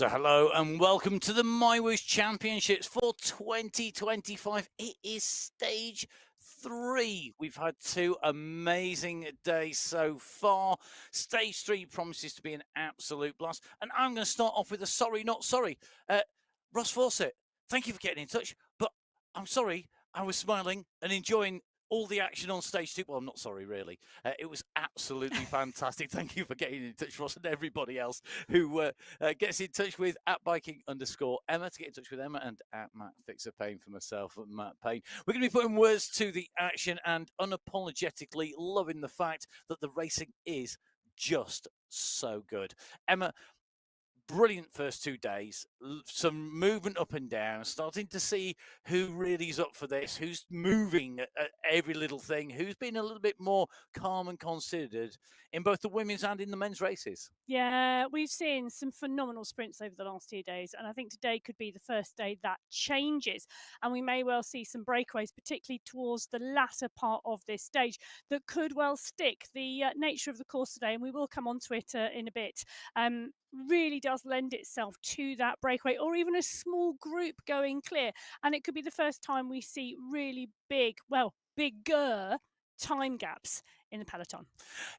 So hello and welcome to the MyWhoosh Championships for 2025. It is stage 3. We've had 2 amazing days so far. Stage 3 promises to be an absolute blast. And I'm going to start off with a sorry, not sorry. Ross Fawcett, thank you for getting in touch. But I'm sorry, I was smiling and enjoying all the action on stage 2. Well, I'm not sorry, really. It was absolutely fantastic. Thank you for getting in touch, Ross, and everybody else who gets in touch with @Biking_Emma to get in touch with Emma, and @MattFixerPayne for myself and Matt Payne. We're going to be putting words to the action and unapologetically loving the fact that the racing is just so good. Emma, brilliant first 2 days, some movement up and down, starting to see who really is up for this, who's moving at every little thing, who's been a little bit more calm and considered in both the women's and in the men's races. Yeah, we've seen some phenomenal sprints over the last 2 days, and I think today could be the first day that changes. And we may well see some breakaways, particularly towards the latter part of this stage, that could well stick. The nature of the course today, and we will come on to it in a bit, really does lend itself to that breakaway or even a small group going clear. And it could be the first time we see really bigger time gaps in the peloton.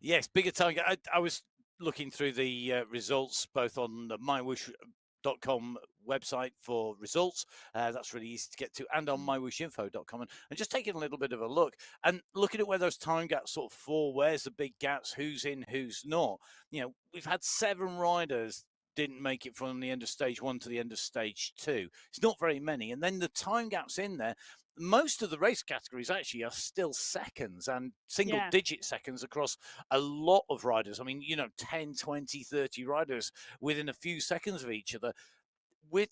Yes, bigger time. I was looking through the results both on the MyWhoosh.com website for results. That's really easy to get to, and on MyWhooshinfo.com, and just taking a little bit of a look and looking at where those time gaps sort of fall. Where's the big gaps? Who's in? Who's not? We've had 7 riders didn't make it from the end of stage 1 to the end of stage 2. It's not very many, and then the time gaps in there. Most of the race categories actually are still seconds and single-digit seconds across a lot of riders. I mean, 10, 20, 30 riders within a few seconds of each other. We're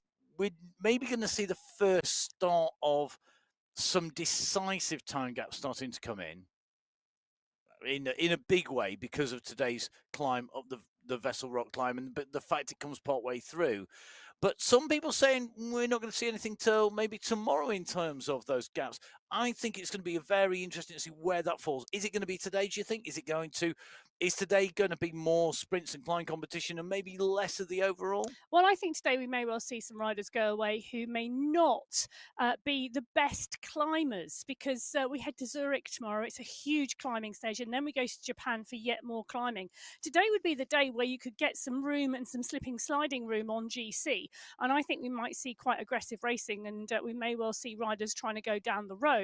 maybe going to see the first start of some decisive time gaps starting to come in a big way because of today's climb of the Vessel Rock climb, and but the fact it comes part way through. But some people saying we're not going to see anything till maybe tomorrow in terms of those gaps. I think it's going to be very interesting to see where that falls. Is it going to be today, do you think? Is today going to be more sprints and climb competition and maybe less of the overall? Well, I think today we may well see some riders go away who may not be the best climbers, because we head to Zurich tomorrow. It's a huge climbing stage, and then we go to Japan for yet more climbing. Today would be the day where you could get some room and some slipping sliding room on GC, and I think we might see quite aggressive racing, and we may well see riders trying to go down the road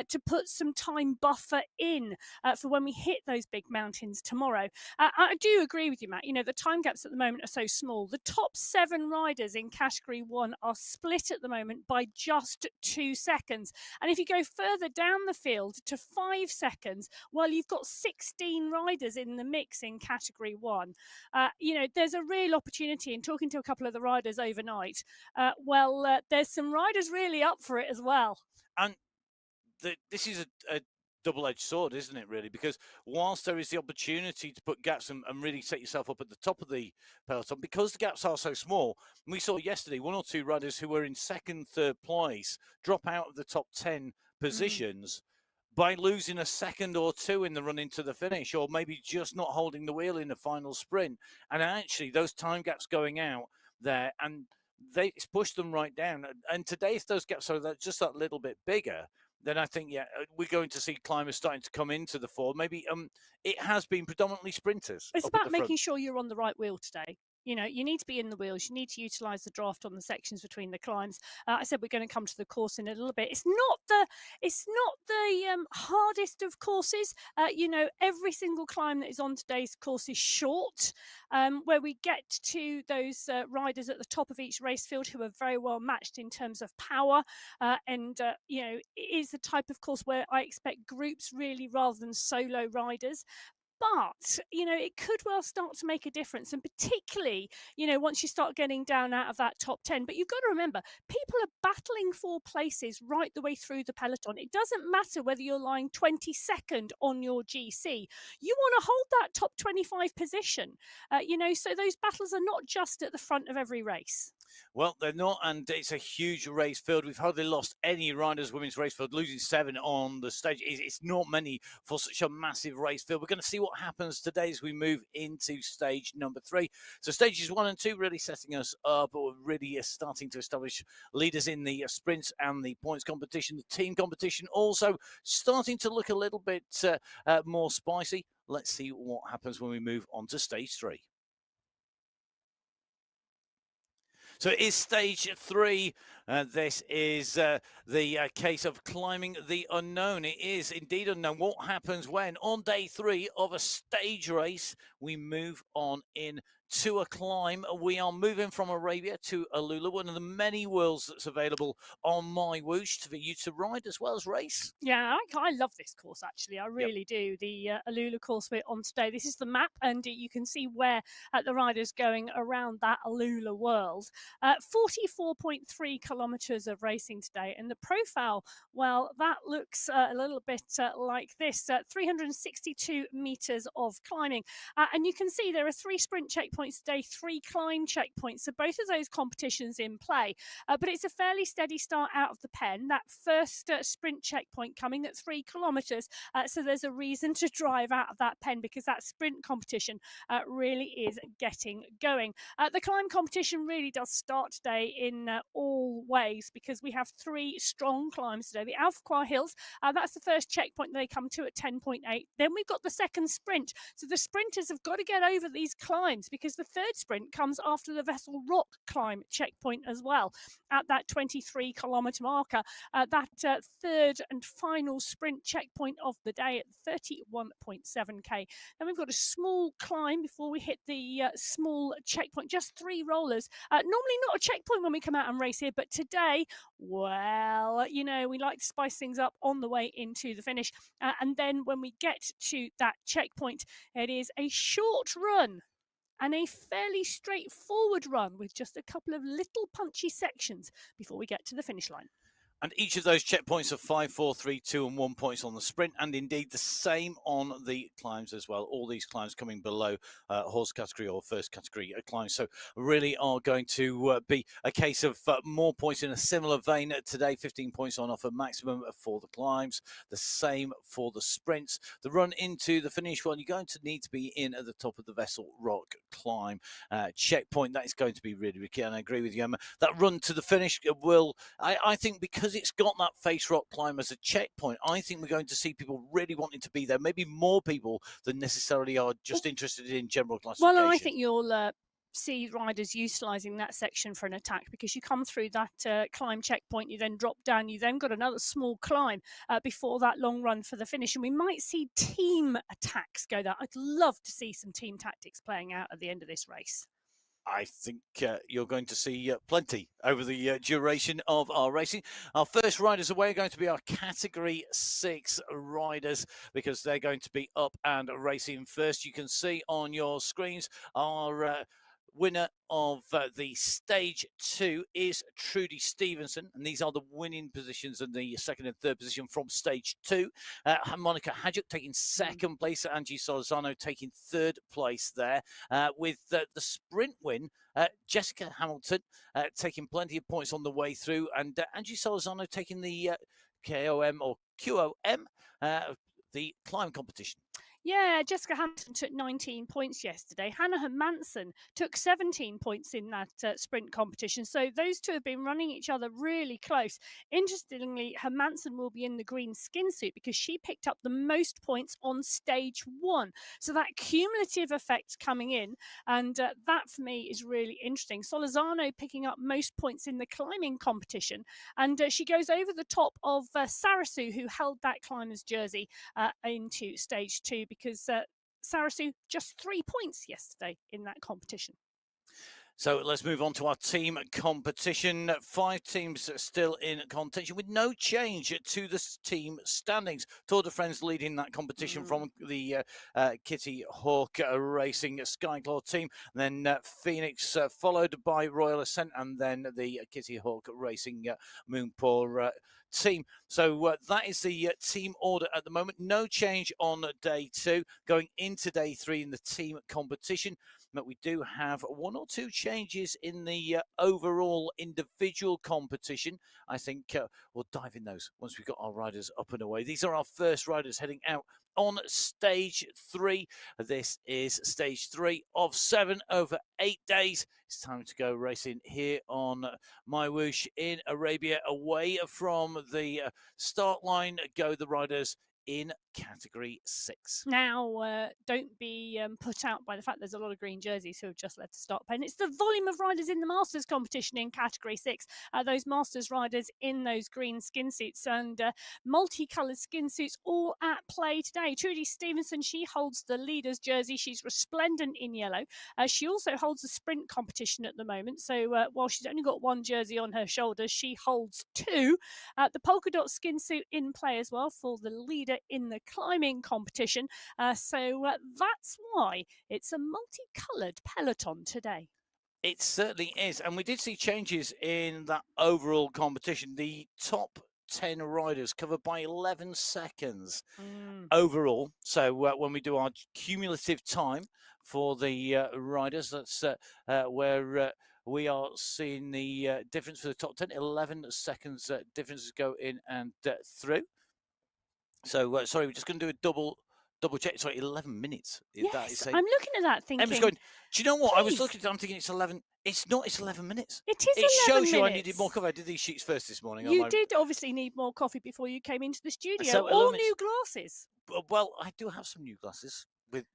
to put some time buffer in for when we hit those big mountains tomorrow. I do agree with you, Matt. The time gaps at the moment are so small. The top 7 riders in category 1 are split at the moment by just 2 seconds. And if you go further down the field to 5 seconds, well, you've got 16 riders in the mix in category 1. There's a real opportunity in talking to a couple of the riders overnight. There's some riders really up for it as well. And this is a double-edged sword, isn't it, really? Because whilst there is the opportunity to put gaps and really set yourself up at the top of the peloton, because the gaps are so small, we saw yesterday 1 or 2 riders who were in 2nd, 3rd place drop out of the top 10 positions by losing a second or 2 in the run into the finish, or maybe just not holding the wheel in the final sprint. And actually, those time gaps going out there, and it's pushed them right down. And today, if those gaps are just that little bit bigger, then I think, we're going to see climbers starting to come into the fore. Maybe it has been predominantly sprinters. It's about making sure you're on the right wheel today. You know, you need to be in the wheels. You need to utilise the draft on the sections between the climbs. I said we're going to come to the course in a little bit. It's not the hardest of courses. You know, every single climb that is on today's course is short, where we get to those riders at the top of each race field who are very well matched in terms of power. You know, it is the type of course where I expect groups really rather than solo riders. But, you know, it could well start to make a difference. And particularly, you know, once you start getting down out of that top 10. But you've got to remember, people are battling for places right the way through the peloton. It doesn't matter whether you're lying 22nd on your GC. You want to hold that top 25 position, you know, so those battles are not just at the front of every race. Well, they're not, and it's a huge race field. We've hardly lost any riders women's race field, losing 7 on the stage. It's not many for such a massive race field. We're going to see what happens today as we move into stage number 3. So stages 1 and 2 really setting us up, or really starting to establish leaders in the sprints and the points competition. The team competition also starting to look a little bit more spicy. Let's see what happens when we move on to stage 3. So it is stage 3. This is the case of climbing the unknown. It is indeed unknown. What happens when on day 3 of a stage race, we move on in to a climb? We are moving from Arabia to Alula, one of the many worlds that's available on MyWhoosh for you to ride as well as race. Yeah, I love this course, actually. I really do. The Alula course we're on today. This is the map, and you can see where the rider's going around that Alula world. 44.3 kilometres of racing today. And the profile, well, that looks a little bit like this. 362 metres of climbing. And you can see there are 3 sprint checkpoints today, 3 climb checkpoints. So both of those competitions in play. But it's a fairly steady start out of the pen. That first sprint checkpoint coming at 3 kilometres. So there's a reason to drive out of that pen, because that sprint competition really is getting going. The climb competition really does start today in all ways, because we have 3 strong climbs today. The Alfaqua Hills, that's the first checkpoint they come to at 10.8. Then we've got the second sprint. So the sprinters have got to get over these climbs, because the third sprint comes after the Vessel Rock climb checkpoint as well at that 23 kilometre marker. That third and final sprint checkpoint of the day at 31.7k. Then we've got a small climb before we hit the small checkpoint, just 3 rollers. Normally not a checkpoint when we come out and race here, but today, well, you know, we like to spice things up on the way into the finish. And then when we get to that checkpoint, it is a short run and a fairly straightforward run with just a couple of little punchy sections before we get to the finish line. And each of those checkpoints are 5, 4, 3, 2, and 1 points on the sprint, and indeed the same on the climbs as well. All these climbs coming below horse category or first category climbs. So really are going to be a case of more points in a similar vein today. 15 points on offer maximum for the climbs. The same for the sprints. The run into the finish, well, you're going to need to be in at the top of the Vessel Rock climb checkpoint. That is going to be really, really key. And I agree with you, Emma. That run to the finish will, I think, because it's got that face rock climb as a checkpoint, I think we're going to see people really wanting to be there. Maybe more people than necessarily are just interested in general classification. Well, I think you'll see riders utilising that section for an attack, because you come through that climb checkpoint, you then drop down, you then got another small climb before that long run for the finish. And we might see team attacks go there. I'd love to see some team tactics playing out at the end of this race. I think you're going to see plenty over the duration of our racing. Our first riders away are going to be our Category 6 riders, because they're going to be up and racing first. You can see on your screens our winner of the stage 2 is Trudy Stevenson, and these are the winning positions in the second and third position from stage 2. Monica Hadjuk taking second place, Angie Solorzano taking third place there, with the sprint win. Jessica Hamilton taking plenty of points on the way through, and Angie Solorzano taking the KOM or QOM, the climb competition. Yeah, Jessica Hampton took 19 points yesterday. Hannah Hermansen took 17 points in that sprint competition. So those two have been running each other really close. Interestingly, Hermansen will be in the green skin suit because she picked up the most points on stage 1. So that cumulative effect coming in, and that for me is really interesting. Solizano picking up most points in the climbing competition, and she goes over the top of Sarasu, who held that climber's jersey into stage 2, because Sarasu just 3 points yesterday in that competition. So let's move on to our team competition. 5 teams still in contention with no change to the team standings. Tour de France leading that competition from the Kitty Hawk Racing Skyclaw team. Then Phoenix followed by Royal Ascent, and then the Kitty Hawk Racing Moonpaw team. So that is the team order at the moment. No change on day 2. Going into day 3 in the team competition, but we do have 1 or 2 changes in the overall individual competition. I think we'll dive in those once we've got our riders up and away. These are our first riders heading out on stage 3. This is stage 3 of 7 over 8 days. It's time to go racing here on MyWhoosh in Arabia. Away from the start line go the riders in category 6. Now, don't be put out by the fact there's a lot of green jerseys who have just left to stop. And it's the volume of riders in the Masters competition in category 6. Those Masters riders in those green skin suits and multicoloured skin suits all at play today. Trudy Stevenson, she holds the leader's jersey. She's resplendent in yellow. She also holds a sprint competition at the moment. So while she's only got 1 jersey on her shoulders, she holds 2. The polka dot skin suit in play as well for the leader in the climbing competition. So that's why it's a multicoloured peloton today. It certainly is. And we did see changes in that overall competition. The top 10 riders covered by 11 seconds overall. So when we do our cumulative time for the riders, that's where we are seeing the difference for the top 10. 11 seconds differences go in and through. So, sorry, we're just going to do a double check. Sorry, 11 minutes. Yes, I'm looking at that thinking... Emma's going, do you know what? Please. I was looking at it, I'm thinking it's 11. It's not, it's 11 minutes. It is 11 minutes. It shows you I needed more coffee. I did these sheets first this morning. You did obviously need more coffee before you came into the studio. So all new glasses. Well, I do have some new glasses.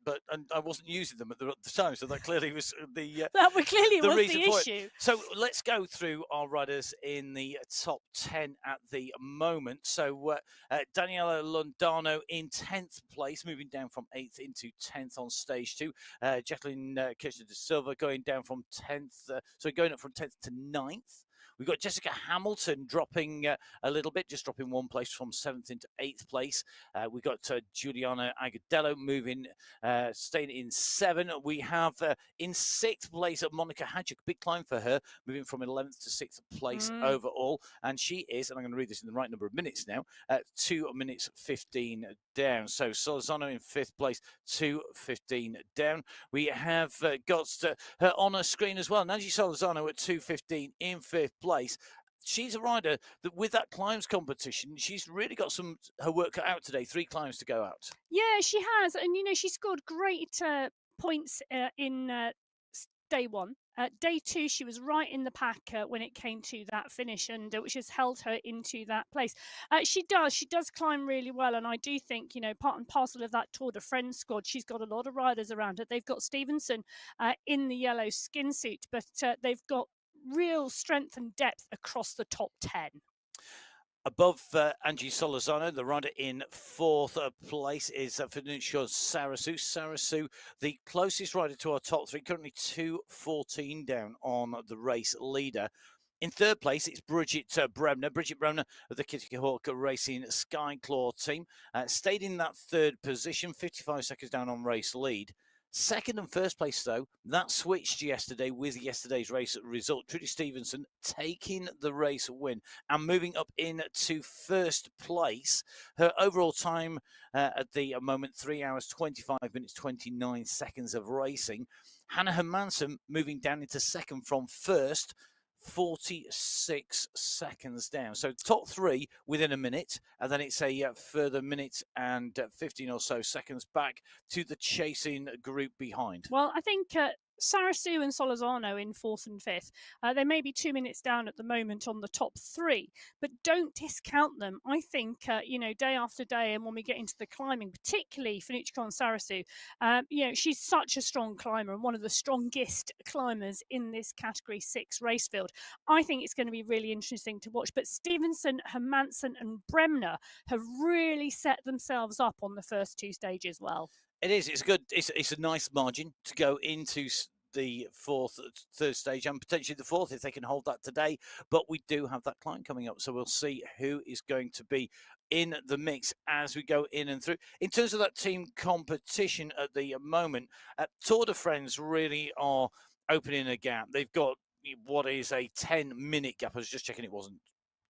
But I wasn't using them at the time, so that clearly was the that clearly the was reason the for issue. It. So let's go through our riders in the top 10 at the moment. So Daniela Londano in 10th place, moving down from 8th into 10th on stage 2. Jacqueline Kirchner de Silva going down from 10th, going up from 10th to 9th. We've got Jessica Hamilton dropping a little bit, just dropping 1 place from 7th into 8th place. We've got Juliana Agadello moving, staying in 7. We have in 6th place Monica Hadjuk, big climb for her, moving from 11th to 6th place overall. And she is, and I'm going to read this in the right number of minutes now, 2 minutes 15 down. So Solizano in 5th place, 2:15 down. We have got her on her screen as well. Nancy Solizano at 2:15 in 5th place. She's a rider that with that climbs competition, she's really got her work cut out today. 3 climbs to go out. Yeah, she has. And, she scored great points in day 1. Day 2, she was right in the pack when it came to that finish, and which has held her into that place. She does climb really well, and I do think, part and parcel of that Tour de France squad, she's got a lot of riders around her. They've got Stevenson in the yellow skin suit, but they've got real strength and depth across the top 10. Above Angie Solizano, the rider in 4th place is Felicia Sarasu. Sarasu, the closest rider to our top 3, currently 2:14 down on the race leader. In 3rd place, it's Bridget Bremner. Bridget Bremner of the Kitty Hawk Racing Skyclaw team. Stayed in that 3rd position, 55 seconds down on race lead. 2nd and 1st place, though, that switched yesterday with yesterday's race result. Trudy Stevenson taking the race win and moving up into 1st place. Her overall time at the moment, 3 hours, 25 minutes, 29 seconds of racing. Hannah Hermansen moving down into 2nd from 1st. 46 seconds down. So top three within a minute, and then it's a further minute and 15 or so seconds back to the chasing group behind. Well, I think Sarasu and Solazano in fourth and fifth. They may be 2 minutes down at the moment on the top three, but don't discount them. I think, day after day, and when we get into the climbing, particularly Funichiko and Sarasu, she's such a strong climber and one of the strongest climbers in this category 6 race field. I think it's going to be really interesting to watch. But Stevenson, Hermansen, and Bremner have really set themselves up on the first two stages well. It is. It's good. It's a nice margin to go into the third stage, and potentially the fourth if they can hold that today. But we do have that climb coming up, so we'll see who is going to be in the mix as we go in and through. In terms of that team competition at the moment, Tour de France really are opening a gap. They've got what is a 10-minute gap. I was just checking; it wasn't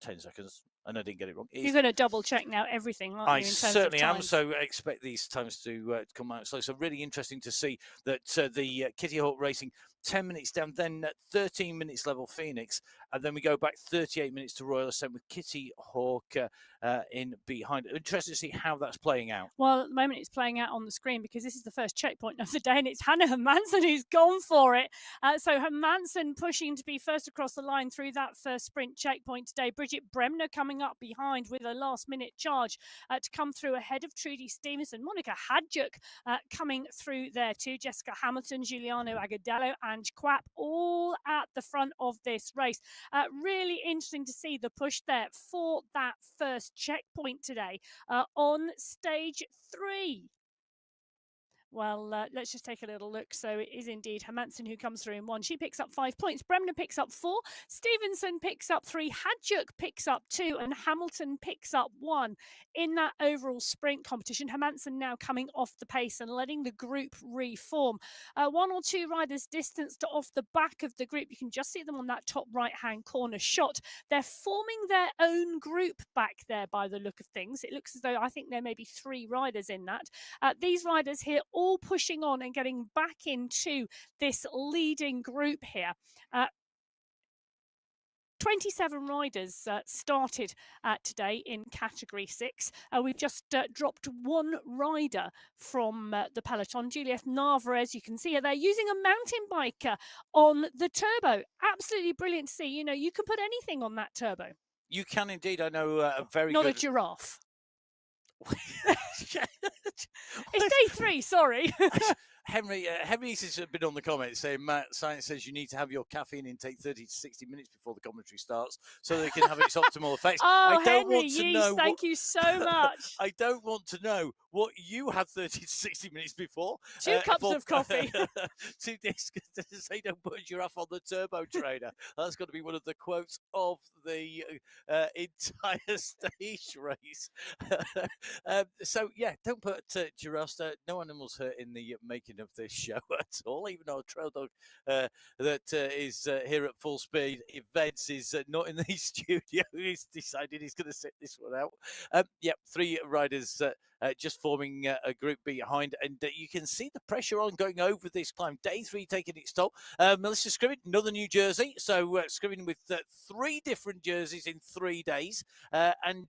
10 seconds. And I didn't get it wrong. You're going to double check now everything, aren't you? I certainly am. So I expect these times to come out. So really interesting to see that the Kitty Hawk Racing 10 minutes down, then 13 minutes level Phoenix, and then we go back 38 minutes to Royal Ascent with Kitty Hawk in behind. Interesting to see how that's playing out. Well, at the moment it's playing out on the screen because this is the first checkpoint of the day, and it's Hannah Hermansen who's gone for it. So Hermansen pushing to be first across the line through that first sprint checkpoint today. Bridget Bremner coming up behind with a last-minute charge to come through ahead of Trudy Stevenson. Monica Hadjuk coming through there too. Jessica Hamilton, Giuliano Agadello, and Quap all at the front of this race. Really interesting to see the push there for that first checkpoint today on stage 3. Well, let's just take a little look. So it is indeed Hermansen who comes through in 1. She picks up 5 points. Bremner picks up 4. Stevenson picks up 3. Hadjuk picks up 2. And Hamilton picks up 1 in that overall sprint competition. Hermansen now coming off the pace and letting the group reform. 1 or 2 riders distanced off the back of the group. You can just see them on that top right-hand corner shot. They're forming their own group back there by the look of things. It looks as though I think there may be 3 riders in that. These riders here all pushing on and getting back into this leading group here. 27 riders started today in category 6. We've just dropped 1 rider from the peloton, Juliette Narvaez. You can see her there using a mountain biker on the turbo. Absolutely brilliant to see. You know, you can put anything on that turbo. You can indeed. I know a very Not good... a giraffe. It's day 3, sorry. Henry has been on the comments saying, Matt, science says you need to have your caffeine intake 30 to 60 minutes before the commentary starts so they can have its optimal effects. Oh, Henry, thank you so much. I don't want to know what you had 30 to 60 minutes before. 2 cups of coffee. 2 discs to say don't put a giraffe on the turbo trainer. That's got to be one of the quotes of the entire stage race. So, yeah, don't put giraffes. No animals hurt in the making of this show at all. Even our trail dog that is here at Full Speed Events is not in the studio. He's decided he's going to sit this one out. 3 riders just forming a group behind, and you can see the pressure on going over this climb. Day 3 taking its toll. Melissa Scriven, Northern New Jersey. So Scriven with 3 different jerseys in 3 days, and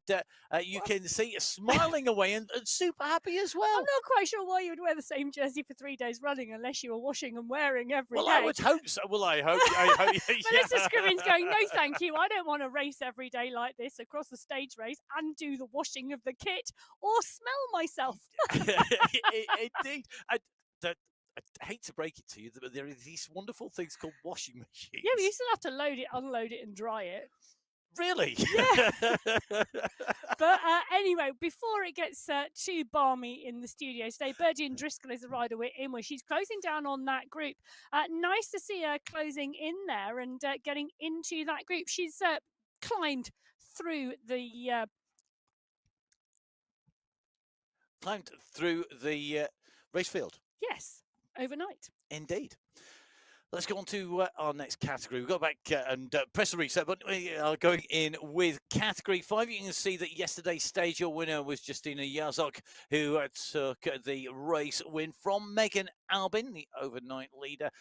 you can see smiling away and super happy as well. I'm not quite sure why you would wear the same jersey for 3 days running unless you were washing and wearing every day. Well, I would hope so. Well, I hope. Melissa Scriven's going, no, thank you. I don't want to race every day like this across the stage race and do the washing of the kit or smell myself. Indeed. I hate to break it to you, but there are these wonderful things called washing machines. Yeah, but you still have to load it, unload it, and dry it. Really? Yeah. But anyway, before it gets too balmy in the studio today, Birdie Driscoll is the rider we're in with. She's closing down on that group. Nice to see her closing in there and getting into that group. She's climbed through the race field. Yes, overnight. Indeed. Let's go on to our next category. We've got back and press the reset, but we are going in with category 5. You can see that yesterday's stage, your winner was Justina Yazok, who took the race win from Megan Albin, the overnight leader,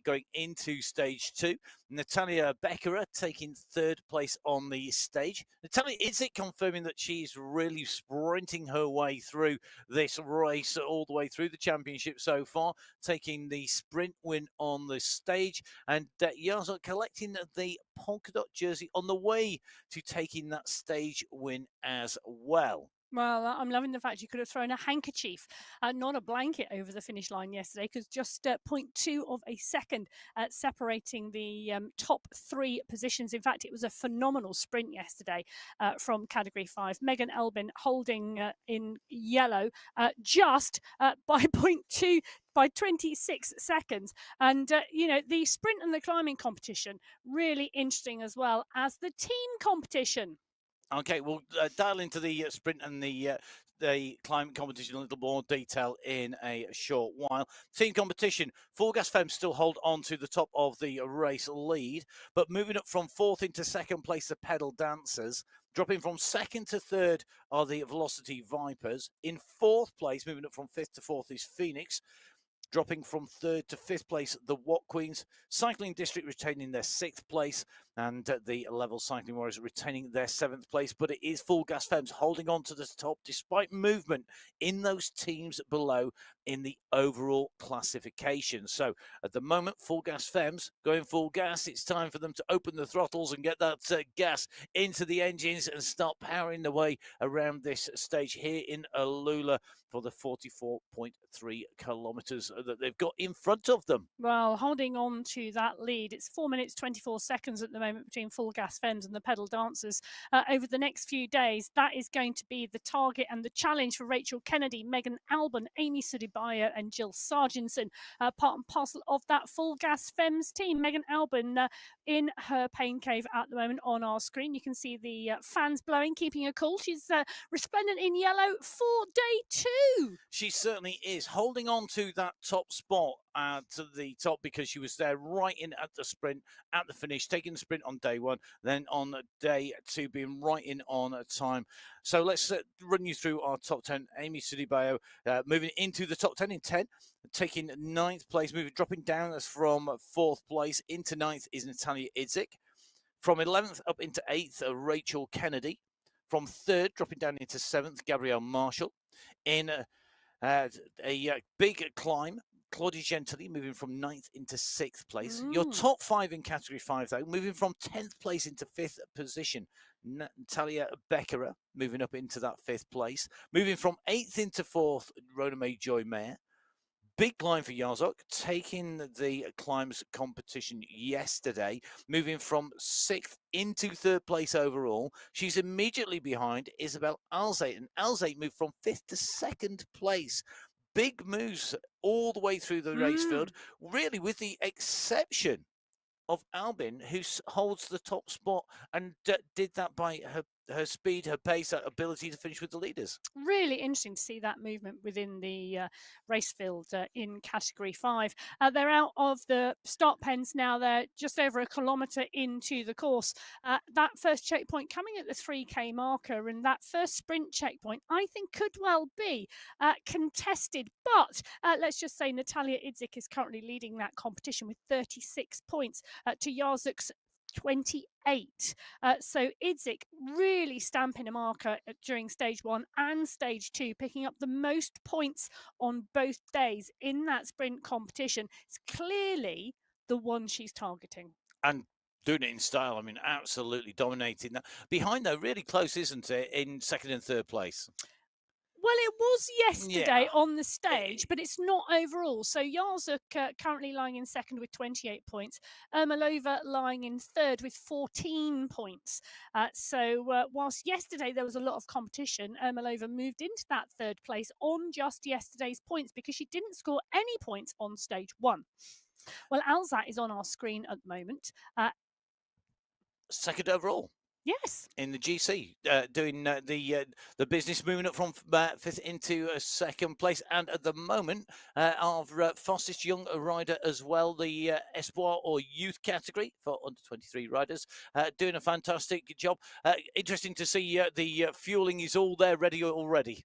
going into stage 2. Natalia Beckera taking 3rd place on the stage. Natalia, is it confirming that she's really sprinting her way through this race all the way through the championship so far, taking the sprint win on the stage, and Yazok collecting the polka dot jersey on the way to taking that stage win as well? Well, I'm loving the fact you could have thrown a handkerchief, not a blanket, over the finish line yesterday, because just 0.2 of a second separating the top 3 positions. In fact, it was a phenomenal sprint yesterday from Category 5. Megan Albin holding in yellow just by 0.2 by 26 seconds. And, the sprint and the climbing competition, really interesting, as well as the team competition. Okay, we'll dial into the sprint and the climate competition in a little more detail in a short while. Team competition, Full Gas Femme still hold on to the top of the race lead, but moving up from 4th into 2nd place, the Pedal Dancers. Dropping from 2nd to 3rd are the Velocity Vipers. In 4th place, moving up from 5th to 4th, is Phoenix. Dropping from 3rd to 5th place, the What Queens. Cycling District retaining their 6th place, and the Level Cycling Warriors retaining their 7th place. But it is Full Gas Femmes holding on to the top despite movement in those teams below in the overall classification. So at the moment, Full Gas Femmes going full gas. It's time for them to open the throttles and get that gas into the engines and start powering the way around this stage here in Alula for the 44.3 kilometres that they've got in front of them. Well, holding on to that lead, it's 4 minutes 24 seconds at the moment between Full Gas Femmes and the Pedal Dancers. Over the next few days, that is going to be the target and the challenge for Rachel Kennedy, Megan Albin, Amy Sudibayo and Jill Sargentson, part and parcel of that Full Gas Femmes team. Megan Albin in her pain cave at the moment on our screen. You can see the fans blowing, keeping her cool. She's resplendent in yellow for day 2. She certainly is holding on to that top spot to the top, because she was there right in at the sprint, at the finish, taking the sprint on day 1, then on day 2 being right in on time. So let's run you through our top 10. Amy Sudibayo moving into the top 10 in 10, taking 9th place, dropping down from 4th place into 9th is Natalia Idzik. From 11th up into 8th, Rachel Kennedy. From 3rd, dropping down into 7th, Gabrielle Marshall. In a big climb, Claudia Gentili moving from 9th into 6th place. Your top 5 in Category 5, though, moving from 10th place into 5th position. Natalia Beckera moving up into that 5th place. Moving from 8th into 4th, Rona May Joy Mayer. Big climb for Yazok, taking the climbs competition yesterday, moving from 6th into 3rd place overall. She's immediately behind Isabel Alzate, and Alzate moved from 5th to 2nd place. Big moves all the way through the race field, really, with the exception of Albin, who holds the top spot and did that by her speed, her pace, her ability to finish with the leaders. Really interesting to see that movement within the race field in Category 5. They're out of the start pens now. They're just over a kilometre into the course. That first checkpoint coming at the 3K marker, and that first sprint checkpoint, I think, could well be contested. But let's just say Natalia Idzik is currently leading that competition with 36 points to Yazuk's 28. So Idzik really stamping a marker during stage 1 and stage 2, picking up the most points on both days in that sprint competition. It's clearly the one she's targeting. And doing it in style. I mean, absolutely dominating that. Behind, though, really close, isn't it, in 2nd and 3rd place? Well, it was yesterday on the stage, but it's not overall. So Yazuk currently lying in 2nd with 28 points. Ermolova lying in 3rd with 14 points. So whilst yesterday there was a lot of competition, Ermolova moved into that 3rd place on just yesterday's points because she didn't score any points on stage 1. Well, Alzat is on our screen at the moment. 2nd overall. Yes. in the GC, doing the business, moving up from fifth into second place, and at the moment, our fastest young rider as well, the Espoir or youth category for under 23 riders, doing a fantastic job. Interesting to see the fueling is all there, ready already.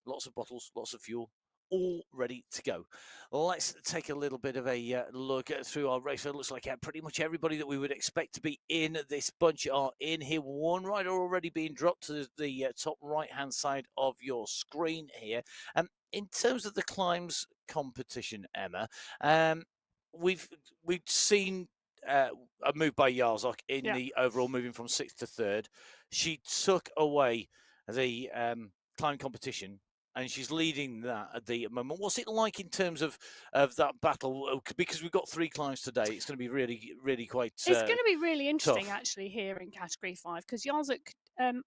Lots of bottles, lots of fuel, all ready to go. Let's take a little bit of a look through our race. It looks like pretty much everybody that we would expect to be in this bunch are in here. One rider already being dropped to the top right-hand side of your screen here. In terms of the climbs competition, Emma, we've seen a move by Yarzok in the overall, moving from 6th to 3rd. She took away the climb competition, and she's leading that at the moment. What's it like in terms of that battle? Because we've got 3 climbs today, it's going to be really quite. It's going to be really interesting, tough. actually, here in Category 5, because Yazuk,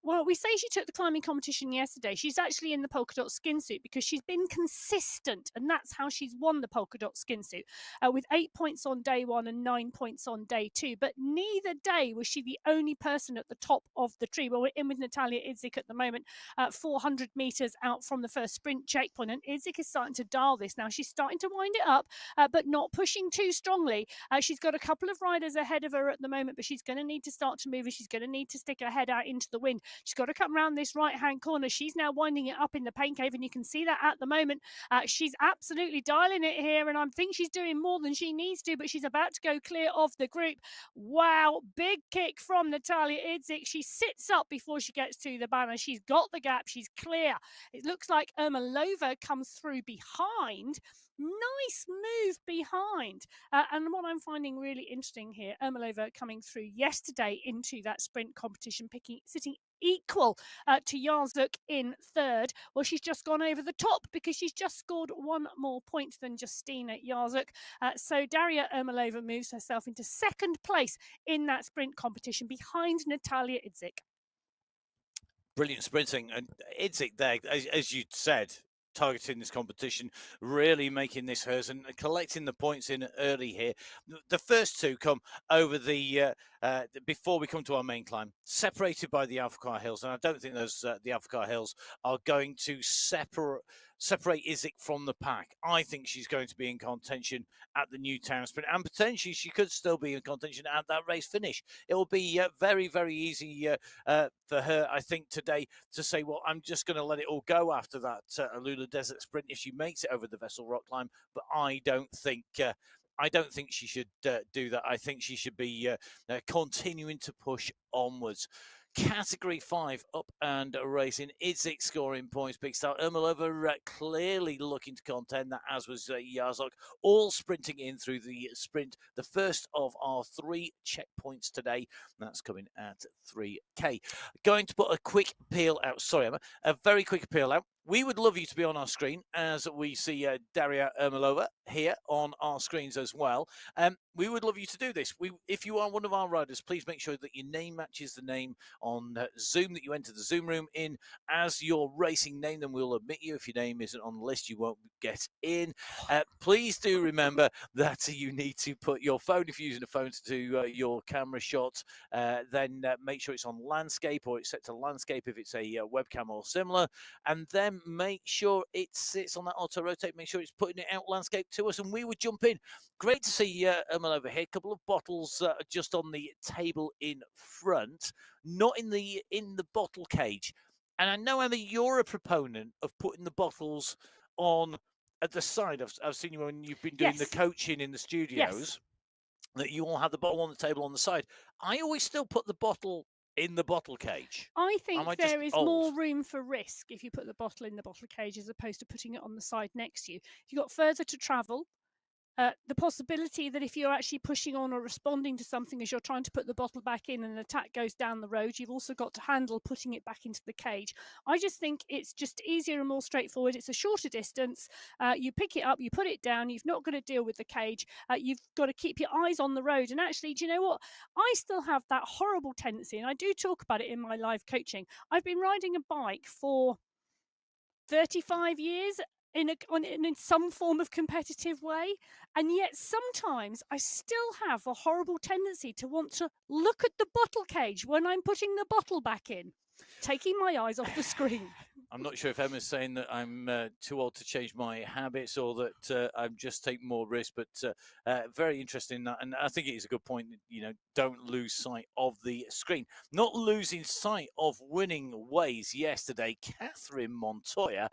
well, we say she took the climbing competition yesterday. She's actually in the polka dot skin suit because she's been consistent, and that's how she's won the polka dot skin suit, with 8 points on day 1 and 9 points on day 2. But neither day was she the only person at the top of the tree. Well, we're in with Natalia Idzik at the moment, 400 metres out from the first sprint checkpoint, and Idzik is starting to dial this now. She's starting to wind it up, but not pushing too strongly. She's got a couple of riders ahead of her at the moment, but she's going to need to start to move, and she's going to need to stick her head out into the wind. She's got to come around this right-hand corner. She's now winding it up in the pain cave, and you can see that at the moment. She's absolutely dialing it here, and I think she's doing more than she needs to, but she's about to go clear of the group. Wow, big kick from Natalia Idzik. She sits up before she gets to the banner. She's got the gap. She's clear. It looks like Ermolova comes through behind. Nice move behind. And what I'm finding really interesting here, Ermolova coming through yesterday into that sprint competition, sitting equal to Yarzuk in 3rd. Well, she's just gone over the top because she's just scored 1 more point than Justina Yarzuk. So Daria Ermolova moves herself into 2nd place in that sprint competition behind Natalia Idzik. Brilliant sprinting, and Idzik there, as you said, targeting this competition, really making this hers and collecting the points in early here. The first 2 come over the before we come to our main climb, separated by the Alphacar Hills, and I don't think those the Alphacar Hills are going to separate Idzik from the pack. I think she's going to be in contention at the Newtown Sprint, and potentially she could still be in contention at that race finish. It will be very easy for her, I think, today to say, well, I'm just going to let it all go after that Alula Desert Sprint if she makes it over the Vessel Rock climb. But I don't think she should do that. I think she should be continuing to push onwards. Category 5 up and racing. Idzik scoring points. Big start. Ermolova clearly looking to contend that, as was Yarzok. All sprinting in through the sprint. The first of our 3 checkpoints today. That's coming at 3K. Going to put a quick appeal out. Sorry, Emma. A very quick appeal out. We would love you to be on our screen as we see Daria Ermolova here on our screens as well. We would love you to do this. If you are one of our riders, please make sure that your name matches the name on Zoom that you enter the Zoom room in as your racing name. Then we'll admit you. If your name isn't on the list, you won't get in. Please do remember that you need to put your phone, if you're using a phone to do your camera shot, then make sure it's on landscape, or it's set to landscape if it's a webcam or similar. And then make sure it sits on that auto rotate. Make sure it's putting it out landscape to us, and we would jump in. Great to see Ermal over here. A couple of bottles just on the table in front, not in the bottle cage. And I know, Emma, you're a proponent of putting the bottles on at the side. I've seen you when you've been doing the coaching in the studios, that you all have the bottle on the table on the side. I always still put the bottle in the bottle cage. I think there is more room for risk if you put the bottle in the bottle cage as opposed to putting it on the side next to you. If you've got further to travel, the possibility that if you're actually pushing on or responding to something as you're trying to put the bottle back in and an attack goes down the road, you've also got to handle putting it back into the cage. I just think it's just easier and more straightforward. It's a shorter distance. You pick it up, you put it down. You've not got to deal with the cage. You've got to keep your eyes on the road. And actually, do you know what? I still have that horrible tendency, and I do talk about it in my live coaching. I've been riding a bike for 35 years. in some form of competitive way, and yet sometimes I still have a horrible tendency to want to look at the bottle cage when I'm putting the bottle back in, taking my eyes off the screen. I'm not sure if Emma's saying that I'm too old to change my habits or that I'm just taking more risk, but very interesting. And I think it is a good point. Don't lose sight of the screen. Not losing sight of winning ways yesterday. Catherine Montoya.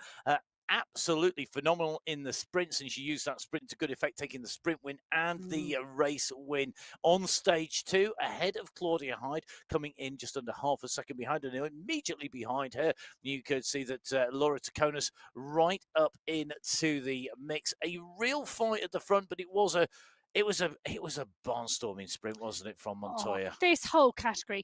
Absolutely phenomenal in the sprints, and she used that sprint to good effect, taking the sprint win and the race win on stage 2, ahead of Claudia Hyde, coming in just under half a second behind, and immediately behind her you could see that Laura Taconis right up into the mix. A real fight at the front, but it was a barnstorming sprint, wasn't it, from Montoya? This whole category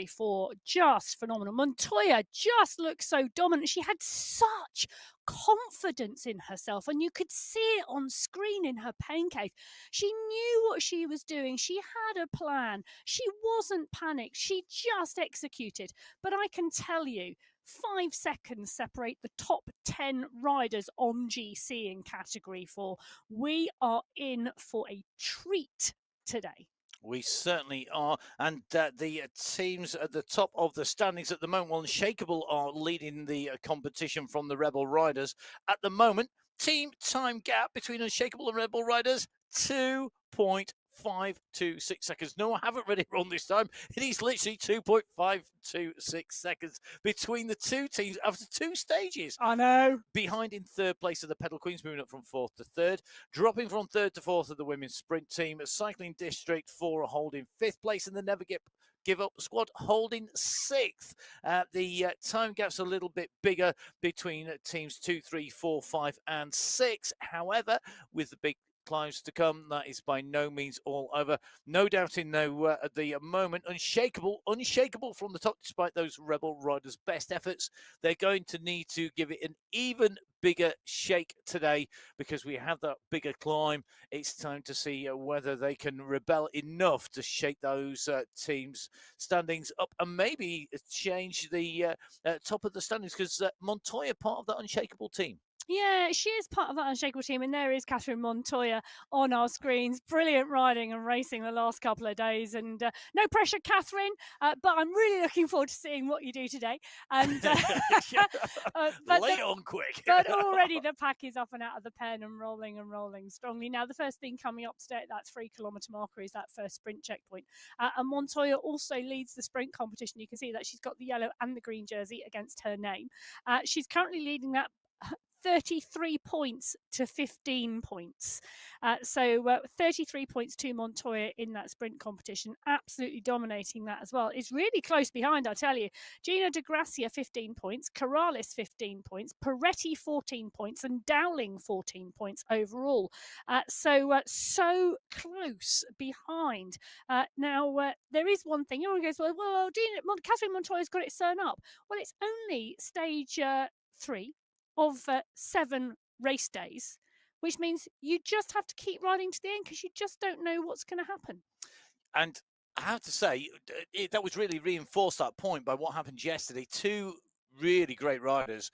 4, just phenomenal. Montoya just looked so dominant. She had such confidence in herself, and you could see it on screen in her pain cave. She knew what she was doing. She had a plan. She wasn't panicked. She just executed. But I can tell you, 5 seconds separate the top 10 riders on GC in category 4. We are in for a treat today. We certainly are. And the teams at the top of the standings at the moment, Unshakable are leading the competition from the Rebel Riders. At the moment, team time gap between Unshakable and Rebel Riders, 2.526 seconds. No, I haven't read it wrong this time. It is literally 2.526 seconds between the two teams after 2 stages. I know. Behind in 3rd place are the Pedal Queens, moving up from 4th to 3rd. Dropping from 3rd to 4th of the women's sprint team. Cycling District 4 are holding 5th place, and the Never Give Up squad holding 6th. The time gap's a little bit bigger between teams 2, 3, 4, 5, and 6. However, with the big climbs to come, that is by no means all over. No doubting, though, at the moment, unshakable from the top, despite those Rebel Riders' best efforts. They're going to need to give it an even bigger shake today, because we have that bigger climb. It's time to see whether they can rebel enough to shake those teams' standings up and maybe change the top of the standings, because Montoya part of that unshakable team. Yeah, she is part of that unshakable team, and there is Catherine Montoya on our screens. Brilliant riding and racing the last couple of days, and no pressure, Catherine, but I'm really looking forward to seeing what you do today. And lay on quick. But already the pack is up and out of the pen and rolling strongly. Now, the first thing coming up today at that 3-kilometre marker is that first sprint checkpoint. And Montoya also leads the sprint competition. You can see that she's got the yellow and the green jersey against her name. She's currently leading that 33 points to 15 points. So 33 points to Montoya in that sprint competition, absolutely dominating that as well. It's really close behind, I tell you. Gina De Gracia, 15 points, Corrales, 15 points, Peretti, 14 points, and Dowling, 14 points overall. So close behind. Now, there is one thing. Everyone goes, well, Catherine Montoya's got it sewn up. Well, it's only stage 3 of 7 race days, which means you just have to keep riding to the end, because you just don't know what's going to happen. And I have to say, that was really reinforced, that point, by what happened yesterday. 2 really great riders.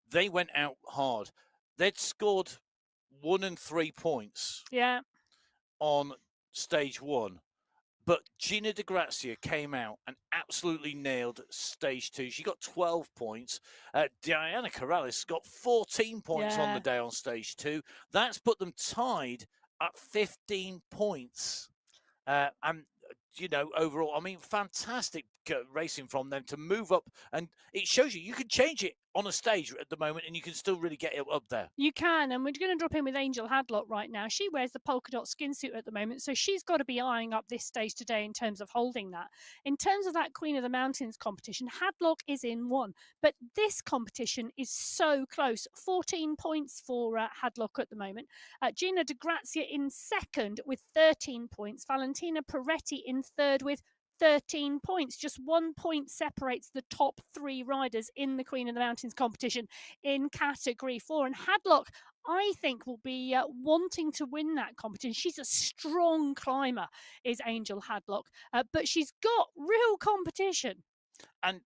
They went out hard. They'd scored 1 and 3 points on stage 1. But Gina De Grazia came out and absolutely nailed stage 2. She got 12 points. Diana Corrales got 14 points on the day on stage 2. That's put them tied at 15 points. And, overall, I mean, fantastic racing from them to move up. And it shows you can change it on a stage at the moment, and you can still really get it up there. You can, and we're going to drop in with Angel Hadlock right now. She wears the polka dot skin suit at the moment, so she's got to be eyeing up this stage today in terms of holding that. In terms of that Queen of the Mountains competition, Hadlock is in 1, but this competition is so close. 14 points for Hadlock at the moment. Gina De Grazia in 2nd with 13 points. Valentina Peretti in 3rd with 13 points. Just 1 point separates the top 3 riders in the Queen of the Mountains competition in category 4. And Hadlock, I think, will be wanting to win that competition. She's a strong climber, is Angel Hadlock, but she's got real competition. And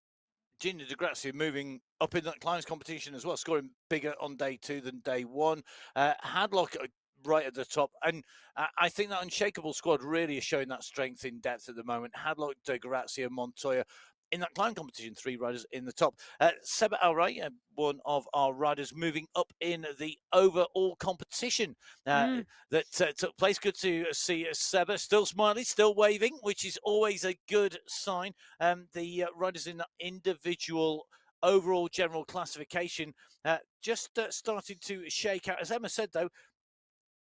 Gina Di Grazia moving up in that climbs competition as well, scoring bigger on day 2 than day 1. Hadlock right at the top, and I think that Unshakable squad really is showing that strength in depth at the moment. Hadlock, Di Grazia, Montoya. In that climb competition, 3 riders in the top. Seba Alray, one of our riders, moving up in the overall competition that took place. Good to see Seba still smiling, still waving, which is always a good sign. The riders in the individual overall general classification just starting to shake out. As Emma said, though,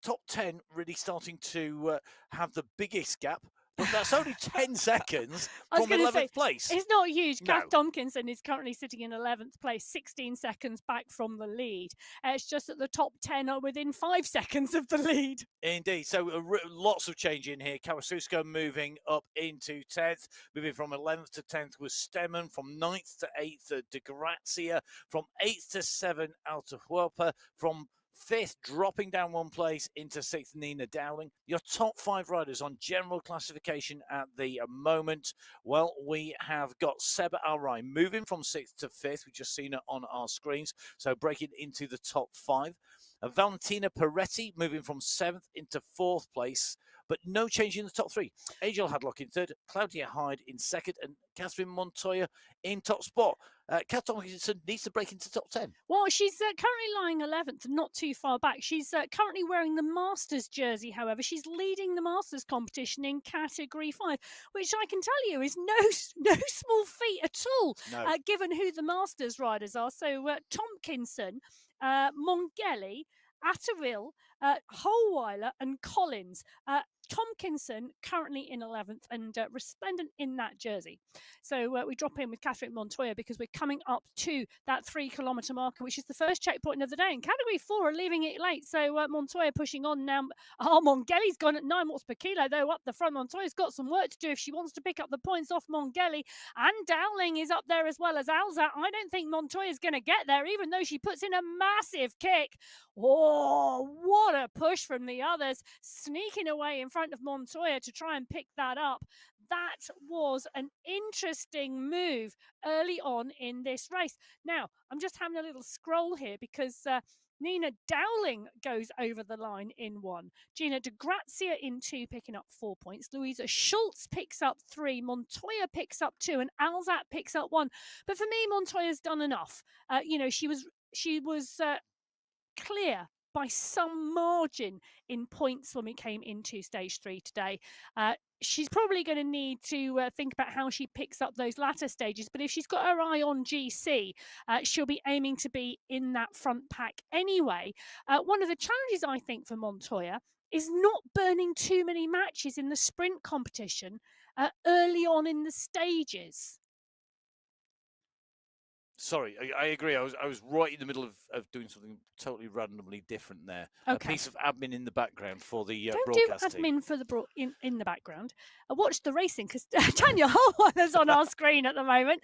top 10 really starting to have the biggest gap. But that's only 10 seconds from 11th place. It's not huge. No. Kath Tompkinson is currently sitting in 11th place, 16 seconds back from the lead. It's just that the top 10 are within 5 seconds of the lead. Indeed. So lots of change in here. Kawasusko moving up into 10th, moving from 11th to 10th was Stemmen, from 9th to 8th Di Grazia, from 8th to 7th Atahualpa, from 5th, dropping down 1 place into 6th, Nina Dowling. Your top 5 riders on general classification at the moment. Well, we have got Seba Alray moving from 6th to 5th. We've just seen it on our screens. So breaking into the top 5. Valentina Peretti moving from 7th into 4th place, but no change in the top 3. Angel Hadlock in 3rd, Claudia Hyde in 2nd, and Catherine Montoya in top spot. Kath Tompkinson needs to break into top 10. Well, she's currently lying 11th, not too far back. She's currently wearing the Masters jersey, however. She's leading the Masters competition in Category 5, which I can tell you is no small feat at all, given who the Masters riders are. So Tompkinson, Mongeli, Atterville, Holweiler and Collins. Tompkinson currently in 11th and resplendent in that jersey. So we drop in with Catherine Montoya because we're coming up to that 3 kilometre marker, which is the first checkpoint of the day. And Category 4 are leaving it late. So Montoya pushing on now. Mongeli's gone at 9 watts per kilo, though, up the front. Montoya's got some work to do if she wants to pick up the points off Mongeli. And Dowling is up there as well as Alza. I don't think Montoya's going to get there, even though she puts in a massive kick. Oh, what a push from the others, sneaking away in front of Montoya to try and pick that up. That was an interesting move early on in this race. Now, I'm just having a little scroll here because Nina Dowling goes over the line in 1. Gina Di Grazia in 2, picking up 4 points. Louisa Schultz picks up 3. Montoya picks up 2. And Alzat picks up 1. But for me, Montoya's done enough. She was clear by some margin in points when we came into stage 3 today. She's probably going to need to think about how she picks up those latter stages, but if she's got her eye on GC, she'll be aiming to be in that front pack anyway. One of the challenges, I think, for Montoya is not burning too many matches in the sprint competition early on in the stages. Sorry, I agree. I was right in the middle of doing something totally randomly different there. Okay. A piece of admin in the background for the broadcasting. Don't do admin for the in the background. Watch the racing because Tanya Holweiler's on our screen at the moment.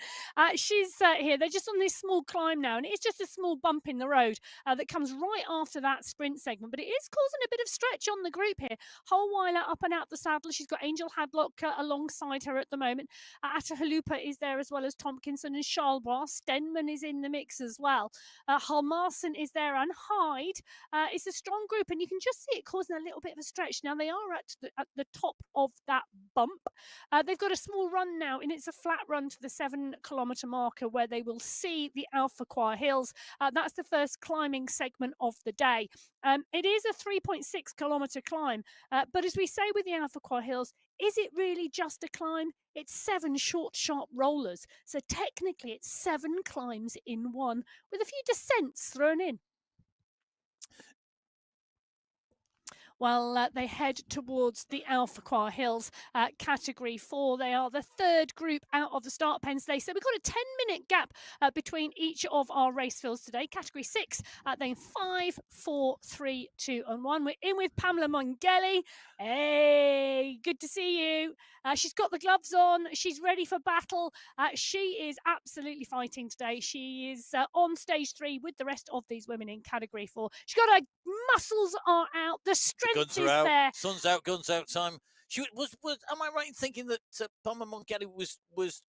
She's here. They're just on this small climb now, and it's just a small bump in the road that comes right after that sprint segment. But it is causing a bit of stretch on the group here. Holweiler up and out the saddle. She's got Angel Hadlock alongside her at the moment. Atahalupa is there as well as Tompkinson and Charlebois. Stenman is in the mix as well. Halmarson is there and Hyde. It's a strong group, and you can just see it causing a little bit of a stretch. Now, they are at the top of that bump. They've got a small run now, and it's a flat run to the 7 kilometre marker where they will see the Alpha Choir Hills. That's the first climbing segment of the day. It is a 3.6 kilometre climb, but as we say with the Alpha Choir Hills, is it really just a climb? It's 7 short, sharp rollers. So technically it's 7 climbs in one with a few descents thrown in. Well, they head towards the Alpha Choir Hills, Category 4. They are the 3rd group out of the start pen today. So we've got a 10-minute gap between each of our race fields today. Category 6, then 5, 4, 3, 2 and 1. We're in with Pamela Mongeli. Hey, good to see you. She's got the gloves on. She's ready for battle. She is absolutely fighting today. She is on stage 3 with the rest of these women in Category 4. She's got her muscles are out. The strength is out. there. Sun's out, guns out time. She was. Am I right in thinking that Pamela Mongeli was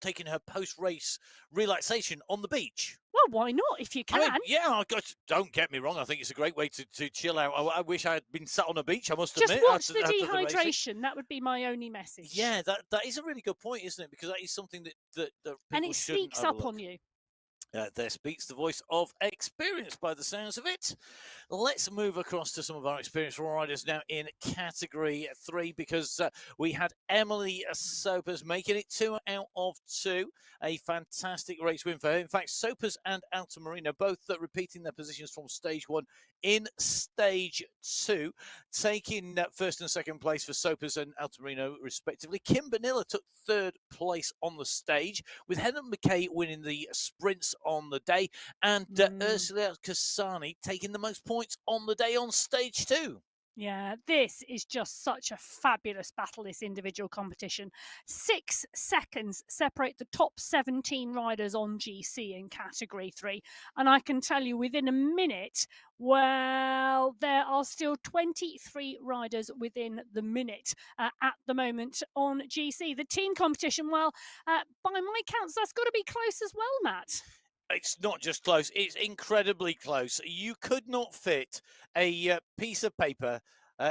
taking her post-race relaxation on the beach. Well, why not if you can? I mean, yeah, don't get me wrong. I think it's a great way to chill out. I wish I had been sat on a beach, I must Just admit. watch the after dehydration. That would be my only message. Yeah, that is a really good point, isn't it? Because that is something that people and it shouldn't sneaks overlook. up on you. There speaks the voice of experience by the sounds of it. Let's move across to some of our experienced riders now in category 3, because we had Emily Sopers making it 2 out of 2. A fantastic race win for her. In fact, Sopers and Altamirano both repeating their positions from stage 1 in stage 2, taking first and second place for Sopers and Altamirano respectively. Kim Bonilla took 3rd place on the stage, with Helen McKay winning the sprints on the day, and Ursula Cassani taking the most points on the day on stage 2. Yeah, this is just such a fabulous battle, this individual competition. 6 seconds separate the top 17 riders on GC in category 3. And I can tell you within a minute, well, there are still 23 riders within the minute at the moment on GC. The team competition, well, by my counts, that's got to be close as well, Matt. It's not just close, it's incredibly close. You could not fit a piece of paper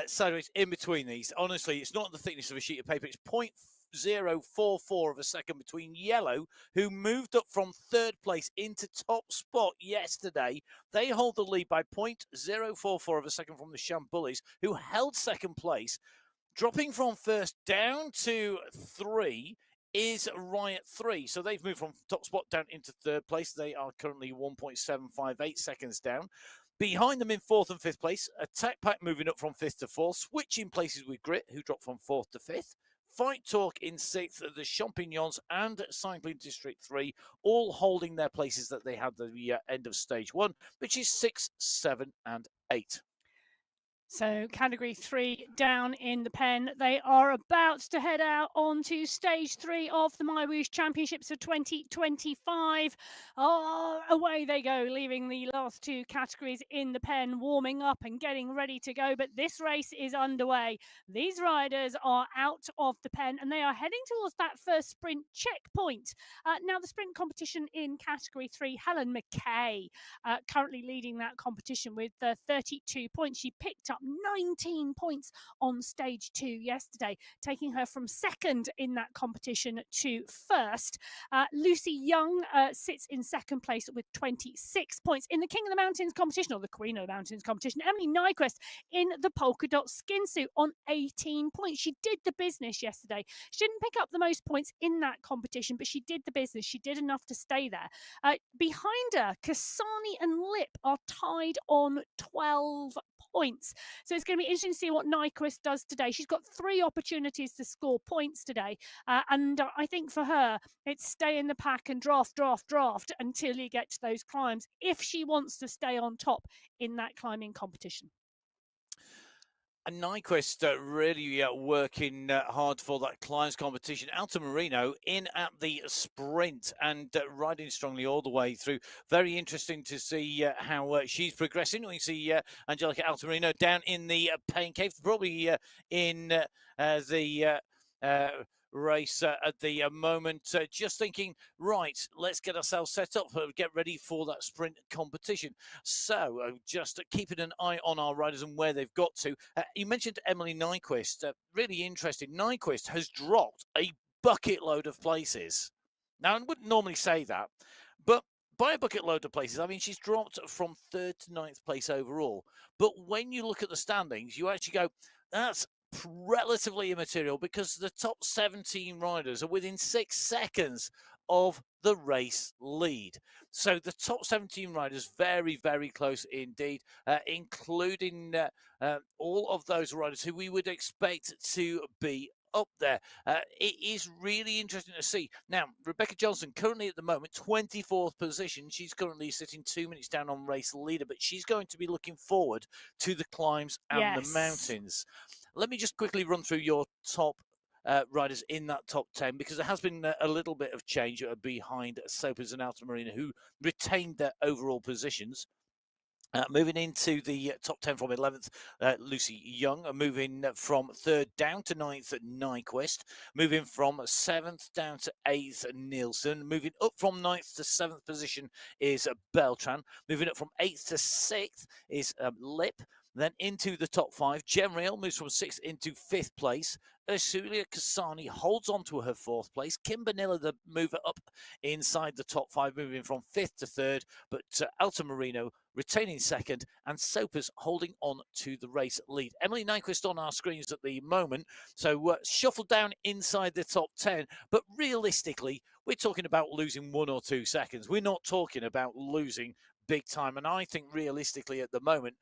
sideways in between these. Honestly, it's not the thickness of a sheet of paper. It's 0.044 of a second between Yellow, who moved up from 3rd place into top spot yesterday. They hold the lead by 0.044 of a second from the Shambullies, who held 2nd place. Dropping from 1st down to 3 is Riot 3. So they've moved from top spot down into 3rd place. They are currently 1.758 seconds down. Behind them in 4th and 5th place, Attack Pack moving up from 5th to 4th, switching places with Grit, who dropped from 4th to 5th. Fight Talk in 6th, the Champignons and Cycling District 3, all holding their places that they had at the end of stage 1, which is 6, 7 and 8. So category 3 down in the pen. They are about to head out onto stage 3 of the MyWhoosh Championships of 2025. Oh, away they go, leaving the last 2 categories in the pen, warming up and getting ready to go. But this race is underway. These riders are out of the pen and they are heading towards that first sprint checkpoint. Now the sprint competition in category 3, Helen McKay currently leading that competition with 32 points. She picked up 19 points on stage 2 yesterday, taking her from 2nd in that competition to 1st. Lucy Young sits in 2nd place with 26 points. In the King of the Mountains competition, or the Queen of the Mountains competition, Emily Nyquist in the polka dot skin suit on 18 points. She did the business yesterday. She didn't pick up the most points in that competition, but she did the business. She did enough to stay there. Behind her, Kasani and Lip are tied on 12 points. So it's going to be interesting to see what Nyquist does today. She's got 3 opportunities to score points today. And I think for her, it's stay in the pack and draft until you get to those climbs if she wants to stay on top in that climbing competition. And Nyquist really working hard for that climbs competition. Altamirano in at the sprint and riding strongly all the way through. Very interesting to see how she's progressing. We see Angelica Altamirano down in the pain cave, probably in the race at the moment, just thinking, right, let's get ourselves set up, get ready for that sprint competition. So just keeping an eye on our riders and where they've got to. You mentioned Emily Nyquist, really interesting. Nyquist has dropped a bucket load of places. Now, I wouldn't normally say that, but by a bucket load of places, I mean, she's dropped from 3rd to 9th place overall. But when you look at the standings, you actually go, that's relatively immaterial, because the top 17 riders are within 6 seconds of the race lead. So the top 17 riders very, very close indeed, including all of those riders who we would expect to be up there. It is really interesting to see. Now, Rebecca Johnson, currently at the moment, 24th position. She's currently sitting 2 minutes down on race leader, but she's going to be looking forward to the climbs and the mountains. Let me just quickly run through your top riders in that top 10, because there has been a little bit of change behind Sopers and Altamirano, who retained their overall positions. Moving into the top 10 from 11th, Lucy Young. Moving from 3rd down to 9th, Nyquist. Moving from 7th down to 8th, Nielsen. Moving up from 9th to 7th position is Beltran. Moving up from 8th to 6th is Lip. Then into the top 5, Gemriel moves from 6th into 5th place. Ursulia Kasani holds on to her 4th place. Kimbernilla, the mover up inside the top 5, moving from 5th to 3rd. But Alta Marino retaining 2nd, and Soapers holding on to the race lead. Emily Nyquist on our screens at the moment, so shuffled down inside the top 10, but realistically, we're talking about losing 1 or 2 seconds. We're not talking about losing big time, and I think realistically at the moment,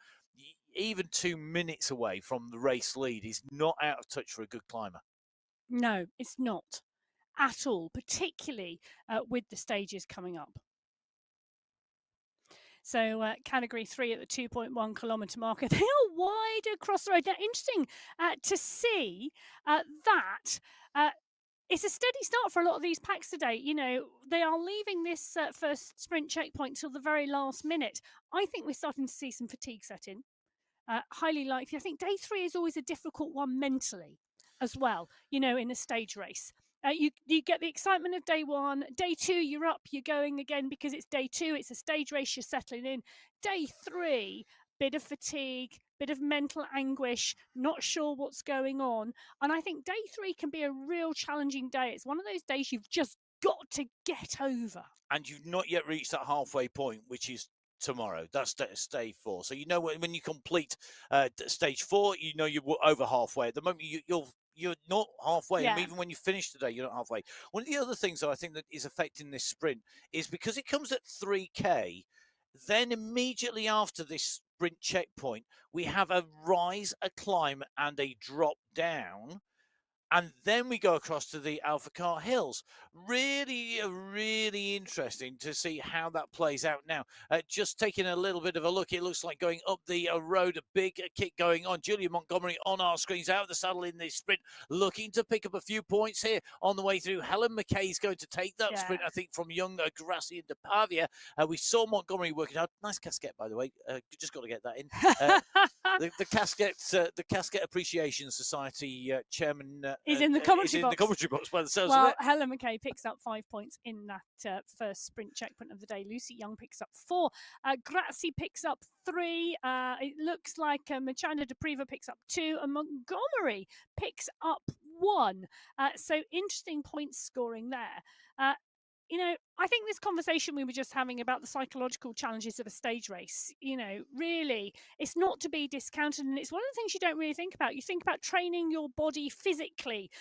even 2 minutes away from the race lead is not out of touch for a good climber. No, it's not at all, particularly with the stages coming up. So category 3 at the 2.1 kilometre marker, they are wide across the road. Now, interesting to see that it's a steady start for a lot of these packs today. You know, they are leaving this first sprint checkpoint till the very last minute. I think we're starting to see some fatigue set in. Highly likely. I think day 3 is always a difficult one mentally as well, you know, in a stage race. You get the excitement of day 1. Day 2, you're up, you're going again because it's day 2. It's a stage race, you're settling in. Day 3, bit of fatigue, bit of mental anguish, not sure what's going on. And I think day 3 can be a real challenging day. It's one of those days you've just got to get over. And you've not yet reached that halfway point, which is tomorrow. That's stage 4. So you know when you complete stage 4, you know you're over halfway. At the moment, you're not halfway. Yeah. And even when you finish today, you're not halfway. One of the other things that I think that is affecting this sprint is because it comes at 3K, then immediately after this sprint checkpoint, we have a rise, a climb, and a drop down. And then we go across to the Alpha Car Hills. Really, really interesting to see how that plays out now. Just taking a little bit of a look, it looks like going up the road, a big kick going on. Julia Montgomery on our screens, out of the saddle in this sprint, looking to pick up a few points here on the way through. Helen McKay is going to take that sprint, I think, from Young, Grassi and De Pavia. We saw Montgomery working hard. Nice casquette, by the way. Just got to get that in. The Casket Appreciation Society chairman is in the commentary box by the sounds well, of it. Helen McKay picks up 5 points in that first sprint checkpoint of the day. Lucy Young picks up 4. Grazzi picks up 3. It looks like Machanda de Priva picks up 2, and Montgomery picks up 1. So interesting point scoring there. You know, I think this conversation we were just having about the psychological challenges of a stage race, you know, really, it's not to be discounted. And it's one of the things you don't really think about. You think about training your body physically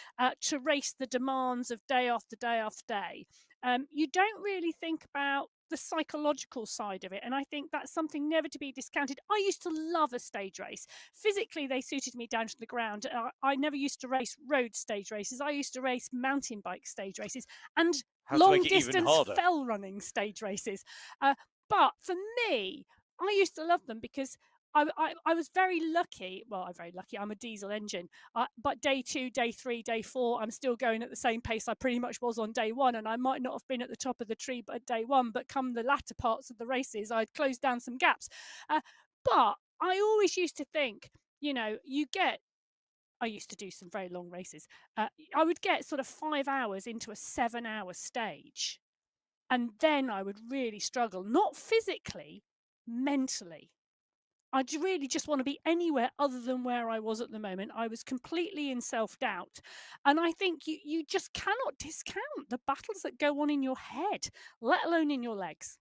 to race the demands of day after day after day. You don't really think about the psychological side of it. And I think that's something never to be discounted. I used to love a stage race. Physically, they suited me down to the ground. I never used to race road stage races. I used to race mountain bike stage races and long distance fell running stage races. But for me, I used to love them because I was very lucky. Well, I'm very lucky. I'm a diesel engine. But day 2, day 3, day 4, I'm still going at the same pace I pretty much was on day 1. And I might not have been at the top of the tree at day 1, but come the latter parts of the races, I'd closed down some gaps. But I always used to think, you know, I used to do some very long races. I would get sort of 5 hours into a 7-hour stage. And then I would really struggle, not physically, mentally. I really just want to be anywhere other than where I was at the moment. I was completely in self-doubt. And I think you just cannot discount the battles that go on in your head, let alone in your legs.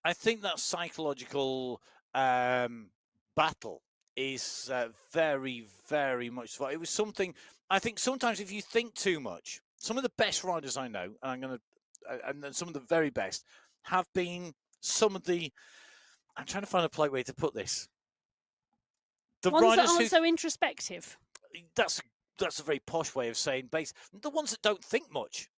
I think that psychological battle is very, very much fun. It was something, I think sometimes if you think too much, some of the best riders I know, and some of the very best, have been some of the, I'm trying to find a polite way to put this. The ones that aren't so introspective. That's a very posh way of saying base. The ones that don't think much,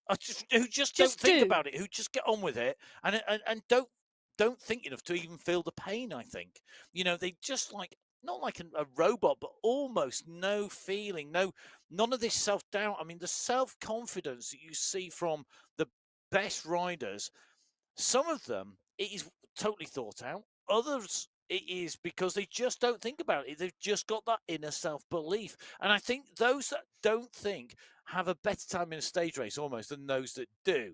who just don't think about it, who just get on with it, and don't think enough to even feel the pain. I think, you know, they just like, not like a robot, but almost no feeling, none of this self-doubt. I mean, the self-confidence that you see from the best riders, some of them, it is totally thought out. others it is because they just don't think about it. They've just got that inner self-belief. And I think those that don't think have a better time in a stage race almost than those that do.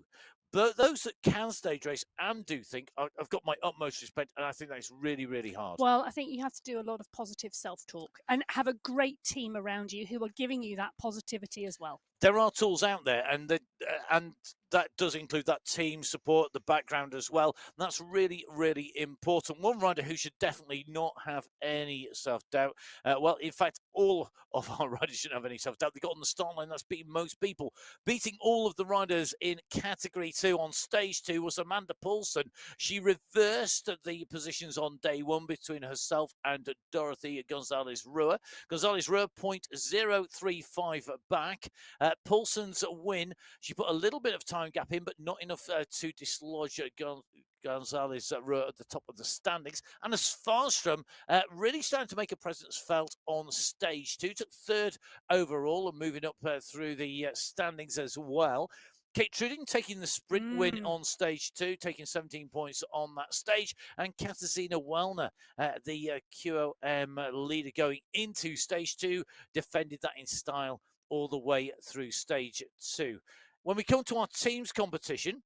But those that can stage race and do think, I've got my utmost respect, and I think that's really, really hard. Well, I think you have to do a lot of positive self-talk and have a great team around you who are giving you that positivity as well. There are tools out there, and that does include that team support, the background as well. And that's really, really important. One rider who should definitely not have any self-doubt. Well, in fact, all of our riders shouldn't have any self-doubt. They got on the start line. That's beating most people. Beating all of the riders in Category 2 on Stage 2 was Amanda Paulson. She reversed the positions on day one between herself and Dorothy Gonzalez-Rua. Gonzalez-Rua 0.035 back. Paulson's win, she put a little bit of time gap in, but not enough to dislodge Gonzalez at the top of the standings. And as Farnstrom really starting to make a presence felt on Stage 2, took third overall and moving up through the standings as well. Kate Truding taking the sprint win on Stage 2, taking 17 points on that stage. And Katarzyna Wellner, the QOM leader going into Stage 2, defended that in style all the way through Stage 2. When we come to our teams competition,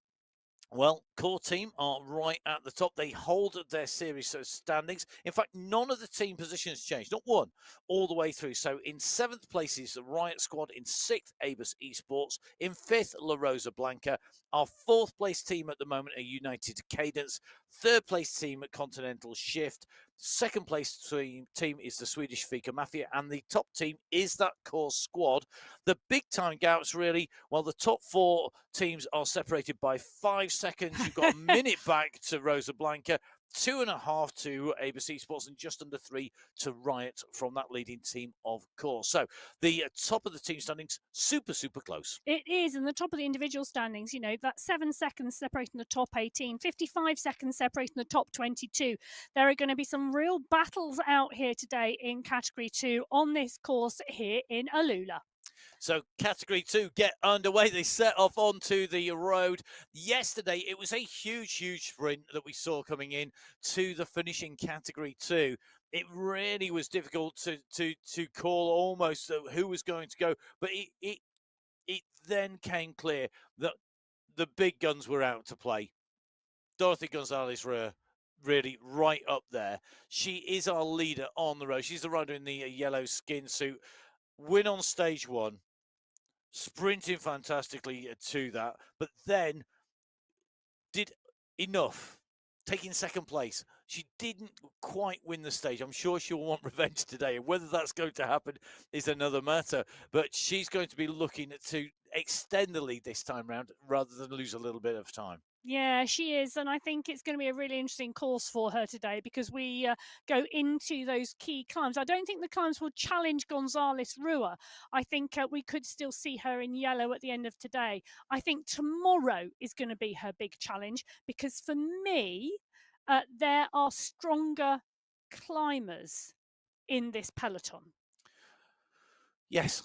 well, core team are right at the top. They hold their series standings. In fact, none of the team positions changed, not one, all the way through. So in 7th place is the Riot Squad. In 6th, Abus Esports. In 5th, La Rosa Blanca. Our 4th place team at the moment are United Cadence. 3rd place team at Continental Shift. 2nd place team is the Swedish Fika Mafia, and the top team is that core squad. The big time gaps, really, well, the top 4 teams are separated by 5 seconds. You've got a minute back to Rosa Blanca, 2.5 to Abus Esports, and just under 3 to Riot from that leading team, of course. So the top of the team standings, super, super close. It is, and the top of the individual standings, you know, that 7 seconds separating the top 18, 55 seconds separating the top 22. There are going to be some real battles out here today in Category 2 on this course here in Alula. So Category 2 get underway. They set off onto the road. Yesterday, it was a huge, huge sprint that we saw coming in to the finish in Category 2. It really was difficult to call almost who was going to go, but it then came clear that the big guns were out to play. Dorothy Gonzalez-Rua really right up there. She is our leader on the road. She's the rider in the yellow skin suit. Win on Stage 1. Sprinting fantastically to that, but then did enough, taking 2nd place. She didn't quite win the stage. I'm sure she'll want revenge today. Whether that's going to happen is another matter, but she's going to be looking to extend the lead this time round rather than lose a little bit of time. Yeah, she is. And I think it's going to be a really interesting course for her today because we go into those key climbs. I don't think the climbs will challenge Gonzalez-Rua. I think we could still see her in yellow at the end of today. I think tomorrow is going to be her big challenge because for me, there are stronger climbers in this peloton. Yes,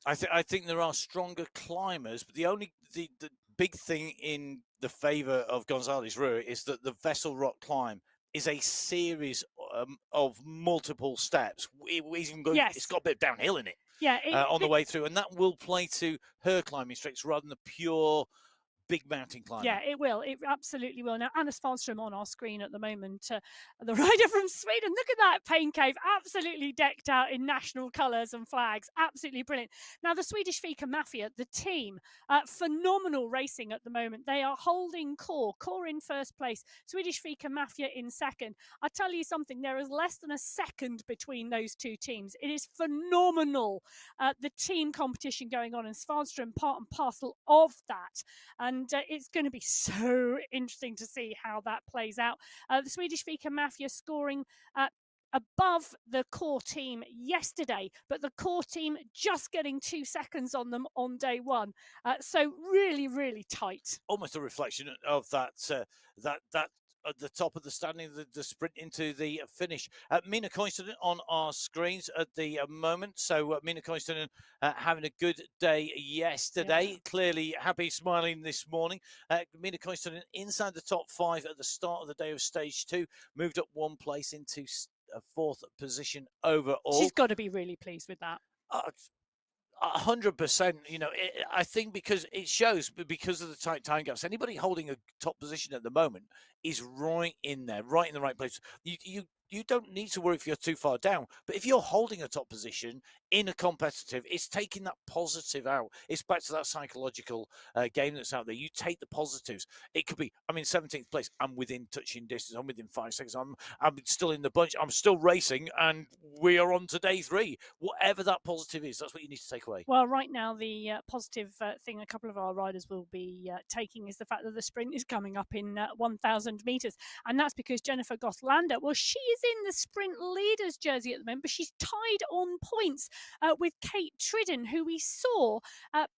I think there are stronger climbers, but the big thing in the favour of Gonzalez-Rua is that the Vessel Rock climb is a series of multiple steps. It's got a bit of downhill in it. Yeah, on the way through, and that will play to her climbing strengths rather than the pure big mountain climber. Yeah, it will. It absolutely will. Now, Anna Svanström on our screen at the moment, the rider from Sweden. Look at that pain cave, absolutely decked out in national colours and flags. Absolutely brilliant. Now, the Swedish Fika Mafia, the team, phenomenal racing at the moment. They are holding core in first place, Swedish Fika Mafia in second. I tell you something, there is less than a second between those two teams. It is phenomenal, the team competition going on, and Svanström part and parcel of that. And it's going to be so interesting to see how that plays out. The Swedish Fika Mafia scoring above the core team yesterday, but the core team just getting 2 seconds on them on day one. So really, really tight. Almost a reflection of that at the top of the standing, the sprint into the finish. Mina Koivunen on our screens at the moment. So Mina Koivunen having a good day yesterday. Yeah. Clearly happy, smiling this morning. Mina Koivunen inside the top 5 at the start of the day of stage 2, moved up 1 place into a 4th position overall. She's got to be really pleased with that. 100%. I think because it shows, because of the tight time gaps, anybody holding a top position at the moment is right in there, right in the right place. You don't need to worry if you're too far down, but if you're holding a top position in a competitive, it's taking that positive out. It's back to that psychological game that's out there. You take the positives. It could be, 17th place. I'm within touching distance. I'm within 5 seconds. I'm still in the bunch. I'm still racing, and we are on to day 3. Whatever that positive is, that's what you need to take away. Well, right now, the positive thing a couple of our riders will be taking is the fact that the sprint is coming up in 1,000 metres. And that's because Jennifer Gothlander, well, she is in the sprint leaders jersey at the moment, but she's tied on points with Kate Tridden, who we saw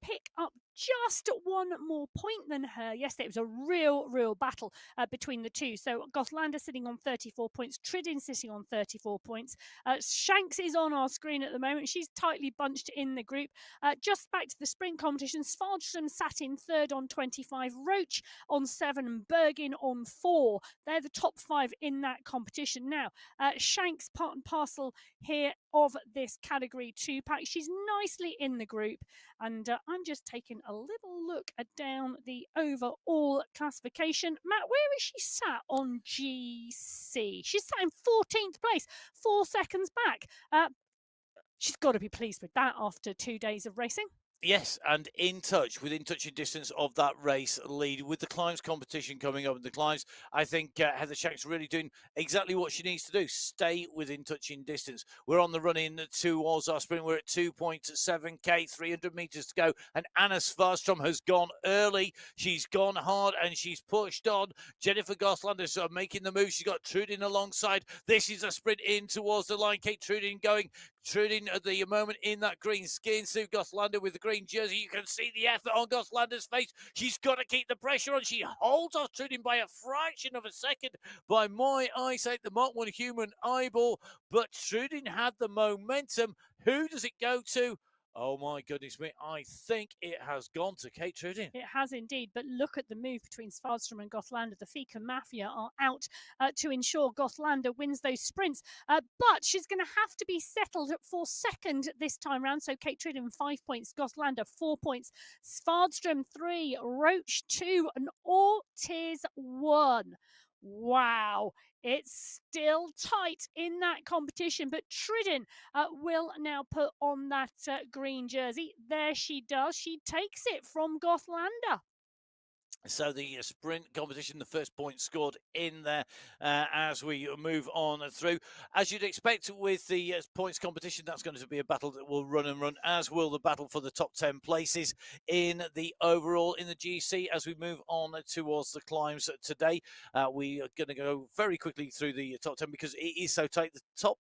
pick up just 1 more point than her yesterday. It was a real battle between the two. So Gothlander sitting on 34 points, Tridden sitting on 34 points. Shanks is on our screen at the moment. She's tightly bunched in the group. Just back to the sprint competition, Svardström sat in 3rd on 25, Roach on 7, and Bergin on 4. They're the top 5 in that competition. Now, Shanks part and parcel here of this category 2 pack. She's nicely in the group, and I'm just taking a little look down the overall classification. Matt, where is she sat on GC? She's sat in 14th place, 4 seconds back. She's got to be pleased with that after 2 days of racing. Yes, and within touching distance of that race lead. With the climbs competition coming up in the climbs, I think Heather Shanks really doing exactly what she needs to do. Stay within touching distance. We're on the run in towards our sprint. We're at 2.7k, 300 metres to go. And Anna Svardström has gone early. She's gone hard and she's pushed on. Jennifer Gothlander is making the move. She's got Trudin alongside. This is a sprint in towards the line. Kate Trudin going. Trudin at the moment in that green skin suit. Gothlander with the green jersey. You can see the effort on Gothlander's face. She's got to keep the pressure on. She holds off Trudin by a fraction of a second. By my eyesight, the Mark 1 human eyeball. But Trudin had the momentum. Who does it go to? Oh my goodness me, I think it has gone to Kate Trudin. It has indeed, but look at the move between Svardström and Gothlander. The Fika Mafia are out to ensure Gothlander wins those sprints, but she's going to have to be settled for 2nd this time round. So Kate Trudin 5 points, Gothlander 4 points, Svardström 3, Roach 2, and Ortiz 1. Wow, it's still tight in that competition, but Tridden will now put on that green jersey. There she does. She takes it from Gothlander. So the sprint competition, the first point scored in there as we move on through. As you'd expect with the points competition, that's going to be a battle that will run and run, as will the battle for the top 10 places in the overall in the GC. As we move on towards the climbs today, we are going to go very quickly through the top 10 because it is so tight. The top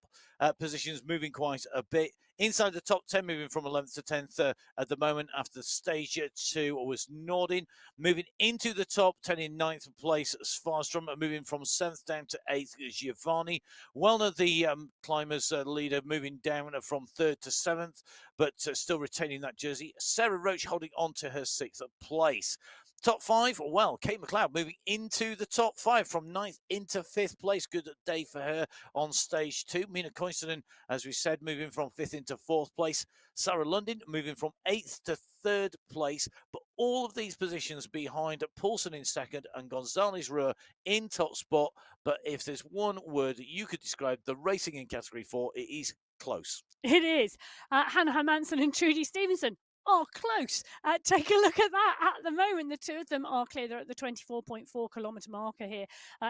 positions moving quite a bit. Inside the top 10, moving from 11th to 10th at the moment after stage 2 was Nordin. Moving into the top 10 in 9th place, Svardström, moving from 7th down to 8th, Giovanni. Wellner, the climbers leader, moving down from 3rd to 7th, but still retaining that jersey. Sarah Roach holding on to her 6th place. Top 5, well, Kate McLeod moving into the top 5 from 9th into 5th place. Good day for her on stage 2. Mina Koivunen, as we said, moving from 5th into 4th place. Sarah London moving from 8th to 3rd place. But all of these positions behind Paulson in 2nd and Gonzalez Ruhr in top spot. But if there's one word that you could describe the racing in category 4, it is close. It is. Hannah Hermansson and Trudy Stevenson are close. Take a look at that. At the moment, the two of them are clear. They're at the 24.4 kilometre marker here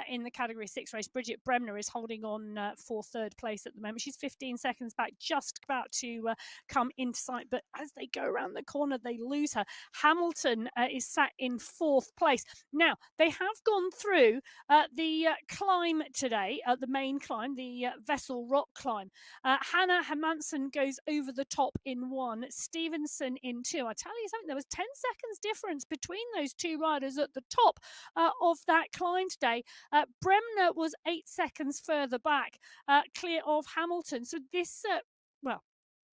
in the category 6 race. Bridget Bremner is holding on for 3rd place at the moment. She's 15 seconds back, just about to come into sight. But as they go around the corner, they lose her. Hamilton is sat in 4th place. Now, they have gone through the climb today, the main climb, the Vessel Rock climb. Hannah Hermansson goes over the top in 1. Stevenson in two. I tell you something, there was 10 seconds difference between those two riders at the top of that climb today. Bremner was 8 seconds further back, clear of Hamilton. So this, well,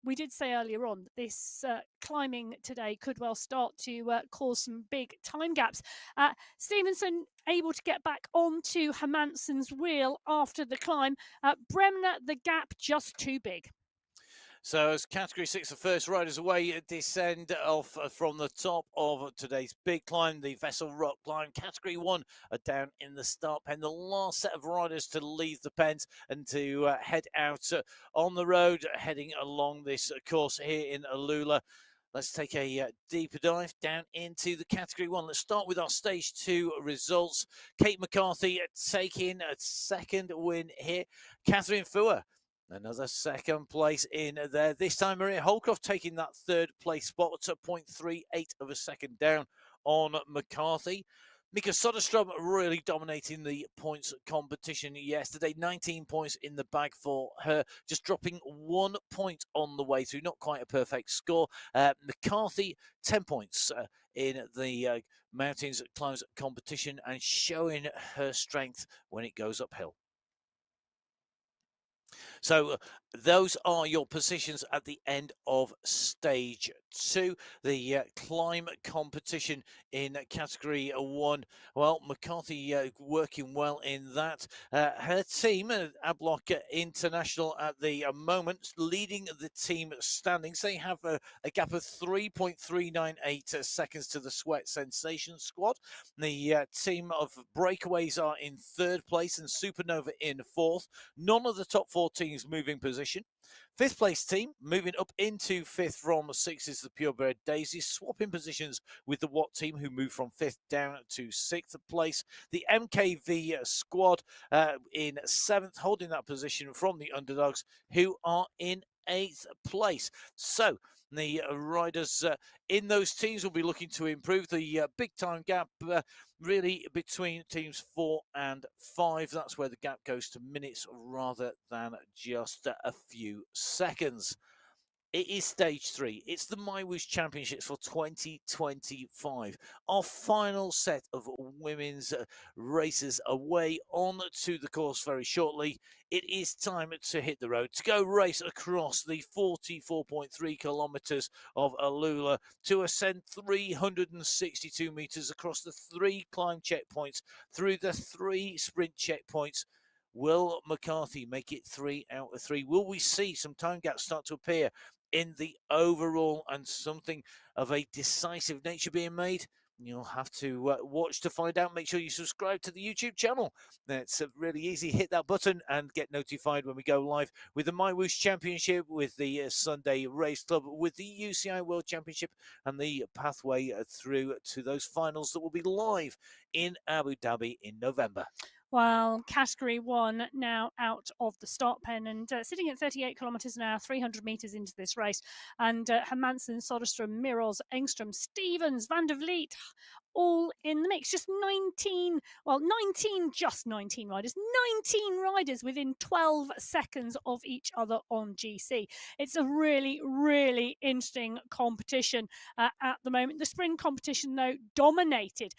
we did say earlier on that this climbing today could well start to cause some big time gaps. Stevenson able to get back onto Hermansson's wheel after the climb. Bremner, the gap just too big. So as Category 6, the first riders away descend off from the top of today's big climb, the Vessel Rock climb. Category 1 are down in the start pen, the last set of riders to leave the pens and to head out on the road, heading along this course here in Alula. Let's take a deeper dive down into the Category 1. Let's start with our Stage 2 results. Kate McCarthy taking a second win here. Catherine Fua, another second place in there. This time, Maria Holcroft taking that third place spot at 0.38 of a second down on McCarthy. Mika Soderstrom really dominating the points competition yesterday. 19 points in the bag for her, just dropping 1 point on the way through. Not quite a perfect score. McCarthy, 10 points in the mountains climbs competition and showing her strength when it goes uphill. So those are your positions at the end of Stage 2, the climb competition in Category 1. Well, McCarthy working well in that. Her team, Ablock International at the moment, leading the team standings. They have a gap of 3.398 seconds to the Sweat Sensation squad. The team of Breakaways are in third place and Supernova in fourth. None of the top 4 teams moving position. Fifth place team moving up into fifth from sixth is the Purebred Daisies, swapping positions with the Watt team who move from fifth down to sixth place. The MKV squad in seventh, holding that position from the Underdogs who are in eighth place. So the riders in those teams will be looking to improve. The big time gap really between teams 4 and 5. That's where the gap goes to minutes rather than just a few seconds. It is Stage 3. It's the MyWhoosh Championships for 2025. Our final set of women's races away on to the course very shortly. It is time to hit the road, to go race across the 44.3 kilometres of Alula, to ascend 362 metres across the 3 climb checkpoints, through the 3 sprint checkpoints. Will McCarthy make it 3 out of 3? Will we see some time gaps start to appear in the overall and something of a decisive nature being made? You'll have to watch to find out. Make sure you subscribe to the YouTube channel. It's really easy. Hit that button and get notified when we go live with the MyWhoosh Championship, with the Sunday Race Club, with the UCI World Championship, and the pathway through to those finals that will be live in Abu Dhabi in November. Well, Category 1 now out of the start pen and sitting at 38 kilometres an hour, 300 metres into this race. And Hermansson, Soderstrom, Miros, Engstrom, Stevens, Van der Vliet, all in the mix. Just 19 riders, 19 riders within 12 seconds of each other on GC. It's a really, really interesting competition at the moment. The sprint competition, though, dominated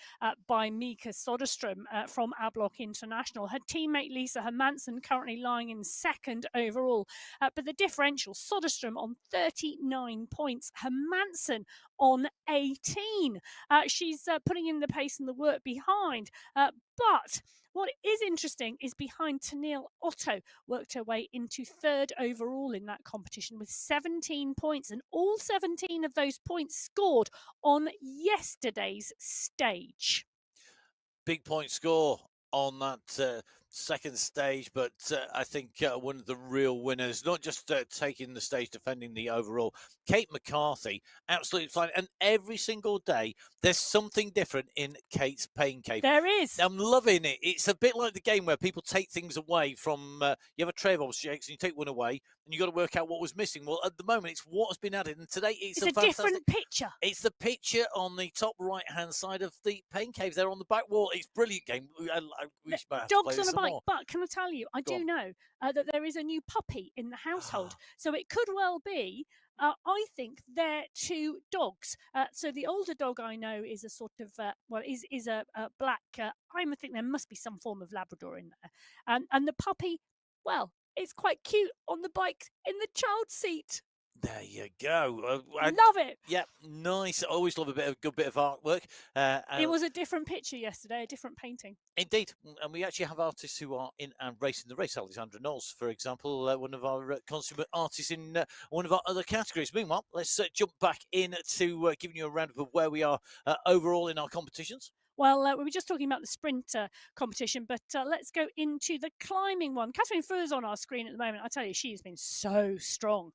by Mika Soderstrom from Ablock International. Her teammate Lisa Hermansson currently lying in second overall. But the differential, Soderstrom on 39 points, Hermansson on 18. She's putting in the pace and the work behind. But what is interesting is behind Tennille Otto worked her way into third overall in that competition with 17 points, and all 17 of those points scored on yesterday's stage. Big point score on that second stage, but I think one of the real winners, not just taking the stage, defending the overall, Kate McCarthy, absolutely fine. And every single day, there's something different in Kate's pain cave. There is. I'm loving it. It's a bit like the game where people take things away from, you have a tray of objects and you take one away and you got to work out what was missing. Well, at the moment, it's what has been added. And today, it's a different picture. It's the picture on the top right-hand side of the pain cave there on the back wall. It's a brilliant game. We should have to play Dogs on a bike. more. But can I tell you, I Go do on. know that there is a new puppy in the household. So it could well be, I think, they're two dogs. So the older dog I know is a sort of, is a black, I think there must be some form of Labrador in there. And the puppy, well, it's quite cute on the bike in the child seat. There you go. Love it. Yeah, nice. I always love a good bit of artwork. It was a different picture yesterday, a different painting. Indeed, and we actually have artists who are in and racing the race. Alexandra Knowles, for example, one of our consummate artists in one of our other categories. Meanwhile, let's jump back into giving you a roundup of where we are overall in our competitions. Well, we were just talking about the sprint competition, but let's go into the climbing one. Catherine Furr's on our screen at the moment. I tell you, she has been so strong,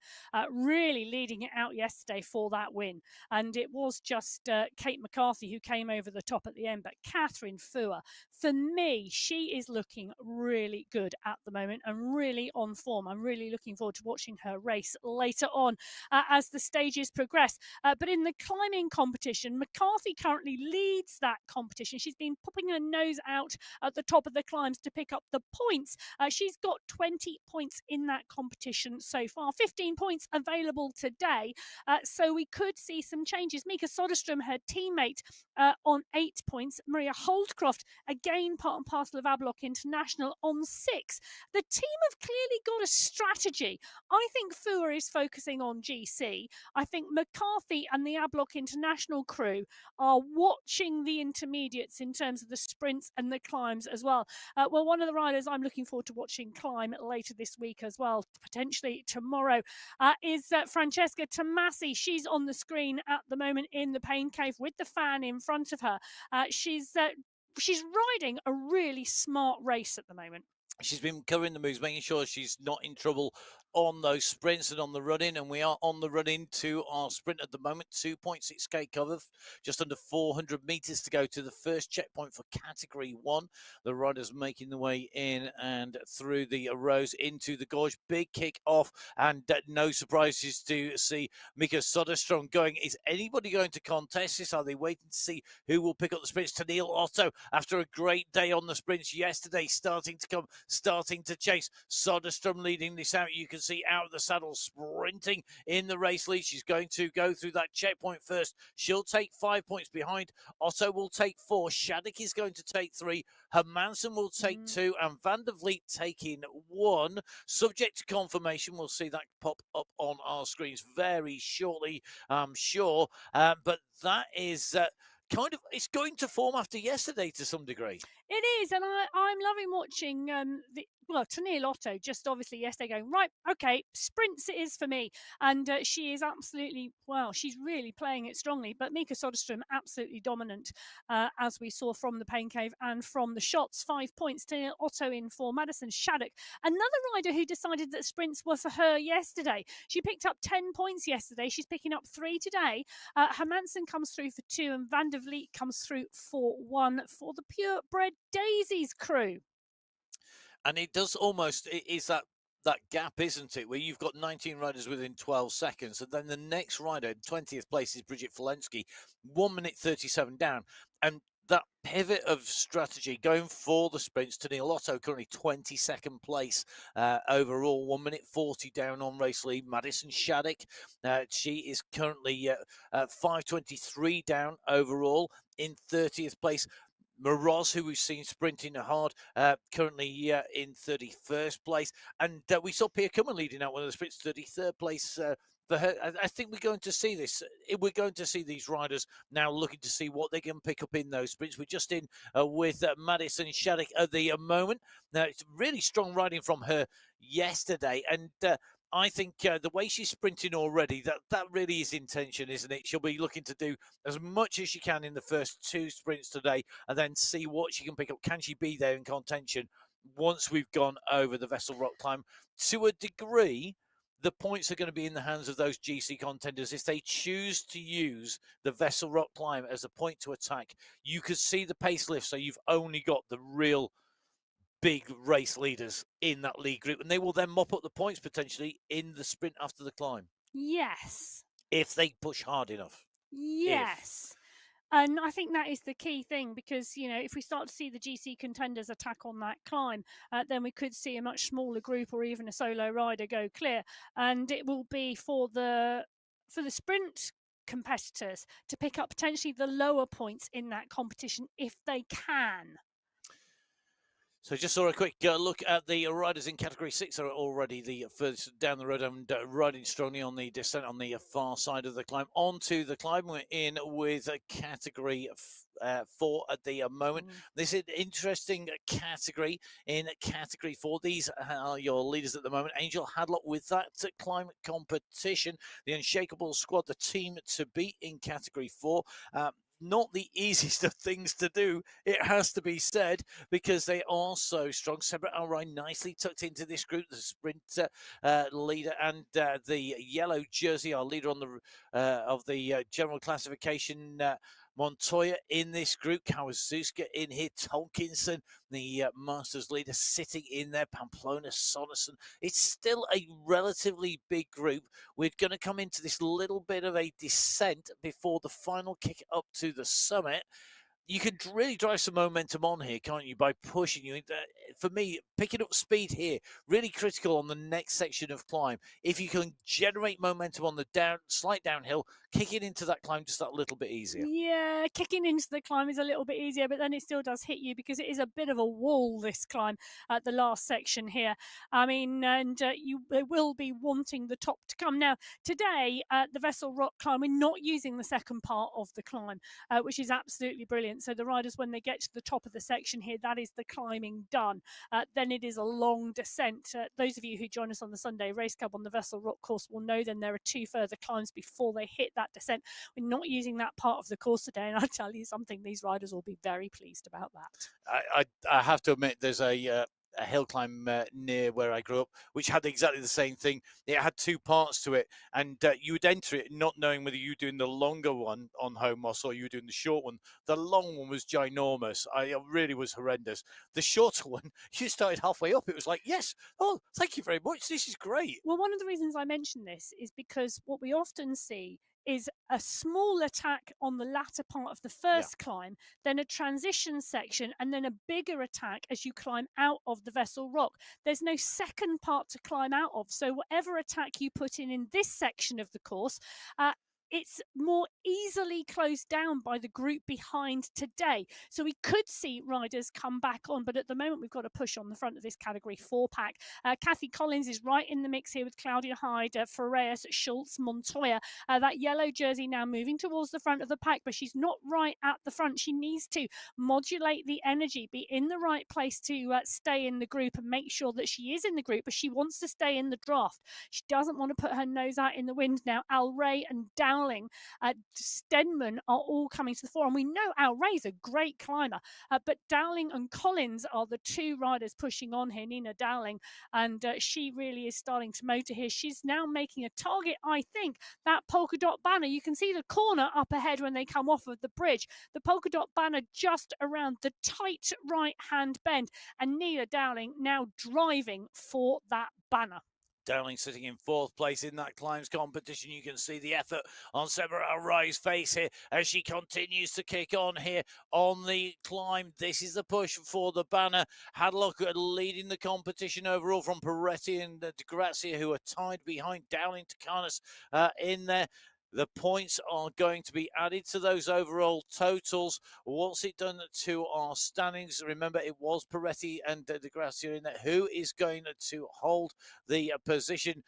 really leading it out yesterday for that win. And it was just Kate McCarthy who came over the top at the end. But Catherine Furr, for me, she is looking really good at the moment and really on form. I'm really looking forward to watching her race later on as the stages progress. But in the climbing competition, McCarthy currently leads that competition. She's been popping her nose out at the top of the climbs to pick up the points. She's got 20 points in that competition so far, 15 points available today. So we could see some changes. Mika Soderstrom, her teammate, on 8 points. Maria Holdcroft, again part and parcel of Ablock International, on 6. The team have clearly got a strategy. I think Fua is focusing on GC. I think McCarthy and the Ablock International crew are watching the intermediates in terms of the sprints and the climbs as well. Well, one of the riders I'm looking forward to watching climb later this week as well, potentially tomorrow, is Francesca Tomasi. She's on the screen at the moment in the pain cave with the fan in front of her. She's riding a really smart race at the moment. She's been covering the moves, making sure she's not in trouble on those sprints and on the run-in, and we are on the run-in to our sprint at the moment. 2.6k cover, just under 400 meters to go to the first checkpoint for category 1. The riders making the way in and through the rows into the gorge. Big kick off, and no surprises to see Mika Soderstrom going. Is anybody going to contest this? Are they waiting to see who will pick up the sprints? Neil Otto, after a great day on the sprints yesterday, starting to chase. Soderstrom leading this out. You can see out of the saddle, sprinting in the race lead. She's going to go through that checkpoint first. She'll take 5 points behind. Otto will take 4. Shattuck is going to take 3. Hermansen will take 2. And Van der Vliet taking 1. Subject to confirmation. We'll see that pop up on our screens very shortly, I'm sure. But that is... it's going to form after yesterday to some degree. It is, and I'm loving watching Tennille Otto just obviously yesterday going, right, okay, sprints it is for me. And she is absolutely, she's really playing it strongly. But Mika Soderstrom, absolutely dominant, as we saw from the pain cave and from the shots. 5 points. Tennille Otto in for Madison Shattuck, another rider who decided that sprints were for her yesterday. She picked up 10 points yesterday. She's picking up 3 today. Hermansen comes through for 2 and Van der Vliet comes through for 1 for the purebred Daisies crew. And it does almost, it is that gap, isn't it, where you've got 19 riders within 12 seconds, and then the next rider in 20th place is Bridget Folensky, 1 minute 37 down. And that pivot of strategy going for the sprints to Neil Otto, currently 22nd place overall, 1 minute 40 down on race lead. Madison Shattuck, she is currently 5:23 down overall in 30th place. Moroz, who we've seen sprinting hard, currently in 31st place. And we saw Pia Cummer leading out one of the sprints, 33rd place for her. I think we're going to see this. We're going to see these riders now looking to see what they can pick up in those sprints. We're just in with Madison Shattuck at the moment. Now, it's really strong riding from her yesterday. And I think the way she's sprinting already, that really is intention, isn't it? She'll be looking to do as much as she can in the first 2 sprints today and then see what she can pick up. Can she be there in contention once we've gone over the Vessel Rock climb? To a degree, the points are going to be in the hands of those GC contenders. If they choose to use the Vessel Rock climb as a point to attack, you could see the pace lift, so you've only got the real big race leaders in that lead group, and they will then mop up the points potentially in the sprint after the climb. Yes. If they push hard enough. Yes. And I think that is the key thing because, if we start to see the GC contenders attack on that climb, then we could see a much smaller group or even a solo rider go clear. And it will be for the sprint competitors to pick up potentially the lower points in that competition if they can. So just saw a quick look at the riders in Category 6 are already the furthest down the road and riding strongly on the descent on the far side of the climb. Onto the climb, we're in with Category 4 at the moment. This is an interesting category in Category 4. These are your leaders at the moment. Angel Hadlock with that climb competition. The Unshakable Squad, the team to beat in Category 4. Not the easiest of things to do, it has to be said, because they are so strong. Sebra Alrai nicely tucked into this group, the sprint leader, and the yellow jersey, our leader on the of the general classification. Montoya in this group, Kawazuska in here, Tolkinson, the Masters leader, sitting in there, Pamplona, Sonnerson. It's still a relatively big group. We're going to come into this little bit of a descent before the final kick up to the summit. You can really drive some momentum on here, can't you, by pushing you? For me, picking up speed here, really critical on the next section of climb. If you can generate momentum on the slight downhill, kicking into that climb just that little bit easier. Yeah, kicking into the climb is a little bit easier, but then it still does hit you because it is a bit of a wall, this climb at the last section here. I mean, and they will be wanting the top to come. Now, today, the Vessel Rock climb, we're not using the second part of the climb, which is absolutely brilliant. So the riders, when they get to the top of the section here, that is the climbing done. Then it is a long descent. Those of you who join us on the Sunday Race Club on the Vessel Rock course will know then there are 2 further climbs before they hit that descent. We're not using that part of the course today, and I'll tell you something, these riders will be very pleased about that. I have to admit, there's a hill climb near where I grew up, which had exactly the same thing. It had 2 parts to it, and you would enter it not knowing whether you were doing the longer one on home moss or you were doing the short one. The long one was ginormous. It really was horrendous. The shorter one, you started halfway up. It was like, yes, oh, thank you very much. This is great. Well, one of the reasons I mention this is because what we often see is a small attack on the latter part of the first climb, then a transition section, and then a bigger attack as you climb out of the Vessel Rock. There's no second part to climb out of. So whatever attack you put in this section of the course, it's more easily closed down by the group behind today. So we could see riders come back on, but at the moment we've got to push on the front of this Category 4 pack. Kathy Collins is right in the mix here with Claudia Hyde, Ferreras, Schultz, Montoya. That yellow jersey now moving towards the front of the pack, but she's not right at the front. She needs to modulate the energy, be in the right place to stay in the group and make sure that she is in the group, but she wants to stay in the draft. She doesn't want to put her nose out in the wind now. Al Ray and Dowling, Stenman are all coming to the fore. And we know Al Ray's a great climber, but Dowling and Collins are the 2 riders pushing on here. Nina Dowling, and she really is starting to motor here. She's now making a target, I think, that polka dot banner. You can see the corner up ahead when they come off of the bridge. The polka dot banner just around the tight right-hand bend. And Nina Dowling now driving for that banner. Dowling sitting in 4th place in that climbs competition. You can see the effort on Sebra Alrai's face here as she continues to kick on here on the climb. This is the push for the banner. Hadlock leading the competition overall from Peretti and De Grazia, who are tied behind Dowling, Takanas in there. The points are going to be added to those overall totals. What's it done to our standings? Remember, it was Peretti and De Grazia in there. Who is going to hold the position?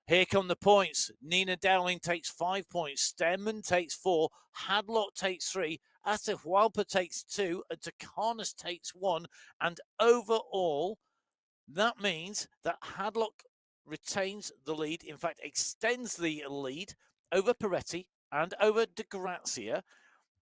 Here come the points. Nina Dowling takes 5 points. Stenman takes 4. Hadlock takes 3. Atahualpa takes 2. And Takanas takes 1. And overall, that means that Hadlock retains the lead. In fact, extends the lead over Peretti and over De Grazia,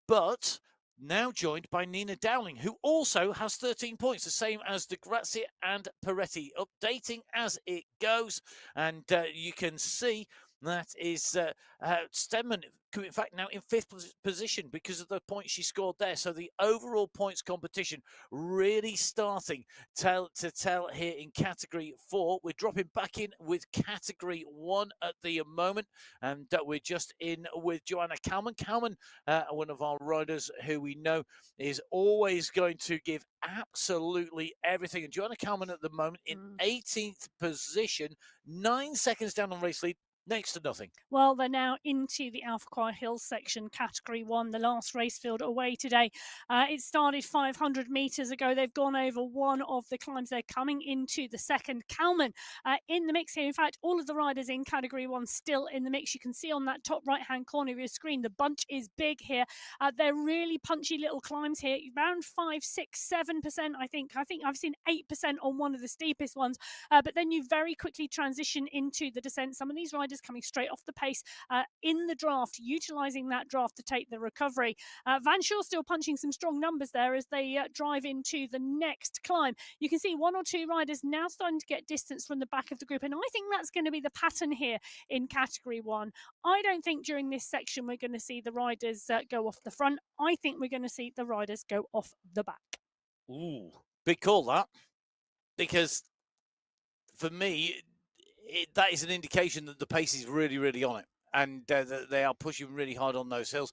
but now joined by Nina Dowling, who also has 13 points, the same as De Grazia and Peretti, updating as it goes. And you can see That is Stemman, in fact, now in fifth position because of the points she scored there. So the overall points competition really starting to tell here in category 4. We're dropping back in with category 1 at the moment, and we're just in with Joanna Kalman. Kalman, one of our riders who we know is always going to give absolutely everything. And Joanna Kalman at the moment in 18th position, 9 seconds down on race lead. Next to nothing. Well, they're now into the Alpha Choir Hills section, category 1, the last race field away today. It started 500 metres ago. They've gone over one of the climbs. They're coming into the second. Kalman in the mix here. In fact, all of the riders in category 1 still in the mix. You can see on that top right-hand corner of your screen, the bunch is big here. They're really punchy little climbs here, around 5, 6, 7%, I think. I think I've seen 8% on one of the steepest ones. But then you very quickly transition into the descent. Some of these riders coming straight off the pace in the draft, utilising that draft to take the recovery. Van Shaw still punching some strong numbers there as they drive into the next climb. You can see 1 or 2 riders now starting to get distance from the back of the group, and I think that's going to be the pattern here in category 1. I don't think during this section we're going to see the riders go off the front. I think we're going to see the riders go off the back. Ooh, big call that, because for me, that is an indication that the pace is really, really on it, and that they are pushing really hard on those hills.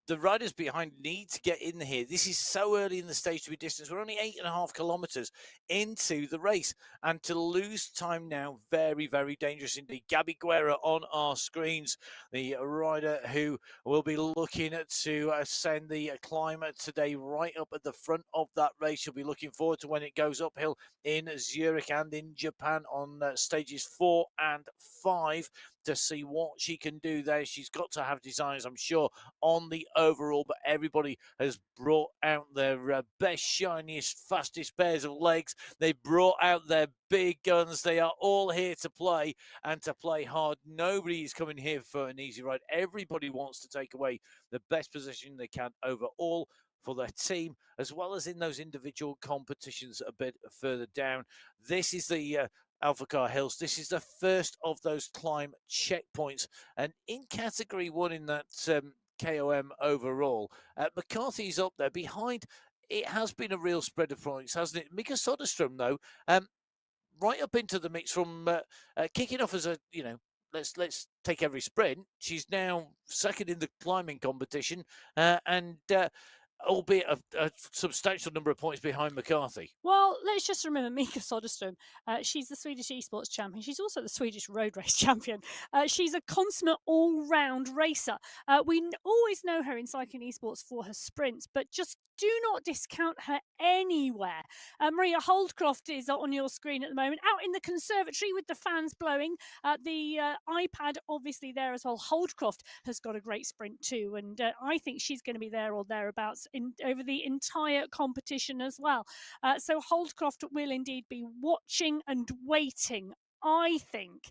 The riders behind need to get in here. This is so early in the stage to be distance. We're only 8.5 kilometres into the race, and to lose time now, very, very dangerous indeed. Gabby Guerra on our screens, the rider who will be looking to send the climber today right up at the front of that race. She'll be looking forward to when it goes uphill in Zurich and in Japan on stages 4 and 5 to see what she can do there. She's got to have designs, I'm sure, on the overall, but everybody has brought out their best, shiniest, fastest pairs of legs. They brought out their big guns. They are all here to play, and to play hard. Nobody is coming here for an easy ride. Everybody wants to take away the best position they can overall for their team, as well as in those individual competitions a bit further down. This is the Alpha Car Hills. This is the first of those climb checkpoints, and in category 1 in that KOM overall, McCarthy's up there behind. It has been a real spread of points, hasn't it? Mika Soderstrom, though, right up into the mix from kicking off as a, let's take every sprint. She's now second in the climbing competition, and albeit a substantial number of points behind McCarthy. Well, let's just remember Mika Soderstrom. She's the Swedish esports champion. She's also the Swedish road race champion. She's a consummate all-round racer. We always know her in cycling esports for her sprints, but just do not discount her anywhere. Maria Holdcroft is on your screen at the moment, out in the conservatory with the fans blowing. The iPad obviously there as well. Holdcroft has got a great sprint too, and I think she's going to be there or thereabouts over the entire competition as well. So Holdcroft will indeed be watching and waiting, I think,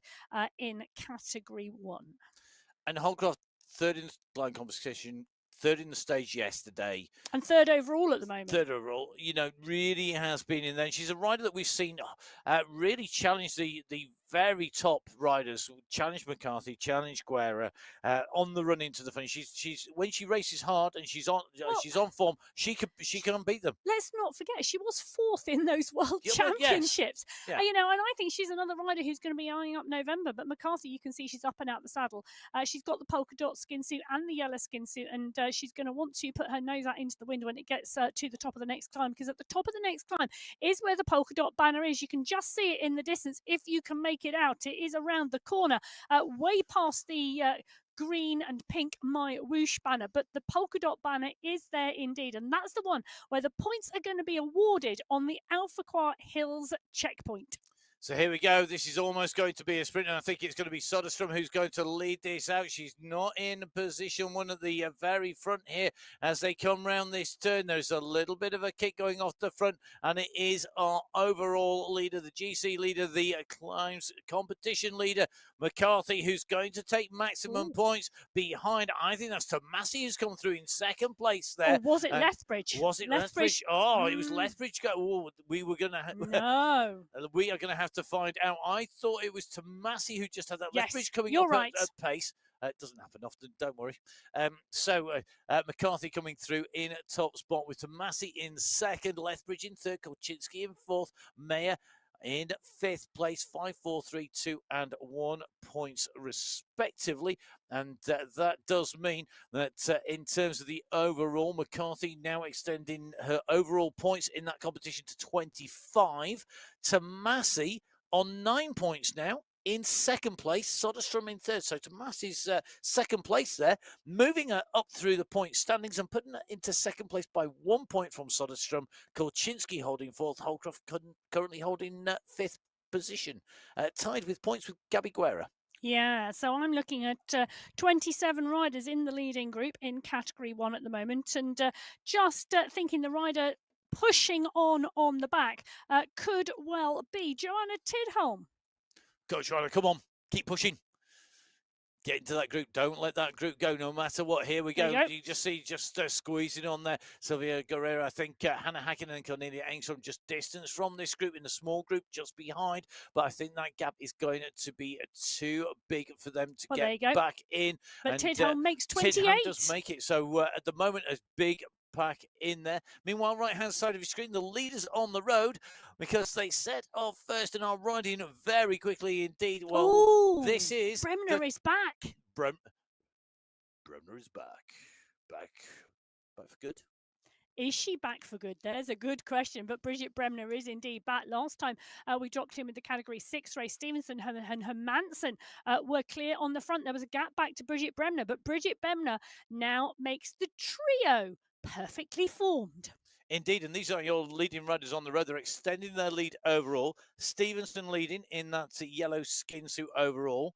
in category 1. And Holdcroft, third in the blind competition, third in the stage yesterday. And third overall at the moment. Third overall, really has been in there. She's a rider that we've seen really challenge the very top riders, challenge McCarthy, challenge Guerra on the run into the finish. She's when she races hard and she's on form, she can beat them. Let's not forget she was 4th in those World Championships. Yes. And I think she's another rider who's going to be eyeing up November. But McCarthy, you can see she's up and out the saddle. She's got the polka dot skin suit and the yellow skin suit, and she's going to want to put her nose out into the wind when it gets to the top of the next climb, because at the top of the next climb is where the polka dot banner is. You can just see it in the distance if you can make it out. It is around the corner, way past the green and pink MyWhoosh banner, but the polka dot banner is there indeed, and that's the one where the points are going to be awarded on the Alpha Choir Hills checkpoint. So here we go. This is almost going to be a sprint, and I think it's going to be Soderstrom who's going to lead this out. She's not in position 1 at the very front here as they come round this turn. There's a little bit of a kick going off the front, and it is our overall leader, the GC leader, the climbs competition leader, McCarthy, who's going to take maximum points behind. I think that's Tomasi who's come through in second place there. Or was it Lethbridge? Was it Lethbridge? Oh, it was Lethbridge. We were going to no. We are going to have have to find out. I thought it was Tomasi who just had that left Yes, bridge coming you're up right. at pace. It doesn't happen often, don't worry. McCarthy coming through in top spot with Tomasi in second, Lethbridge in third, Kolchinsky in fourth, Mayer in fifth place, 5, 4, 3, 2, and 1 points respectively. And that does mean that in terms of the overall, McCarthy now extending her overall points in that competition to 25. Tomasi on 9 points now in second place, Soderstrom in third. So Tomasi's second place there, moving her up through the point standings and putting her into second place by 1 point from Soderstrom. Kolchinsky holding fourth, Holcroft currently holding fifth position, tied with points with Gabby Guerra. Yeah, so I'm looking at 27 riders in the leading group in Category 1 at the moment, and just thinking the rider pushing on the back could well be Joanna Tidholm. Go, Joanna, come on, keep pushing. Get into that group. Don't let that group go, no matter what. Here we go. You just see squeezing on there. Sylvia Guerrero, I think Hannah Hackenen and Cornelia Engstrom just distance from this group in the small group just behind. But I think that gap is going to be too big for them to get back in. But Tidholm makes 28. Tidholm does make it. So at the moment, a big pack in there. Meanwhile, right-hand side of your screen, the leaders on the road, because they set off first and are riding very quickly indeed. Well, this is... Bremner is back. Bremner is back. Back for good. Is she back for good? There's a good question, but Bridget Bremner is indeed back. Last time we dropped in with the Category 6 race, Stevenson and Hermansen were clear on the front. There was a gap back to Bridget Bremner, but Bridget Bremner now makes the trio perfectly formed. Indeed, and these are your leading riders on the road. They're extending their lead overall. Stevenson leading in that yellow skin suit overall.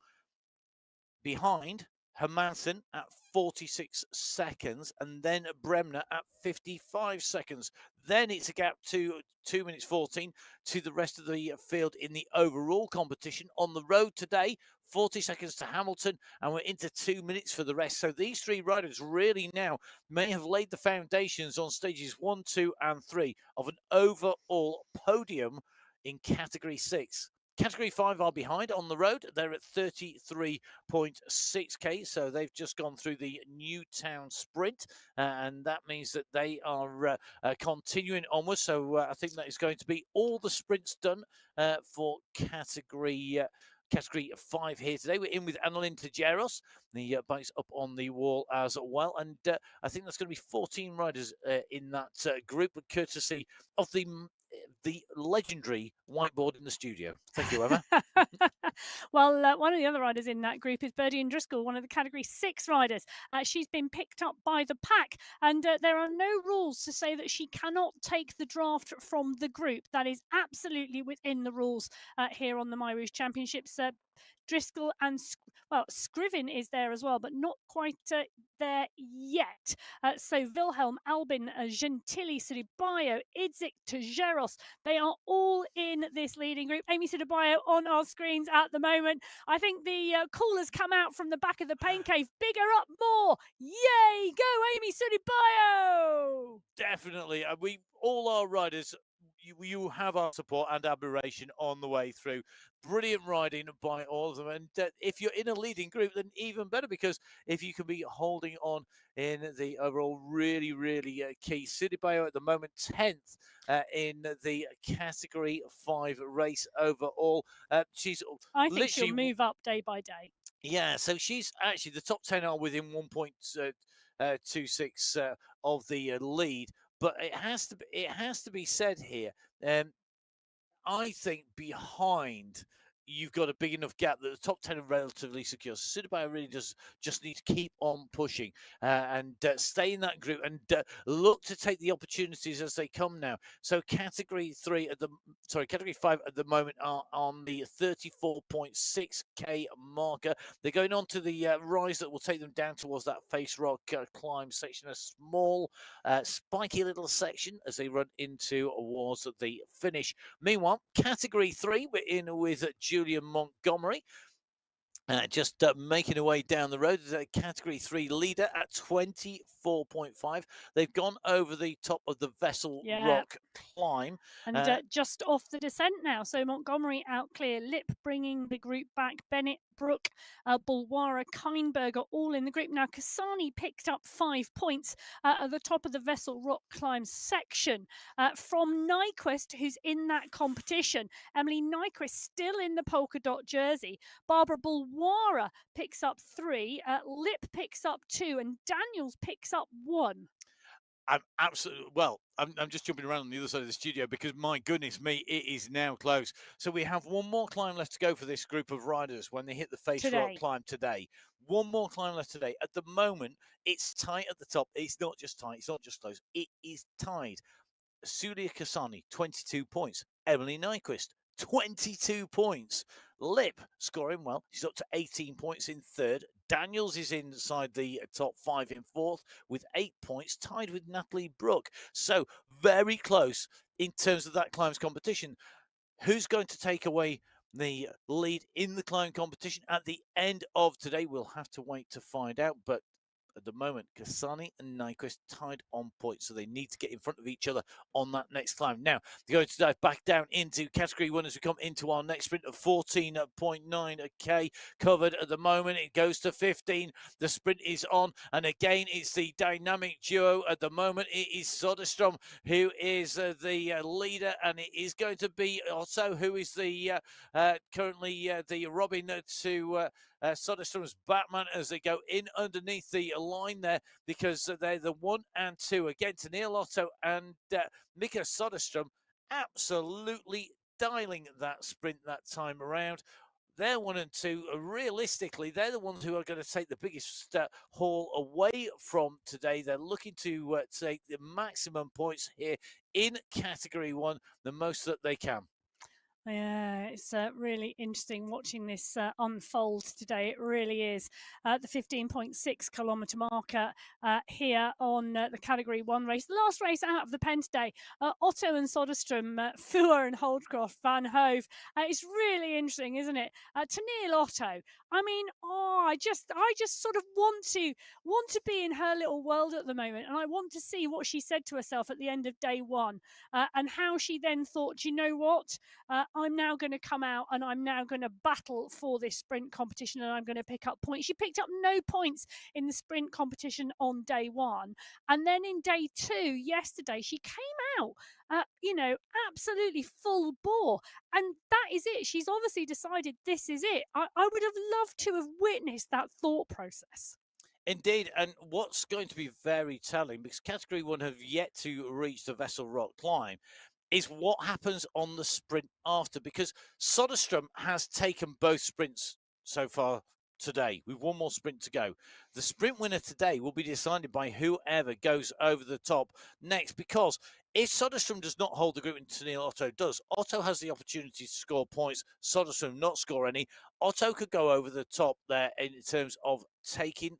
Behind, Hermansen at 46 seconds, and then Bremner at 55 seconds. Then it's a gap to 2 minutes 14 to the rest of the field in the overall competition. On the road today, 40 seconds to Hamilton, and we're into 2 minutes for the rest. So these three riders really now may have laid the foundations on stages 1, 2, and 3 of an overall podium in Category 6. Category 5 are behind on the road. They're at 33.6k, so they've just gone through the Newtown Sprint, and that means that they are continuing onwards. So I think that is going to be all the sprints done for Category 5 here today. We're in with Annalyn Tejeros. The bike's up on the wall as well. And I think there's going to be 14 riders in that group, courtesy of the legendary whiteboard in the studio. Thank you, Emma. Well, one of the other riders in that group is Birdie and Driscoll, one of the Category 6 riders. She's been picked up by the pack, and there are no rules to say that she cannot take the draft from the group. That is absolutely within the rules here on the MyWhoosh Championships. Driscoll and, Scriven is there as well, but not quite there yet. So Wilhelm, Albin, Gentili, Sudibayo, Idzik, Tejeros, they are all in this leading group. Amy Sudibayo on our screens at the moment. I think the call has come out from the back of the pain cave. Bigger up more. Yay! Go, Amy Sudibayo! Definitely. We all our riders, you have our support and admiration on the way through. Brilliant riding by all of them. And if you're in a leading group, then even better, because if you can be holding on in the overall, really, really key. Sudibayo at the moment 10th in the Category 5 race overall. I think she'll move up day by day. Yeah, so she's actually, the top 10 are within 1.26 of the lead. But it has to be said here. I think behind, you've got a big enough gap that the top 10 are relatively secure. So Sudibayo really does just need to keep on pushing and stay in that group and look to take the opportunities as they come now. So Category 5 at the moment are on the 34.6k marker. They're going on to the rise that will take them down towards that face rock climb section, a small spiky little section as they run into towards the finish. Meanwhile, Category 3, we're in with Julian Montgomery. Just making her way down the road is a Category 3 leader at 24.5. They've gone over the top of the Vessel Yeah. Rock climb. And just off the descent now. So Montgomery out clear, Lip bringing the group back, Bennett, Brook, Bulwara, Kindberg are all in the group. Now, Kasani picked up 5 points at the top of the Vessel Rock climb section from Nyquist, who's in that competition. Emily Nyquist still in the polka dot jersey. Barbara Bulwara picks up 3, Lip picks up 2, and Daniels picks up 1. I'm absolutely I'm just jumping around on the other side of the studio because my goodness me, it is now close. So we have one more climb left to go for this group of riders when they hit the face rock climb today. One more climb left today. At the moment, it's tight at the top. It's not just tight. It's not just close. It is tied. Sulia Kasani, 22 points. Emily Nyquist, 22 points. Lip scoring well. She's up to 18 points in third. Daniels is inside the top 5 in fourth with 8 points, tied with Natalie Brook. So very close in terms of that climbs competition. Who's going to take away the lead in the climb competition at the end of today? We'll have to wait to find out. But at the moment, Kasani and Nyquist tied on points, so they need to get in front of each other on that next climb. Now, they're going to dive back down into Category 1 as we come into our next sprint of 14.9k covered at the moment. It goes to 15. The sprint is on, and again, it's the dynamic duo at the moment. It is Soderstrom who is the leader, and it is going to be also who is the currently the Robin to Soderstrom's Batman as they go in underneath the line there, because they're the 1 and 2 against Neil Otto and Mika Soderstrom absolutely dialing that sprint that time around. They're 1 and 2. Realistically, they're the ones who are going to take the biggest haul away from today. They're looking to take the maximum points here in Category 1, the most that they can. Yeah, it's really interesting watching this unfold today. It really is. The 15.6 kilometre marker here on the Category 1 race. The last race out of the pen today. Otto and Soderstrom, Fuhr and Holdcroft, Van Hove. It's really interesting, isn't it? Tennille Otto. I mean, I just sort of want to be in her little world at the moment, and I want to see what she said to herself at the end of day 1, and how she then thought, you know what? I'm now going to come out and I'm now going to battle for this sprint competition, and I'm going to pick up points. She picked up no points in the sprint competition on day 1. And then in day 2, yesterday, she came out, absolutely full bore. And that is it. She's obviously decided this is it. I would have loved to have witnessed that thought process. Indeed, and what's going to be very telling, because Category 1 have yet to reach the Vessel Rock climb, is what happens on the sprint after, because Soderstrom has taken both sprints so far today, with one more sprint to go. The sprint winner today will be decided by whoever goes over the top next, because if Soderstrom does not hold the group and Tennille Otto does, Otto has the opportunity to score points, Soderstrom not score any. Otto could go over the top there in terms of taking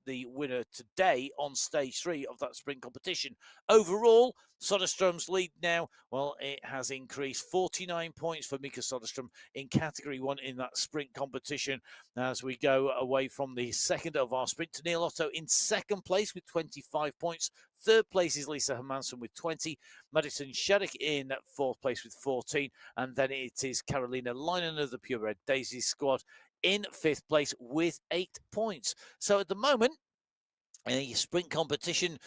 the winner today on stage 3 of that sprint competition. Overall, Soderstrom's lead now, well, it has increased 49 points for Mika Soderstrom in Category 1 in that sprint competition. As we go away from the second of our sprint, Tennille Otto in second place with 25 points. Third place is Lisa Hermansson with 20. Madison Shaddock in fourth place with 14. And then it is Carolina Leinen of the Purebred Daisy squad in fifth place with 8 points. So at the moment, a sprint competition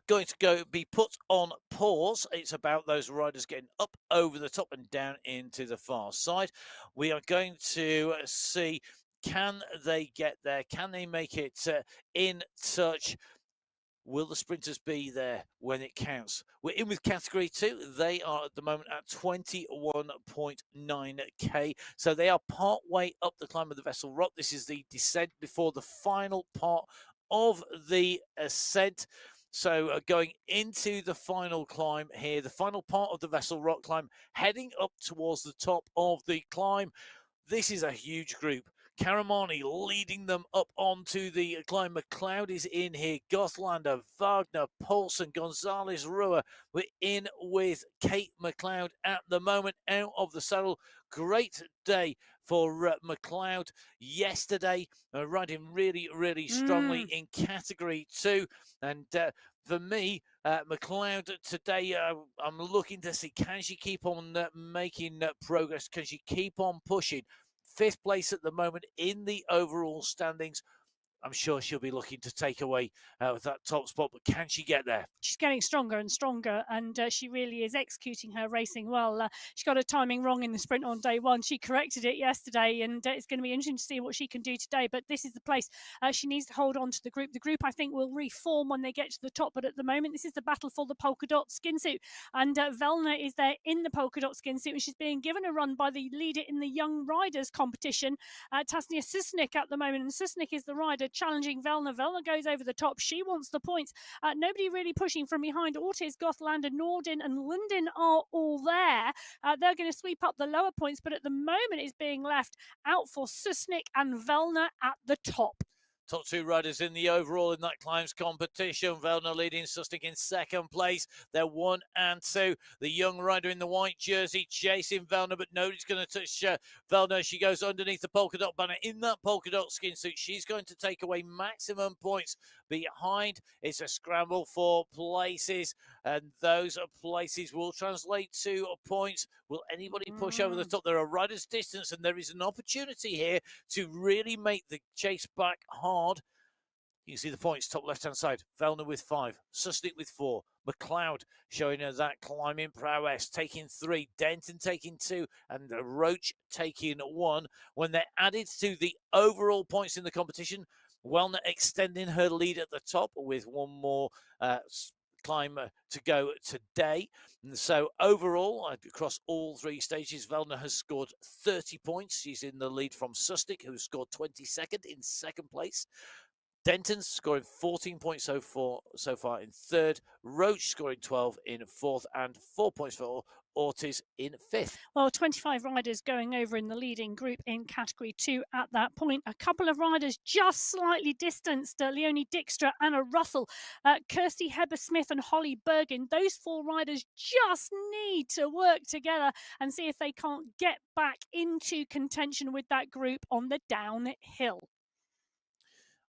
going to be put on pause. It's about those riders getting up over the top and down into the far side. We are going to see, can they get there? Can they make it in touch? Will the sprinters be there when it counts? We're in with Category 2. They are at the moment at 21.9k. So they are part way up the climb of the Vessel Rock. This is the descent before the final part of the ascent. So going into the final climb here, the final part of the Vessel Rock climb, heading up towards the top of the climb. This is a huge group. Karamani leading them up onto the climb. McLeod is in here. Gothlander, Wagner, Paulson, Gonzalez, Rua. We're in with Kate McLeod at the moment, out of the saddle. Great day for McLeod yesterday, riding really strongly in category 2. And for me, McLeod today, I'm looking to see, can she keep on making progress? Can she keep on pushing? 5th place at the moment in the overall standings. I'm sure she'll be looking to take away that top spot, but can she get there? She's getting stronger and stronger, and she really is executing her racing well. She got her timing wrong in the sprint on day 1. She corrected it yesterday, and it's going to be interesting to see what she can do today. But this is the place she needs to hold on to the group. The group, I think, will reform when they get to the top, but at the moment, this is the battle for the polka dot skin suit. And Velna is there in the polka dot skin suit, and she's being given a run by the leader in the young riders competition, Tasnia Susnik at the moment. And Susnik is the rider challenging Velna. Velna goes over the top. She wants the points. Nobody really pushing from behind. Ortiz, Gothlander, Nordin and Linden are all there. They're going to sweep up the lower points, but at the moment it's being left out for Susnik and Velna at the top. Top 2 riders in the overall in that climbs competition. Velna leading, Susnik in 2nd place. They're 1 and 2. The young rider in the white jersey chasing Velna, but nobody's going to touch Velna. She goes underneath the polka dot banner in that polka dot skin suit. She's going to take away maximum points. Behind, it's a scramble for places, and those places will translate to points. Will anybody push over the top? There are riders' distance, and there is an opportunity here to really make the chase back hard. You can see the points, top left-hand side. Velna with 5, Susnik with 4, McLeod showing her that climbing prowess, taking 3, Denton taking 2, and Roach taking 1. When they're added to the overall points in the competition, Welner extending her lead at the top with one more climb to go today. And so overall, across all 3 stages, Velna has scored 30 points. She's in the lead from Susnik, who scored 22nd in 2nd place. Denton's scoring 14 points so far in 3rd. Roach scoring 12 in 4th, and 4 points for Ortiz in 5th. Well, 25 riders going over in the leading group in category 2 at that point. A couple of riders just slightly distanced, Leonie Dijkstra, Anna Russell, Kirsty Heber-Smith and Holly Bergin. Those 4 riders just need to work together and see if they can't get back into contention with that group on the downhill.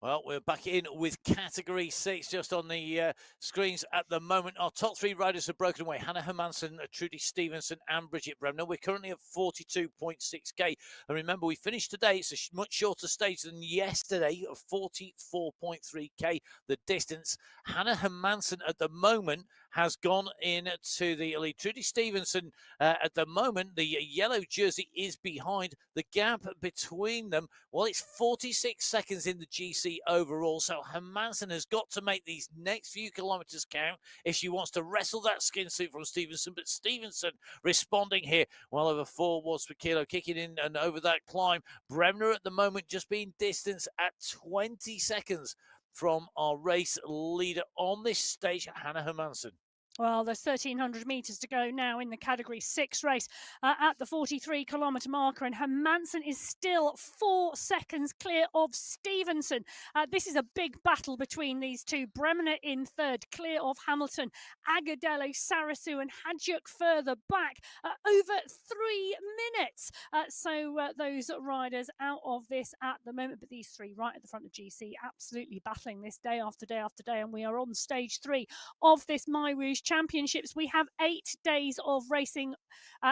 Well, we're back in with category 6 just on the screens at the moment. Our top 3 riders have broken away. Hannah Hermansen, Trudy Stevenson and Bridget Bremner. We're currently at 42.6k. And remember, we finished today. It's a much shorter stage than yesterday of 44.3k, the distance. Hannah Hermansen at the moment has gone into the lead. Trudy Stevenson at the moment, the yellow jersey is behind. The gap between them, well, it's 46 seconds in the GC overall. So Hermansen has got to make these next few kilometers count if she wants to wrestle that skin suit from Stevenson. But Stevenson responding here, well over 4 watts per kilo, kicking in and over that climb. Bremner at the moment just being distanced at 20 seconds from our race leader on this stage, Hannah Hermansen. Well, there's 1,300 metres to go now in the Category 6 race at the 43-kilometre marker, and Hermansen is still 4 seconds clear of Stevenson. This is a big battle between these two. Bremner in third, clear of Hamilton, Agadello, Sarasu and Hadjuk further back, over 3 minutes. So those riders out of this at the moment, but these 3 right at the front of GC absolutely battling this day after day after day, and we are on stage 3 of this MyWhoosh Championships. We have 8 days of racing,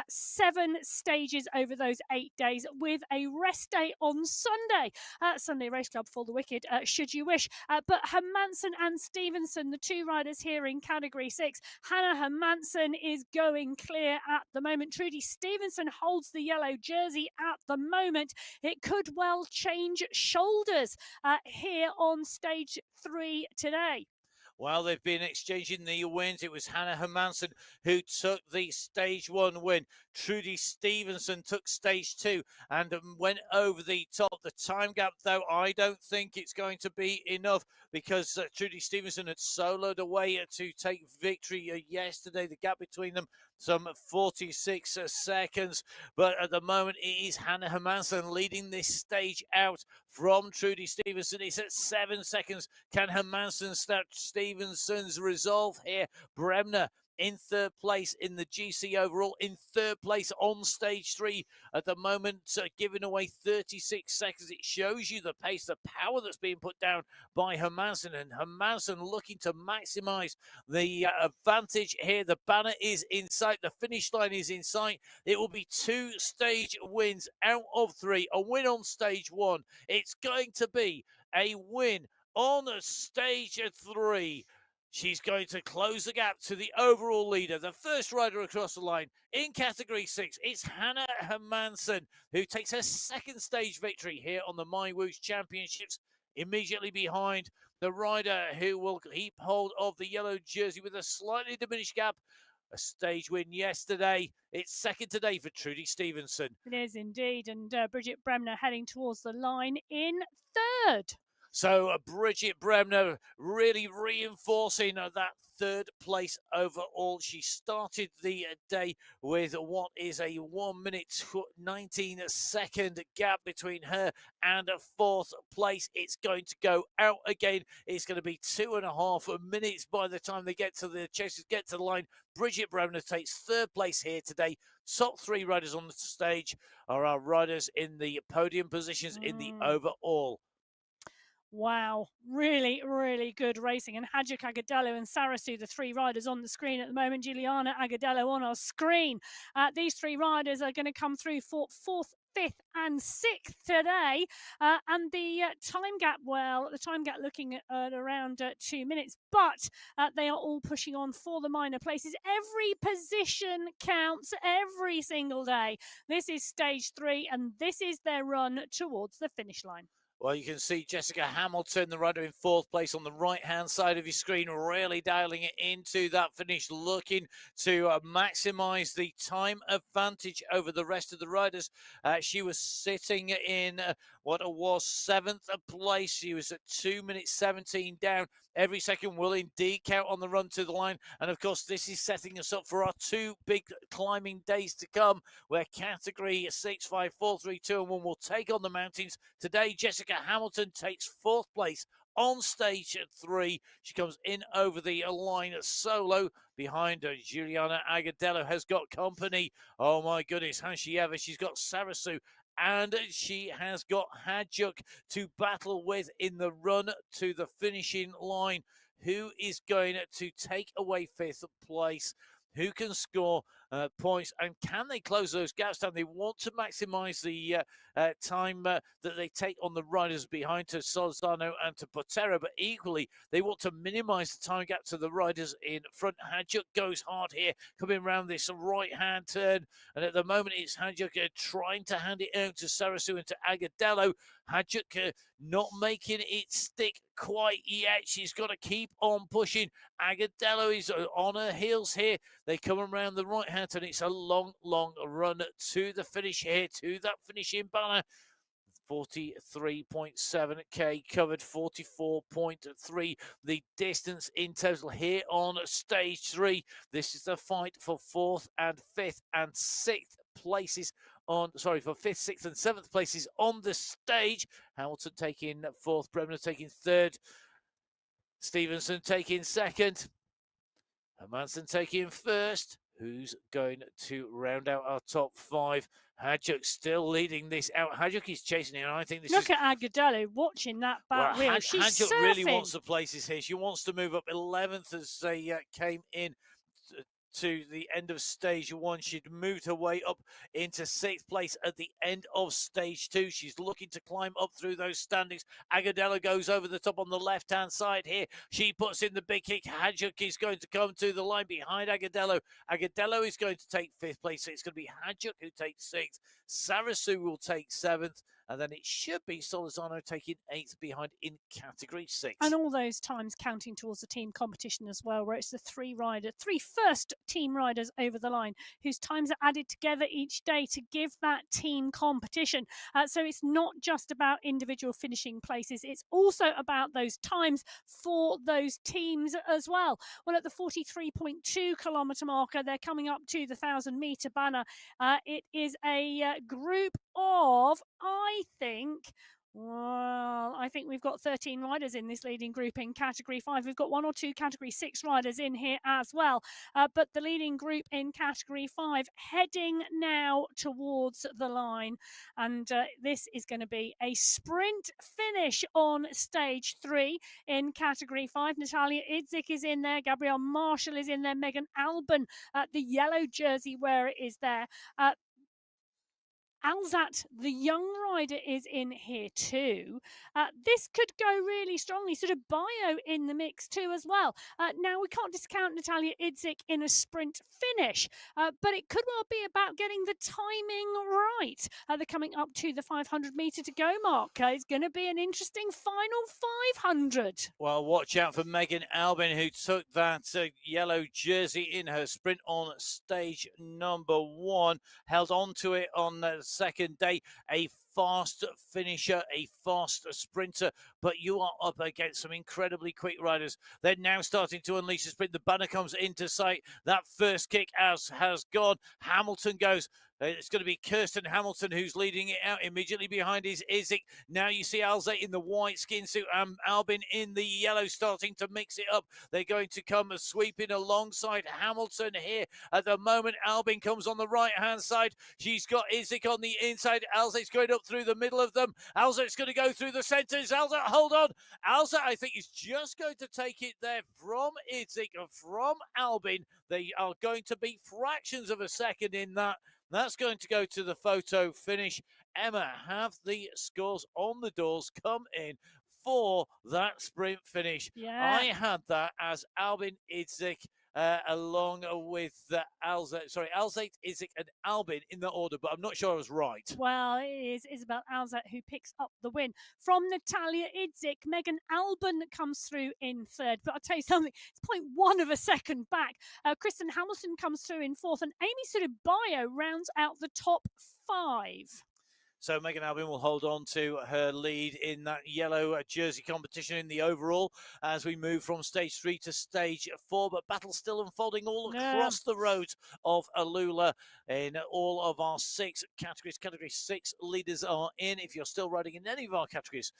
7 stages over those 8 days, with a rest day on Sunday. Sunday Race Club for the wicked, should you wish. But Hermansen and Stevenson, the 2 riders here in Category 6. Hannah Hermansen is going clear at the moment. Trudy Stevenson holds the yellow jersey at the moment. It could well change shoulders here on stage 3 today. Well, they've been exchanging the wins. It was Hannah Hermansen who took the stage 1 win. Trudy Stevenson took stage 2 and went over the top. The time gap, though, I don't think it's going to be enough, because Trudy Stevenson had soloed away to take victory yesterday. The gap between them some 46 seconds. But at the moment, it is Hannah Hermansen leading this stage out from Trudy Stevenson. It's at 7 seconds. Can Hermansen snatch Stevenson's resolve here? Bremner in third place in the GC overall, in third place on stage 3 at the moment, giving away 36 seconds. It shows you the pace, the power that's being put down by Hermansen, and Hermansen looking to maximize the advantage here. The banner is in sight, the finish line is in sight. It will be 2 stage wins out of 3. A win on stage 1. It's going to be a win on stage 3. She's going to close the gap to the overall leader, the first rider across the line in category 6. It's Hannah Hermansen, who takes her second stage victory here on the MyWhoosh Championships. Immediately behind the rider who will keep hold of the yellow jersey with a slightly diminished gap. A stage win yesterday. It's second today for Trudy Stevenson. It is indeed, and Bridget Bremner heading towards the line in third. So Bridget Bremner really reinforcing that third place overall. She started the day with what is a 1 minute 19 second gap between her and fourth place. It's going to go out again. It's going to be 2.5 minutes by the time they get to the chasers get to the line. Bridget Bremner takes third place here today. Top 3 riders on the stage are our riders in the podium positions in the overall. Wow, really, really good racing. And Hadjuk Agadello and Sarasu, the 3 riders on the screen at the moment. Juliana Agadello on our screen. These 3 riders are going to come through for 4th, 5th and 6th today. And the time gap, well, the time gap looking at around 2 minutes. But they are all pushing on for the minor places. Every position counts every single day. This is stage 3 and this is their run towards the finish line. Well, you can see Jessica Hamilton, the rider in 4th place on the right-hand side of your screen, really dialing it into that finish, looking to maximise the time advantage over the rest of the riders. She was sitting in what was 7th place. She was at 2 minutes 17 down. Every second will indeed count on the run to the line. And of course, this is setting us up for our 2 big climbing days to come, where category 6, 5, 4, 3, 2, and 1 will take on the mountains. Today, Jessica Hamilton takes 4th place on stage 3. She comes in over the line solo. Behind her, Juliana Agadello has got company. Oh my goodness, has she ever? She's got Sarasu. And she has got Hadjuk to battle with in the run to the finishing line. Who is going to take away 5th place? Who can score points, and can they close those gaps down? They want to maximize the time that they take on the riders behind to Solzano and to Potero, but equally they want to minimize the time gap to the riders in front. Hadjuk goes hard here, coming around this right-hand turn, and at the moment it's Hadjuk trying to hand it out to Sarasu and to Agadello. Hadjuk not making it stick quite yet. She's got to keep on pushing. Agadello is on her heels here. They come around the right hand, and it's a long, long run to the finish here, to that finishing banner. 43.7k covered, 44.3 the distance in total here on stage 3. This is the fight for 4th and 5th and 6th places on, sorry, for 5th, 6th and 7th places on the stage. Hamilton taking 4th, Bremner taking 3rd, Stevenson taking 2nd, Hermansen taking 1st. Who's going to round out our top 5? Hadjuk still leading this out. Hadjuk is chasing it, and I think this Look at Agadello watching that back wheel. She's Hadjuk surfing. really wants the places here. She wants to move up 11th as they came in to the end of stage 1. She'd moved her way up into 6th place at the end of stage 2. She's looking to climb up through those standings. Agadello goes over the top on the left-hand side here. She puts in the big kick. Hadjuk is going to come to the line behind Agadello. Agadello is going to take 5th place. So it's going to be Hadjuk who takes 6th. Sarasu will take 7th. And then it should be Solizano taking 8th behind in category 6. And all those times counting towards the team competition as well, where it's the three first team riders over the line whose times are added together each day to give that team competition. So it's not just about individual finishing places, it's also about those times for those teams as well. Well, at the 43.2 kilometre marker, they're coming up to the 1,000-metre banner. It is a group of, I think we've got 13 riders in this leading group in category 5. We've got 1 or 2 category 6 riders in here as well. But the leading group in category 5 heading now towards the line. And this is going to be a sprint finish on stage 3 in category 5. Natalia Idzik is in there. Gabrielle Marshall is in there. Megan Albon, the yellow jersey wearer, is there. Alzat, the young rider, is in here too. This could go really strongly. Sort of Bio in the mix too as well. Now, we can't discount Natalia Idzik in a sprint finish, but it could well be about getting the timing right. They're coming up to the 500 metre to go mark. It's going to be an interesting final 500. Well, watch out for Megan Albin, who took that yellow jersey in her sprint on stage number 1, held on to it on the second day. A fast finisher, a fast sprinter, but you are up against some incredibly quick riders. They're now starting to unleash the sprint. The banner comes into sight. That first kick has gone. Hamilton goes. It's going to be Kirsten Hamilton who's leading it out. Immediately behind is Idzik. Now you see Alzate in the white skin suit and Albin in the yellow starting to mix it up. They're going to come sweeping alongside Hamilton here. At the moment, Albin comes on the right-hand side. She's got Idzik on the inside. Alzate's going up through the middle of them. Alzate's going to go through the centres. Alzate, hold on. Alzate, I think, is just going to take it there from Idzik and from Albin. They are going to be fractions of a second in that. That's going to go to the photo finish. Emma, have the scores on the doors come in for that sprint finish. Yeah. I had that as Albin Idzik along with Alzate, Idzik and Albin in the order, but I'm not sure I was right. Well, it is Isabel Alzate who picks up the win. From Natalia Idzik, Megan Albon comes through in 3rd, but I'll tell you something, it's 0.1 of a second back. Kristen Hamilton comes through in 4th, and Amy Sudebayo rounds out the top 5. So Megan Albin will hold on to her lead in that yellow jersey competition in the overall as we move from stage 3 to stage 4. But battle still unfolding all across the roads of Alula in all of our 6 categories. Category 6 leaders are in. If you're still riding in any of our categories,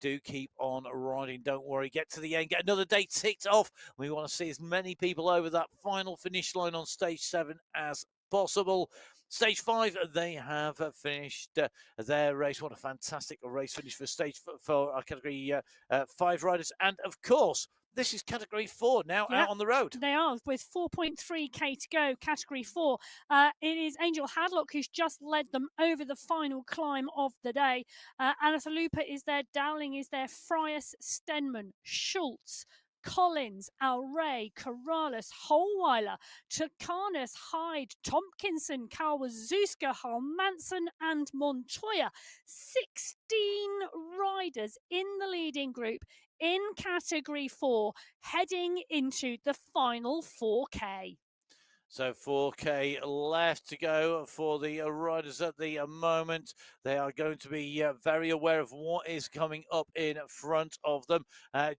do keep on riding. Don't worry. Get to the end. Get another day ticked off. We want to see as many people over that final finish line on stage 7 as possible. Stage 5, they have finished their race. What a fantastic race finish for our category 5 riders. And of course, this is category 4 now out on the road. They are with 4.3k to go. Category 4. It is Angel Hadlock who's just led them over the final climb of the day. Anathalupa is there, Dowling is there, Frias, Stenman, Schultz, Collins, Alray, Corrales, Holweiler, Tukanis, Hyde, Tompkinson, Kawazuska, Halmanson, and Montoya. 16 riders in the leading group in category 4, heading into the final 4K. So 4K left to go for the riders at the moment. They are going to be very aware of what is coming up in front of them.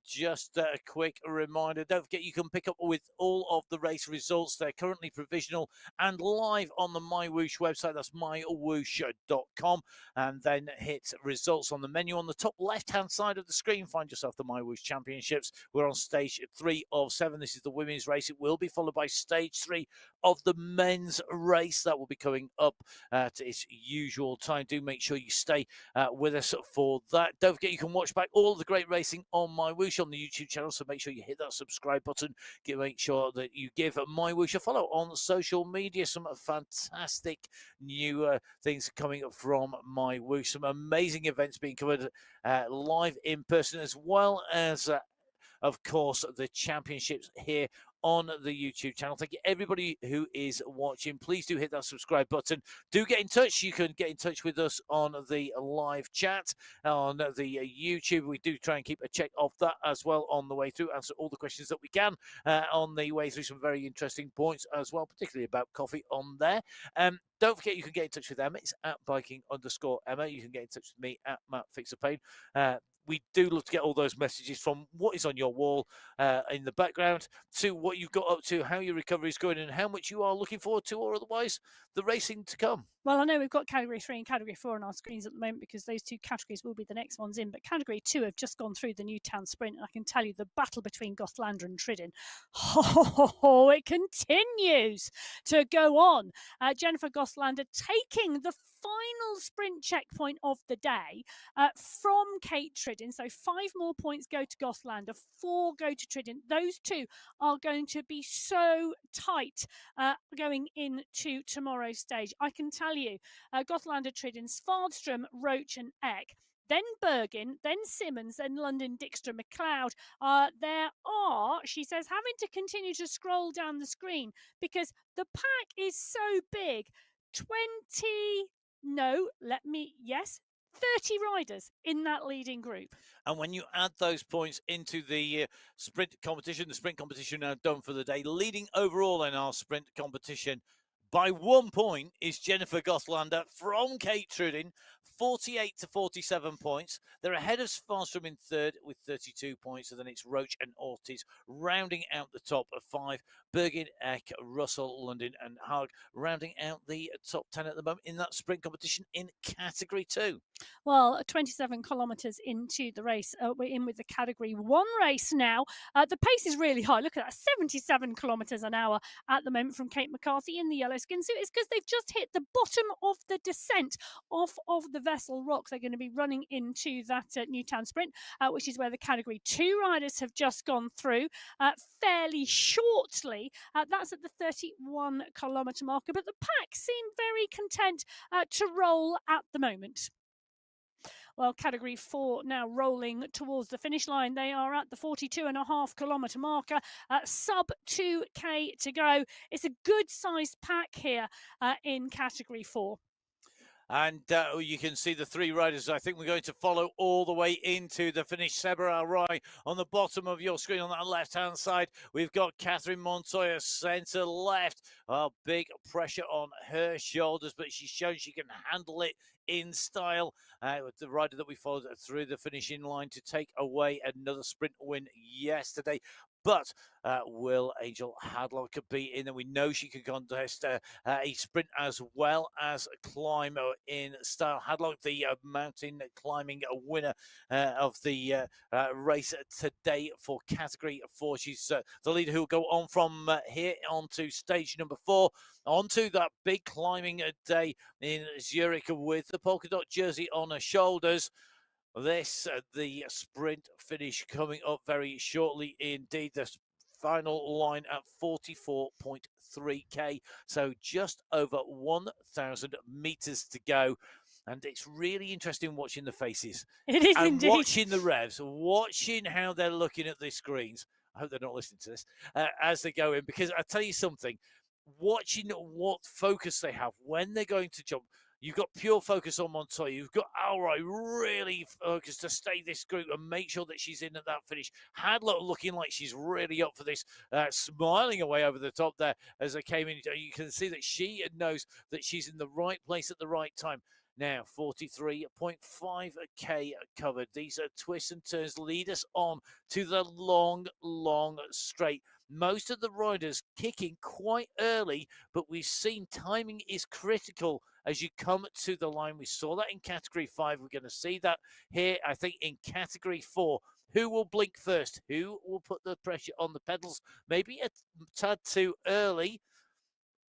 Just a quick reminder, don't forget you can pick up with all of the race results. They're currently provisional and live on the MyWhoosh website. That's mywhoosh.com. And then hit results on the menu on the top left-hand side of the screen. Find yourself the MyWhoosh Championships. We're on stage 3 of 7. This is the women's race. It will be followed by stage 3 of the men's race. That will be coming up at its usual time. Do make sure you stay with us for that. Don't forget you can watch back all of the great racing on MyWhoosh on the YouTube channel, so make sure you hit that subscribe button. Make sure that you give MyWhoosh a follow on social media. Some fantastic new things coming up from MyWhoosh. Some amazing events being covered live in person, as well as of course the championships here on the YouTube channel. Thank you, everybody who is watching. Please do hit that subscribe button. Do get in touch. You can get in touch with us on the live chat on the YouTube. We do try and keep a check of that as well on the way through. Answer all the questions that we can on the way through. Some very interesting points as well, particularly about coffee on there. Don't forget, you can get in touch with Emma. It's at Biking_Emma. You can get in touch with me at Matt Fixerpain. We do love to get all those messages from what is on your wall in the background to what you've got up to, how your recovery is going, and how much you are looking forward to, or otherwise the racing to come. Well, I know we've got Category 3 and Category 4 on our screens at the moment because those two categories will be the next ones in. But Category 2 have just gone through the Newtown Sprint, and I can tell you the battle between Gothlander and Tridden, it continues to go on. Jennifer Gothlander taking the final sprint checkpoint of the day from Kate Tridden. So 5 more points go to Gothlander, 4 go to Tridden. Those two are going to be so tight going into tomorrow's stage. I can tell you, Gothlander, Tridden, Svardstrom, Roach and Eck, then Bergen, then Simmons, then London, Dijkstra, McLeod. There are, she says, having to continue to scroll down the screen because the pack is so big. 30 riders in that leading group. And when you add those points into the sprint competition now done for the day, leading overall in our sprint competition by 1 point is Jennifer Gothlander from Kate Tridden, 48 to 47 points. They're ahead of Svardstrom in third with 32 points, and then it's Roach and Ortiz rounding out the top of 5. Bergen, Eck, Russell, London and Haag rounding out the top 10 at the moment in that sprint competition in Category 2. Well, 27 kilometres into the race, we're in with the Category 1 race now. The pace is really high. Look at that, 77 kilometres an hour at the moment from Kate McCarthy in the yellow skin suit. It's because they've just hit the bottom of the descent off of the Vessel Rock. They're going to be running into that Newtown Sprint, which is where the Category 2 riders have just gone through fairly shortly. That's at the 31 kilometre marker, but the pack seem very content to roll at the moment. Well, Category 4 now rolling towards the finish line. They are at the 42.5 kilometre marker, sub 2k to go. It's a good sized pack here in Category 4. And you can see the 3 riders I think we're going to follow all the way into the finish. Sebera Rai on the bottom of your screen on that left-hand side. We've got Catherine Montoya centre left. Big pressure on her shoulders, but she's shown she can handle it in style. With the rider that we followed through the finishing line to take away another sprint win yesterday. But will Angel Hadlock be in? And we know she can contest a sprint as well as climb in style. Hadlock, the mountain climbing winner of the race today for Category 4. She's the leader who will go on from here onto stage number 4, onto that big climbing day in Zurich with the polka dot jersey on her shoulders. This, the sprint finish coming up very shortly indeed. The final line at 44.3k, so just over 1,000 meters to go. And it's really interesting watching the faces. It is and indeed. Watching the revs, watching how they're looking at the screens. I hope they're not listening to this as they go in, because I tell you something, watching what focus they have when they're going to jump. You've got pure focus on Montoya. You've got Alroy really focused to stay this group and make sure that she's in at that finish. Hadlock looking like she's really up for this, smiling away over the top there as they came in. You can see that she knows that she's in the right place at the right time. Now, 43.5k covered. These are twists and turns, lead us on to the long, long straight. Most of the riders kicking quite early, but we've seen timing is critical as you come to the line. We saw that in Category 5. We're going to see that here, I think, in Category 4. Who will blink first? Who will put the pressure on the pedals? Maybe a tad too early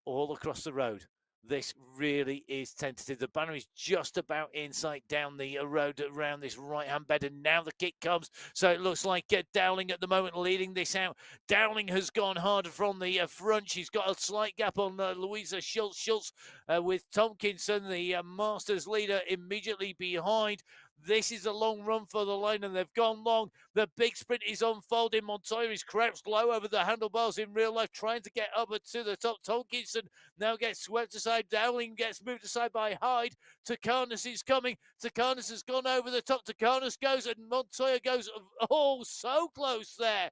all across the road. This really is tentative. The banner is just about inside down the road around this right-hand bed, and now the kick comes. So it looks like Dowling at the moment leading this out. Dowling has gone harder from the front. She's got a slight gap on Louisa Schultz with Tompkinson, the Masters leader, immediately behind. This is a long run for the line, and they've gone long. The big sprint is unfolding. Montoya is crouched low over the handlebars in real life, trying to get up to the top. Tolkinson now gets swept aside. Dowling gets moved aside by Hyde. Takanas is coming. Takanas has gone over the top. Takanas goes, and Montoya goes, oh, so close there.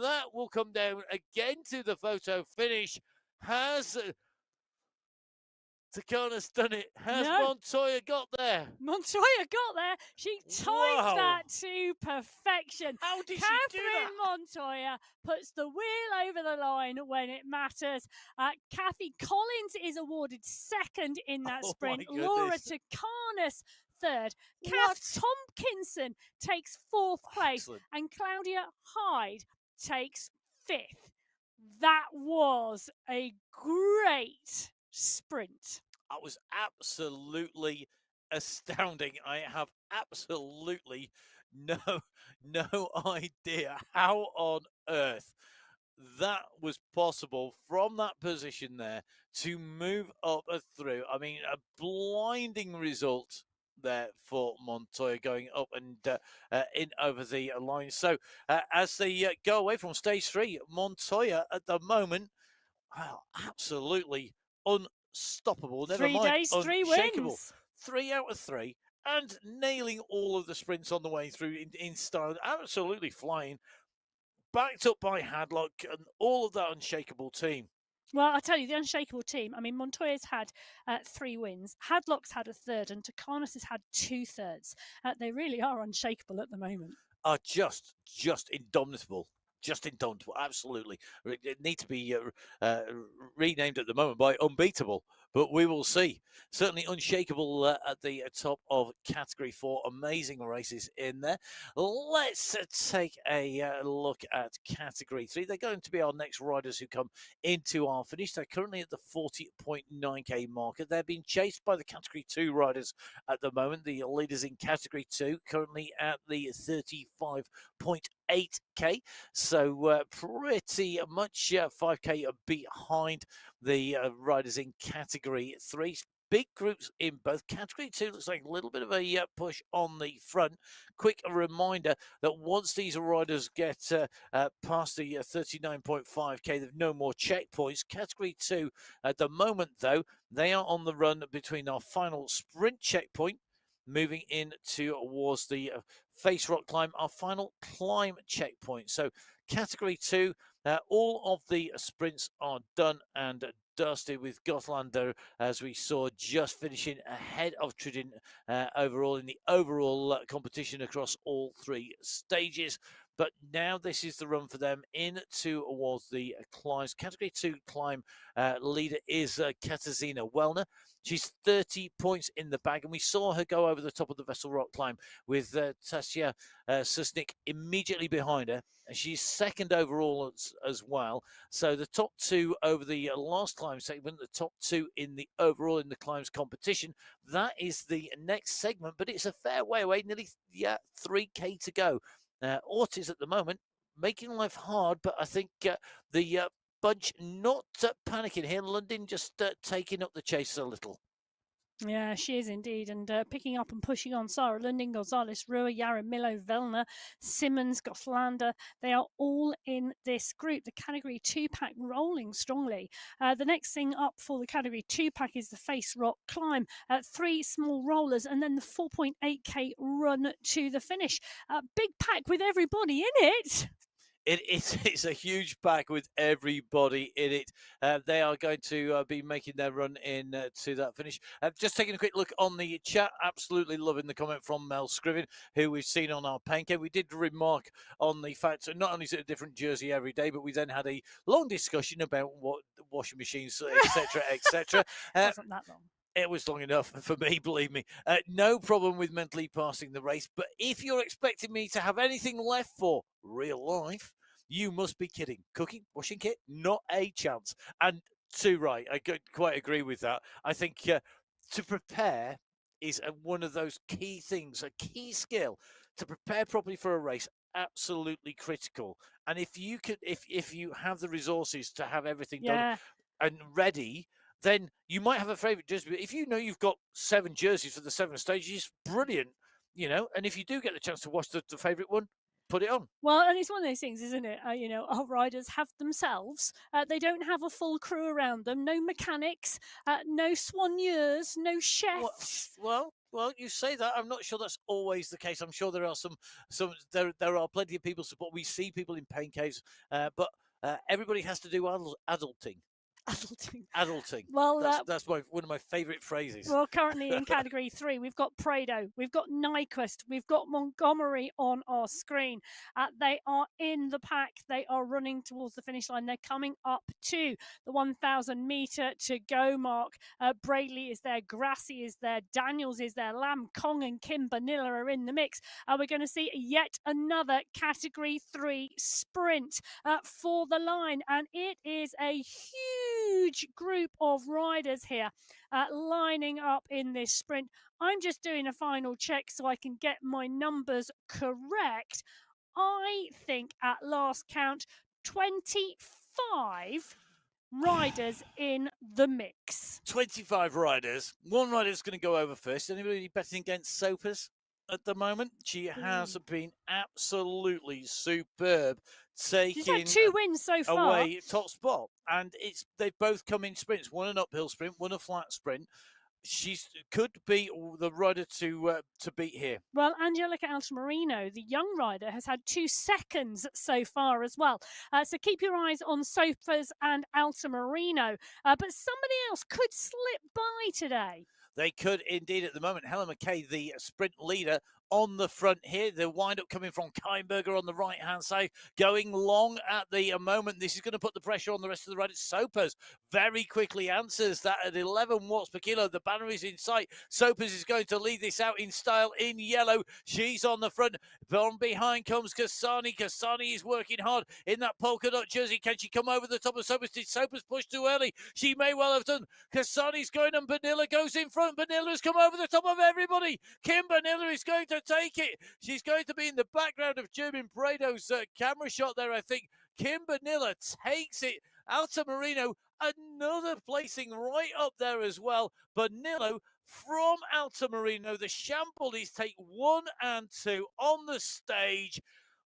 That will come down again to the photo finish. Has Takanas done it? Has Montoya got there? Montoya got there. She timed that to perfection. How did Catherine she do that? Montoya puts the wheel over the line when it matters. Kathy Collins is awarded second in that sprint. Laura Takanas third. Kath Tompkinson takes fourth place. Excellent. And Claudia Hyde takes fifth. That was a great sprint. That was absolutely astounding. I have absolutely no idea how on earth that was possible from that position there to move up and through. I mean, a blinding result there for Montoya, going up and in over the line. So as they go away from stage 3, Montoya at the moment, well, absolutely unstoppable. Never 3 mind, days, 3 unshakable. wins. 3 out of 3, and nailing all of the sprints on the way through in style. Absolutely flying. Backed up by Hadlock and all of that unshakable team. Well, I tell you, the unshakable team. I mean, Montoya's had 3 wins. Hadlock's had a third, and Takanas has had 2/3. They really are unshakable at the moment. Are just indomitable. Just indomitable, absolutely. It needs to be renamed at the moment by unbeatable, but we will see. Certainly unshakable at the top of Category 4. Amazing races in there. Let's take a look at Category 3. They're going to be our next riders who come into our finish. They're currently at the 40.9k marker. They're being chased by the Category 2 riders at the moment. The leaders in Category 2 currently at the 35.8k. So pretty much 5k behind the riders in Category 3. Big groups in both. Category 2 looks like a little bit of a push on the front. Quick reminder that once these riders get past the 39.5k, there's no more checkpoints. Category 2 at the moment, though, they are on the run between our final sprint checkpoint, moving in towards the face rock climb, our final climb checkpoint. So Category 2, all of the sprints are done and dusted, with Gothlander, as we saw, just finishing ahead of Trident overall in the overall competition across all 3 stages. But now this is the run for them in towards the climbs. Category 2 climb leader is Katarzyna Wellner. She's 30 points in the bag, and we saw her go over the top of the Vessel Rock climb with Tasia Susnik immediately behind her. And she's second overall as well. So the top 2 over the last climb segment, the top 2 in the overall in the climbs competition, that is the next segment, but it's a fair way away, nearly 3k to go. Ortiz at the moment making life hard, but I think the bunch not panicking here. London just taking up the chase a little. Yeah, she is indeed. And picking up and pushing on Sarah Lundin, Gonzalez, Rua, Yara, Milo, Vellner, Simmons, Gothlander. They are all in this group. The Category 2 pack rolling strongly. The next thing up for the Category 2 pack is the Face Rock Climb. 3 small rollers and then the 4.8k run to the finish. Big pack with everybody in it. It's a huge pack with everybody in it. They are going to be making their run in to that finish. Just taking a quick look on the chat. Absolutely loving the comment from Mel Scriven, who we've seen on our pancake. We did remark on the fact that not only is it a different jersey every day, but we then had a long discussion about what washing machines, etc., etc. Wasn't that long? It was long enough for me, believe me. No problem with mentally passing the race. But if you're expecting me to have anything left for real life, you must be kidding. Cooking, washing kit, not a chance. And too right, I quite agree with that. I think to prepare is one of those key things, a key skill. To prepare properly for a race, absolutely critical. And if you could, if you have the resources to have everything done and ready, then you might have a favourite jersey. But if you know you've got 7 jerseys for the 7 stages, brilliant. and if you do get the chance to watch the favourite one, put it on. Well, and it's one of those things, isn't it? Our riders have themselves. They don't have a full crew around them. No mechanics, no soigneurs, no chefs. Well, you say that. I'm not sure that's always the case. I'm sure there are there are plenty of people support. We see people in pain caves, but everybody has to do adulting. Adulting. Well, that's one of my favourite phrases. Well, currently in category 3, we've got Prado, we've got Nyquist, we've got Montgomery on our screen. They are in the pack. They are running towards the finish line. They're coming up to the 1,000 metre to go mark. Brayley is there, Grassi is there, Daniels is there, Lam, Kong and Kim Bonilla are in the mix. We're going to see yet another category 3 sprint for the line, and it is a huge group of riders here lining up in this sprint. I'm just doing a final check so I can get my numbers correct. I think at last count, 25 riders in the mix. 25 riders. One rider's going to go over first. Anybody betting against Sopers at the moment? She has been absolutely superb, taking She's had 2 wins so far. Away top spot, and they've both come in sprints. One an uphill sprint, one a flat sprint. She could be the rider to beat here. Well, Angelica Altamirano, the young rider, has had 2 seconds so far as well. So keep your eyes on Sopers and Altamirano. But somebody else could slip by today. They could indeed at the moment. Helen McKay, the sprint leader, on the front here. The wind-up coming from Keinberger on the right-hand side, going long at the moment. This is going to put the pressure on the rest of the riders. Sopers very quickly answers that at 11 watts per kilo. The banner is in sight. Sopers is going to lead this out in style in yellow. She's on the front. From behind comes Kasani. Kasani is working hard in that polka dot jersey. Can she come over the top of Sopers? Did Sopers push too early? She may well have done. Kasani's going and Bonilla goes in front. Bonilla has come over the top of everybody. Kim Bonilla is going to take it. She's going to be in the background of German Prado's camera shot there, I think. Kim Bonilla takes it. Altamirano, another placing right up there as well. Bonilla from Altamirano. The Shambles take 1 and 2 on the stage.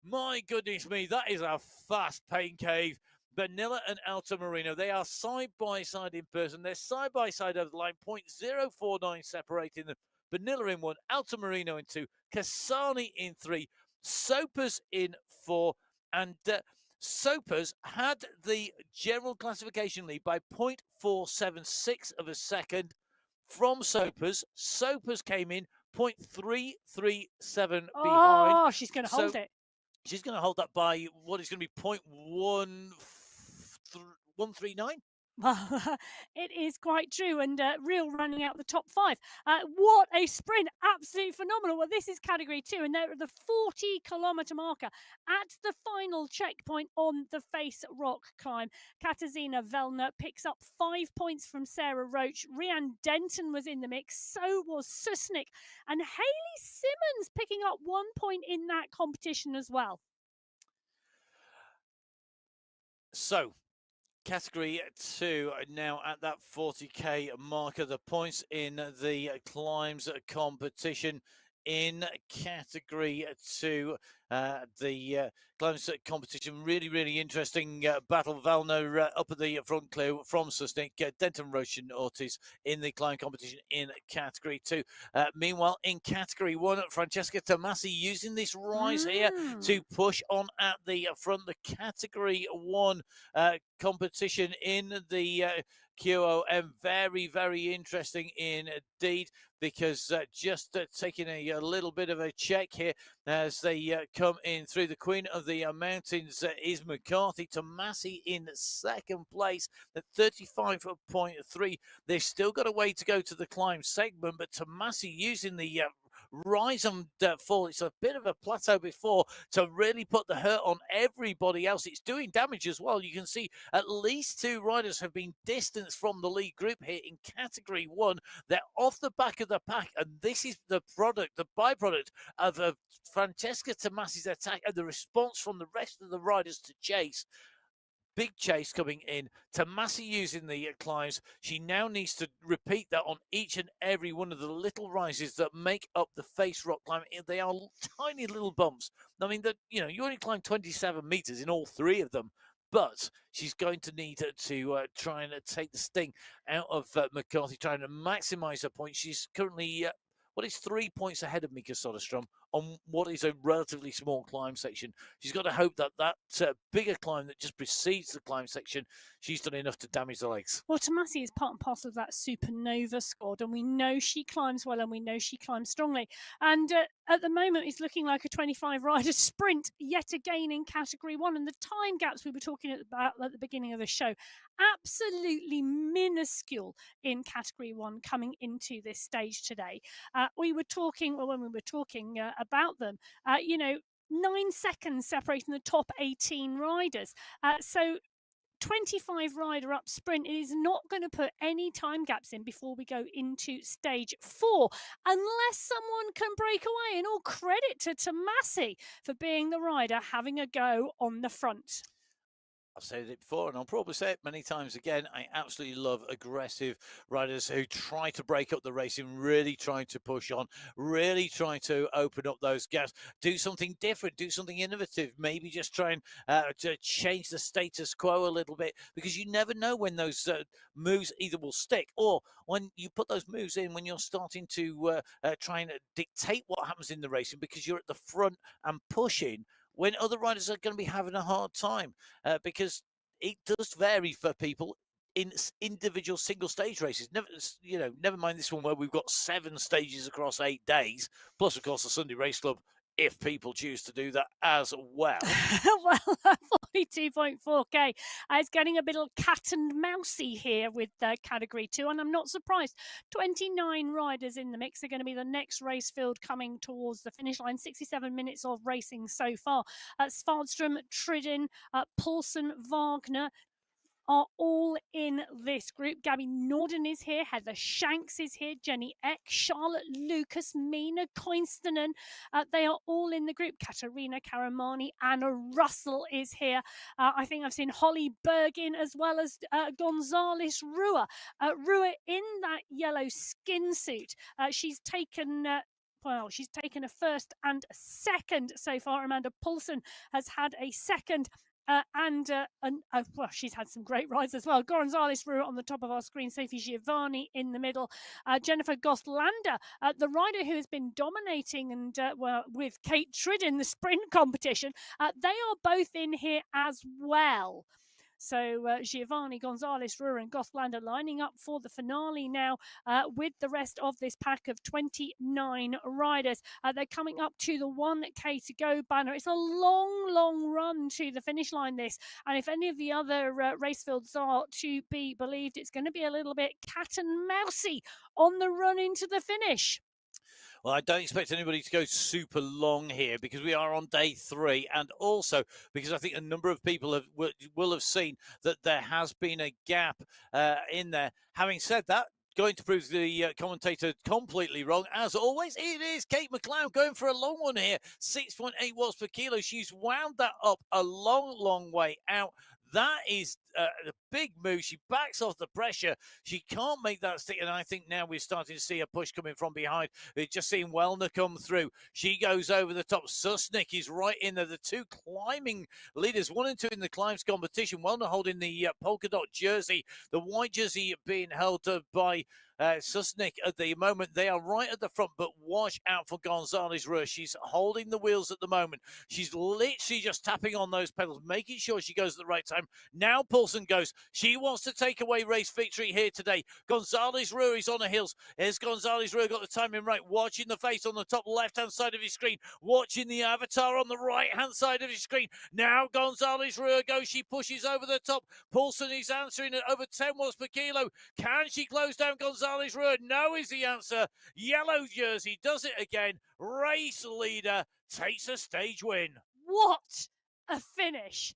My goodness me, that is a fast pain cave. Bonilla and Altamirano, they are side by side in person. They're side by side over the line, 0.049 separating them. Bonilla in 1, Altamirano in 2, Kasani in 3, Sopers in 4, and Sopers had the general classification lead by 0.476 of a second from Sopers. Sopers came in 0.337 behind. Oh, she's going to hold it. She's going to hold that by what is going to be 0.139. Well, it is quite true, and real running out the top 5. What a sprint! Absolutely phenomenal. Well, this is category 2, and they're at the 40-kilometre marker at the final checkpoint on the Face Rock climb. Katarzyna Velner picks up 5 points from Sarah Roach. Rhiannon Denton was in the mix, so was Susnik, and Hayley Simmons picking up 1 point in that competition as well. So, Category 2 now at that 40k marker. The points in the climbs competition in Category 2. The climbs competition, really interesting battle. Valno up at the front clear from Susnik. Denton, Roche and Ortiz in the climb competition in Category 2. Meanwhile, in Category 1, Francesca Tomasi using this rise here to push on at the front. The Category 1 competition in the QOM, very interesting indeed, because just taking a little bit of a check here as they come in through. The Queen of the Mountains is McCarthy. Tomasi in second place at 35.3. They've still got a way to go to the climb segment, but Tomasi using the rise and fall. It's a bit of a plateau before to really put the hurt on everybody else. It's doing damage as well. You can see at least 2 riders have been distanced from the lead group here in Category 1. They're off the back of the pack, and this is the byproduct of Francesca Tomasi's attack and the response from the rest of the riders to chase. big chase coming in. Tomasi using the climbs. She now needs to repeat that on each and every one of the little rises that make up the face rock climb. They are tiny little bumps. I mean, you only climb 27 meters in all three of them. But she's going to need to try and take the sting out of McCarthy, trying to maximise her points. She's currently, 3 points ahead of Mika Soderstrom on what is a relatively small climb section. She's got to hope that bigger climb that just precedes the climb section, she's done enough to damage the legs. Well, Tomasi is part and parcel of that supernova squad, and we know she climbs well and we know she climbs strongly. And at the moment, it's looking like a 25-rider sprint yet again in Category 1. And the time gaps we were talking about at the beginning of the show, absolutely minuscule in Category 1 coming into this stage today. When we were talking about them, 9 seconds separating the top 18 riders. So 25 rider up sprint is not going to put any time gaps in before we go into stage 4, unless someone can break away. And all credit to Tomasi for being the rider having a go on the front. I've said it before, and I'll probably say it many times again. I absolutely love aggressive riders who try to break up the racing, really trying to push on, really trying to open up those gaps, do something different, do something innovative, maybe just try and to change the status quo a little bit, because you never know when those moves either will stick, or when you put those moves in when you're starting to try and dictate what happens in the racing, because you're at the front and pushing when other riders are going to be having a hard time, because it does vary for people in individual single stage races. Never mind this one where we've got 7 stages across 8 days, plus of course the Sunday Race Club, if people choose to do that as well. Well, 42.4k is getting a bit of cat and mousey here with Category 2, and I'm not surprised. 29 riders in the mix are going to be the next race field coming towards the finish line. 67 minutes of racing so far. Svardström, Tridin, Paulsen, Wagner are all in this group. Gabby Norden is here, Heather Shanks is here, Jenny Eck, Charlotte Lucas, Mina Koinstinen. They are all in the group. Katarina Karamani, Anna Russell is here. I think I've seen Holly Bergin as well as Gonzalez Rua. Rua in that yellow skin suit. She's taken a first and a second so far. Amanda Poulsen has had a second. She's had some great rides as well. Gonzalez Rua on the top of our screen, Sophie Giovanni in the middle, Jennifer Gostlander, the rider who has been dominating and with Kate Tridin the sprint competition. They are both in here as well. So Giovanni, Gonzalez, Rua and Gostlander lining up for the finale now with the rest of this pack of 29 riders. They're coming up to the 1K to go banner. It's a long, long run to the finish line, this. And if any of the other race fields are to be believed, it's going to be a little bit cat and mousey on the run into the finish. Well, I don't expect anybody to go super long here, because we are on day 3, and also because I think a number of people will have seen that there has been a gap in there. Having said that, going to prove the commentator completely wrong. As always, it is Kate McLeod going for a long one here. 6.8 watts per kilo. She's wound that up a long, long way out. That is a big move. She backs off the pressure. She can't make that stick. And I think now we're starting to see a push coming from behind. We've just seen Wellner come through. She goes over the top. Susnik is right in there. The 2 climbing leaders, 1 and 2 in the climbs competition. Wellner holding the polka dot jersey. The white jersey being held by Susnik at the moment. They are right at the front, but watch out for Gonzalez Rua. She's holding the wheels at the moment. She's literally just tapping on those pedals, making sure she goes at the right time. Now Poulsen goes. She wants to take away race victory here today. Gonzalez Rua is on her heels. Has Gonzalez Rua got the timing right? Watching the face on the top left-hand side of his screen. Watching the avatar on the right-hand side of his screen. Now Gonzalez Rua goes. She pushes over the top. Poulsen is answering at over 10 watts per kilo. Can she close down Gonzalez Rua? No is the answer. Yellow jersey does it again. Race leader takes a stage win. What a finish.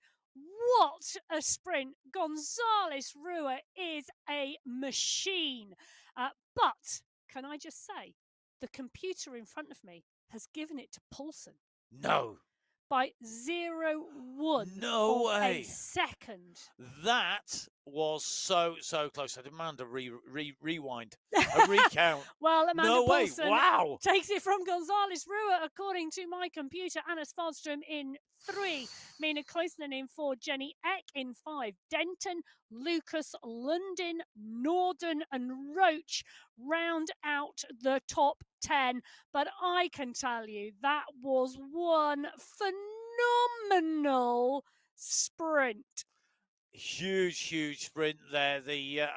What a sprint. Gonzalez Rua is a machine. But can I just say, the computer in front of me has given it to Poulsen. No. by 0.1 No of a way. second. That was so close. I demand a rewind, a recount. Well, Amanda No way. Paulson Wow. takes it from Gonzalez Rua, according to my computer. Anna Swadstrom in 3, Mina Kloisnen in 4, Jenny Eck in 5, Denton, Lucas, London, Norden, and Roach round out the top 10. But I can tell you that was one phenomenal sprint. Huge sprint there.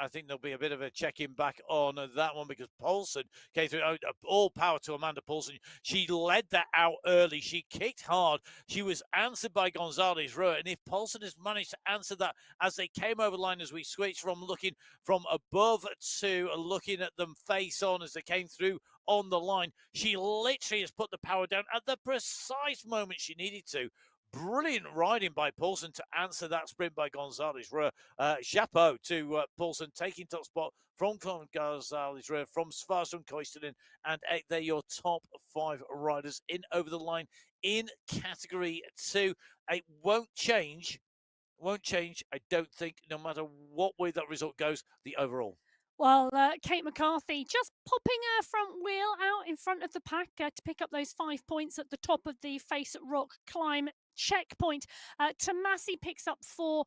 I think there'll be a bit of a check-in back on that one because Paulson came through. All power to Amanda Paulson. She led that out early. She kicked hard. She was answered by Gonzalez Rua. And if Paulson has managed to answer that as they came over the line, as we switched from looking from above to looking at them face on as they came through on the line, she literally has put the power down at the precise moment she needed to. Brilliant riding by Paulson to answer that sprint by Gonzalez Rua. Chapeau to Paulson, taking top spot from Gonzalez Rua, from Swadstrom, Koistinen, and they're your top 5 riders in over the line in Category 2. It won't change, I don't think, no matter what way that result goes, the overall. Well, Kate McCarthy just popping her front wheel out in front of the pack to pick up those 5 points at the top of the Face Rock Climb checkpoint. Tomasi picks up 4,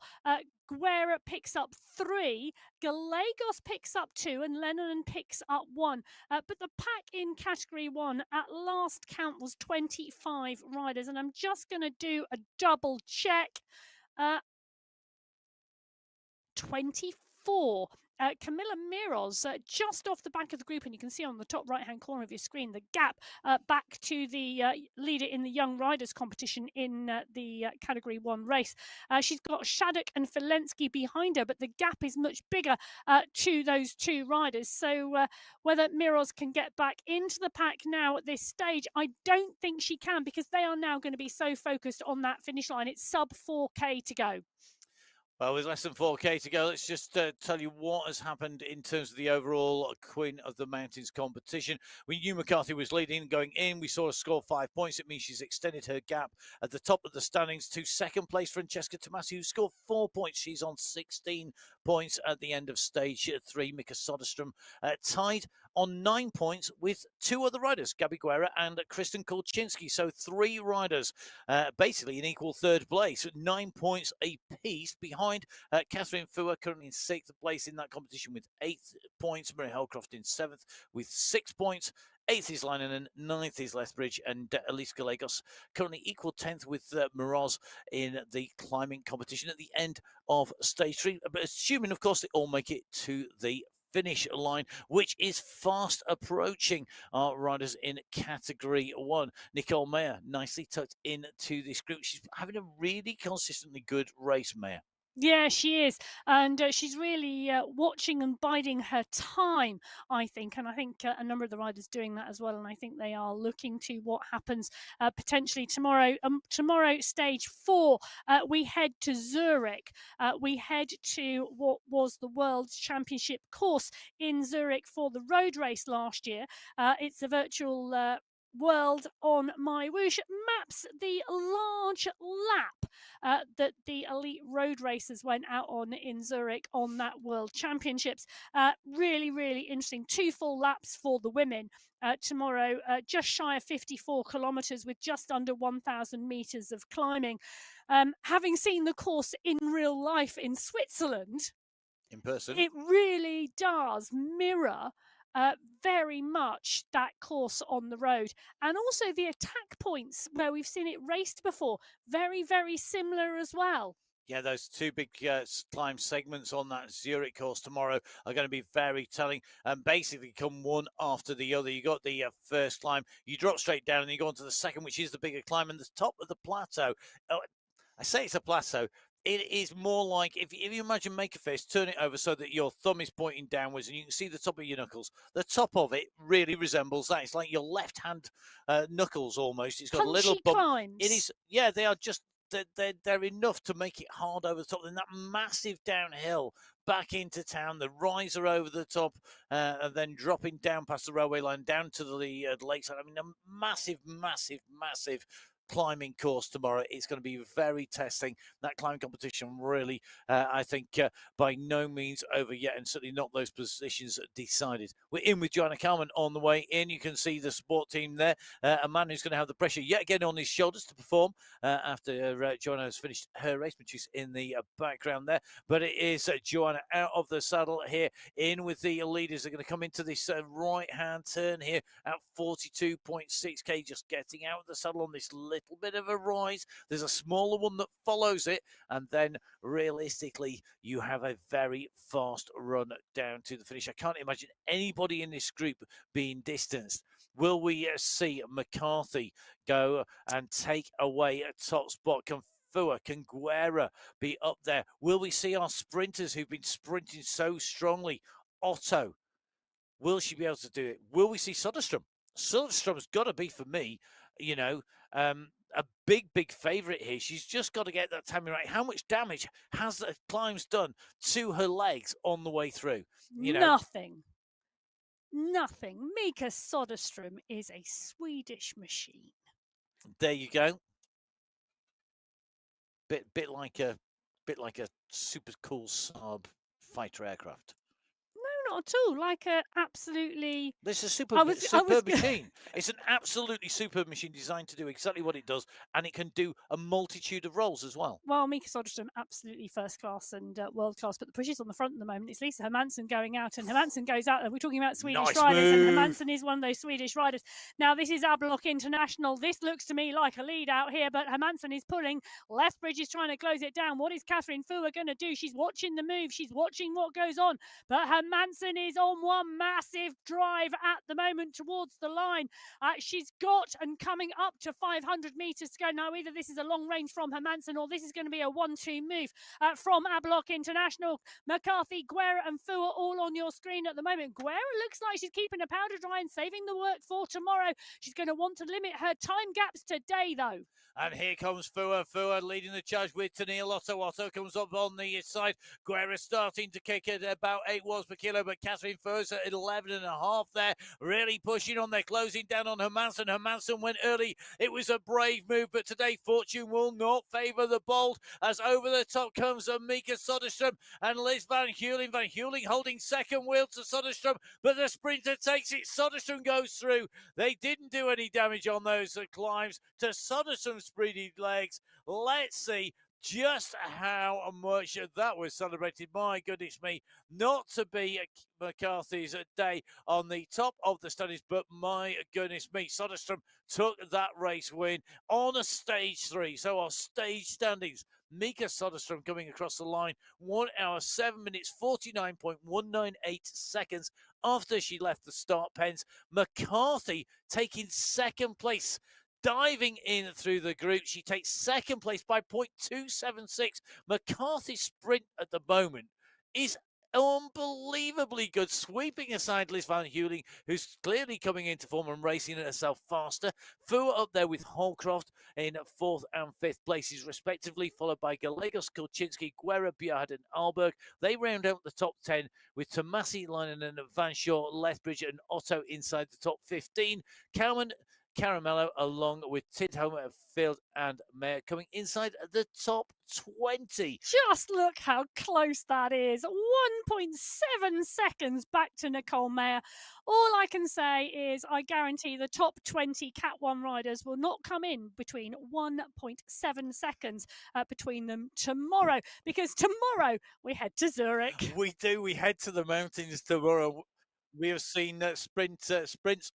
Guerra picks up 3, Gallegos picks up 2, and Lennon picks up 1. But the pack in Category 1 at last count was 25 riders, and I'm just going to do a double check. 24. Camilla Miros just off the back of the group, and you can see on the top right hand corner of your screen the gap back to the leader in the Young Riders competition in the Category 1 race. She's got Shattuck and Filensky behind her, but the gap is much bigger to those 2 riders. So whether Miros can get back into the pack now at this stage, I don't think she can, because they are now going to be so focused on that finish line. It's sub 4K to go. Well, with less than 4K to go, let's just tell you what has happened in terms of the overall Queen of the Mountains competition. We knew McCarthy was leading going in. We saw her score 5 points. It means she's extended her gap at the top of the standings to second place, Francesca Tomasi, who scored 4 points. She's on 16 points at the end of stage 3. Mika Soderstrom tied on 9 points with 2 other riders, Gabby Guerra and Kristen Kolczynski. So 3 riders basically in equal third place, 9 points apiece behind Catherine Fua, currently in 6th place in that competition with 8 points. Mary Hellcroft in 7th with 6 points. 8th is Leinen, 9th is Lethbridge, and Elise Gallegos currently equal 10th with Miroz in the climbing competition at the end of stage 3. But assuming, of course, they all make it to the finish line, which is fast approaching our riders in Category 1. Nicole Mayer nicely tucked into this group. She's having a really consistently good race, Mayer. Yeah, she is. And she's really watching and biding her time, I think. And I think a number of the riders doing that as well. And I think they are looking to what happens potentially tomorrow. Tomorrow, stage 4, we head to Zurich. We head to what was the World Championship course in Zurich for the road race last year. It's a virtual world on MyWhoosh maps the large lap that the elite road racers went out on in Zurich on that World Championships. Really interesting. 2 full laps for the women tomorrow, just shy of 54 kilometers with just under 1,000 meters of climbing. Having seen the course in real life in Switzerland, in person, it really does mirror very much that course on the road. And also the attack points where we've seen it raced before, very similar as well. Yeah, those 2 big climb segments on that Zurich course tomorrow are going to be very telling, and basically come one after the other. You got the first climb, you drop straight down, and you go on to the second, which is the bigger climb, and the top of the plateau. I say it's a plateau. It is more like, if you imagine make a fist, turn it over so that your thumb is pointing downwards and you can see the top of your knuckles. The top of it really resembles that. It's like your left hand knuckles almost. It's got Punchy a little bump. climbs. It is, yeah, they are just, they're enough to make it hard over the top. Then that massive downhill back into town, the riser over the top, and then dropping down past the railway line down to the lakeside. I mean, a massive climbing course tomorrow. It's going to be very testing. That climbing competition really, I think, by no means over yet, and certainly not those positions decided. We're in with Joanna Kalman on the way in. You can see the support team there. A man who's going to have the pressure yet again on his shoulders to perform after Joanna has finished her race, which is in the background there. But it is Joanna out of the saddle here, in with the leaders. They're going to come into this right-hand turn here at 42.6k, just getting out of the saddle on this little bit of a rise. There's a smaller one that follows it, and then realistically, you have a very fast run down to the finish. I can't imagine anybody in this group being distanced. Will we see McCarthy go and take away a top spot? Can Fua, can Guerra be up there? Will we see our sprinters who've been sprinting so strongly? Otto, will she be able to do it? Will we see Soderstrom? Soderstrom's got to be, for me, a big favourite here. She's just got to get that timing right. How much damage has the climbs done to her legs on the way through? Nothing. Mika Soderstrom is a Swedish machine. There you go. Bit like a super cool Saab fighter aircraft. No, not at all. Like a absolutely. This is a superb machine. It's an absolutely superb machine designed to do exactly what it does, and it can do a multitude of roles as well. Well, Mika Soderstrom, absolutely first class and world class. But the pushes on the front at the moment, it's Lisa Hermansson going out, and Hermansson goes out. We're talking about Swedish riders, and Hermansson is one of those Swedish riders. Now, this is Ablock International. This looks to me like a lead out here, but Hermansson is pulling. Lethbridge is trying to close it down. What is Catherine Fua going to do? She's watching the move. She's watching what goes on. But Hermansson is on one massive drive at the moment towards the line. She's got and coming up to 500 metres to go. Now, either this is a long range from Hermansson or this is going to be a 1-2 move from Ablock International. McCarthy, Guerra and Fua all on your screen at the moment. Guerra looks like she's keeping a powder dry and saving the work for tomorrow. She's going to want to limit her time gaps today, though. And here comes Fua. Fua leading the charge with Tennille. Otto comes up on the side. Guerra starting to kick at about 8 watts per kilo, but Catherine Fua's at 11.5 there. Really pushing on there, closing down on Hermansson. Hermansson went early. It was a brave move, but today fortune will not favour the bold, as over the top comes Mika Soderstrom and Liz Van Heuling. Van Heuling holding second wheel to Soderstrom, but the sprinter takes it. Soderstrom goes through. They didn't do any damage on those climbs to Soderstrom's spready legs. Let's see just how much that was celebrated. My goodness me, not to be McCarthy's day on the top of the studies, but my goodness me, Soderstrom took that race win on a stage 3. So our stage standings, Mika Soderstrom coming across the line 1 hour 7 minutes 49.198 seconds after she left the start pens. McCarthy taking second place, diving in through the group. She takes second place by 0.276. McCarthy's sprint at the moment is unbelievably good, sweeping aside Liz Van Heuling, who's clearly coming into form and racing herself faster. Fua up there with Holcroft in 4th and 5th places respectively, followed by Gallegos, Kulczynski, Guerra, Bjard and Alberg. They round out the top 10 with Tomasi, Leinen and Van Shaw, Lethbridge and Otto inside the top 15. Kalman, Caramello, along with Tidholm, Field and Mayer coming inside the top 20. Just look how close that is. 1.7 seconds back to Nicole Mayer. All I can say is I guarantee the top 20 Cat 1 riders will not come in between 1.7 seconds between them tomorrow, because tomorrow we head to Zurich. We do. We head to the mountains tomorrow. We have seen sprints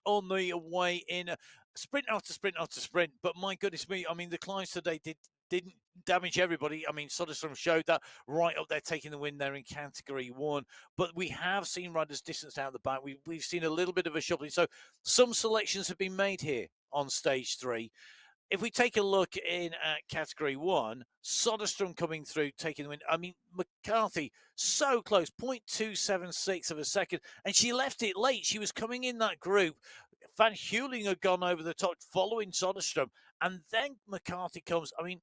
on the way in, sprint after sprint after sprint. But my goodness me, I mean, the climbs today didn't damage everybody. I mean, Soderstrom showed that right up there, taking the win there in category 1. But we have seen riders distanced out the back. We've seen a little bit of a shuffling. So some selections have been made here on stage 3. If we take a look in at category 1, Soderstrom coming through, taking the win. I mean, McCarthy, so close, 0.276 of a second, and she left it late. She was coming in that group. Van Heuling had gone over the top, following Soderstrom, and then McCarthy comes. I mean,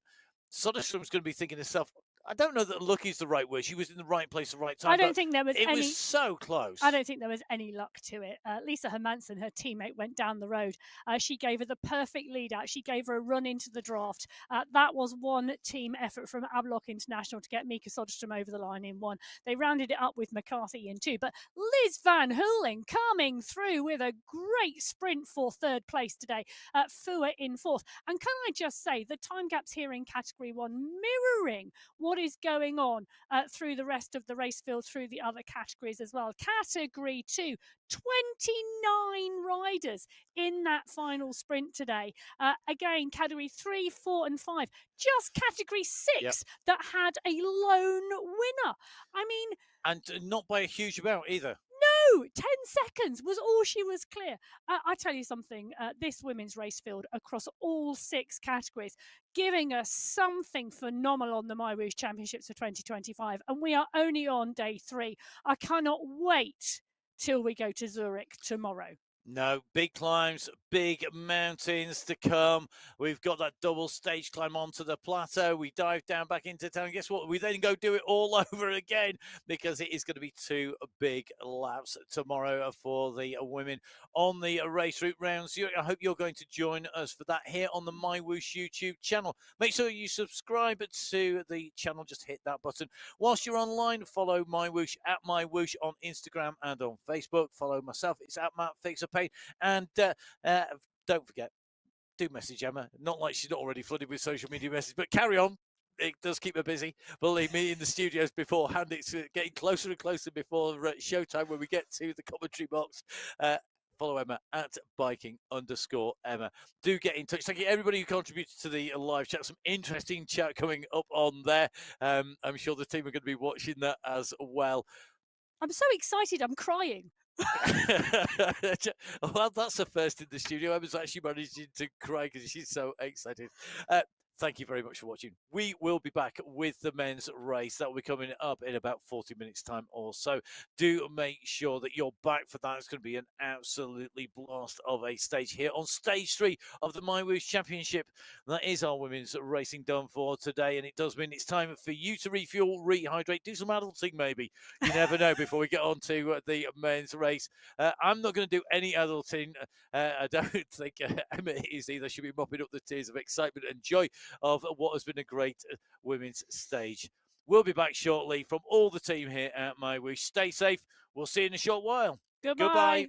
Soderstrom's going to be thinking to herself, I don't know that lucky is the right word. She was in the right place at the right time. I don't think there was it any. was so close. I don't think there was any luck to it. Lisa Hermansen, her teammate, went down the road. She gave her the perfect lead out. She gave her a run into the draft. That was one team effort from Ablock International to get Mika Soderstrom over the line in one. They rounded it up with McCarthy in two. But Liz Van Hooling coming through with a great sprint for third place today. Fua in fourth. And can I just say, the time gaps here in Category 1 mirroring what is going on through the rest of the race field, through the other categories as well. Category 2, 29 riders in that final sprint today. Again, Category 3, 4 and 5, just Category 6 that had a lone winner. I mean... And not by a huge amount either. No, 10 seconds was all she was clear. I tell you something, this women's race field across all 6 categories, giving us something phenomenal on the MyWhoosh Championships for 2025. And we are only on day 3. I cannot wait till we go to Zurich tomorrow. No, big climbs, big mountains to come. We've got that double stage climb onto the plateau. We dive down back into town. Guess what? We then go do it all over again because it is going to be 2 big laps tomorrow for the women on the race route rounds. I hope you're going to join us for that here on the MyWhoosh YouTube channel. Make sure you subscribe to the channel. Just hit that button. Whilst you're online, follow MyWhoosh at MyWhoosh on Instagram and on Facebook. Follow myself. It's at Matt Fixer Pain. And don't forget, do message Emma. Not like she's not already flooded with social media messages, but carry on. It does keep her busy. Believe me, in the studios beforehand, it's getting closer and closer before showtime when we get to the commentary box. Follow Emma at biking_Emma. Do get in touch. Thank you, everybody who contributed to the live chat. Some interesting chat coming up on there. I'm sure the team are going to be watching that as well. I'm so excited. I'm crying. Well, that's the first in the studio. I was actually managing to cry because she's so excited. Thank you very much for watching. We will be back with the men's race. That will be coming up in about 40 minutes time or so. Do make sure that you're back for that. It's going to be an absolutely blast of a stage here on stage 3 of the MyWhoosh Championship. That is our women's racing done for today, and it does mean it's time for you to refuel, rehydrate, do some adulting maybe. You never know before we get on to the men's race. I'm not going to do any adulting. I don't think Emma is either. She'll be mopping up the tears of excitement and joy of what has been a great women's stage. We'll be back shortly from all the team here at MyWhoosh. Stay safe. We'll see you in a short while. Goodbye. Goodbye.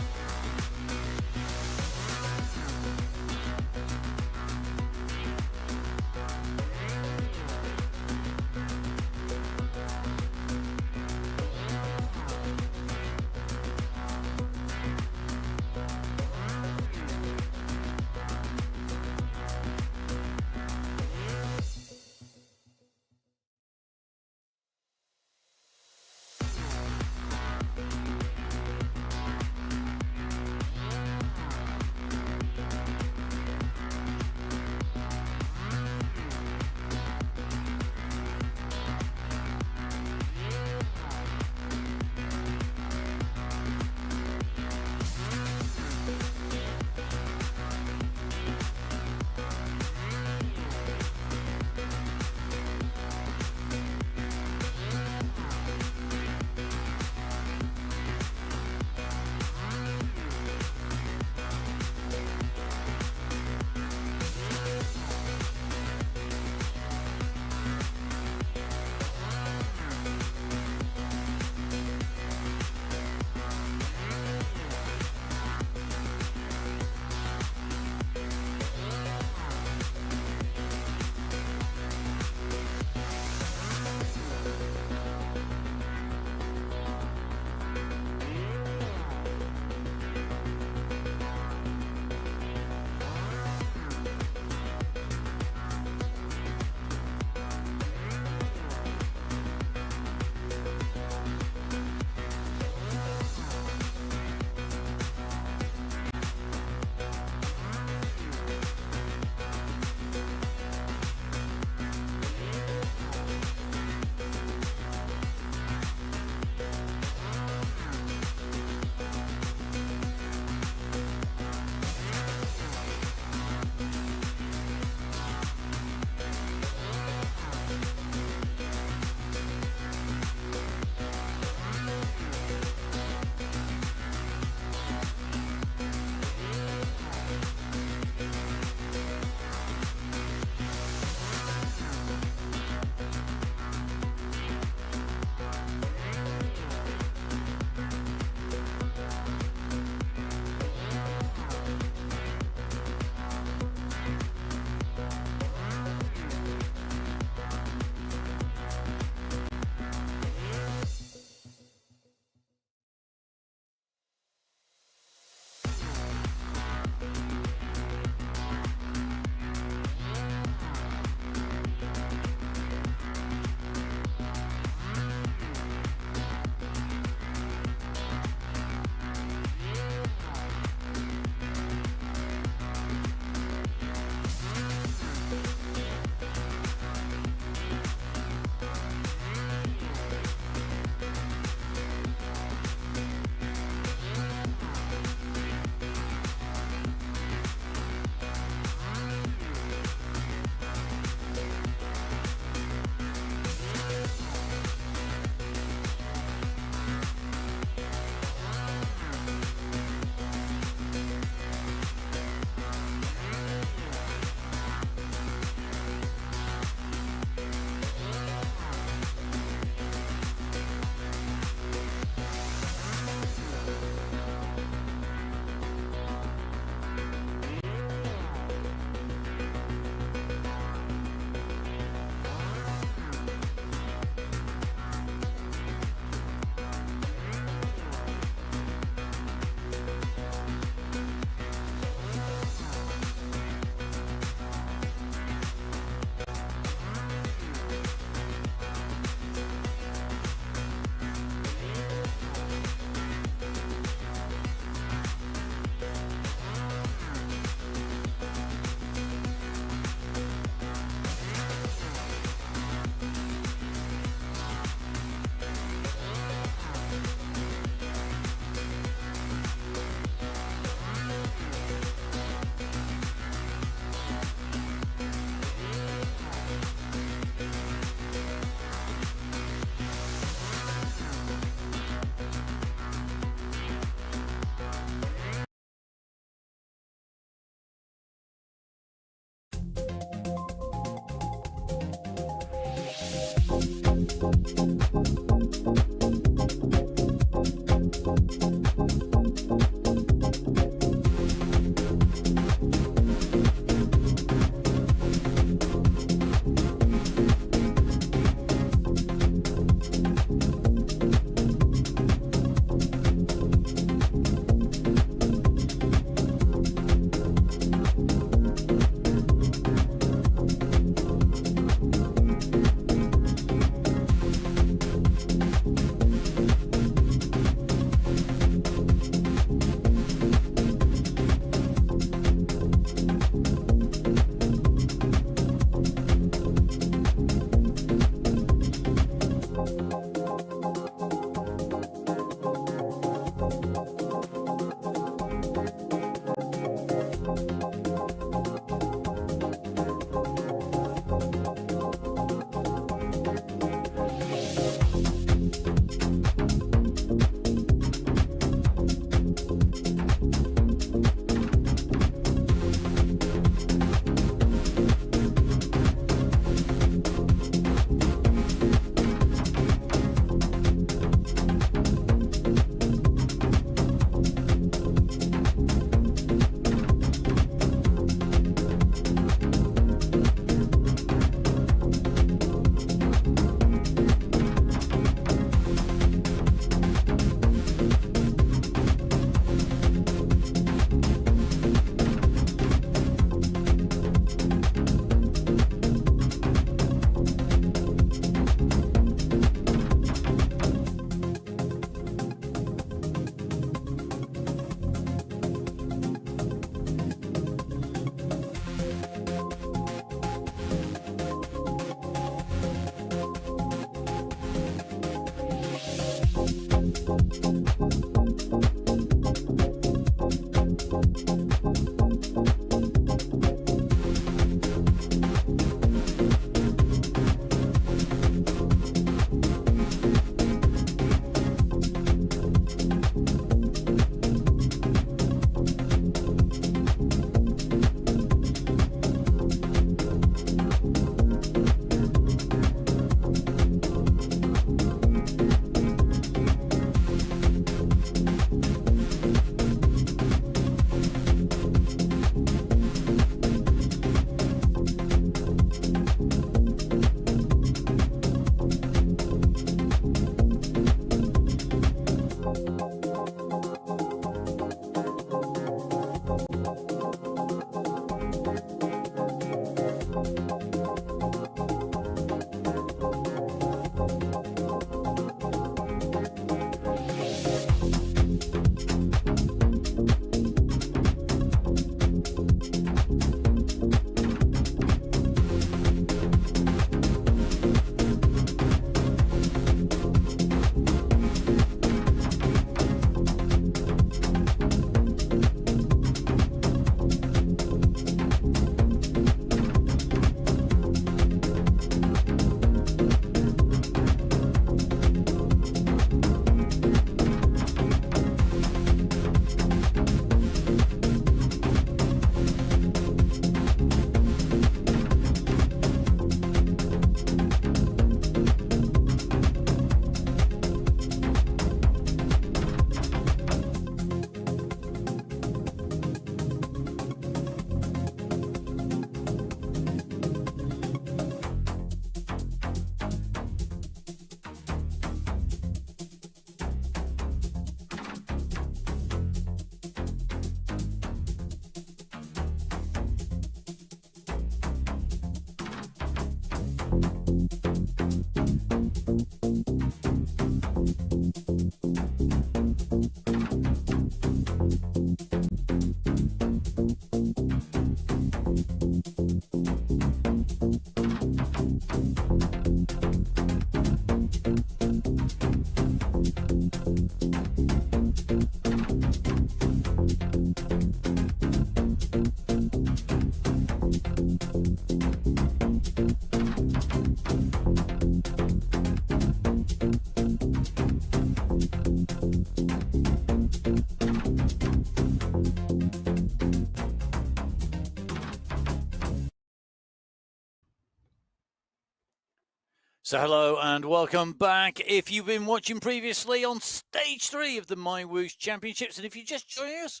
So hello and welcome back. If you've been watching previously on stage 3 of the MyWhoosh Championships, and if you just joined us,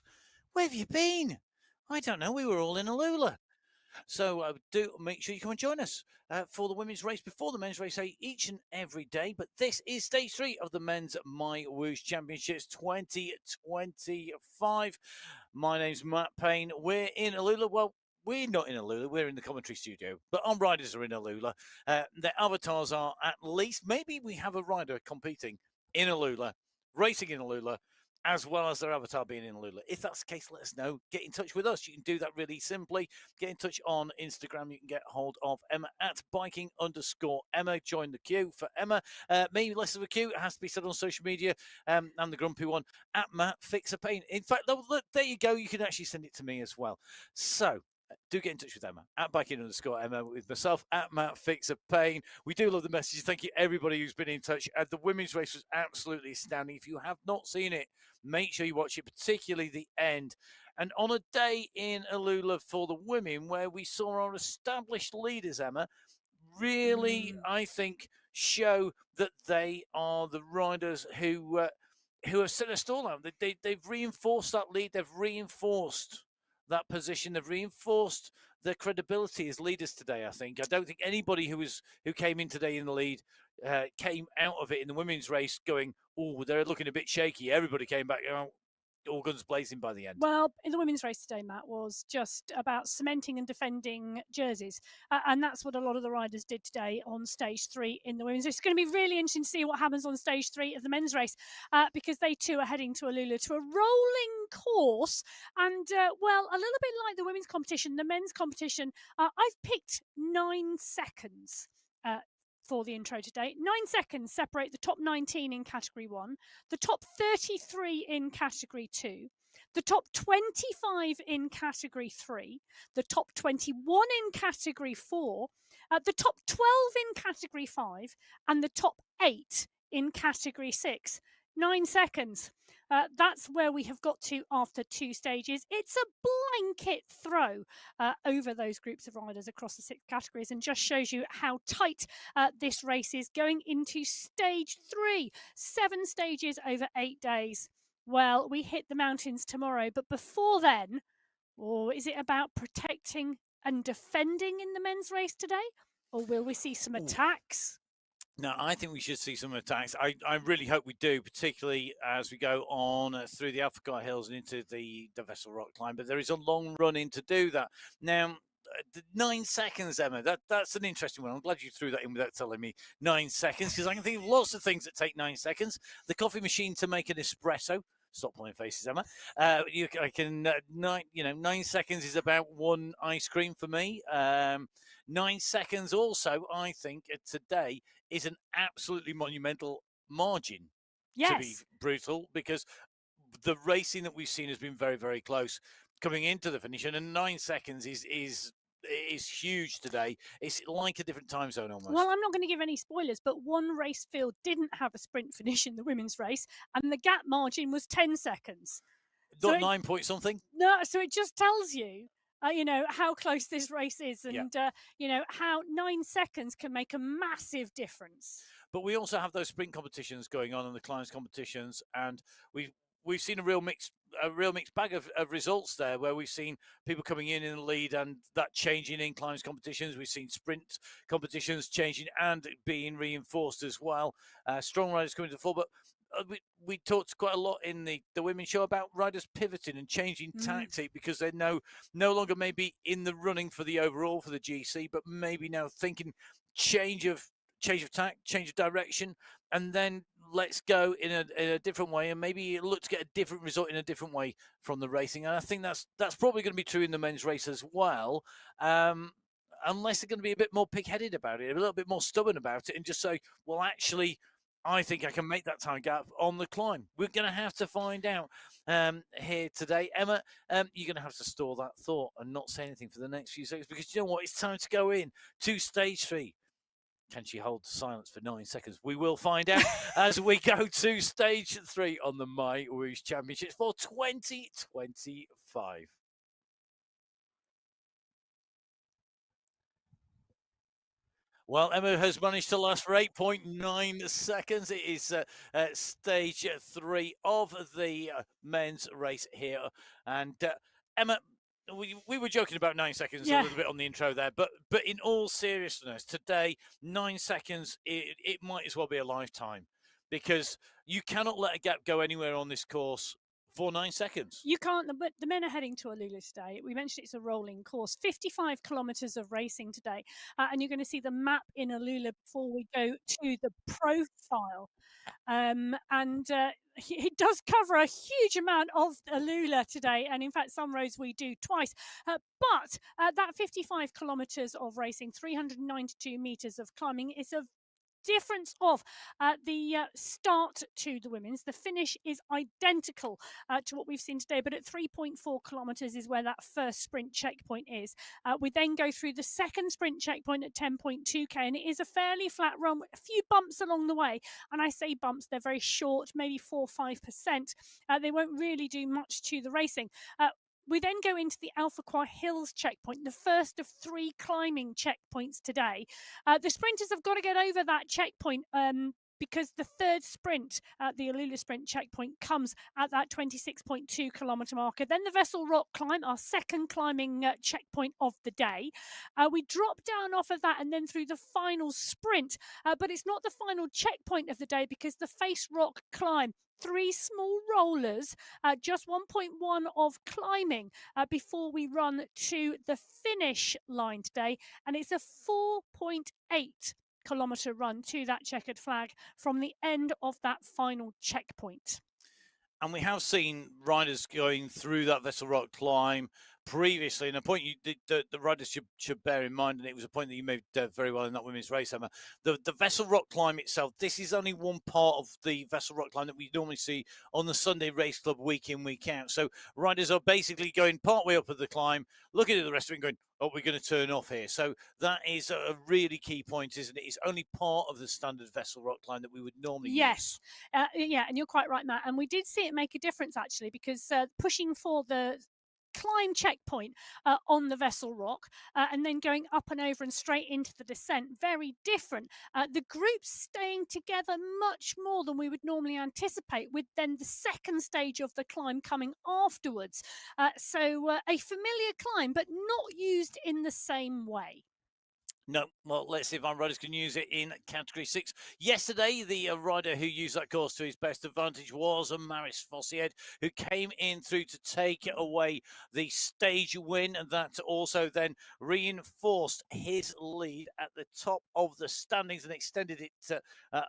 where have you been? I don't know. We were all in Alula. So do make sure you come and join us for the women's race before the men's race each and every day. But this is stage 3 of the men's MyWhoosh Championships 2025. My name's Matt Payne. We're in Alula. Well, we're not in Alula. We're in the commentary studio. But our riders are in Alula. Their avatars are at least, maybe we have a rider competing in Alula, racing in Alula, as well as their avatar being in Alula. If that's the case, let us know. Get in touch with us. You can do that really simply. Get in touch on Instagram. You can get hold of Emma at biking_Emma. Join the queue for Emma. Maybe less of a queue. It has to be said on social media. And the grumpy one at Matt Fix a Pain. In fact, look, there you go. You can actually send it to me as well. So do get in touch with Emma at biking_Emma, with myself at Matt Fix a Pain. We do love the messages. Thank you everybody who's been in touch. The women's race was absolutely astounding. If you have not seen it, make sure you watch it, particularly the end. And on a day in Alula for the women where we saw our established leaders, Emma, really, I think, show that they are the riders who have set a stall out. They've reinforced that lead. They've reinforced that position. They've reinforced their credibility as leaders today. I think. I don't think anybody who came in today in the lead came out of it in the women's race going, "Oh, they're looking a bit shaky." Everybody came back, all guns blazing by the end. Well, in the women's race today, Matt, was just about cementing and defending jerseys. And that's what a lot of the riders did today on stage 3 in the women's race. It's going to be really interesting to see what happens on stage 3 of the men's race because they too are heading to Alula to a rolling course. And, well, a little bit like the women's competition, the men's competition, I've picked 9 seconds for the intro today. 9 seconds separate the top 19 in category 1, the top 33 in category 2, the top 25 in category 3, the top 21 in category 4, the top 12 in category 5, and the top 8 in category 6. 9 seconds. That's where we have got to after 2 stages. It's a blanket throw over those groups of riders across the 6 categories and just shows you how tight this race is going into stage 3. 7 stages over 8 days. Well, we hit the mountains tomorrow, but before then, is it about protecting and defending in the men's race today? Or will we see some attacks? No, I think we should see some attacks. I really hope we do, particularly as we go on through the Alpha Hills and into the Vessel Rock climb. But there is a long run in to do that. Now, 9 seconds, Emma, that's an interesting one. I'm glad you threw that in without telling me 9 seconds, because I can think of lots of things that take 9 seconds. The coffee machine to make an espresso. Stop pulling faces, Emma. 9 seconds is about 1 ice cream for me. 9 seconds also, I think, today is an absolutely monumental margin, to be brutal, because the racing that we've seen has been very, very close coming into the finish, and 9 seconds is huge today. It's like a different time zone almost. Well, I'm not going to give any spoilers, but one race field didn't have a sprint finish in the women's race, and the gap margin was 10 seconds. Not 9 point something? No, so it just tells you, how close this race is and, how 9 seconds can make a massive difference. But we also have those sprint competitions going on and the climbs competitions, and we've seen a real mixed bag of results there, where we've seen people coming in the lead and that changing in climbs competitions. We've seen sprint competitions changing and being reinforced as well. Strong riders coming to the fore, but we talked quite a lot in the women's show about riders pivoting and changing tactic, because they're no longer maybe in the running for the overall for the GC, but maybe now thinking change of tack, change of direction, and then let's go in a different way, and maybe look to get a different result in a different way from the racing. And I think that's probably going to be true in the men's race as well, unless they're going to be a bit more pig-headed about it, a little bit more stubborn about it, and just say, well, actually, I think I can make that time gap on the climb. We're going to have to find out here today. Emma, you're going to have to store that thought and not say anything for the next few seconds, because you know what? It's time to go in to stage 3. Can she hold silence for 9 seconds? We will find out as we go to stage 3 on the MyWhoosh Championships for 2025. Well, Emma has managed to last for 8.9 seconds. It is stage 3 of the men's race here. And Emma, we were joking about 9 seconds a Yeah. little bit on the intro there, but in all seriousness, today 9 seconds it might as well be a lifetime, because you cannot let a gap go anywhere on this course for 9 seconds. You can't, but the men are heading to Alula today. We mentioned it's a rolling course, 55 kilometres of racing today. And you're going to see the map in Alula before we go to the profile. It does cover a huge amount of Alula today, and in fact some roads we do twice, but that 55 kilometres of racing, 392 metres of climbing is a difference of the start to the women's. The finish is identical to what we've seen today, but at 3.4 kilometres is where that first sprint checkpoint is. We then go through the second sprint checkpoint at 10.2k, and it is a fairly flat run, a few bumps along the way. And I say bumps, they're very short, maybe 4-5%. They won't really do much to the racing. We then go into the Alpha Hills checkpoint, the first of 3 climbing checkpoints today. The sprinters have got to get over that checkpoint because the third sprint, the Alula sprint checkpoint, comes at that 26.2 kilometre marker. Then the Vessel Rock climb, our second climbing checkpoint of the day. We drop down off of that and then through the final sprint, but it's not the final checkpoint of the day because the Face Rock climb, 3 small rollers, just 1.1 of climbing before we run to the finish line today. And it's a 4.8 kilometre run to that checkered flag from the end of that final checkpoint. And we have seen riders going through that Vessel Rock climb previously, and a point the riders should bear in mind, and it was a point that you made very well in that women's race, Emma. The Vessel Rock climb itself, this is only one part of the Vessel Rock climb that we normally see on the Sunday Race Club week in, week out. So riders are basically going part way up of the climb, looking at the rest of it and going, oh, we're going to turn off here. So that is a really key point, isn't it? It's only part of the standard Vessel Rock climb that we would normally use. Yeah, and you're quite right, Matt. And we did see it make a difference, actually, because pushing for the climb checkpoint on the Vessel Rock and then going up and over and straight into the descent, very different. The groups staying together much more than we would normally anticipate, with then the second stage of the climb coming afterwards. So a familiar climb, but not used in the same way. No, well, let's see if our riders can use it in Category 6. Yesterday, the rider who used that course to his best advantage was Maris Fossied, who came in through to take away the stage win, and that also then reinforced his lead at the top of the standings and extended it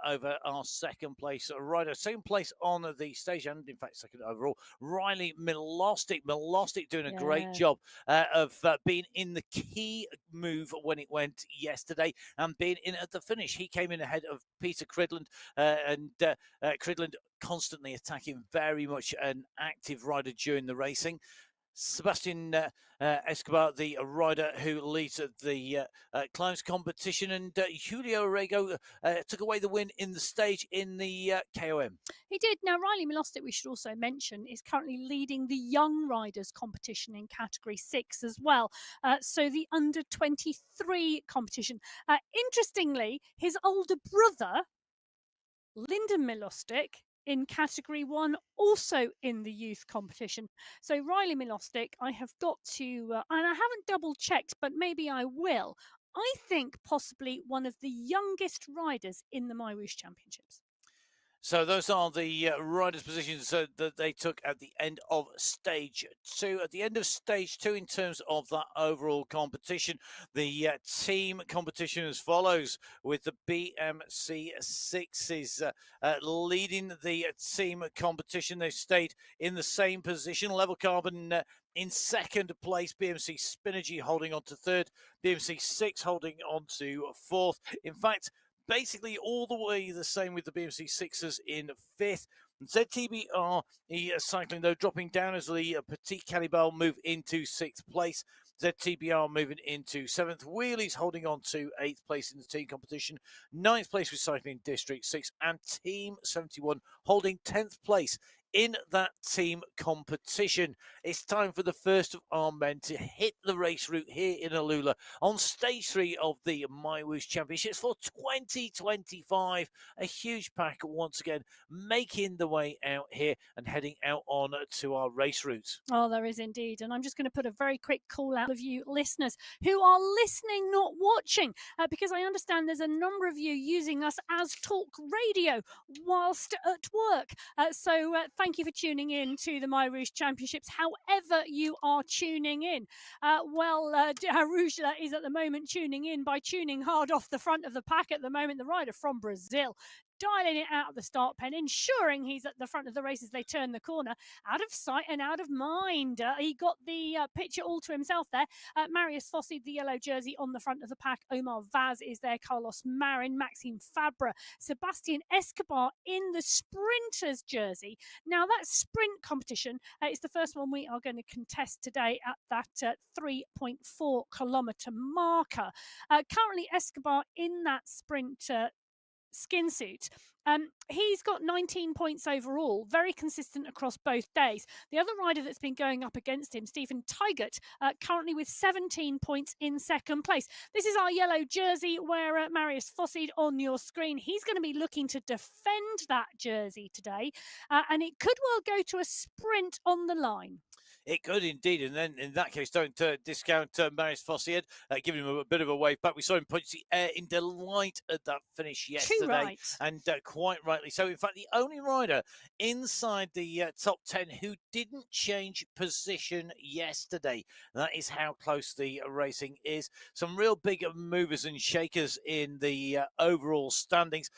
over our second place rider. Second place on the stage, and in fact second overall, Riley Milostic. Milostic doing a great job of being in the key move when it went yesterday and being in at the finish. He came in ahead of Peter Cridland, and Cridland constantly attacking, very much an active rider during the racing. Sebastian Escobar, the rider who leads the climbs competition, and Julio Orrego took away the win in the stage in the KOM. He did. Now, Riley Milostic, we should also mention, is currently leading the young riders competition in Category 6 as well. So the under-23 competition. Interestingly, his older brother, Lyndon Milostic, in Category 1, also in the youth competition. So Riley Milostic, I have got to, and I haven't double checked, but maybe I will. I think possibly one of the youngest riders in the MyWhoosh Championships. So those are the riders' positions that they took at the end of stage 2. At the end of stage 2, in terms of that overall competition, the team competition as follows, with the BMC 6s leading the team competition. They've stayed in the same position. Level Carbon in second place, BMC Spinergy holding on to third, BMC 6 holding on to fourth. In fact, basically all the way the same with the BMC 6s in fifth. ZTBR cycling, though, dropping down as the Petit Cannibal move into sixth place. ZTBR moving into seventh. Wheelies holding on to eighth place in the team competition. Ninth place with Cycling District 6. And Team 71 holding 10th place in that team competition. It's time for the first of our men to hit the race route here in Alula on stage 3 of the MyWhoosh Championships for 2025. A huge pack once again making the way out here and heading out on to our race routes. Oh, there is indeed. And I'm just going to put a very quick call out of you listeners who are listening, not watching, because I understand there's a number of you using us as talk radio whilst at work. So thank you for tuning in to the MyWhoosh Championships, however you are tuning in. Arujla is at the moment tuning in by tuning hard off the front of the pack at the moment, the rider from Brazil, dialing it out of the start pen, ensuring he's at the front of the race as they turn the corner. Out of sight and out of mind. He got the picture all to himself there. Marius Fossi, the yellow jersey on the front of the pack. Omar Vaz is there. Carlos Marin, Maxime Fabra, Sebastian Escobar in the sprinters jersey. Now, that sprint competition is the first one we are going to contest today at that 3.4 kilometre marker. Currently, Escobar in that sprint skin suit. He's got 19 points overall, very consistent across both days. The other rider that's been going up against him, Stephen Tigert, currently with 17 points in second place. This is our yellow jersey where Marius Fossid on your screen. He's going to be looking to defend that jersey today, and it could well go to a sprint on the line. It could indeed, and then in that case, don't discount Marius Fossier, giving him a bit of a wave back. We saw him punch the air in delight at that finish yesterday, right. And quite rightly so. In fact, the only rider inside the top 10 who didn't change position yesterday. That is how close the racing is. Some real big movers and shakers in the overall standings,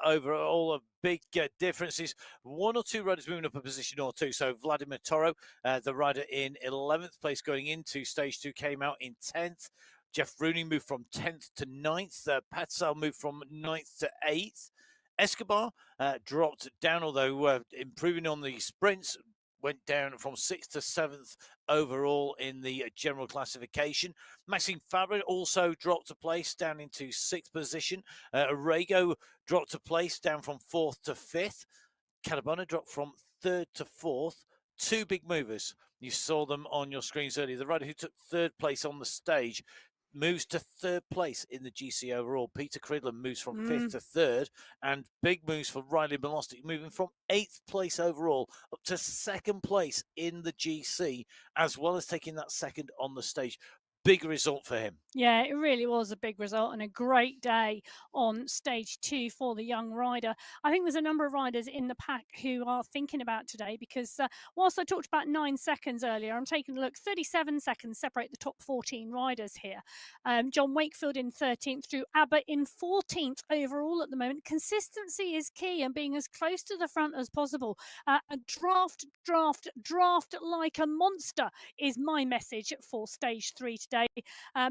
overall of big differences. One or two riders moving up a position or two. So Vladimir Toro, the rider in 11th place going into stage 2, came out in 10th. Jeff Rooney moved from 10th to 9th. Patsal moved from 9th to 8th. Escobar dropped down, although improving on the sprints, went down from 6th to 7th overall in the general classification. Maxime Fabre also dropped a place down into 6th position. Arrego dropped a place down from 4th to 5th. Cadabona dropped from 3rd to 4th. Two big movers. You saw them on your screens earlier. The rider who took 3rd place on the stage moves to 3rd place in the GC overall. Peter Cridland moves from 5th to 3rd, and big moves for Riley Milostic, moving from 8th place overall up to 2nd place in the GC, as well as taking that 2nd on the stage. Big result for him. Yeah, it really was a big result and a great day on stage 2 for the young rider. I think there's a number of riders in the pack who are thinking about today, because whilst I talked about 9 seconds earlier, I'm taking a look. 37 seconds separate the top 14 riders here. John Wakefield in 13th, Drew Abbott in 14th overall at the moment. Consistency is key, and being as close to the front as possible. Draft like a monster is my message for stage 3 today,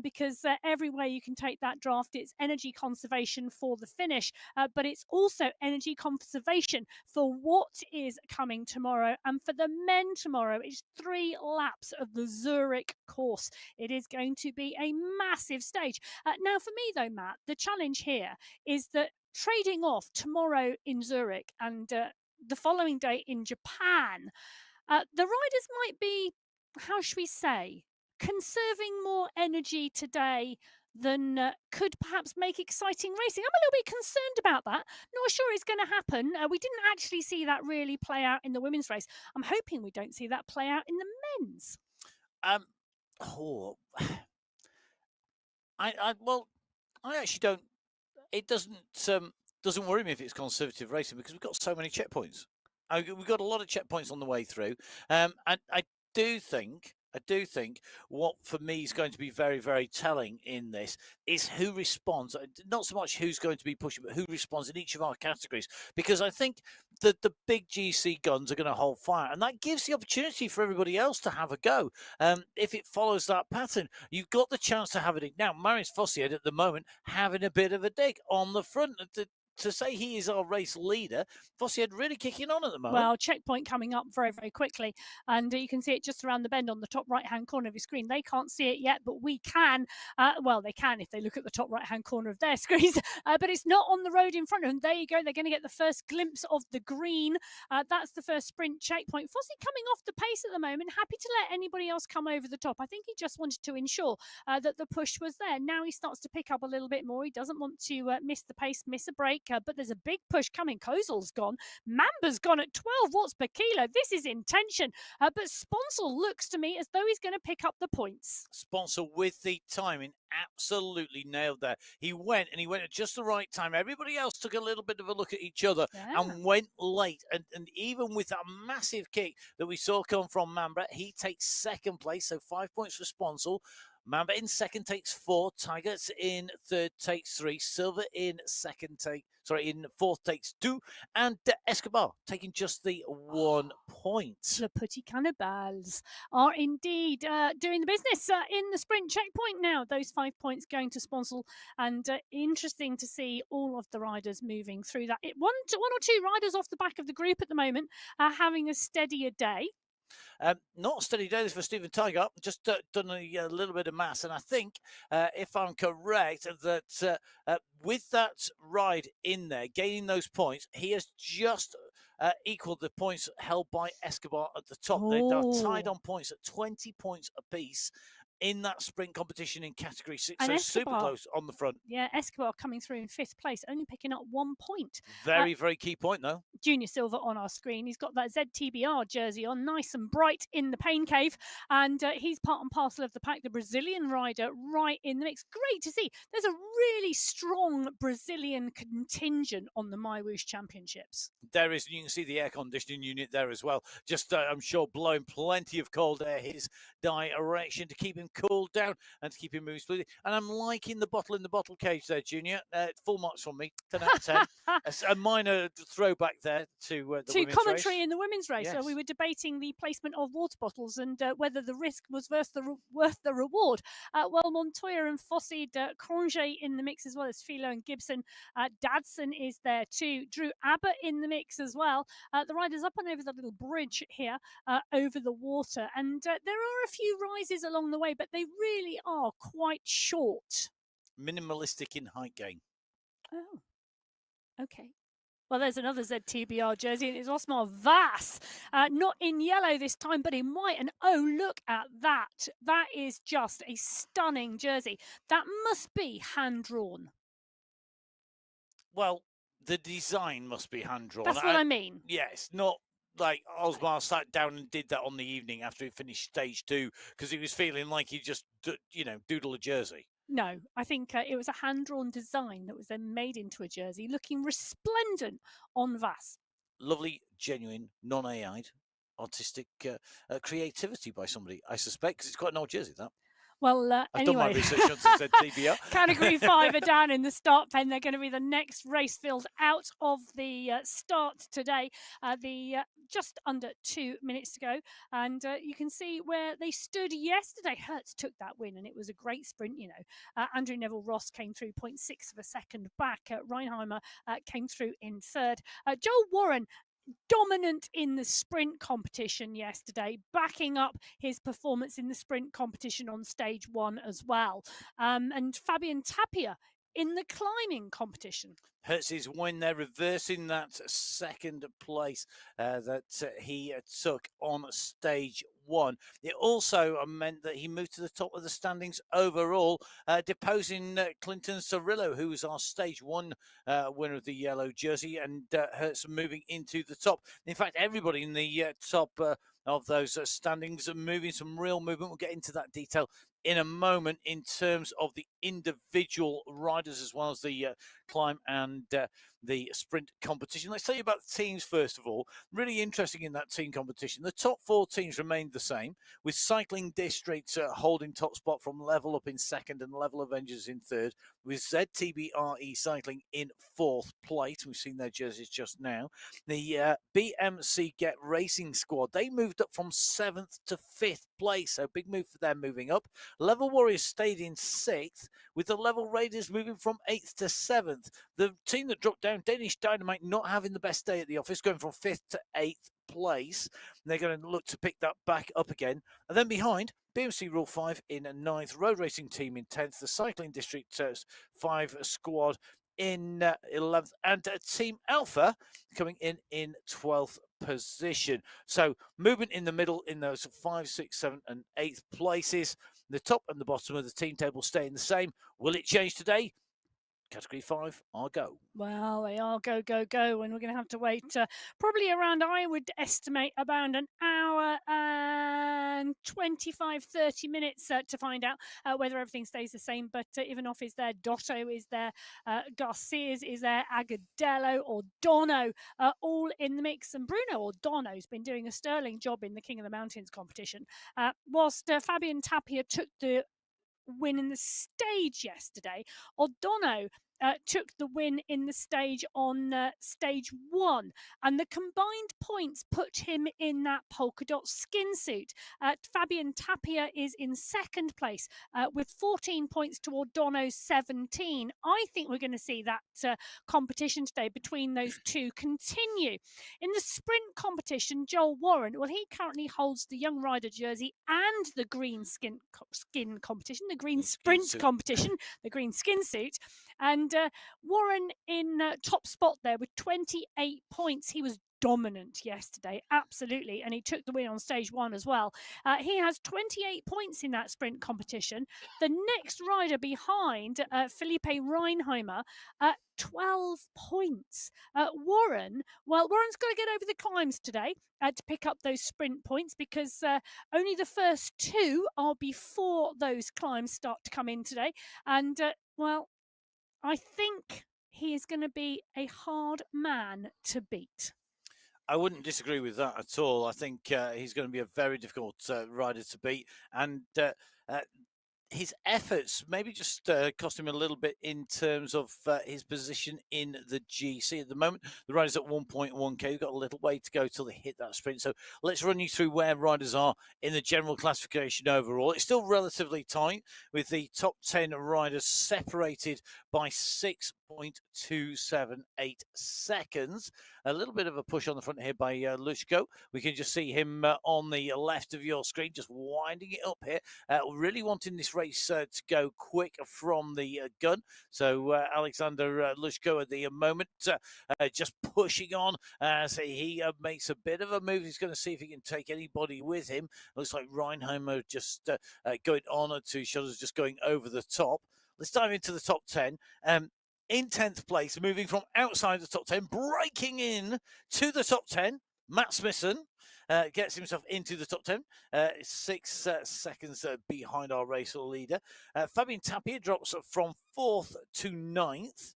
because every way you can take that draft, it's energy conservation for the finish, but it's also energy conservation for what is coming tomorrow. And for the men tomorrow, it's 3 laps of the Zurich course. It is going to be a massive stage. Now, for me, though, Matt, the challenge here is that trading off tomorrow in Zurich and the following day in Japan, the riders might be, how should we say, conserving more energy today than could perhaps make exciting racing. I'm a little bit concerned about that. Not sure it's going to happen. We didn't actually see that really play out in the women's race. I'm hoping we don't see that play out in the men's. I actually don't. It doesn't worry me if it's conservative racing, because we've got so many checkpoints. We've got a lot of checkpoints on the way through, and I do think what for me is going to be very, very telling in this is who responds. Not so much who's going to be pushing, but who responds in each of our categories. Because I think that the big GC guns are going to hold fire, and that gives the opportunity for everybody else to have a go. If it follows that pattern, you've got the chance to have a dig. Now, Marius Fossier at the moment having a bit of a dig on the front. to say he is our race leader, Fossiad really kicking on at the moment. Well, checkpoint coming up very, very quickly. And you can see it just around the bend on the top right-hand corner of your screen. They can't see it yet, but we can. Well, they can if they look at the top right-hand corner of their screens. But it's not on the road in front of them. There you go. They're going to get the first glimpse of the green. That's the first sprint checkpoint. Fossi coming off the pace at the moment. Happy to let anybody else come over the top. I think he just wanted to ensure that the push was there. Now he starts to pick up a little bit more. He doesn't want to miss the pace, miss a break. But there's a big push coming. Kozel's gone. Mamba's gone at 12 watts per kilo. This is intention. But Sponsor looks to me as though he's going to pick up the points. Sponsor with the timing absolutely nailed that. He went at just the right time. Everybody else took a little bit of a look at each other and went late. And even with that massive kick that we saw come from Mamba, he takes second place. So 5 points for Sponsor. Mamba in second takes 4. Tigers in third takes 3. Silver in in fourth takes 2. And Escobar taking just the 1 point. Le Petit Cannibals are indeed doing the business in the sprint checkpoint now. Those 5 points going to Sponsor, and interesting to see all of the riders moving through that. One or two riders off the back of the group at the moment are having a steadier day. Not a steady day for Stephen Tiger. Just done a little bit of maths, and I think, if I'm correct, that with that ride in there, gaining those points, he has just equaled the points held by Escobar at the top. They're tied on points at 20 points apiece in that sprint competition in category 6, and so Escobar, super close on the front. Yeah, Escobar coming through in 5th place, only picking up 1 point. Very key point, though. Junior Silver on our screen. He's got that ZTBR jersey on, nice and bright in the pain cave, and he's part and parcel of the pack, the Brazilian rider right in the mix. Great to see. There's a really strong Brazilian contingent on the MyWhoosh Championships. There is, and you can see the air conditioning unit there as well. Just, I'm sure, blowing plenty of cold air his direction to keep him cooled down and to keep him moving smoothly. And I'm liking the bottle in the bottle cage there, Junior. Full marks from me, 10 out of 10. A minor throwback there to the women's commentary race. In the women's race. Yes. So we were debating the placement of water bottles and whether the risk was worth the reward. Well, Montoya and Fossi, Cronje in the mix as well as Philo and Gibson. Dadson is there too. Drew Abbott in the mix as well. The riders up and over the little bridge here over the water. And there are a few rises along the way, but they really are quite short. Minimalistic in height gain. Oh, okay. Well, there's another ZTBR jersey, and it's Osmar Vass. Not in yellow this time, but in white. And oh, look at that. That is just a stunning jersey. That must be hand-drawn. Well, the design must be hand-drawn. That's what I mean. Yes, not like Osmar sat down and did that on the evening after he finished stage 2 because he was feeling like he just, doodle a jersey. No, I think it was a hand-drawn design that was then made into a jersey, looking resplendent on Vass. Lovely, genuine, non-AI'd, artistic creativity by somebody, I suspect, because it's quite an old jersey, that. Well, I've anyway, done my research on ZTBR. Category 5 are down in the start pen. They're going to be the next race filled out of the start today. Just under 2 minutes to go. And you can see where they stood yesterday. Hertz took that win, and it was a great sprint, Andrew Neville Ross came through 0.6 of a second back. Reinheimer came through in third. Joel Warren, dominant in the sprint competition yesterday, backing up his performance in the sprint competition on stage 1 as well. And Fabian Tapia in the climbing competition. Hertz's win there, reversing that second place that he took on stage 1. It also meant that he moved to the top of the standings overall, deposing Clinton Cirillo, who was our stage 1 winner of the yellow jersey, and Hertz moving into the top. In fact, everybody in the top of those standings are moving, some real movement. We'll get into that detail in a moment in terms of the individual riders as well as the climb and the sprint competition. Let's tell you about the teams first of all. Really interesting in that team competition. The top 4 teams remained the same, with Cycling District holding top spot from Level Up in second and Level Avengers in third, with ZTBRE Cycling in 4th place. We've seen their jerseys just now. The BMC Get Racing squad, they moved up from 7th to 5th place, so big move for them moving up. Level Warriors stayed in 6th, with the Level Raiders moving from 8th to 7th. 7th. The team that dropped down, Danish Dynamite, not having the best day at the office, going from 5th to 8th place. They're going to look to pick that back up again. And then behind, BMC Rule 5 in 9th, Road Racing Team in 10th, the Cycling District 5 squad in 11th, and Team Alpha coming in 12th position. So movement in the middle in those 5, 6, 7, and 8th places. The top and the bottom of the team table staying the same. Will it change today? Category 5 are go. Well, they are go, go, go, and we're going to have to wait probably around, I would estimate, about an hour and 25, 30 minutes to find out whether everything stays the same. But Ivanov is there, Dotto is there, Garcias is there, Agadello, O'Dono, all in the mix. And Bruno O'Dono's been doing a sterling job in the King of the Mountains competition. Whilst Fabian Tapia took the win in the stage yesterday, O'Dono took the win in the stage on stage 1, and the combined points put him in that polka dot skin suit. Fabian Tapia is in 2nd place with 14 points to O'Dono's 17. I think we're going to see that competition today between those two continue. In the sprint competition, Joel Warren, well, he currently holds the young rider jersey and the green skin competition, the green sprint competition, the green skin suit. And Warren in top spot there with 28 points. He was dominant yesterday, absolutely, and he took the win on stage 1 as well. He has 28 points in that sprint competition. The next rider behind, Felipe Reinheimer, 12 points. Warren's got to get over the climbs today to pick up those sprint points, because only the first 2 are before those climbs start to come in today. And, I think he is going to be a hard man to beat. I wouldn't disagree with that at all. I think he's going to be a very difficult rider to beat. And his efforts maybe just cost him a little bit in terms of his position in the GC. At the moment, the riders at 1.1k. We've got a little way to go till they hit that sprint. So let's run you through where riders are in the general classification overall. It's still relatively tight, with the top 10 riders separated by 6.278 seconds. A little bit of a push on the front here by Lushko. We can just see him on the left of your screen, just winding it up here. Really wanting this race to go quick from the gun. So Alexander Lushko at the moment just pushing on as he makes a bit of a move. He's going to see if he can take anybody with him. Looks like Reinheimer just going on, and Two Shutters just going over the top. Let's dive into the top 10. In 10th place, moving from outside the top 10, breaking in to the top 10, Matt Smithson gets himself into the top 10, 6 seconds behind our race leader. Fabian Tapia drops from 4th to 9th.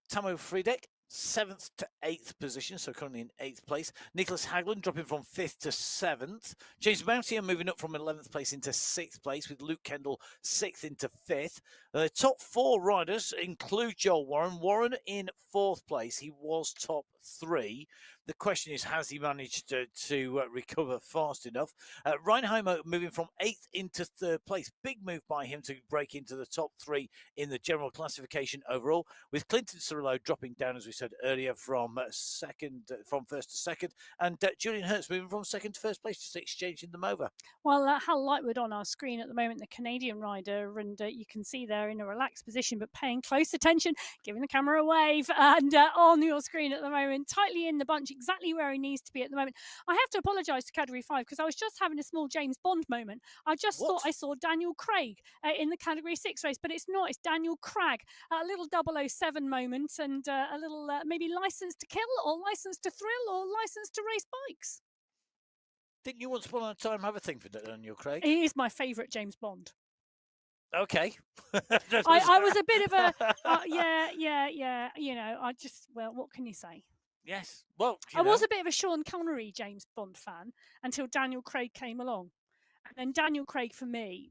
Tamo Friedek, 7th to 8th position, so currently in 8th place. Nicholas Hagland dropping from 5th to 7th. James Mountier moving up from 11th place into 6th place, with Luke Kendall 6th into 5th. The top 4 riders include Joel Warren. Warren in 4th place. He was top 3. The question is, has he managed to recover fast enough? Reinheimer moving from 8th into 3rd place. Big move by him to break into the top 3 in the general classification overall, with Clinton Cirillo dropping down, as we said earlier, from 1st to 2nd, and Julian Hertz moving from 2nd to 1st place, just exchanging them over. Well, Hal Lightwood on our screen at the moment, the Canadian rider, and you can see there in a relaxed position, but paying close attention, giving the camera a wave, and on your screen at the moment, tightly in the bunch, exactly where he needs to be at the moment. I have to apologise to Category 5, because I was just having a small James Bond moment. I just thought I saw Daniel Craig in the Category 6 race, but it's not. It's Daniel Craig. A little 007 moment, and a little maybe License to Kill, or License to Thrill, or License to Race Bikes. Didn't you once upon a time have a thing for Daniel Craig? He is my favourite James Bond. Okay. I was a bit of a, yeah. You know, what can you say? Yes. Well, I was a bit of a Sean Connery James Bond fan until Daniel Craig came along. And then Daniel Craig, for me,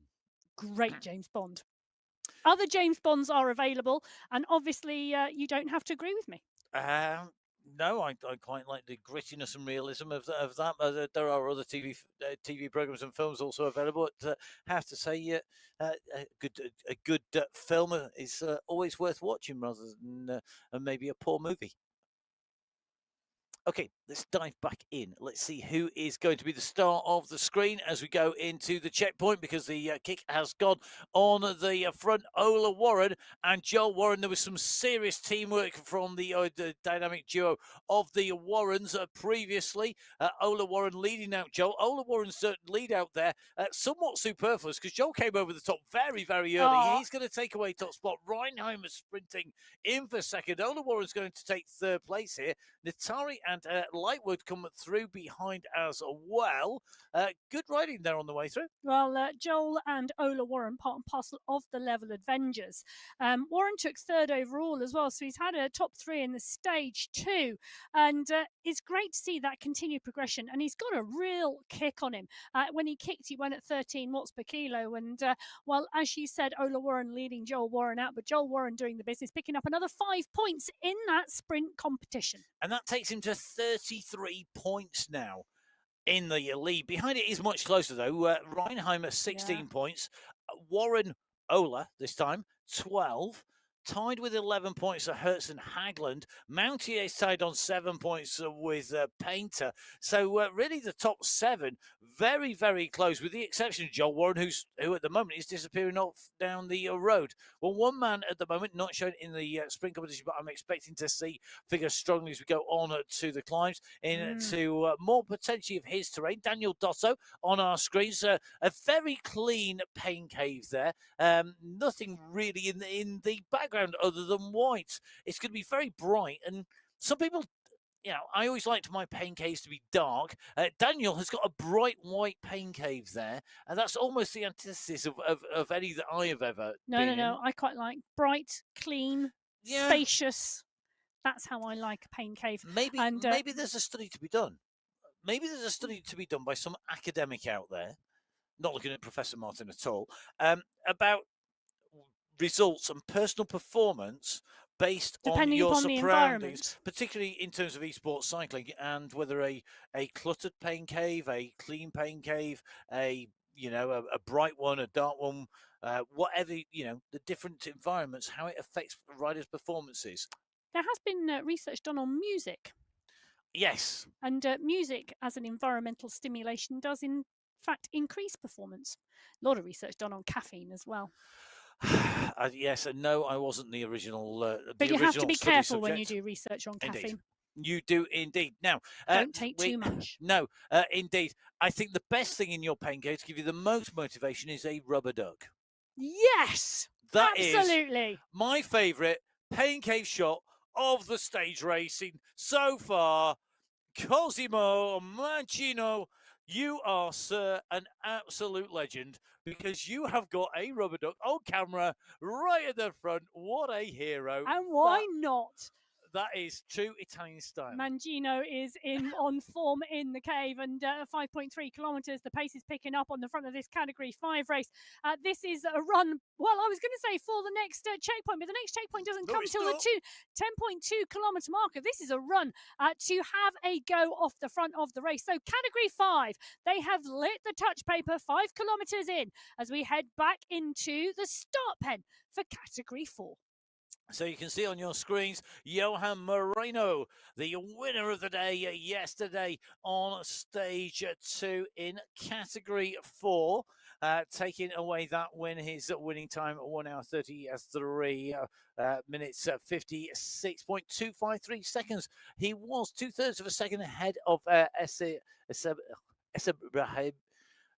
great James Bond. Other James Bonds are available, and obviously you don't have to agree with me. No, I quite like the grittiness and realism of that. There are other TV programs and films also available. But have to say, a good film is always worth watching rather than maybe a poor movie. Okay, let's dive back in. Let's see who is going to be the star of the screen as we go into the checkpoint, because the kick has gone on the front. Ola Warren and Joel Warren. There was some serious teamwork from the dynamic duo of the Warrens previously. Ola Warren leading out Joel. Ola Warren's lead out there somewhat superfluous because Joel came over the top very, very early. Oh. He's going to take away top spot. Reinheimer sprinting in for second. Ola Warren's going to take third place here. Natari and Lightwood come through behind as well. Good riding there on the way through. Well, Joel and Ola Warren, part and parcel of the Level Avengers. Warren took third overall as well, so he's had a top three in the stage too. And it's great to see that continued progression. And he's got a real kick on him. When he kicked, he went at 13 watts per kilo. And well, as you said, Ola Warren leading Joel Warren out, but Joel Warren doing the business, picking up another 5 points in that sprint competition. And that takes him to 33 points now in the lead. Behind it is much closer, though. Reinheimer, 16 points. Warren, Ola, this time, 12. Tied with 11 points are Hertz and Hagland. Mountier is tied on 7 points with Painter. So really the top 7, very, very close, with the exception of Joel Warren, who at the moment is disappearing off down the road. Well, one man at the moment not shown in the sprint competition, but I'm expecting to see figure strongly as we go on to the climbs into more potentially of his terrain. Daniel Dotto on our screens. A very clean pain cave there. Nothing really in the background other than white. It's going to be very bright, and some people, I always liked my pain caves to be dark. Daniel has got a bright white pain cave there, and that's almost the antithesis of any that I have ever been No. I quite like bright, clean, spacious. That's how I like a pain cave. Maybe there's a study to be done. Maybe there's a study to be done by some academic out there, not looking at Professor Martin at all, about results and personal performance based depending on your upon surroundings, particularly in terms of esports cycling, and whether a cluttered pain cave, a clean pain cave, a bright one, a dark one, whatever, the different environments, how it affects riders' performances. There has been research done on music. Yes. And music as an environmental stimulation does in fact increase performance. A lot of research done on caffeine as well. Yes and no, I wasn't the original. But you have to be careful when you do research on Indeed. caffeine. You do indeed. Now, don't take too much. No, indeed. I think the best thing in your pain cave to give you the most motivation is a rubber duck. Yes, absolutely. Is my favourite pain cave shot of the stage racing so far. Cosimo Mancino, you are, sir, an absolute legend, because you have got a rubber duck on camera right at the front. What a hero. And why not? That is true Italian style. Mangino is on form in the cave, and 5.3 kilometres. The pace is picking up on the front of this Category 5 race. This is a run, well, I was going to say for the next checkpoint, but the next checkpoint doesn't come till the 10.2 kilometre marker. This is a run to have a go off the front of the race. So Category 5, they have lit the touch paper 5 kilometres in as we head back into the start pen for Category 4. So you can see on your screens, Johan Moreno, the winner of the day yesterday on stage 2 in Category 4, taking away that win. His winning time, 1 hour 33 minutes, 56.253 seconds. He was 2/3 of a second ahead of Esebrahi.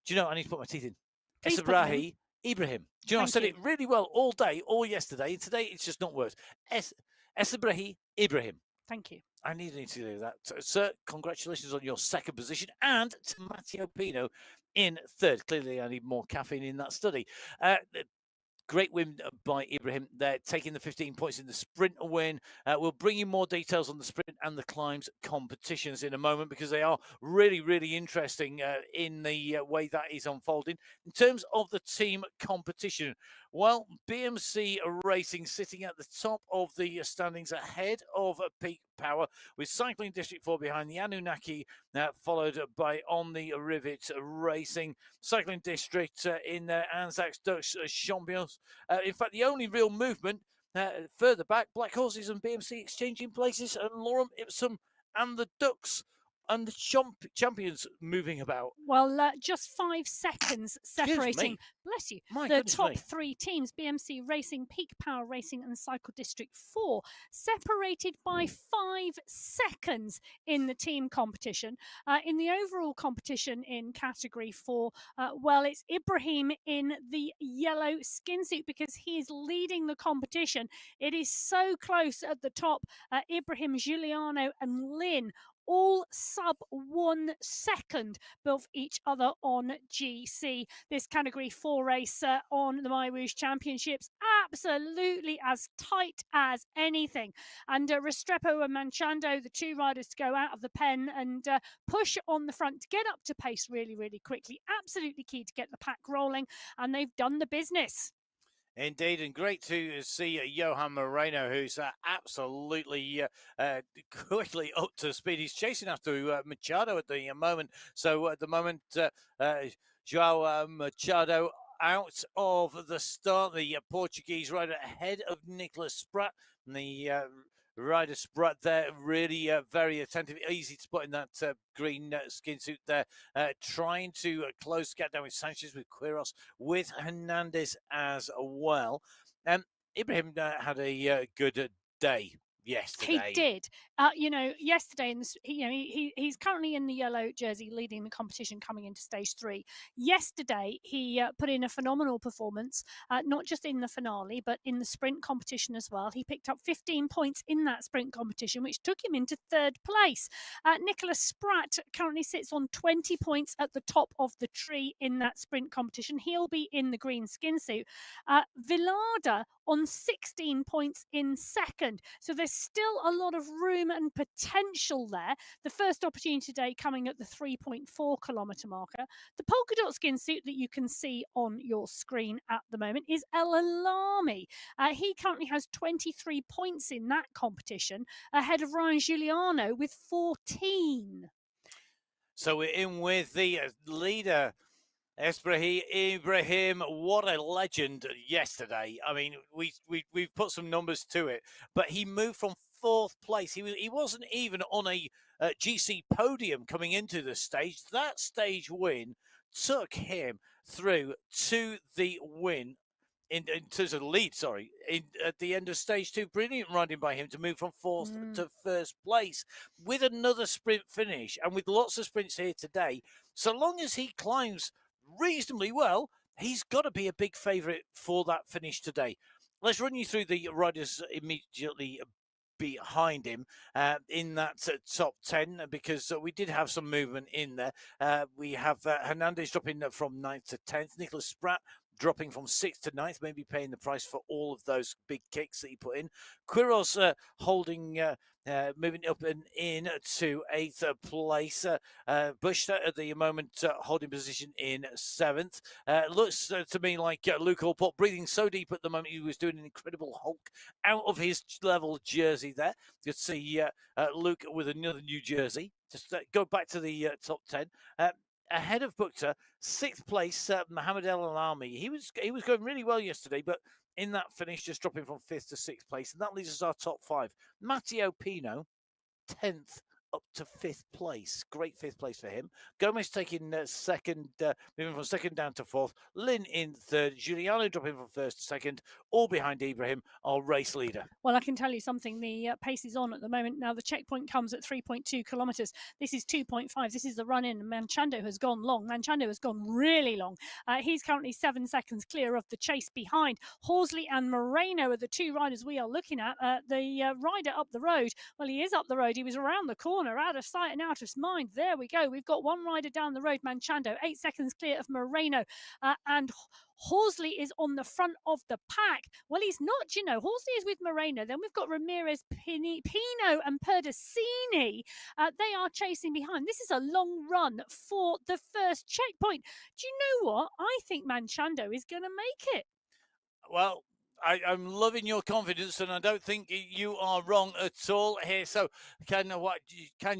Do you know, I need to put my teeth in. Esebrahi Ibrahim. Do you know, I said it really well all day, all yesterday, and today it's just not worked. Esebrahi Ibrahim. Thank you. I need to do that. So, sir, congratulations on your second position, and to Matteo Pino in third. Clearly, I need more caffeine in that study. Great win by Ibrahim. They're taking the 15 points in the sprint win. We'll bring you more details on the sprint and the climbs competitions in a moment, because they are really, really interesting in the way that is unfolding. In terms of the team competition, Well, BMC Racing sitting at the top of the standings ahead of Peak Power, with Cycling District 4 behind the Anunnaki, followed by On the Rivet Racing. Cycling District in Anzac's Dutch Champions. In fact, the only real movement further back, Black Horses and BMC exchanging places, and Lorem Ipsum and the Ducks and the champions moving about. Well, just 5 seconds separating, bless you, the top 3 teams, BMC Racing, Peak Power Racing and Cycle District 4, separated by 5 seconds in the team competition. In the overall competition in category 4, well, it's Ibrahim in the yellow skin suit because he is leading the competition. It is so close at the top. Ibrahim, Giuliano and Lynn all sub 1 second above each other on GC. This category 4 race on the MyWhoosh Championships, absolutely as tight as anything. And Restrepo and Manchando, the 2 riders to go out of the pen and push on the front to get up to pace really, really quickly. Absolutely key to get the pack rolling, and they've done the business. Indeed, and great to see Johan Moreno, who's absolutely quickly up to speed. He's chasing after Machado at the moment. So at the moment, João Machado out of the start. The Portuguese rider ahead of Nicholas Spratt. And the rider Spratt there, really very attentive, easy to put in that green skin suit there, trying to close the gap down with Sanchez, with Quiros, with Hernandez as well. Ibrahim had a good day yesterday. He did. Yesterday, he's currently in the yellow jersey, leading the competition coming into stage 3. Yesterday, he put in a phenomenal performance, not just in the finale, but in the sprint competition as well. He picked up 15 points in that sprint competition, which took him into 3rd place. Nicholas Spratt currently sits on 20 points at the top of the tree in that sprint competition. He'll be in the green skin suit. Villarda on 16 points in 2nd. So there's still a lot of room and potential there. The first opportunity today coming at the 3.4 kilometre marker. The polka dot skin suit that you can see on your screen at the moment is El Alami. He currently has 23 points in that competition, ahead of Ryan Giuliano with 14. So we're in with the leader, Ibrahim. What a legend yesterday. I mean, we've put some numbers to it, but he moved from 4th place. He wasn't even on a GC podium coming into the stage. That stage win took him through to the win. In terms of the lead, at the end of stage 2, brilliant riding by him to move from 4th to 1st place with another sprint finish, and with lots of sprints here today. So long as he climbs reasonably well, he's got to be a big favourite for that finish today. Let's run you through the riders immediately behind him in that top 10, because we did have some movement in there. We have Hernandez dropping from 9th to 10th, Nicholas Spratt dropping from 6th to 9th, maybe paying the price for all of those big kicks that he put in. Quiros holding, moving up and in to 8th place. Bush at the moment holding position in 7th. Looks to me like Luke Allport breathing so deep at the moment. He was doing an incredible Hulk out of his level jersey there. You could see Luke with another new jersey. Just go back to the top 10. Ahead of Bukta, 6th place, Mohamed El Alami. He was going really well yesterday, but in that finish, just dropping from 5th to 6th place. And that leaves us our top 5. Matteo Pino, 10th up to 5th place. Great 5th place for him. Gomez taking 2nd, moving from 2nd down to 4th. Lynn in 3rd. Giuliano dropping from 1st to 2nd, all behind Ibrahim, our race leader. Well, I can tell you something. The pace is on at the moment. Now, the checkpoint comes at 3.2 kilometres. This is 2.5. This is the run-in. Manchando has gone long. Manchando has gone really long. He's currently 7 seconds clear of the chase behind. Horsley and Moreno are the 2 riders we are looking at. The rider up the road, well, he is up the road. He was around the corner, out of sight and out of mind. There we go. We've got one rider down the road, Manchando, 8 seconds clear of Moreno. And Horsley is on the front of the pack. Well, he's not, Horsley is with Moreno. Then we've got Ramirez, Pino and Perdicini. They are chasing behind. This is a long run for the first checkpoint. Do you know what? I think Manchando is going to make it. Well, I'm loving your confidence, and I don't think you are wrong at all here. So, can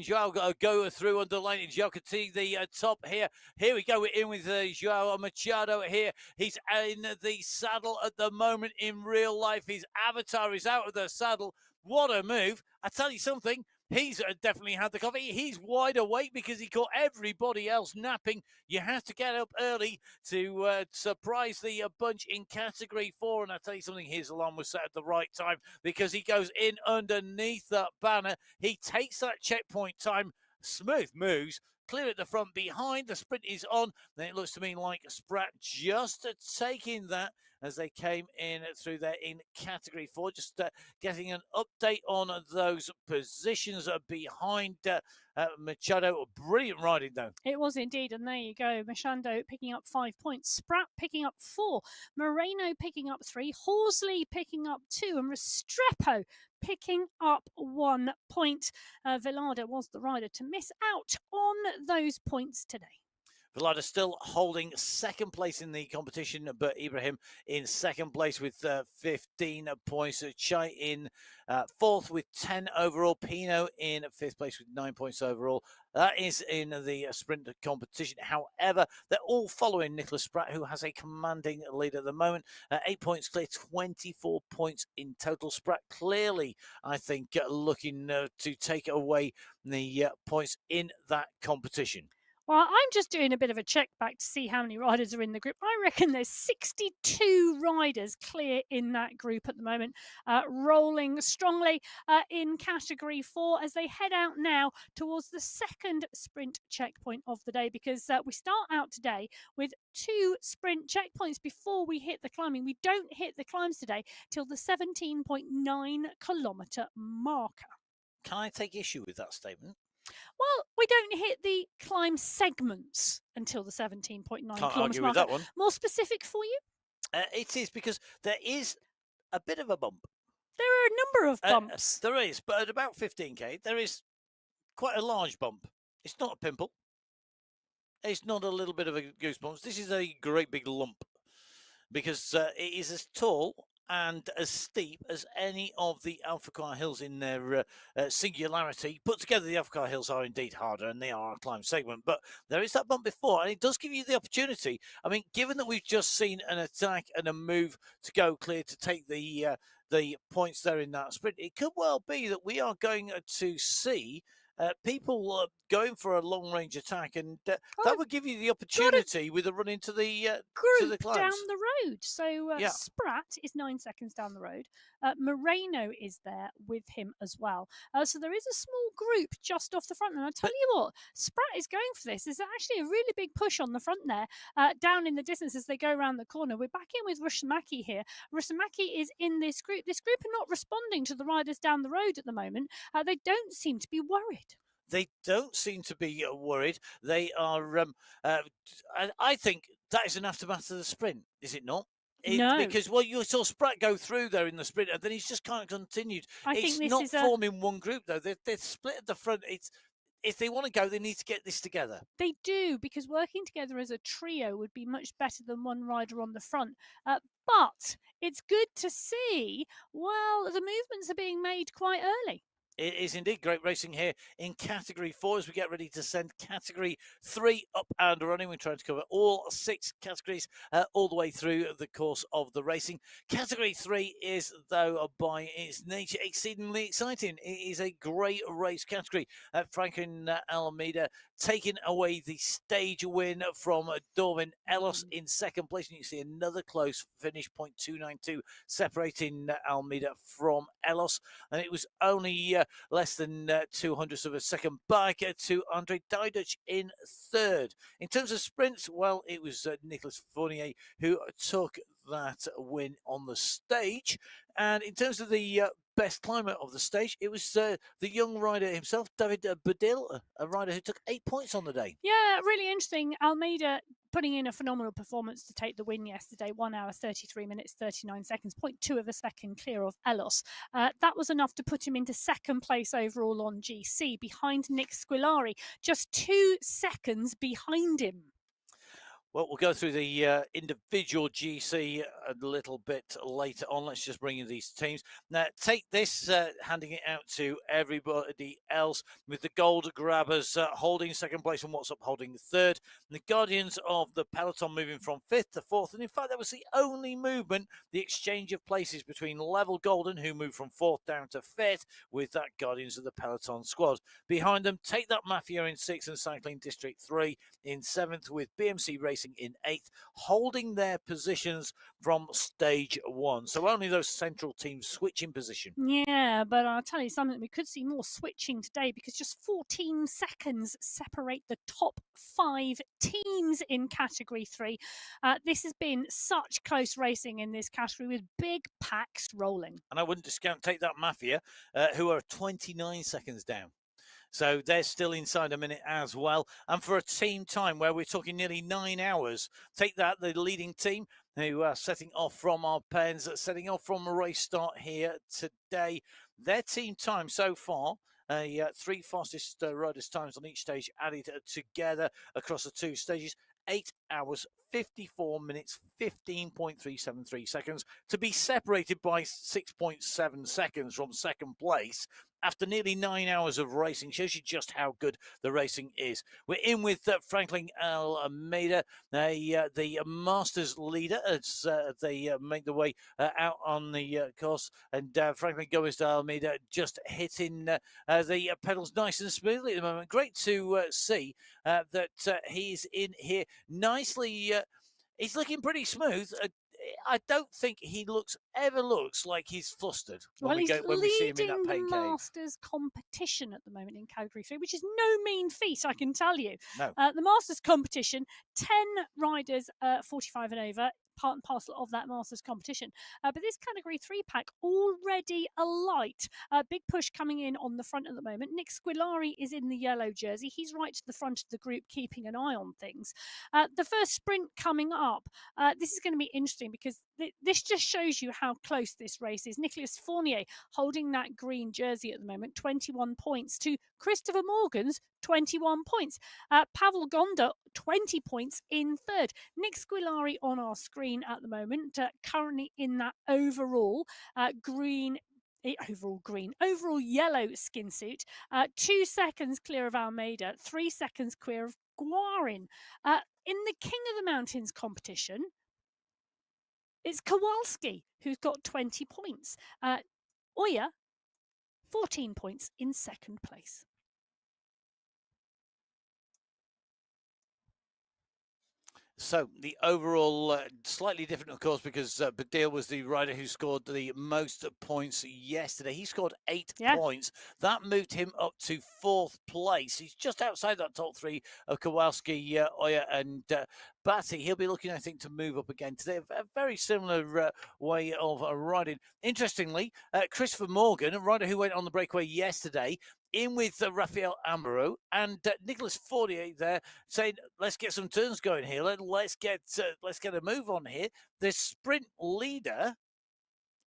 Joao go through on the lane? Joao can see the top here. Here we go. We're in with Joao Machado here. He's in the saddle at the moment in real life. His avatar is out of the saddle. What a move. I tell you something. He's definitely had the coffee. He's wide awake because he caught everybody else napping. You have to get up early to surprise the bunch in category 4. And I tell you something, his alarm was set at the right time because he goes in underneath that banner. He takes that checkpoint time, smooth moves, clear at the front behind. The sprint is on. Then it looks to me like Spratt just taking that as they came in through there in category 4. Just getting an update on those positions behind Machado. Brilliant riding, though. It was indeed, and there you go. Machado picking up 5 points, Spratt picking up 4, Moreno picking up 3, Horsley picking up 2, and Restrepo picking up 1 point. Villada was the rider to miss out on those points today. Villada still holding second place in the competition, but Ibrahim in second place with 15 points. Chai in fourth with 10 overall. Pino in fifth place with 9 points overall. That is in the sprint competition. However, they're all following Nicholas Spratt, who has a commanding lead at the moment. 8 points clear, 24 points in total. Spratt clearly, I think, looking to take away the points in that competition. Well, I'm just doing a bit of a check back to see how many riders are in the group. I reckon there's 62 riders clear in that group at the moment, rolling strongly in category 4 as they head out now towards the second sprint checkpoint of the day, because we start out today with 2 sprint checkpoints before we hit the climbing. We don't hit the climbs today till the 17.9 kilometre marker. Can I take issue with that statement? Well, we don't hit the climb segments until the 17.9 Can't argue marker. with that one. More specific for you? It is, because there is a bit of a bump. There are a number of bumps. There is, but at about 15k, there is quite a large bump. It's not a pimple. It's not a little bit of a goosebumps. This is a great big lump, because it is as tall and as steep as any of the Alphacar hills in their singularity. Put together, the Alphacar hills are indeed harder, and they are a climb segment, but there is that bump before, and it does give you the opportunity. I mean, given that we've just seen an attack and a move to go clear to take the points there in that sprint, it could well be that we are going to see people going for a long-range attack, and that would give you the opportunity with a run into the group climbs down the road. So Spratt is 9 seconds down the road. Moreno is there with him as well. So there is a small group just off the front. And I tell you what, Spratt is going for this. There's actually a really big push on the front there, down in the distance as they go around the corner. We're back in with Rushamaki here. Rushamaki is in this group. This group are not responding to the riders down the road at the moment. They don't seem to be worried. They don't seem to be worried. They are. I think that is an aftermath of the sprint, is it not? No. Because, well, you saw Spratt go through there in the sprint, and then he's just kind of continued. It's not forming one group, though. They're split at the front. If they want to go, they need to get this together. They do, because working together as a trio would be much better than one rider on the front. But it's good to see, well, the movements are being made quite early. It is indeed great racing here in category 4 as we get ready to send category 3 up and running. We're trying to cover all 6 categories all the way through the course of the racing. Category 3 is, though, by its nature, exceedingly exciting. It is a great race category. Franklin Almeida taking away the stage win from Dorvin Ellis in second place. And you see another close finish, 0.292, separating Almeida from Ellis. And it was only less than 200ths of a second back to Andre Diduch in third. In terms of sprints, well, it was Nicolas Fournier who took that win on the stage. And in terms of the best climber of the stage, it was the young rider himself, David Badil, a rider who took 8 points on the day. Yeah, really interesting. Almeida putting in a phenomenal performance to take the win yesterday. 1 hour, 33 minutes, 39 seconds, 0.2 of a second clear of Elos. That was enough to put him into second place overall on GC, behind Nick Squilari, just 2 seconds behind him. Well, we'll go through the individual GC a little bit later on. Let's just bring in these teams. Now, take this, handing it out to everybody else, with the gold grabbers holding second place and What's Up holding third. And the Guardians of the Peloton moving from fifth to fourth. And in fact, that was the only movement, the exchange of places between Level Golden, who moved from fourth down to fifth, with that Guardians of the Peloton squad. Behind them, Take That Mafia in sixth and Cycling District 3 in seventh, with BMC Racing in eighth, holding their positions from stage one. So only those central teams switching position. Yeah, but I'll tell you something, we could see more switching today because just 14 seconds separate the top 5 teams in Category 3. This has been such close racing in this category with big packs rolling. And I wouldn't discount Take That Mafia, who are 29 seconds down. So they're still inside a minute as well. And for a team time where we're talking nearly 9 hours, Take That, the leading team, who are setting off from our pens, setting off from a race start here today. Their team time so far, 3 fastest riders' times on each stage added together across the 2 stages. 8 hours, 54 minutes, 15.373 seconds, to be separated by 6.7 seconds from second place after nearly 9 hours of racing. Shows you just how good the racing is. We're in with Franklin Almeida, the Masters leader, as they make the way out on the course. And Franklin Gomez Almeida just hitting the pedals nice and smoothly at the moment. Great to see that he's in here nicely. He's looking pretty smooth. I don't think he ever looks like he's flustered when we see him in that pain cave. The Masters competition at the moment in Category 3, which is no mean feat, I can tell you. No. The Masters competition, 10 riders 45 and over, part and parcel of that Masters competition. But this Category 3 pack already alight. Big push coming in on the front at the moment. Nick Squillari is in the yellow jersey. He's right to the front of the group, keeping an eye on things. The first sprint coming up. This is going to be interesting because this just shows you how close this race is. Nicolas Fournier holding that green jersey at the moment, 21 points to Christopher Morgan's 21 points. Pavel Gonda, 20 points in third. Nick Squillari on our screen at the moment, currently in that overall yellow skin suit. 2 seconds clear of Almeida, 3 seconds clear of Guarin. In the King of the Mountains competition, it's Kowalski who's got 20 points. Oya, 14 points in second place. So the overall slightly different, of course, because Badil was the rider who scored the most points yesterday. He scored 8 points. That moved him up to 4th place. He's just outside that top 3 of Kowalski, Oya and Batty. He'll be looking, I think, to move up again today. A very similar way of riding. Interestingly, Christopher Morgan, a rider who went on the breakaway yesterday, in with Rafael Amaro and Nicolas Fournier there, saying, "Let's get some turns going here. Let's get a move on here." The sprint leader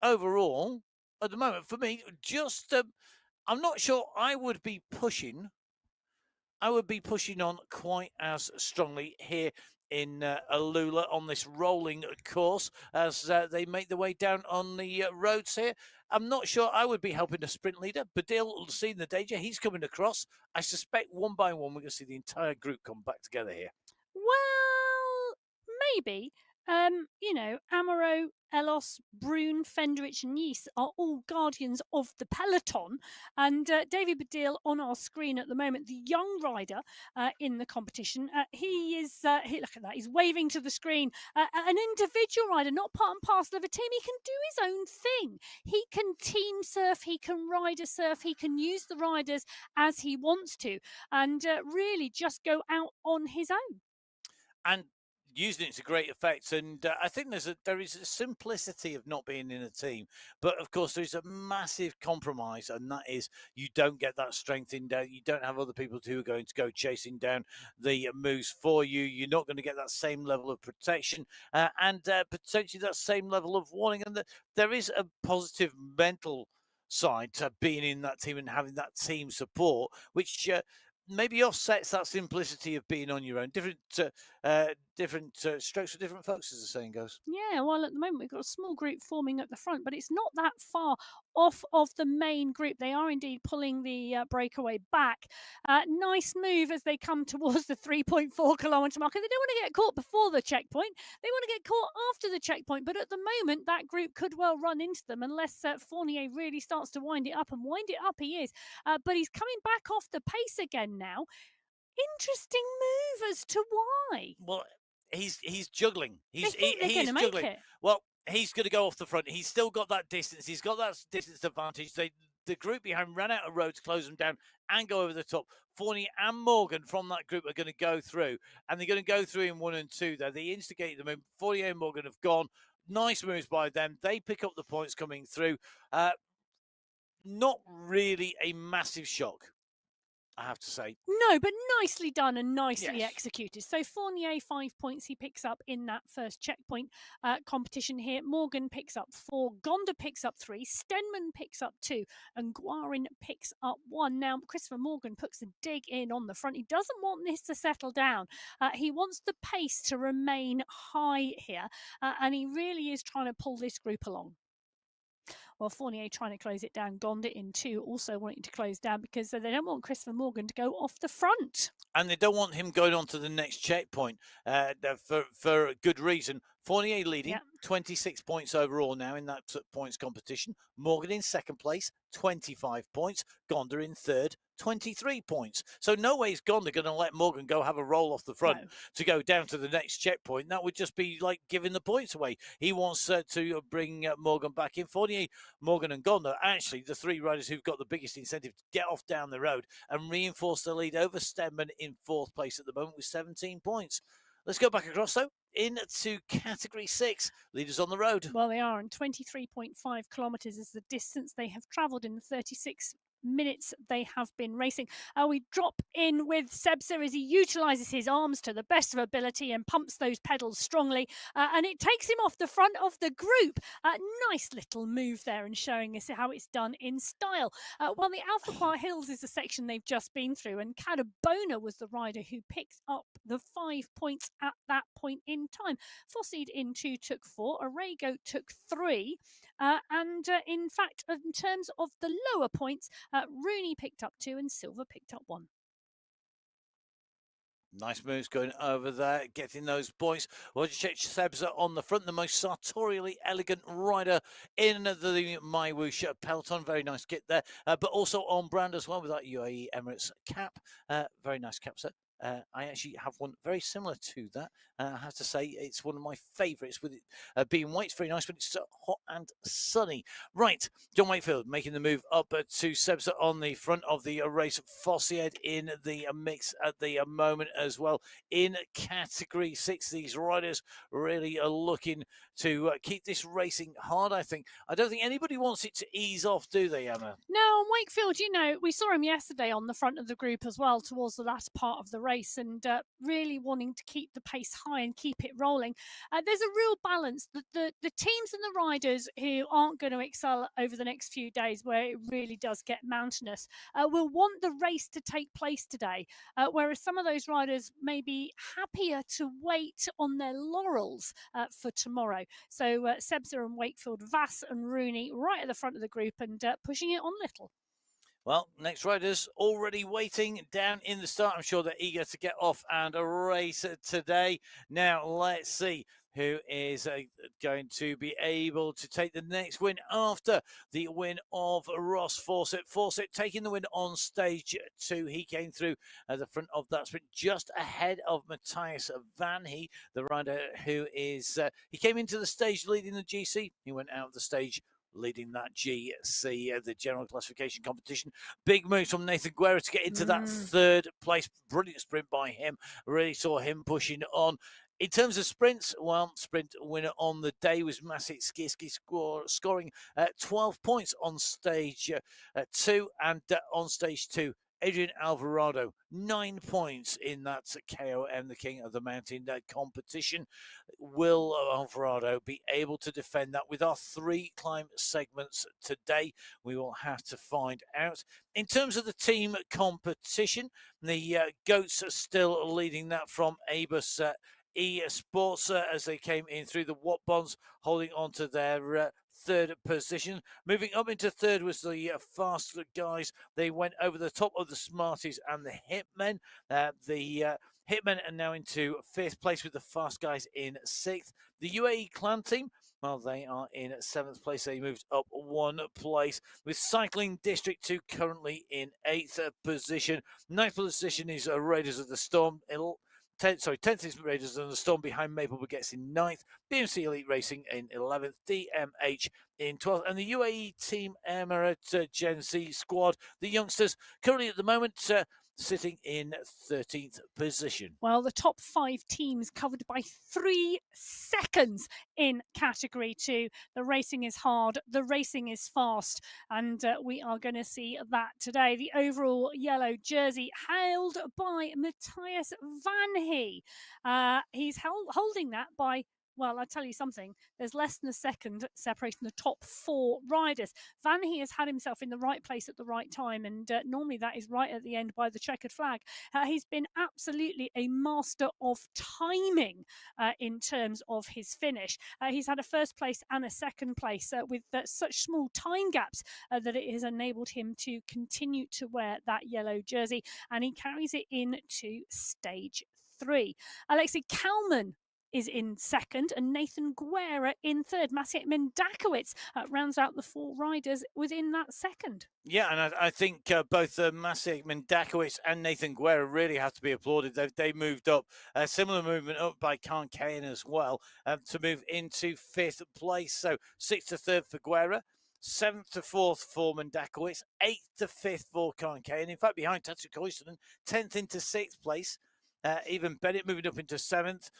overall at the moment for me, just I'm not sure I would be pushing on quite as strongly here in Alula on this rolling course as they make their way down on the roads here. I'm not sure I would be helping the sprint leader. Badil seeing the danger. He's coming across. I suspect one by one we're going to see the entire group come back together here. Well, maybe. Amaro, Elos, Brune, Fenderich, and Nice are all guardians of the peloton. And David Badil on our screen at the moment, the young rider in the competition, he is, look at that, he's waving to the screen. An individual rider, not part and parcel of a team. He can do his own thing. He can team surf, he can rider surf, he can use the riders as he wants to, and really just go out on his own. And using it to great effect, and I think there is a simplicity of not being in a team, but of course there's a massive compromise, and that is you don't get that strength in down. You don't have other people who are going to go chasing down the moves for you. You're not going to get that same level of protection and potentially that same level of warning, and there is a positive mental side to being in that team and having that team support, which maybe offsets that simplicity of being on your own. Different strokes for different folks, as the saying goes. Yeah, well, at the moment we've got a small group forming at the front, but it's not that far off of the main group. They are indeed pulling the breakaway back. Nice move as they come towards the 3.4 kilometre mark. And they don't want to get caught before the checkpoint. They want to get caught after the checkpoint. But at the moment, that group could well run into them unless Fournier really starts to wind it up. And wind it up he is. But he's coming back off the pace again now. Interesting move as to why. Well, he's juggling. They think they're going to make juggling. it. Well, he's going to go off the front. He's still got that distance. He's got that distance advantage. The group behind ran out of road to close them down and go over the top. Fournier and Morgan from that group are going to go through, and they're going to go through in 1 and 2 there. They instigate them, and Fournier and Morgan have gone. Nice moves by them. They pick up the points coming through. Not really a massive shock, I have to say. No, but nicely done and nicely executed. So Fournier, 5 points he picks up in that first checkpoint competition here. Morgan picks up 4. Gonda picks up 3. Stenman picks up 2. And Guarin picks up 1. Now, Christopher Morgan puts a dig in on the front. He doesn't want this to settle down. He wants the pace to remain high here. And he really is trying to pull this group along. Well, Fournier trying to close it down. Gonda in 2, also wanting to close down because they don't want Christopher Morgan to go off the front. And they don't want him going on to the next checkpoint for good reason. Fournier leading, 26 points overall now in that points competition. Morgan in second place, 25 points. Gonda in third, 23 points. So no way is Gonda going to let Morgan go have a roll off the front to go down to the next checkpoint. That would just be like giving the points away. He wants to bring Morgan back in. Fournier, Morgan and Gonda, actually the 3 riders who've got the biggest incentive to get off down the road and reinforce the lead over Stenman in 4th place at the moment with 17 points. Let's go back across, though, into Category 6. Leaders on the road. Well, they are, and 23.5 kilometres is the distance they have travelled in the 36 minutes they have been racing. We drop in with Sebza as he utilises his arms to the best of ability and pumps those pedals strongly, and it takes him off the front of the group. Nice little move there and showing us how it's done in style. Well, the Alpha Hills is the section they've just been through, and Cadabona was the rider who picked up the 5 points at that point in time. Fosseed in 2 took 4, Arago took 3, and in fact, in terms of the lower points, Rooney picked up 2 and Silver picked up 1. Nice moves going over there, getting those points. Wojciech Sebza on the front, the most sartorially elegant rider in the MyWhoosh peloton. Very nice kit there, but also on brand as well with that UAE Emirates cap. Very nice cap set. I actually have one very similar to that. I have to say it's one of my favourites with it being white. It's very nice, but it's hot and sunny. Right, John Wakefield making the move up to Sebza on the front of the race. Fossied in the mix at the moment as well. In Category 6, these riders really are looking to keep this racing hard, I think. I don't think anybody wants it to ease off, do they, Emma? No, Wakefield, you know, we saw him yesterday on the front of the group as well towards the last part of the race, and really wanting to keep the pace high and keep it rolling. There's a real balance. The teams and the riders who aren't going to excel over the next few days, where it really does get mountainous, will want the race to take place today, whereas some of those riders may be happier to wait on their laurels for tomorrow. So Sebza and Wakefield, Vass and Rooney right at the front of the group and pushing it on little. Well, next riders already waiting down in the start. I'm sure they're eager to get off and race today. Now, let's see who is going to be able to take the next win after the win of Ross Fawcett. Fawcett taking the win on stage 2. He came through at the front of that sprint just ahead of Matthias Van He, the rider who is, he came into the stage leading the GC. He went out of the stage leading that GC, the general classification competition. Big moves from Nathan Guerra to get into that 3rd place. Brilliant sprint by him. Really saw him pushing on. In terms of sprints, well, sprint winner on the day was Maciej Skierski, scoring 12 points on stage 2, and on stage 2, Adrian Alvarado, 9 points in that KOM, the King of the Mountain competition. Will Alvarado be able to defend that with our 3 climb segments today? We will have to find out. In terms of the team competition, the Goats are still leading that from Abus Esports as they came in through the Watt Bonds, holding on to their third position. Moving up into third was the Fast guys. They went over the top of the Smarties and the Hitmen. The Hitmen are now into 5th place with the Fast guys in 6th. The UAE Clan team, well, they are in 7th place. They moved up 1 place with Cycling District 2 currently in 8th position. 9th position is Raiders of the Storm. 10th is Raiders of the Storm behind Maple Baguettes in 9th, BMC Elite Racing in 11th, DMH in 12th, and the UAE Team Emirates Gen Z squad, the youngsters, currently at the moment sitting in 13th position. Well, the top 5 teams covered by 3 seconds in Category 2. The racing is hard, the racing is fast, and we are going to see that today. The overall yellow jersey held by Matthias Van He. He's holding that by, well, I'll tell you something. There's less than a second separating the top 4 riders. Van He has had himself in the right place at the right time, and normally that is right at the end by the checkered flag. He's been absolutely a master of timing in terms of his finish. He's had a 1st place and a 2nd place with such small time gaps that it has enabled him to continue to wear that yellow jersey, and he carries it into stage 3. Alexei Kalman is in 2nd, and Nathan Guerra in 3rd. Maciej Mendakowicz rounds out the 4 riders within that 2nd. Yeah, and I think both Maciej Mendakowicz and Nathan Guerra really have to be applauded. They moved up, a similar movement up by Khan Kane as well, to move into 5th place. So 6th to 3rd for Guerra, 7th to 4th for Mendakowicz, 8th to 5th for Khan Kane. In fact, behind Tatsu Koistonen, 10th into 6th place. Even Bennett moving up into 7th.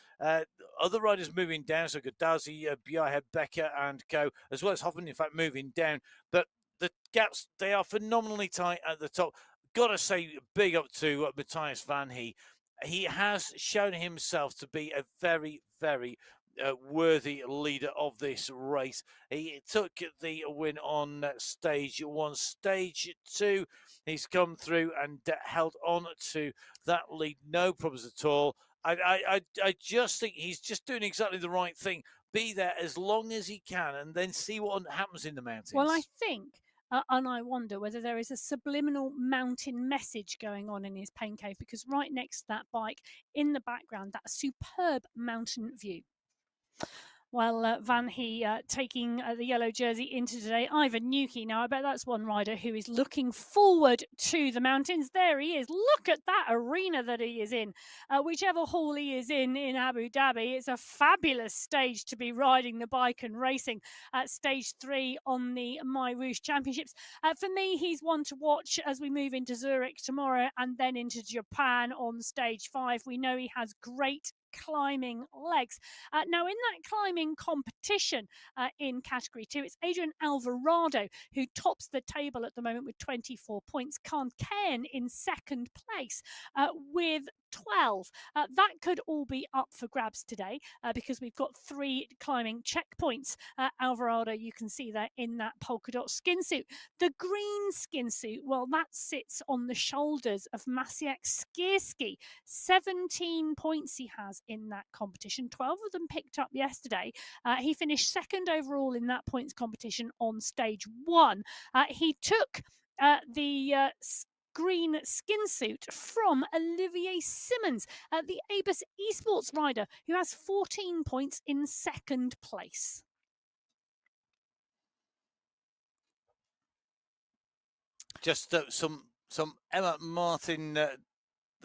Other riders moving down, so Gadazi, Bjerhead, Becker and Co, as well as Hoffman, in fact, moving down. But the gaps, they are phenomenally tight at the top. Got to say, big up to Matthias Van He. He has shown himself to be a very, very worthy leader of this race. He took the win on stage 1. Stage 2, he's come through and held on to that lead, no problems at all. I just think he's just doing exactly the right thing. Be there as long as he can and then see what happens in the mountains. Well, I think, and I wonder whether there is a subliminal mountain message going on in his pain cave, because right next to that bike, in the background, that superb mountain view. Well, Van He taking the yellow jersey into today. Ivan Nuki. Now, I bet that's one rider who is looking forward to the mountains. There he is. Look at that arena that he is in. Whichever hall he is in Abu Dhabi, it's a fabulous stage to be riding the bike and racing at stage 3 on the MyWhoosh Championships. For me, he's one to watch as we move into Zurich tomorrow and then into Japan on stage 5. We know he has great climbing legs. Now, in that climbing competition in Category 2, it's Adrian Alvarado who tops the table at the moment with 24 points. Khan Kane in 2nd place with 12. That could all be up for grabs today because we've got 3 climbing checkpoints. Alvarado, you can see there in that polka dot skin suit. The green skin suit, well, that sits on the shoulders of Maciej Skierski. 17 points he has in that competition, 12 of them picked up yesterday. He finished 2nd overall in that points competition on stage 1. He took the green skin suit from Olivier Simmons, the Abus Esports rider, who has 14 points in 2nd place. Just some Emma Martin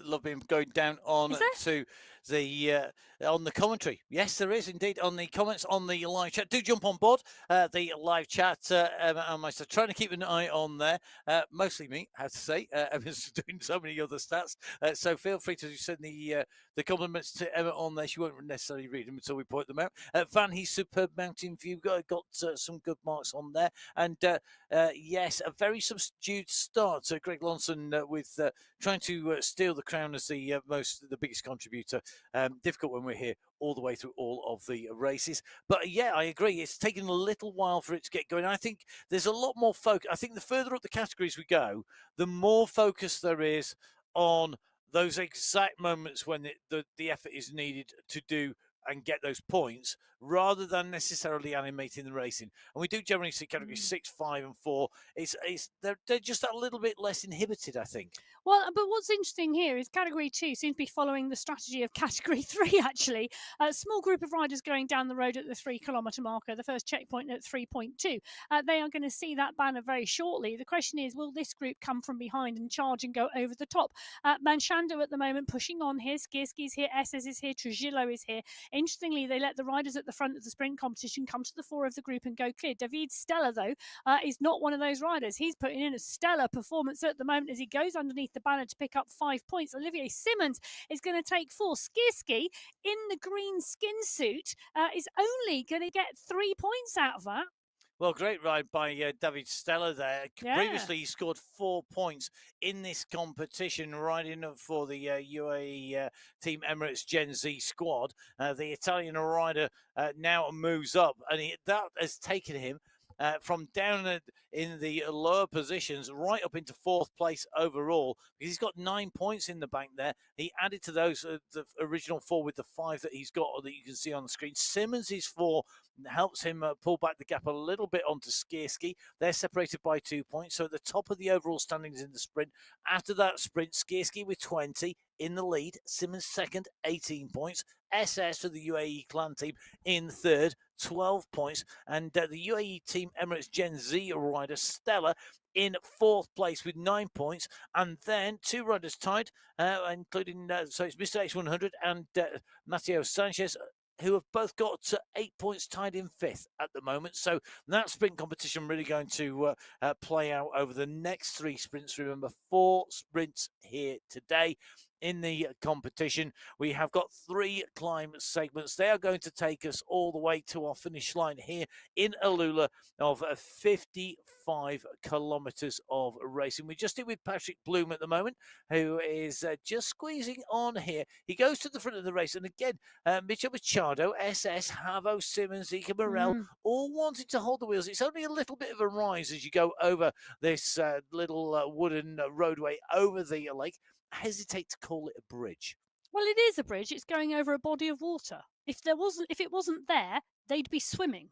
love him going down on Is there? to the on the commentary. Yes, there is indeed on the comments on the live chat. Do jump on board the live chat. And myself trying to keep an eye on there. Mostly me, I have to say. Emma's doing so many other stats. So feel free to send the compliments to Emma on there. She won't necessarily read them until we point them out. Van, his superb mountain view got some good marks on there. And yes, a very subdued start. Greg Lonson with trying to steal the crown as the biggest contributor. Difficult when we're here all the way through all of the races. But yeah, I agree. It's taken a little while for it to get going. I think there's a lot more focus. I think the further up the categories we go, the more focus there is on those exact moments when the effort is needed to do and get those points rather than necessarily animating the racing. And we do generally see categories 6, 5, and 4. They're just a little bit less inhibited, I think. Well, but what's interesting here is Category 2 seems to be following the strategy of Category 3, actually. A small group of riders going down the road at the 3-kilometre marker, the first checkpoint at 3.2. They are going to see that banner very shortly. The question is, will this group come from behind and charge and go over the top? Manchando at the moment pushing on here. Skierski's here. SS is here. Trujillo is here. Interestingly, they let the riders at the front of the sprint competition come to the fore of the group and go clear. David Stella, though, is not one of those riders. He's putting in a stellar performance at the moment as he goes underneath the banner to pick up 5 points. Olivier Simmons is going to take 4. Skierski in the green skin suit is only going to get 3 points out of that. Well, great ride by David Stella there. Yeah. Previously, he scored 4 points in this competition, riding for the UAE Team Emirates Gen Z squad. The Italian rider now moves up, and that has taken him from down in the lower positions right up into 4th place overall, because he's got 9 points in the bank there. He added to those the original 4 with the 5 that he's got that you can see on the screen. Simmons' 4 helps him pull back the gap a little bit onto Skierski. They're separated by 2 points, so at the top of the overall standings in the sprint. After that sprint, Skierski with 20 in the lead, Simmons second, 18 points. SS for the UAE clan team in third, 12 points. And the UAE Team Emirates Gen Z rider Stella in 4th place with 9 points. And then 2 riders tied, including, so it's Mr. X100 and Mateo Sanchez, who have both got 8 points tied in 5th at the moment. So that sprint competition really going to play out over the next 3 sprints. Remember, 4 sprints here today. In the competition, we have got 3 climb segments. They are going to take us all the way to our finish line here in Alula of 55 kilometres of racing. We just did with Patrick Bloom at the moment, who is just squeezing on here. He goes to the front of the race, and again, Mitchell Machado, SS, Havo, Simmons, Ika Morel, all wanting to hold the wheels. It's only a little bit of a rise as you go over this little wooden roadway over the lake. I hesitate to call it a bridge. Well, it is a bridge. It's going over a body of water. If it wasn't there, they'd be swimming.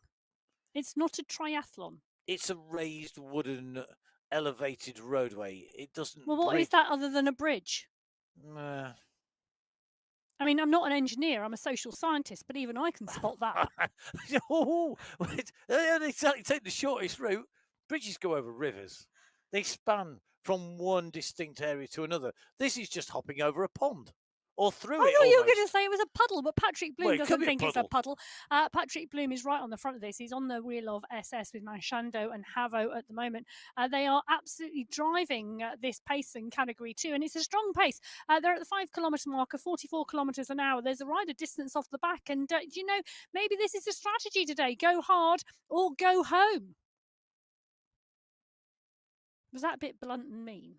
It's not a triathlon. It's a raised wooden elevated roadway. It doesn't. Well, what is that other than a bridge? I mean, I'm not an engineer. I'm a social scientist, but even I can spot that. They take the shortest route. Bridges go over rivers. They span from one distinct area to another. This is just hopping over a pond or through it. I thought you were going to say it was a puddle, but Patrick Bloom doesn't think it's a puddle. Patrick Bloom is right on the front of this. He's on the wheel of SS with Manchando and Havo at the moment. They are absolutely driving this pace in Category 2, and it's a strong pace. They're at the 5 kilometre marker, 44 kilometres an hour. There's a rider distance off the back, and maybe this is a strategy today. Go hard or go home. Was that a bit blunt and mean?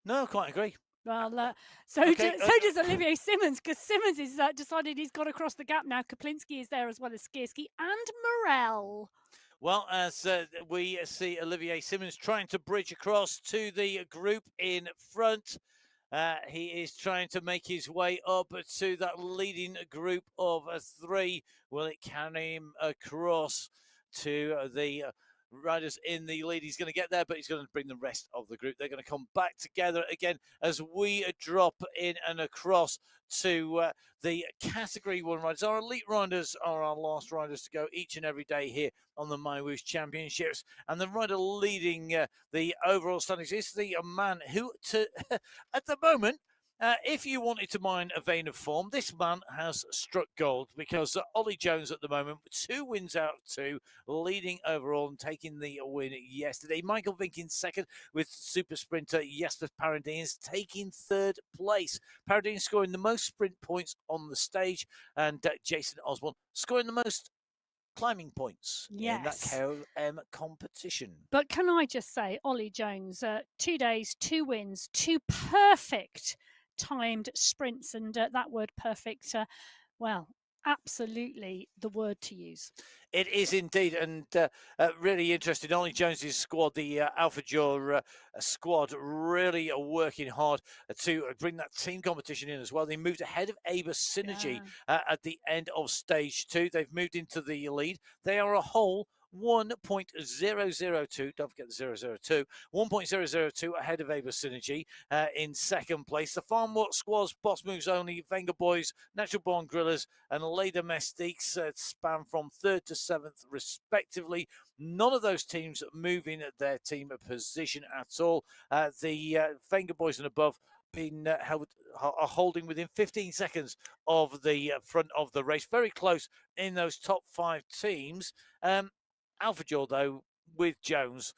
No, I quite agree. Well, so does Olivier Simmons, because Simmons has decided he's got to cross the gap now. Kaplinski is there as well as Skierski and Morel. Well, as we see Olivier Simmons trying to bridge across to the group in front. He is trying to make his way up to that leading group of 3. Will it carry him across to the riders in the lead. He's going to get there, but he's going to bring the rest of the group. They're going to come back together again as we drop in and across to the Category 1 riders. Our elite riders are our last riders to go each and every day here on the MyWhoosh Championships. And the rider leading the overall standings is the man who, at the moment, if you wanted to mine a vein of form, this man has struck gold because Ollie Jones at the moment, 2 wins out of 2, leading overall and taking the win yesterday. Michael Vink in second with super sprinter Jesper Paradines taking 3rd place. Paradines scoring the most sprint points on the stage, and Jason Osborne scoring the most climbing points in that KOM competition. But can I just say, Ollie Jones, 2 days, 2 wins, 2 perfect timed sprints, and that word perfect, well, absolutely the word to use. It is indeed, and really interesting. Ollie Jones's squad, the Alpha Jaw squad, really are working hard to bring that team competition in as well. They moved ahead of Aber Synergy at the end of stage 2. They've moved into the lead. They are a whole 1.002, don't forget the 002, 1.002 ahead of Aber Synergy in second place. The Farmwork squads, Boss Moves Only, Venga Boys, Natural Born Grillers, and Leda Mestiques span from 3rd to 7th respectively. None of those teams moving their team position at all. The Venga Boys and above been are holding within 15 seconds of the front of the race, very close in those top 5 teams. Alpha Jaw, though, with Jones,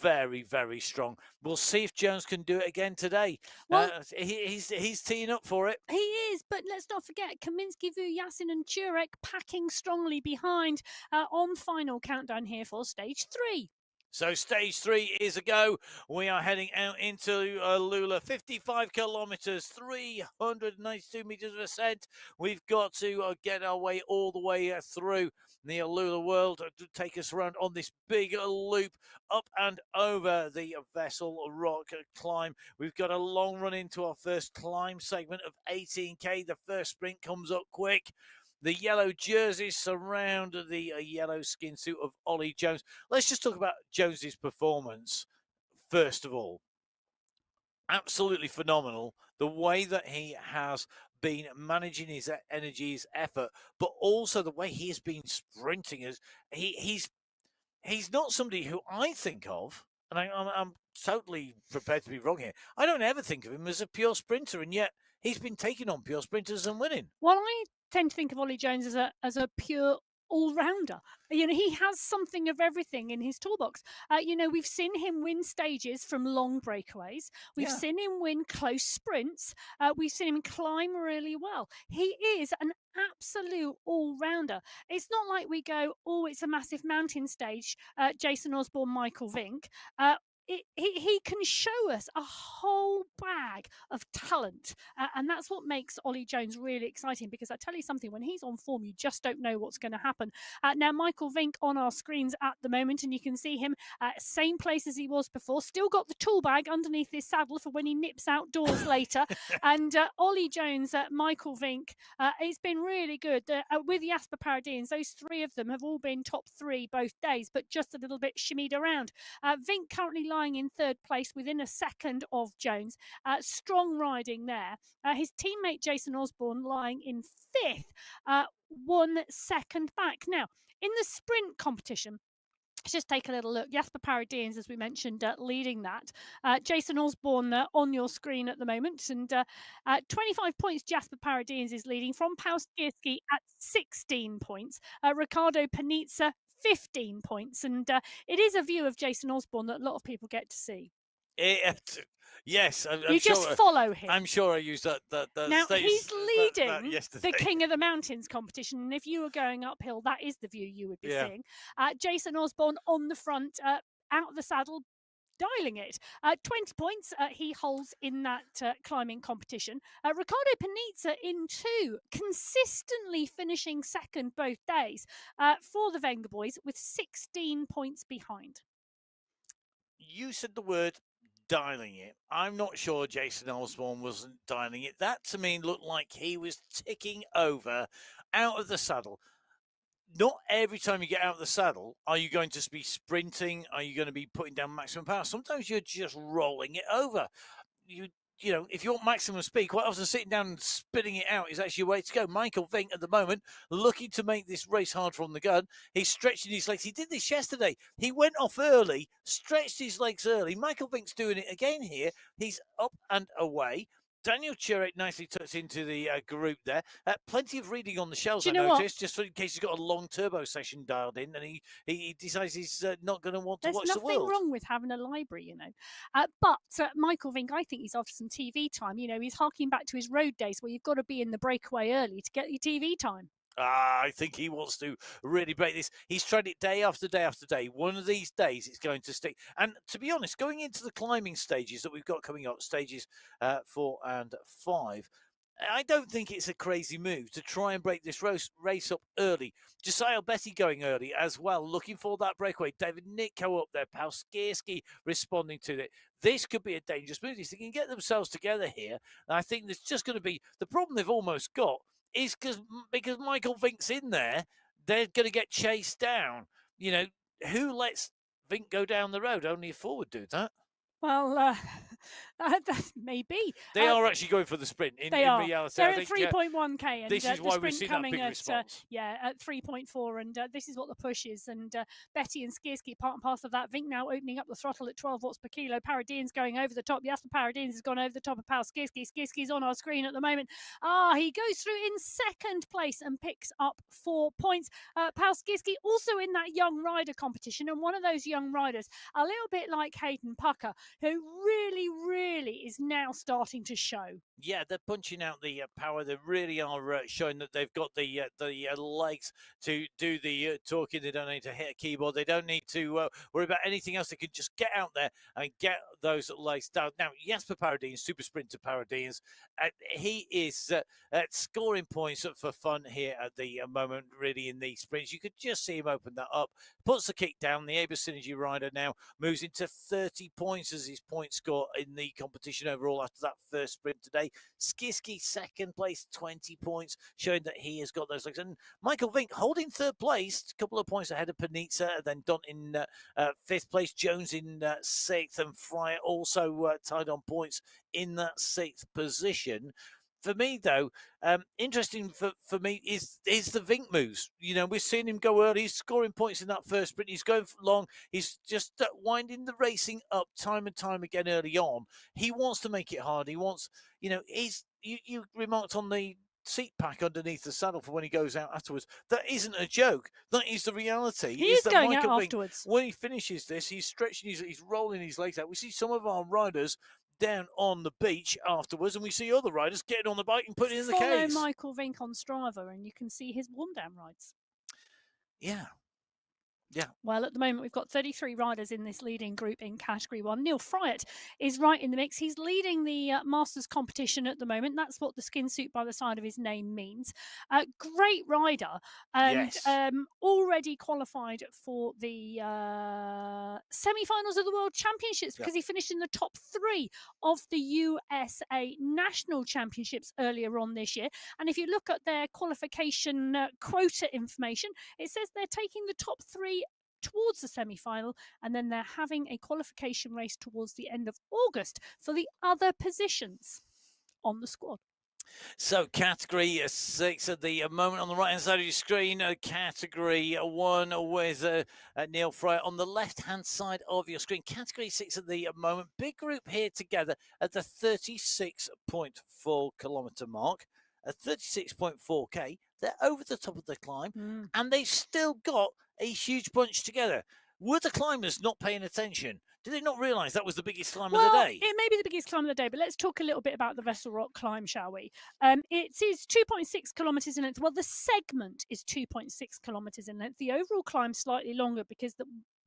very, very strong. We'll see if Jones can do it again today. Well, he's teeing up for it. He is, but let's not forget Kaminsky, Vu, Yasin and Turek packing strongly behind on final countdown here for stage 3. So stage 3 is a go. We are heading out into Lula, 55 kilometers, 392 meters of ascent. We've got to get our way all the way through the Lula world to take us around on this big loop up and over the Vessel Rock climb. We've got a long run into our first climb segment of 18k. The first sprint comes up quick. The yellow jerseys surround the yellow skin suit of Ollie Jones. Let's just talk about Jones's performance first of all. Absolutely phenomenal. The way that he has been managing his energy, his effort, but also the way he has been sprinting. He's not somebody who I think of, and I'm totally prepared to be wrong here. I don't ever think of him as a pure sprinter, and yet he's been taking on pure sprinters and winning. Well, I tend to think of Ollie Jones as a pure all-rounder. He has something of everything in his toolbox. We've seen him win stages from long breakaways. We've seen him win close sprints. We've seen him climb really well. He is an absolute all-rounder. It's not like we go, oh, it's a massive mountain stage, Jason Osborne, Michael Vink. He can show us a whole bag of talent, and that's what makes Ollie Jones really exciting, because I tell you something, when he's on form, you just don't know what's going to happen. Now, Michael Vink on our screens at the moment, and you can see him same place as he was before, still got the tool bag underneath his saddle for when he nips outdoors later. And Ollie Jones, Michael Vink, it's been really good. With Jesper Paradines, those 3 of them have all been top 3 both days, but just a little bit shimmied around. Vink currently lying in 3rd place within a second of Jones. Strong riding there. His teammate Jason Osborne lying in 5th, 1 second back. Now, in the sprint competition, let's just take a little look. Jesper Paradines, as we mentioned, leading that. Jason Osborne on your screen at the moment. And 25 points, Jesper Paradines is leading from Pauskirski at 16 points. Ricardo Panizza, 15 points. And it is a view of Jason Osborne that a lot of people get to see. Yes, you just follow him. I'm sure I used that. Now he's leading yesterday. the King of the Mountains competition, and if you were going uphill, that is the view you would be seeing. Jason Osborne on the front, out of the saddle, dialing it. 20 points he holds in that climbing competition. Ricardo Panizza in 2, consistently finishing second both days for the Venga Boys with 16 points behind. You said the word dialing it. I'm not sure Jason Osborne wasn't dialing it. That to me looked like he was ticking over out of the saddle. not every time you get out of the saddle are you going to be sprinting. Are you going to be putting down maximum power? Sometimes you're just rolling it over. you you know, if you want maximum speed, quite often sitting down and spitting it out is actually a way to go. Michael Vink at the moment looking to make this race hard from the gun. He's stretching his legs. He did this yesterday. He went off early, stretched his legs early. Michael Vink's doing it again here. He's up and away. Daniel Chirek nicely tucks into the group there. Plenty of reading on the shells, Do I you know what? noticed, just in case he's got a long turbo session dialed in and he decides he's not going to want to There's watch the nothing world. wrong with having a library, you know. But Michael Vink, I think he's after some TV time. You know, he's harking back to his road days where you've got to be in the breakaway early to get your TV time. I think he wants to really break this. He's tried it day after day after day. One of these days, it's going to stick. And to be honest, going into the climbing stages that we've got coming up, stages 4 and 5, I don't think it's a crazy move to try and break this race up early. Josiah Betty going early as well, looking for that breakaway. David Nitko up there, Palskirski responding to it. This could be a dangerous move. They can get themselves together here. And I think there's just going to be the problem they've almost got is because Michael Vink's in there, they're going to get chased down. You know, who lets Vink go down the road? Only a forward do that. Well, maybe. They are actually going for the sprint in reality. They're at 3.1k, and this is why we see that big response. At 3.4, and this is what the push is. And Betty and Skierski part and parcel of that. Vink now opening up the throttle at 12 watts per kilo. Paradine's going over the top. Jasper Paradines has gone over the top of Pal Skierski. Skierski's on our screen at the moment. He goes through in second place and picks up 4 points. Pal Skierski also in that young rider competition, and one of those young riders, a little bit like Hayden Pucker, who really is now starting to show. Yeah, they're punching out the power. They really are showing that they've got the legs to do the talking. They don't need to hit a keyboard. They don't need to worry about anything else. They can just get out there and get those legs down. Now, Jasper Paradines, super sprinter Paradines, he is scoring points for fun here at the moment, really, in these sprints. You could just see him open that up, puts the kick down. The Aber Synergy rider now moves into 30 points as his point score in the competition overall after that first sprint today. Skierski second place, 20 points, showing that he has got those legs. And Michael Vink holding third place, a couple of points ahead of Panizza, then Dunt in fifth place, Jones in sixth, and Fryer also tied on points in that sixth position. For me, though, interesting for me is the Vink moves. You know, we've seen him go early. He's scoring points in that first sprint. He's going long. He's just winding the racing up time and time again early on. He wants to make it hard. He wants, you know, you remarked on the seat pack underneath the saddle for when he goes out afterwards. That isn't a joke. That is the reality. He's going out afterwards. When he finishes this, he's stretching he's rolling his legs out. We see some of our riders down on the beach afterwards, and we see other riders getting on the bike and putting it in the case. Follow Michael Vink on Strava and you can see his warm-down rides. Yeah. Well, at the moment, we've got 33 riders in this leading group in Category 1. Neil Fryatt is right in the mix. He's leading the Masters competition at the moment. That's what the skin suit by the side of his name means. Great rider, and yes. Already qualified for the semi-finals of the World Championships because he finished in the top 3 of the USA National Championships earlier on this year. And if you look at their qualification quota information, it says they're taking the top 3 towards the semi-final, and then they're having a qualification race towards the end of August for the other positions on the squad. So category 6 at the moment on the right hand side of your screen, category 1 with Neil Fryer on the left hand side of your screen. Category 6 at the moment, big group here together at the 36.4 kilometre mark. At 36.4k, they're over the top of the climb, and they've still got a huge bunch together. Were the climbers not paying attention? Did they not realise that was the biggest climb of the day? It may be the biggest climb of the day, but let's talk a little bit about the Vessel Rock climb, shall we? It is 2.6 kilometres in length. Well, the segment is 2.6 kilometres in length. The overall climb slightly longer because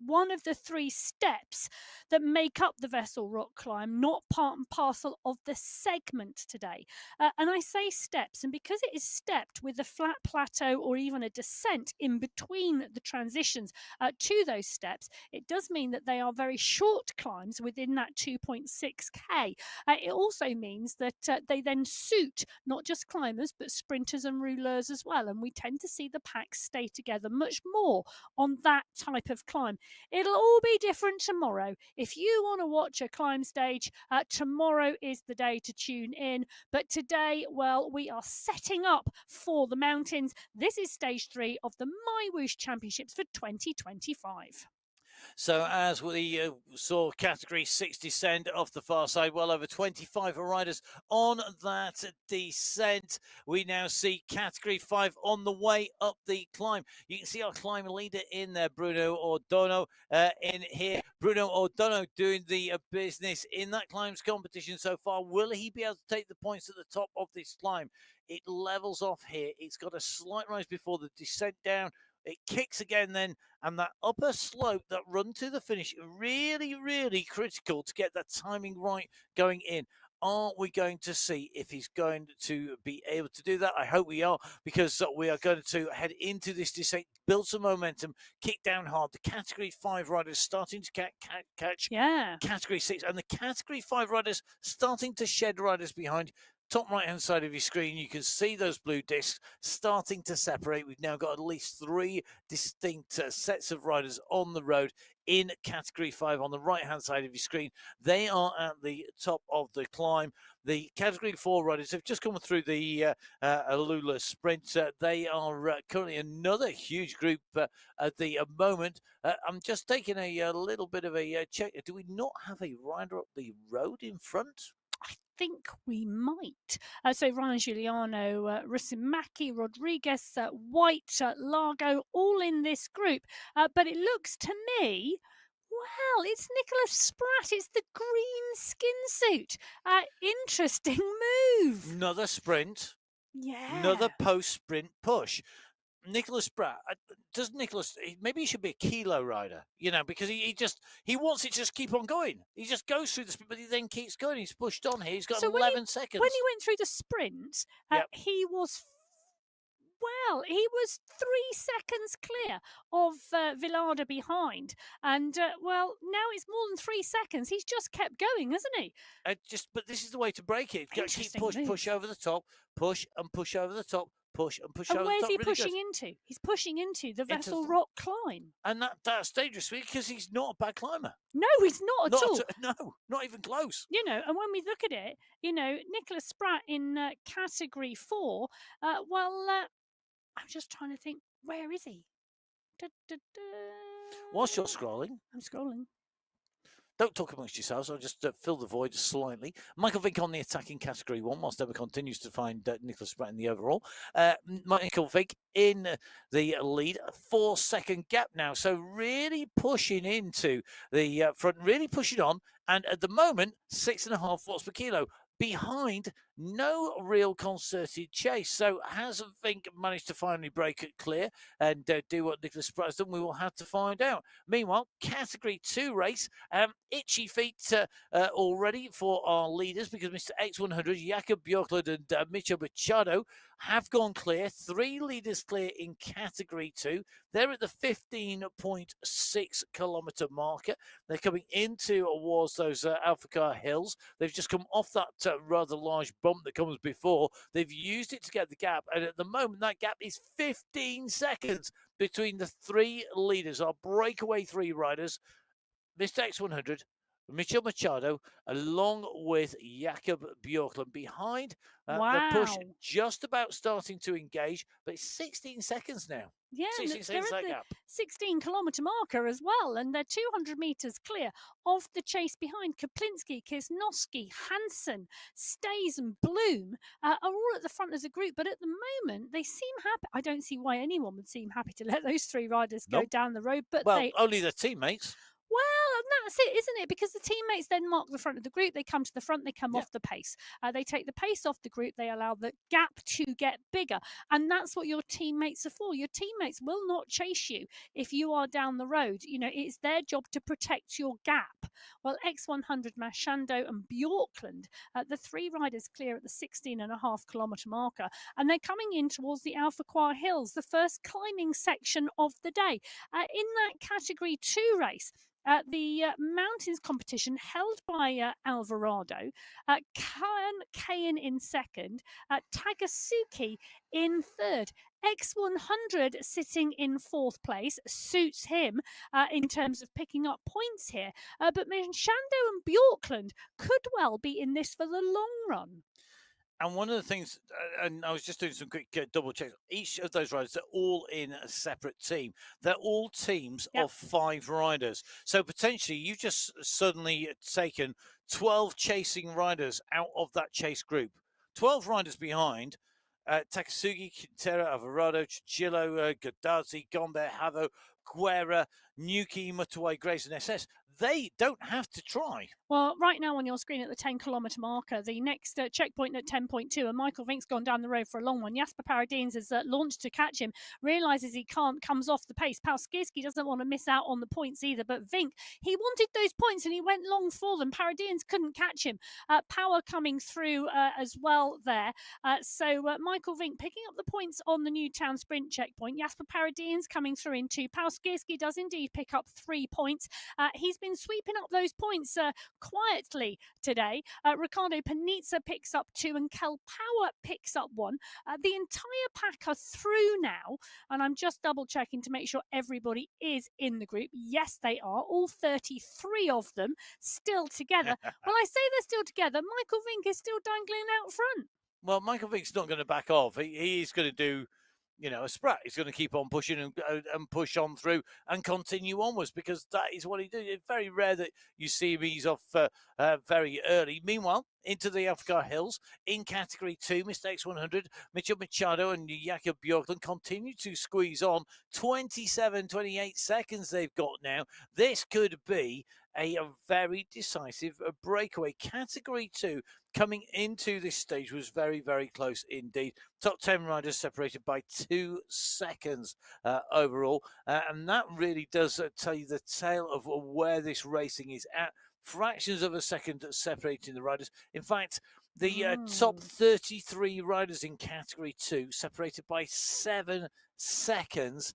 one of the 3 steps that make up the Vessel Rock climb, not part and parcel of the segment today. And I say steps, and because it is stepped with a flat plateau or even a descent in between the transitions to those steps, it does mean that they are very short climbs within that 2.6k. It also means that they then suit not just climbers but sprinters and rouleurs as well, and we tend to see the packs stay together much more on that type of climb. It'll all be different tomorrow. If you want to watch a climb stage, tomorrow is the day to tune in. But today, well, we are setting up for the mountains. This is stage 3 of the MyWhoosh Championships for 2025. So as we saw category 6 descend off the far side, well over 25 riders on that descent. We now see category 5 on the way up the climb. You can see our climb leader in there, Bruno O'Donoghue, in here. Bruno O'Donoghue doing the business in that climbs competition so far. Will he be able to take the points at the top of this climb? It levels off here. It's got a slight rise before the descent down. It kicks again then, and that upper slope, that run to the finish, really, really critical to get that timing right going in. Aren't we going to see if he's going to be able to do that? I hope we are, because we are going to head into this descent, build some momentum, kick down hard. The category 5 riders starting to catch category 6, and the category 5 riders starting to shed riders behind. Top right hand side of your screen, you can see those blue discs starting to separate. We've now got at least 3 distinct sets of riders on the road in category 5 on the right hand side of your screen. They are at the top of the climb. The category 4 riders have just come through the Alula sprint. They are currently another huge group at the moment. I'm just taking a little bit of a check. Do we not have a rider up the road in front? I think we might. So Ryan Giuliano, Russimaki, Rodriguez, White, Largo, all in this group. But it looks to me, well, it's Nicholas Spratt. It's the green skin suit. Interesting move. Another sprint. Yeah. Another post-sprint push. Nicholas Spratt, does Nicholas, maybe he should be a kilo rider, because he wants it to just keep on going. He just goes through the sprint, but he then keeps going. He's pushed on here. He's got 11 seconds. When he went through the sprint, he was 3 seconds clear of Villada behind. And, well, now it's more than 3 seconds. He's just kept going, hasn't he? But this is the way to break it. Keep push over the top, push and push over the top. Push and push over the top. And where's he pushing into? He's pushing into the Vessel Rock climb. And that's dangerous because he's not a bad climber. No, he's not at all. No, not even close. And when we look at it, Nicholas Spratt in category 4, I'm just trying to think, where is he? Whilst you're scrolling. I'm scrolling. Don't talk amongst yourselves. I'll just fill the void slightly. Michael Vick on the attacking category 1, whilst Emma continues to find Nicholas Spratt in the overall. Michael Vick in the lead, a 4-second gap now. So really pushing into the front, really pushing on. And at the moment, 6.5 watts per kilo. Behind, no real concerted chase. So has Vink managed to finally break it clear and do what Nicholas Spratt has done? We will have to find out. Meanwhile, category 2 race, itchy feet already for our leaders, because Mr. X100, Jakob Björklund and Micho Machado have gone clear. 3 leaders clear in category 2. They're at the 15.6 kilometre marker. They're coming into towards those Alpha Car hills. They've just come off that rather large bump that comes before. They've used it to get the gap, and at the moment that gap is 15 seconds between the 3 leaders, our breakaway 3 riders, Mr. X100, Micho Machado, along with Jakob Björklund behind. The push just about starting to engage, but it's 16 seconds now. Yeah, 16 seconds that gap. 16 kilometre marker as well, and they're 200 metres clear of the chase behind. Kaplinski, Kisnowski, Hansen, Stays and Bloom are all at the front as a group, but at the moment they seem happy. I don't see why anyone would seem happy to let those 3 riders go down the road, but only their teammates. Well, and that's it, isn't it? Because the teammates then mark the front of the group. They come to the front, they come off the pace. They take the pace off the group, they allow the gap to get bigger. And that's what your teammates are for. Your teammates will not chase you if you are down the road. You know, it's their job to protect your gap. Well, X100, Mashando, and Bjorkland, the three riders clear at the 16.5 kilometre marker. And they're coming in towards the Alpha Quar Hills, the first climbing section of the day. In that Category 2 race, the mountains competition held by Alvarado, Kayan in second, Tagasuki in third. X100 sitting in fourth place suits him in terms of picking up points here. But Shando and Bjorkland could well be in this for the long run. And one of the things, and I was just doing some quick double checks, each of those riders, they're all in a separate team. They're all teams of 5 riders. So potentially you've just suddenly taken 12 chasing riders out of that chase group. 12 riders behind. Takasugi, Quintero, Alvarado, Chigillo, Gaddazi, Gombe, Havo, Guerra, Nuki, Mutawai, Grace, and SS. They don't have to try. Well, right now on your screen at the 10-kilometre marker, the next checkpoint at 10.2, and Michael Vink's gone down the road for a long one. Jasper Paradines has launched to catch him, realises he can't, comes off the pace. Palskirski doesn't want to miss out on the points either, but Vink, he wanted those points and he went long for them. Paradines couldn't catch him. Power coming through as well there. So Michael Vink picking up the points on the Newtown sprint checkpoint. Jasper Paradines coming through in 2. Palskirski does indeed pick up 3 points. He's been sweeping up those points quietly today. Ricardo Panizza picks up 2 and Kel Power picks up 1. The entire pack are through now, and I'm just double checking to make sure everybody is in the group. Yes, they are, all 33 of them still together. When I say they're still together, Michael Vink is still dangling out front. Well, Michael Vink's not going to back off. He's going to do, a sprat. He's going to keep on pushing and push on through and continue onwards, because that is what he does. It's very rare that you see him ease off very early. Meanwhile, into the Alpha Hills in Category 2, Mr. X100, Mitchell Machado and Jakob Bjorkland continue to squeeze on. 28 seconds they've got now. This could be a very decisive breakaway. Category 2 coming into this stage was very, very close indeed. Top 10 riders separated by 2 seconds overall. And that really does tell you the tale of where this racing is at. Fractions of a second separating the riders. In fact, the top 33 riders in Category 2 separated by 7 seconds.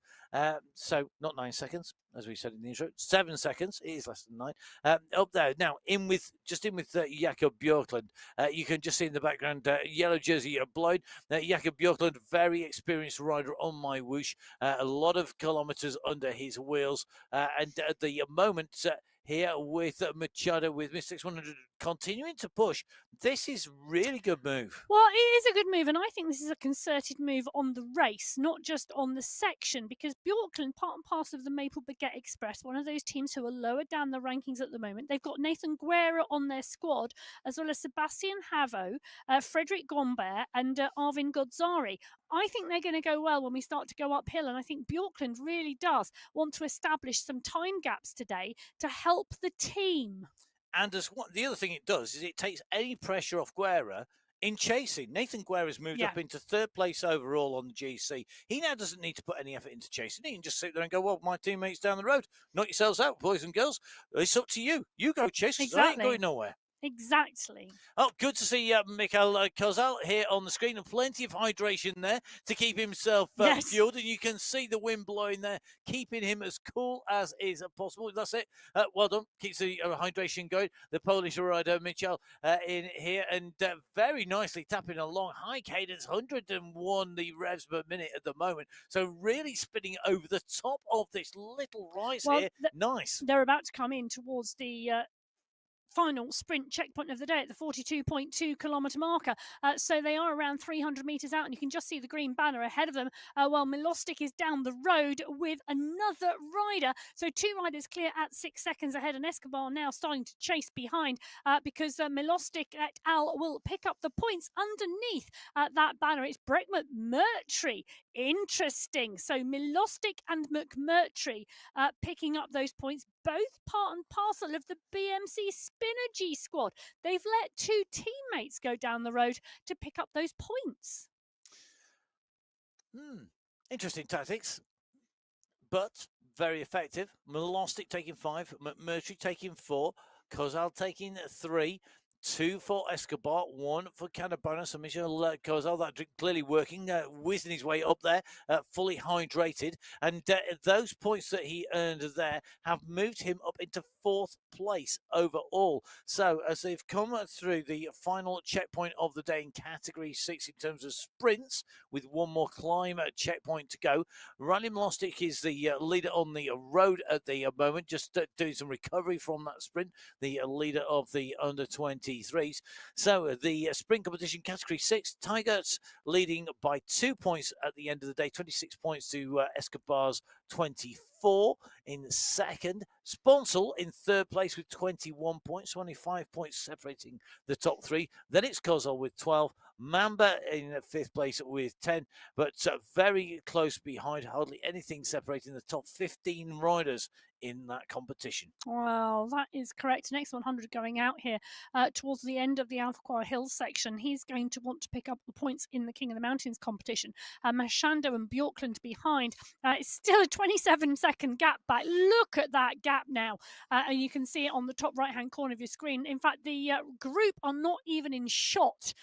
So not 9 seconds, as we said in the intro. 7 seconds. It is less than 9. Up there now, in with Jakob Bjorkland. You can just see in the background yellow jersey blowing. Jakob Bjorkland, very experienced rider on MyWhoosh. A lot of kilometers under his wheels, and at the moment. Here with Machado, with Mr. X100 continuing to push. This is really good move. Well, it is a good move, and I think this is a concerted move on the race, not just on the section, because Bjorkland, part and parcel of the Maple Baguette Express, one of those teams who are lower down the rankings at the moment. They've got Nathan Guerra on their squad, as well as Sebastian Havo, Frederic Gombert, and Arvin Godzari. I think they're going to go well when we start to go uphill, and I think Bjorkland really does want to establish some time gaps today to help the team. And the other thing it does is it takes any pressure off Guerra in chasing. Nathan Guerra's moved up into 3rd place overall on the GC. He now doesn't need to put any effort into chasing. He can just sit there and go, well, my teammates down the road. Knock yourselves out, boys and girls. It's up to you. You go chase, because I ain't going nowhere. Exactly. Oh, good to see Mikhail Kozal here on the screen, and plenty of hydration there to keep himself fueled. And you can see the wind blowing there, keeping him as cool as is possible. That's it. Well done. Keeps the hydration going. The Polish rider Michal in here, and very nicely tapping along. High cadence, 101 the revs per minute at the moment. So really spinning over the top of this little rise here. Nice. They're about to come in towards the final sprint checkpoint of the day at the 42.2 kilometre marker. So they are around 300 metres out, and you can just see the green banner ahead of them. While Milostic is down the road with another rider. So 2 riders clear at 6 seconds ahead, and Escobar now starting to chase behind because Milostic et al. Will pick up the points underneath that banner. It's Brett McMurtry Interesting. So Milostic and McMurtry picking up those points, both part and parcel of the BMC Spinergy squad. They've let two teammates go down the road to pick up those points. Interesting tactics, but very effective. Milostic taking 5, McMurtry taking 4, Kozal taking 3. 2 for Escobar, 1 for Canabana. So Michel Kozal, that clearly working, whizzing his way up there, fully hydrated. And those points that he earned there have moved him up into 4th place overall. So as they've come through the final checkpoint of the day in Category 6 in terms of sprints, with one more climb checkpoint to go, Randy Milostic is the leader on the road at the moment, just doing some recovery from that sprint, the leader of the under-23s. So the sprint competition Category 6, Tigers leading by 2 points at the end of the day, 26 points to Escobar's 24 in second. Sponsel in third place with 21 points, 25 points separating the top 3. Then it's Kozol with 12. Mamba in 5th place with 10, but very close behind, hardly anything separating the top 15 riders in that competition. Well, that is correct. Next 100 going out here towards the end of the Alpha Hills section. He's going to want to pick up the points in the King of the Mountains competition. Mashando and Bjorkland behind. It's still a 27-second gap back. Look at that gap now. And you can see it on the top right-hand corner of your screen. In fact, the group are not even in shot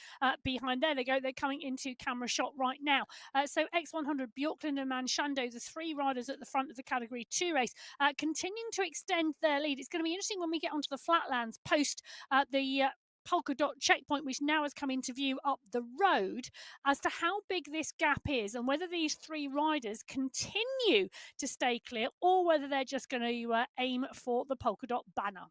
behind. There they go. They're coming into camera shot right now. So X100, Bjorkland and Mashando, the 3 riders at the front of the Category 2 race, continuing to extend their lead. It's going to be interesting when we get onto the flatlands post the polka dot checkpoint, which now has come into view up the road, as to how big this gap is and whether these 3 riders continue to stay clear or whether they're just going to aim for the polka dot banner.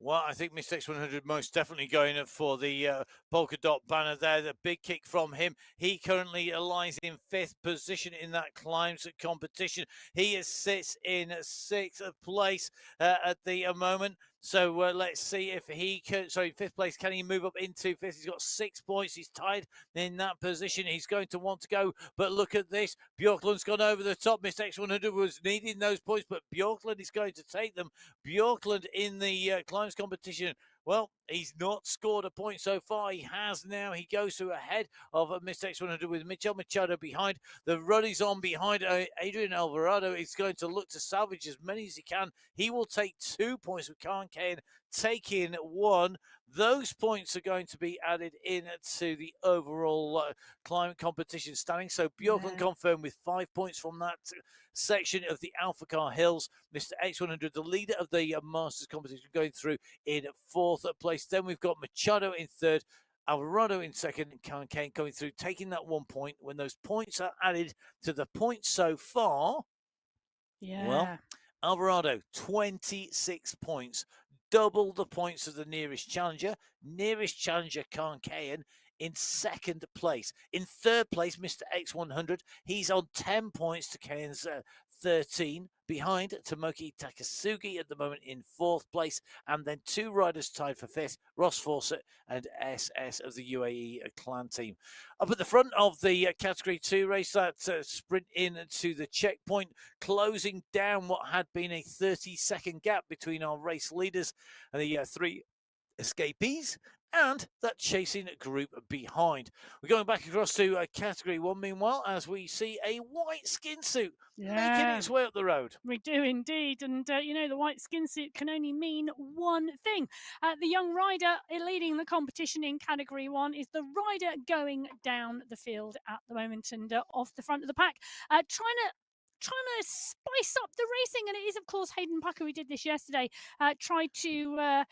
Well, I think Mr. X100 most definitely going for the polka dot banner there. The big kick from him. He currently lies in 5th position in that climbs competition. He sits in 6th place at the moment. So let's see if he can, 5th place, can he move up into 5th? He's got 6 points. He's tied in that position. He's going to want to go, but look at this. Bjorkland's gone over the top. Mr. X100 was needing those points, but Bjorkland is going to take them. Bjorkland in the climbs competition, well, he's not scored a point so far. He has now. He goes to ahead of Mr. X100 with Michel Machado behind. The run is on behind. Adrian Alvarado is going to look to salvage as many as he can. He will take 2 points with Khan Kane taking 1. Those points are going to be added into the overall climate competition standing. So Bjorkland confirmed with 5 points from that section of the Alpha Car Hills. Mr. X100, the leader of the Masters competition, going through in 4th place. Then we've got Machado in 3rd, Alvarado in 2nd, and Khan Kane going through, taking that 1 point. When those points are added to the points so far, well, Alvarado, 26 points, double the points of the nearest challenger. Nearest challenger, Khan Kane, in 2nd place. In 3rd place, Mr. X100, he's on 10 points to Kane's 13. Behind Tomoki Takasugi at the moment in 4th place, and then 2 riders tied for 5th, Ross Fawcett and SS of the UAE clan team. Up at the front of the Category 2 race, that sprint into the checkpoint, closing down what had been a 30-second gap between our race leaders and the 3 escapees and that chasing group behind. We're going back across to Category 1, meanwhile, as we see a white skin suit making its way up the road. We do indeed. And, you know, the white skin suit can only mean one thing. The young rider leading the competition in Category 1 is the rider going down the field at the moment and off the front of the pack, trying to spice up the racing. And it is, of course, Hayden Pucker, who did this yesterday, tried to,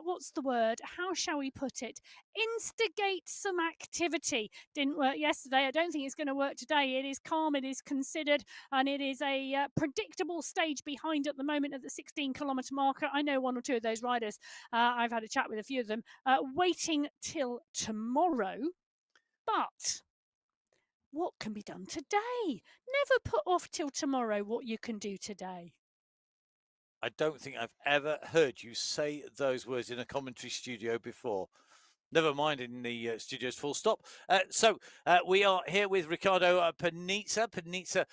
what's the word? How shall we put it? Instigate some activity. Didn't work yesterday. I don't think it's going to work today. It is calm, it is considered, and it is a predictable stage behind at the moment at the 16-kilometre marker. I know 1 or 2 of those riders. I've had a chat with a few of them, waiting till tomorrow. But what can be done today? Never put off till tomorrow what you can do today. I don't think I've ever heard you say those words in a commentary studio before. Never mind in the studios, full stop. So we are here with Ricardo Panizza. Panizza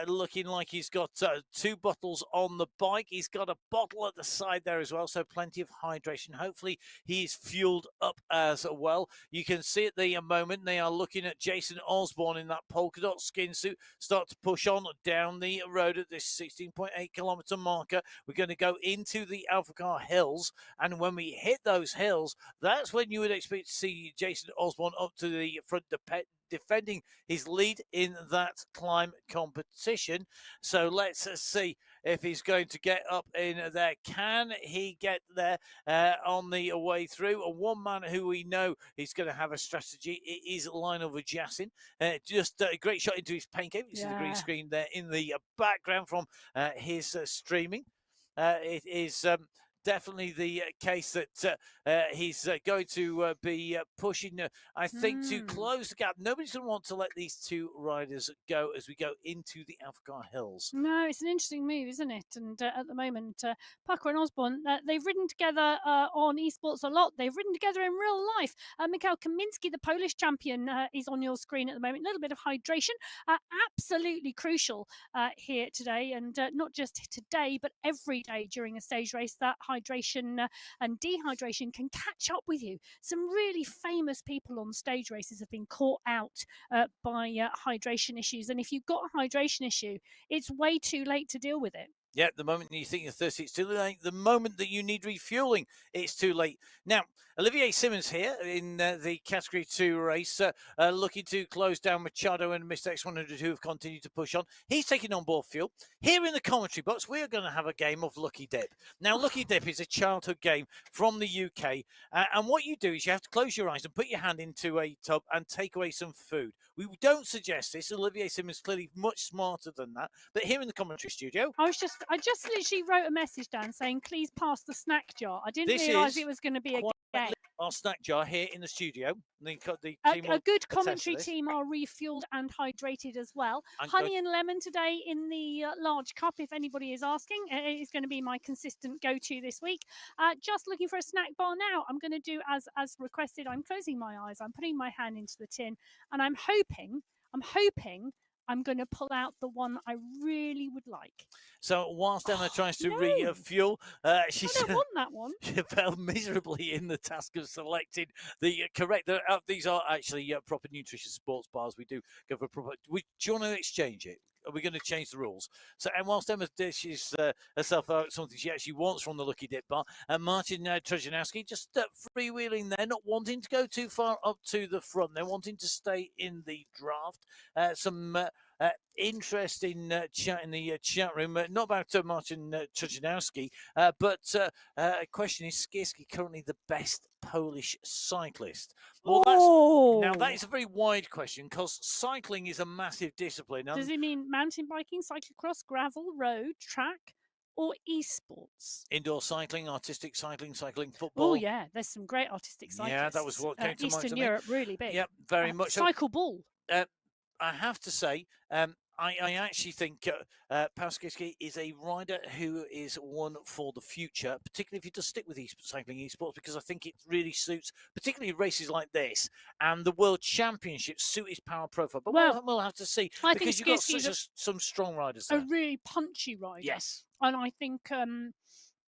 looking like he's got 2 bottles on the bike. He's got a bottle at the side there as well, so plenty of hydration. Hopefully he's fueled up as well. You can see at the moment they are looking at Jason Osborne in that polka dot skin suit start to push on down the road at this 16.8 kilometre marker. We're going to go into the Alphacar Hills, and when we hit those hills, that's when you would expect to see Jason Osborne up to the front, defending his lead in that climb competition. So let's see if he's going to get up in there. Can he get there on the way through? And one man who we know is going to have a strategy is Lionel Vujassin. Just a great shot into his paint cave. You see the green screen there in the background from his streaming. It is definitely the case that he's going to be pushing, I think, to close the gap. Nobody's going to want to let these 2 riders go as we go into the Alphacar Hills. No, it's an interesting move, isn't it? And at the moment, Parker and Osborne, they've ridden together on esports a lot. They've ridden together in real life. Mikhail Kaminski, the Polish champion, is on your screen at the moment. A little bit of hydration, absolutely crucial here today. And not just today, but every day during a stage race, that hydration and dehydration can catch up with you. Some really famous people on stage races have been caught out by hydration issues. And if you've got a hydration issue, it's way too late to deal with it. Yeah, the moment you think you're thirsty, it's too late. The moment that you need refueling, it's too late. Now, Olivier Simmons here in the Category 2 race, looking to close down Machado and Mr. X100 who have continued to push on. He's taking on board fuel. Here in the commentary box, we are going to have a game of Lucky Dip. Now, Lucky Dip is a childhood game from the UK. And what you do is you have to close your eyes and put your hand into a tub and take away some food. We don't suggest this. Olivier Simmons is clearly much smarter than that. But here in the commentary studio, I just literally wrote a message down saying, please pass the snack jar. I didn't realise it was going to be a game. Our snack jar here in the studio. A good commentary team are refueled and hydrated as well. Honey and lemon today in the large cup, if anybody is asking. It is going to be my consistent go-to this week. Just looking for a snack bar now. I'm going to do as requested. I'm closing my eyes. I'm putting my hand into the tin, and I'm hoping I'm going to pull out the one I really would like. So whilst Emma tries to refuel, I don't want that one. She fell miserably in the task of selecting the correct. These are actually proper nutritious sports bars. We do go for proper. Do you want to exchange it? Are we going to change the rules? So, and whilst Emma dishes herself out something she actually wants from the Lucky Dip bar, Martin Trzejanowski just freewheeling there, not wanting to go too far up to the front. They're wanting to stay in the draft. Some interesting chat in the chat room, not about Martin Trzejanowski, but a question: is Skierski currently the best Polish cyclist? Well, now that is a very wide question because cycling is a massive discipline. Does it mean mountain biking, cyclocross, gravel, road, track, or esports? Indoor cycling, artistic cycling, cycling football. Oh yeah, there's some great artistic cyclists. Yeah, that was what came to mind. Eastern Europe, really big. Yeah, very much. Cycle ball. I have to say, I actually think Paweł Skierski is a rider who is one for the future, particularly if you just stick with cycling esports, because I think it really suits, particularly races like this, and the World Championships suit his power profile. But we'll have to see, because you've got some strong riders there. A really punchy rider. Yes. And I think,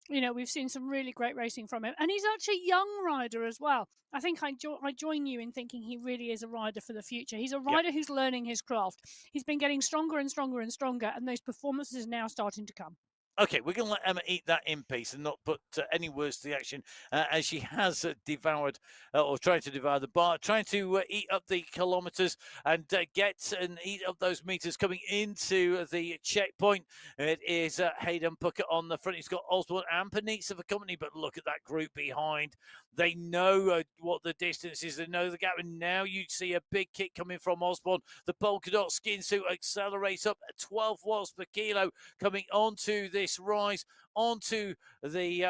we've seen some really great racing from him. And he's actually a young rider as well. I think I join you in thinking he really is a rider for the future. He's a rider who's learning his craft. He's been getting stronger and stronger and stronger, and those performances are now starting to come. Okay, we're going to let Emma eat that in peace and not put any words to the action as she has devoured or tried to devour the bar, trying to eat up the kilometres and get and eat up those meters coming into the checkpoint. It is Hayden Puckett on the front. He's got Osborne and Panizza for company, but look at that group behind. They know what the distance is. They know the gap. And now you see a big kick coming from Osborne. The polka dot skin suit accelerates up 12 watts per kilo coming onto this rise, onto the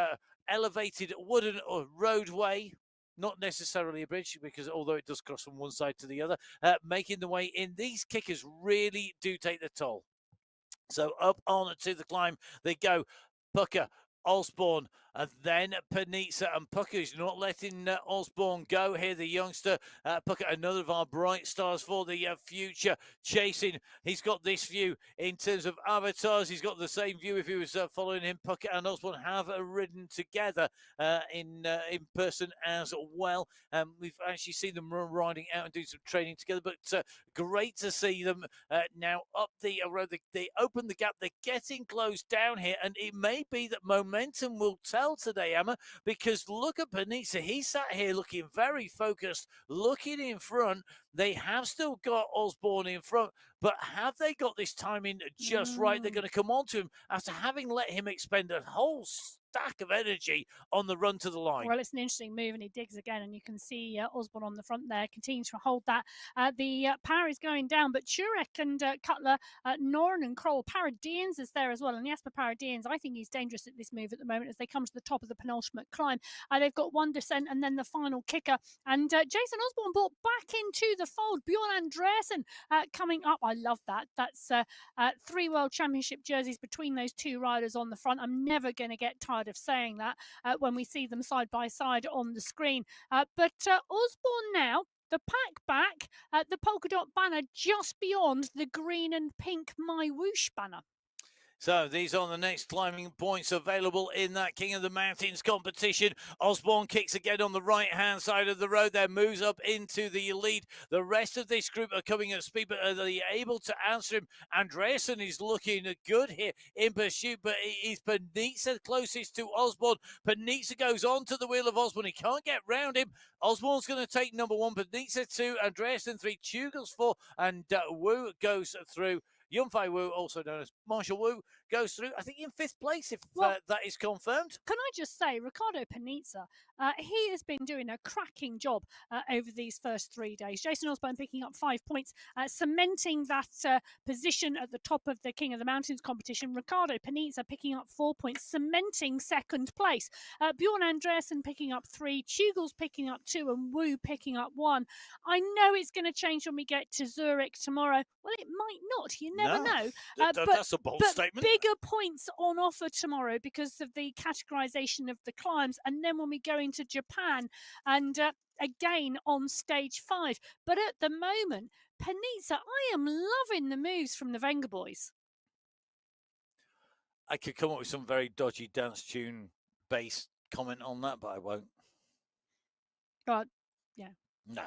elevated wooden roadway. Not necessarily a bridge, because although it does cross from one side to the other, making the way in. These kickers really do take the toll. So up on to the climb they go. Pucker, Osborne, And then Panizza and Pucker, who's not letting Osborne go here, the youngster. Pucker, another of our bright stars for the future, chasing. He's got this view in terms of avatars. He's got the same view if he was following him. Pucker and Osborne have ridden together in person as well. We've actually seen them riding out and doing some training together, but great to see them now up the road. They open the gap. They're getting close down here, and it may be that momentum will tell today, Emma, because look at Panizza. He sat here looking very focused, looking in front. They have still got Osborne in front, but have they got this timing just right? They're going to come on to him after having let him expend a whole stack of energy on the run to the line. Well, it's an interesting move, and he digs again, and you can see Osborne on the front there continues to hold that. The power is going down, but Turek and Cutler, Noren and Kroll, Paradians is there as well, and Jasper Paradians, I think he's dangerous at this move at the moment as they come to the top of the penultimate climb. They've got one descent and then the final kicker, and Jason Osborne brought back into the fold. Bjorn Andreasen coming up. I love that. That's 3 World Championship jerseys between those 2 riders on the front. I'm never going to get tired of saying that when we see them side by side on the screen. But Osborne now, the pack back, the polka dot banner just beyond the green and pink MyWhoosh banner. So these are the next climbing points available in that King of the Mountains competition. Osborne kicks again on the right-hand side of the road there, moves up into the lead. The rest of this group are coming at speed, but are they able to answer him? Andreasen is looking good here in pursuit, but it is Panizza closest to Osborne. Panizza goes on to the wheel of Osborne. He can't get round him. Osborne's going to take number 1, Panizza 2, Andreasen 3, Tugels 4, and Wu goes through. Yunfei Wu, also known as Marshall Wu, goes through, I think, in 5th place, if that is confirmed. Can I just say, Riccardo Panizza, he has been doing a cracking job over these first 3 days. Jason Osborne picking up 5 points, cementing that position at the top of the King of the Mountains competition. Riccardo Panizza picking up 4 points, cementing 2nd place. Bjorn Andreasen picking up 3, Tugels picking up 2, and Wu picking up 1. I know it's going to change when we get to Zurich tomorrow. Well, it might not. You never know. That's a bold statement. Bigger points on offer tomorrow because of the categorization of the climbs. And then when we go into Japan and again on stage 5. But at the moment, Panizza, I am loving the moves from the Wenger boys. I could come up with some very dodgy dance tune based comment on that, but I won't. But yeah. No.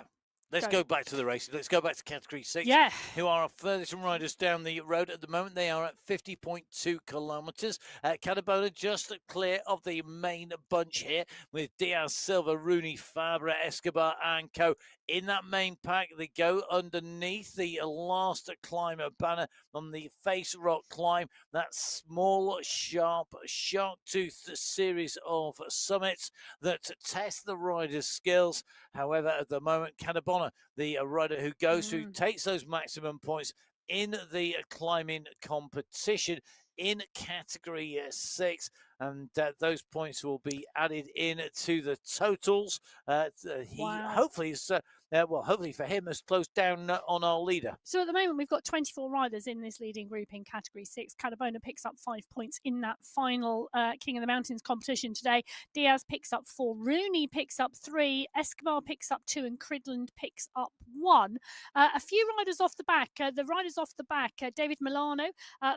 Let's go back to the racing. Let's go back to Category 6, who are our furthest riders down the road at the moment. They are at 50.2 kilometres. Cadabona just clear of the main bunch here with Diaz, Silva, Rooney, Fabra, Escobar and co. In that main pack, they go underneath the last climber banner on the Face Rock climb. That small, sharp, shark-toothed series of summits that test the rider's skills. However, at the moment, Cadabona, the rider who goes through, takes those maximum points in the climbing competition in Category 6. And those points will be added in to the totals. Hopefully is hopefully for him, has closed down on our leader. So at the moment, we've got 24 riders in this leading group in Category 6. Cadabona picks up 5 points in that final King of the Mountains competition today. Diaz picks up 4. Rooney picks up 3. Escobar picks up 2. And Cridland picks up 1. A few riders off the back. The riders off the back, David Milano,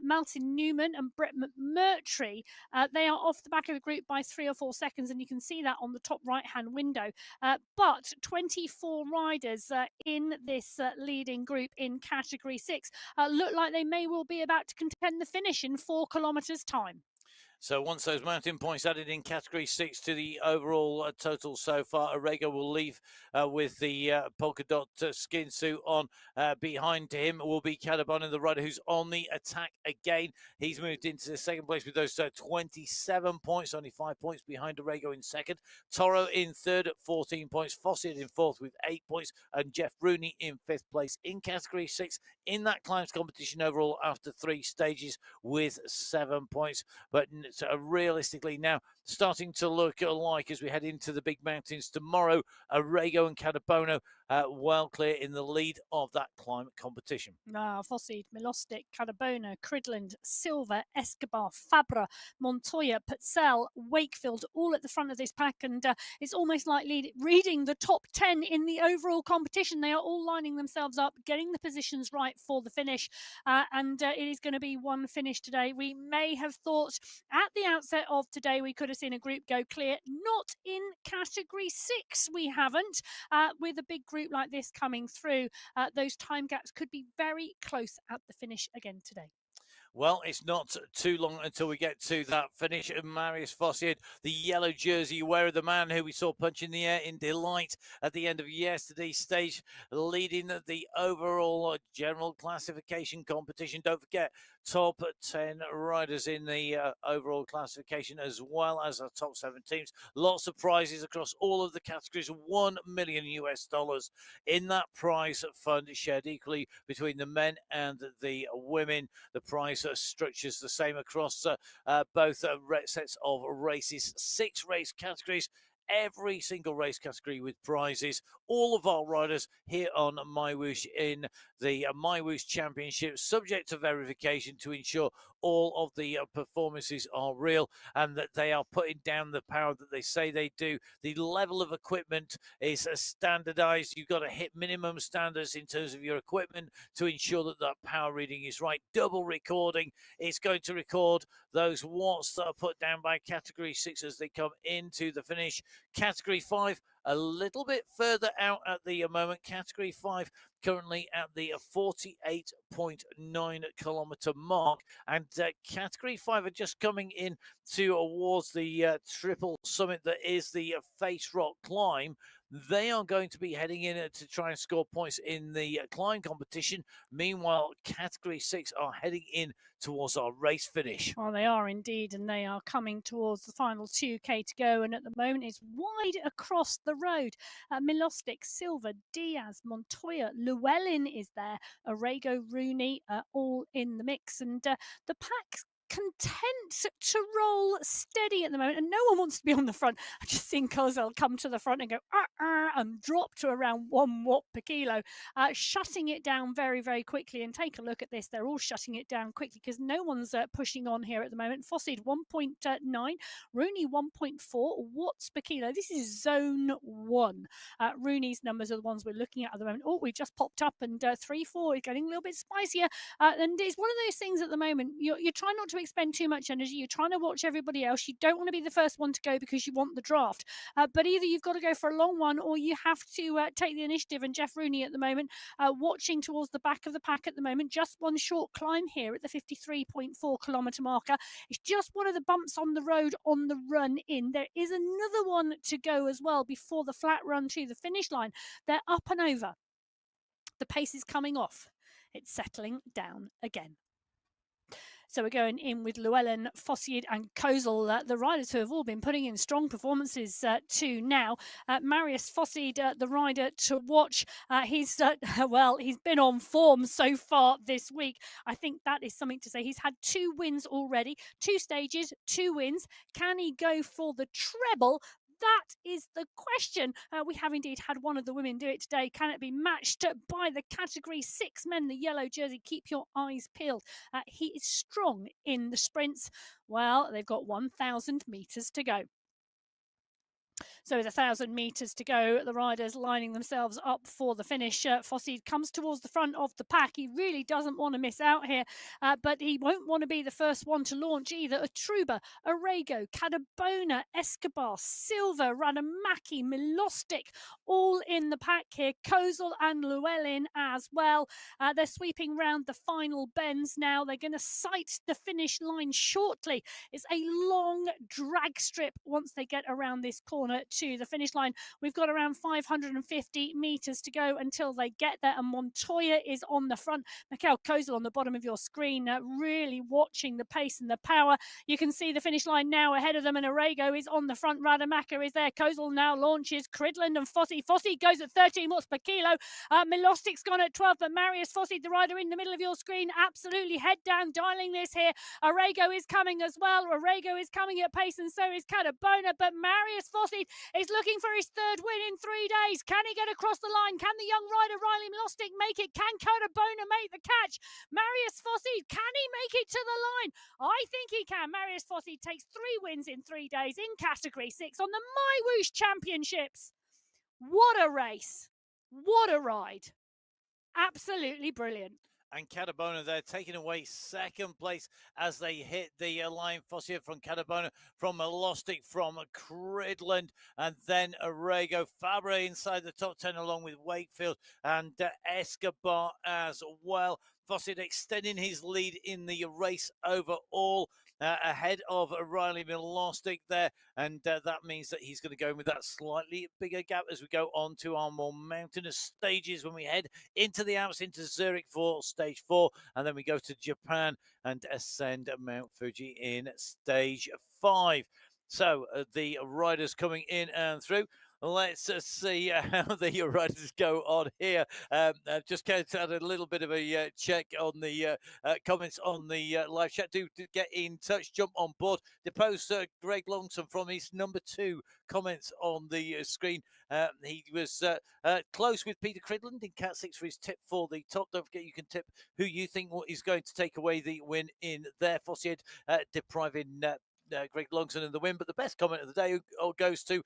Maltin Newman and Brett McMurtry. They are off the back of the group by 3 or 4 seconds, and you can see that on the top right-hand window. But 24 riders in this leading group in Category 6 look like they may well be about to contend the finish in 4 kilometres' time. So once those mountain points added in Category 6 to the overall total so far, Orego will leave with the polka dot skin suit on. Behind him will be Cadabona, the rider who's on the attack again. He's moved into the 2nd place with those 27 points, only 5 points behind Orego in 2nd. Toro in 3rd at 14 points. Fossett in 4th with 8 points. And Jeff Rooney in 5th place in Category 6 in that climbs competition overall after 3 stages with 7 points. But realistically now starting to look alike as we head into the big mountains tomorrow. Orego and Cadabona well clear in the lead of that climate competition. Fossid, Milostic, Cadabona, Cridland, Silva, Escobar, Fabra, Montoya, Purcell, Wakefield, all at the front of this pack. And it's almost like reading the top 10 in the overall competition. They are all lining themselves up, getting the positions right for the finish. And it is going to be one finish today. We may have thought at the outset of today we could have seen a group go clear. Not in category 6, we haven't. With a big group like this coming through, those time gaps could be very close at the finish again today. Well, it's not too long until we get to that finish. Marius Fossier, the yellow jersey wearer, the man who we saw punch in the air in delight at the end of yesterday's stage, leading the overall general classification competition. Don't forget, top 10 riders in the overall classification, as well as our top 7 teams. Lots of prizes across all of the categories. $1 million in that prize fund, shared equally between the men and the women. The prize structures the same across both sets of races. 6 race categories, every single race category with prizes. All of our riders here on MyWhoosh in the MyWhoosh Championships, subject to verification to ensure all of the performances are real and that they are putting down the power that they say they do. The level of equipment is standardized. You've got to hit minimum standards in terms of your equipment to ensure that that power reading is right. Double recording. It's going to record those watts that are put down by category 6 as they come into the finish. Category 5, a little bit further out at the moment. Category 5 currently at the 48.9 kilometer mark, and category 5 are just coming in towards the triple summit that is the Face Rock climb. They are going to be heading in to try and score points in the climb competition. Meanwhile, category 6 are heading in towards our race finish. Well, they are indeed, and they are coming towards the final 2K to go. And at the moment, it's wide across the road. Milostic, Silva, Diaz, Montoya, Llewellyn is there, Arago, Rooney, all in the mix. And the pack's content to roll steady at the moment, and no one wants to be on the front. I've just seen Kozel come to the front and go and drop to around 1 watt per kilo, shutting it down very, very quickly. And take a look at this, they're all shutting it down quickly because no one's pushing on here at the moment. Fossid 1.9, Rooney 1.4 watts per kilo. This is zone 1. Rooney's numbers are the ones we're looking at the moment. Oh, we've just popped up, and 3-4 is getting a little bit spicier, and it's one of those things at the moment. You're trying not to expend too much energy. You're trying to watch everybody else. You don't want to be the first one to go because you want the draft. But either you've got to go for a long one, or you have to take the initiative. And Jeff Rooney at the moment, watching towards the back of the pack at the moment. Just one short climb here at the 53.4 kilometer marker. It's just one of the bumps on the road on the run in. There is another one to go as well before the flat run to the finish line. They're up and over. The pace is coming off. It's settling down again. So we're going in with Llewellyn, Fossier and Kozel, the riders who have all been putting in strong performances to now. Marius Fossier, the rider to watch. He's been on form so far this week. I think that is something to say. He's had 2 wins already, 2 stages, 2 wins. Can he go for the treble? That is the question. We have indeed had one of the women do it today. Can it be matched by the category 6 men, the yellow jersey? Keep your eyes peeled. He is strong in the sprints. Well, they've got 1,000 metres to go. So with 1,000 metres to go, the riders lining themselves up for the finish. Fossey comes towards the front of the pack. He really doesn't want to miss out here, but he won't want to be the first one to launch either. Atruba, Arago, Cadabona, Escobar, Silva, Radamaki, Milostic, all in the pack here. Kozel and Llewellyn as well. They're sweeping round the final bends now. They're going to sight the finish line shortly. It's a long drag strip once they get around this corner to the finish line. We've got around 550 metres to go until they get there, and Montoya is on the front. Mikhail Kozel on the bottom of your screen, really watching the pace and the power. You can see the finish line now ahead of them, and Arago is on the front. Radamaka is there. Kozel now launches. Cridland and Fossey. Fossey goes at 13 watts per kilo. Milostic's gone at 12, but Marius Fossey, the rider in the middle of your screen, absolutely head down, dialing this here. Arago is coming as well. Arago is coming at pace, and so is Cadabona, but Marius Fossey Fossey is looking for his third win in 3 days. Can he get across the line? Can the young rider Riley Milostic make it? Can Codabona make the catch? Marius Fossey, can he make it to the line? I think he can. Marius Fossey takes 3 wins in 3 days in Category 6 on the MyWhoosh Championships. What a race. What a ride. Absolutely brilliant. And Codabona, they're taking away second place as they hit the line. Fossey from Codabona, from Milostic, from Cridland, and then Arrego. Fabre inside the top 10 along with Wakefield and Escobar as well. Fossey extending his lead in the race overall. Ahead of Riley Milostic there, and that means that he's going to go with that slightly bigger gap as we go on to our more mountainous stages when we head into the Alps, into Zurich for stage 4, and then we go to Japan and ascend Mount Fuji in stage 5. So the riders coming in and through. Let's see how the riders go on here. Just had a little bit of a check on the comments on the live chat. Do get in touch, jump on board. To post Greg Longson from his number 2 comments on the screen. He was close with Peter Cridland in Cat 6 for his tip for the top. Don't forget you can tip who you think is going to take away the win in there. Fossey depriving Greg Longson of the win, but the best comment of the day goes to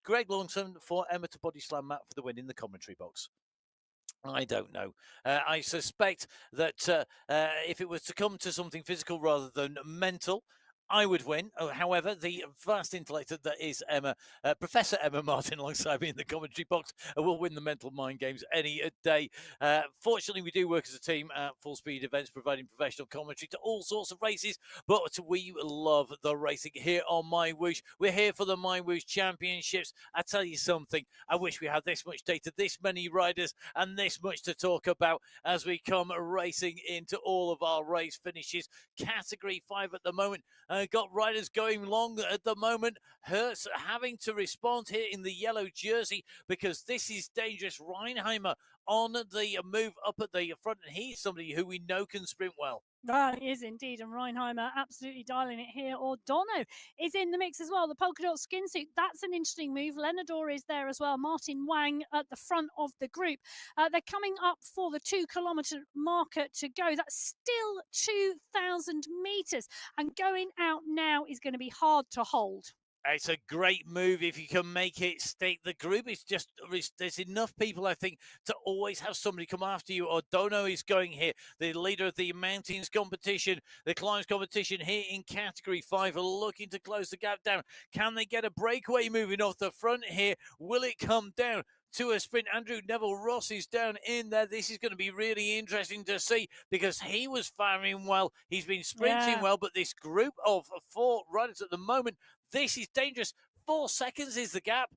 Greg Longson for Emma to body slam Matt for the win in the commentary box. I don't know. I suspect that if it was to come to something physical rather than mental, I would win. However, the vast intellect that is Emma, Professor Emma Martin alongside me in the commentary box, will win the mental mind games any day. Fortunately, we do work as a team at Full Speed Events, providing professional commentary to all sorts of races, but we love the racing here on MyWhoosh. We're here for the MyWhoosh Championships. I tell you something, I wish we had this much data, this many riders, and this much to talk about as we come racing into all of our race finishes. Category 5 at the moment. Got riders going long at the moment. Hertz having to respond here in the yellow jersey because this is dangerous. Reinheimer on the move up at the front, and he's somebody who we know can sprint well. He is indeed, and Reinheimer absolutely dialing it here. O'Donoghue is in the mix as well. The polka dot skin suit, that's an interesting move. Lenador is there as well. Martin Wang at the front of the group. They're coming up for the 2-kilometre marker to go. That's still 2,000 metres, and going out now is going to be hard to hold. It's a great move if you can make it stick. The group is just, there's enough people, I think, to always have somebody come after you. O'Donoghue is going here, the leader of the mountains competition, the climbs competition here in Category 5, are looking to close the gap down. Can they get a breakaway moving off the front here? Will it come down to a sprint? Andrew Neville Ross is down in there. This is going to be really interesting to see because he was firing well. He's been sprinting well, but this group of 4 riders at the moment, this is dangerous. 4 seconds is the gap.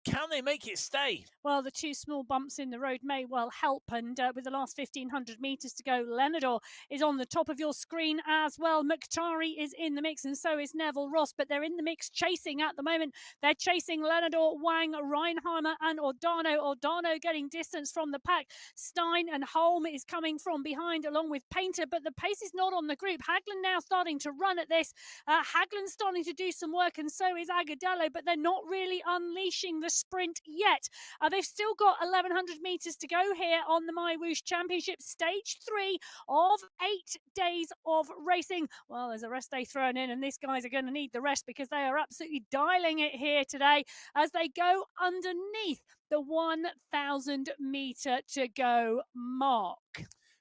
Can they make it stay? Well, the 2 small bumps in the road may well help. And with the last 1,500 metres to go, Lenador is on the top of your screen as well. Mukhtari is in the mix, and so is Neville Ross. But they're in the mix chasing at the moment. They're chasing Lenador, Wang, Reinheimer and O'Donoghue. O'Donoghue getting distance from the pack. Stein and Holm is coming from behind along with Painter, but the pace is not on the group. Hagland now starting to run at this. Hagland's starting to do some work, and so is Agadello, but they're not really unleashing the sprint yet. They've still got 1,100 metres to go here on the MyWhoosh Championship, stage 3 of 8 days of racing. Well, there's a rest day thrown in, and these guys are going to need the rest because they are absolutely dialing it here today as they go underneath the 1,000 metre to go mark.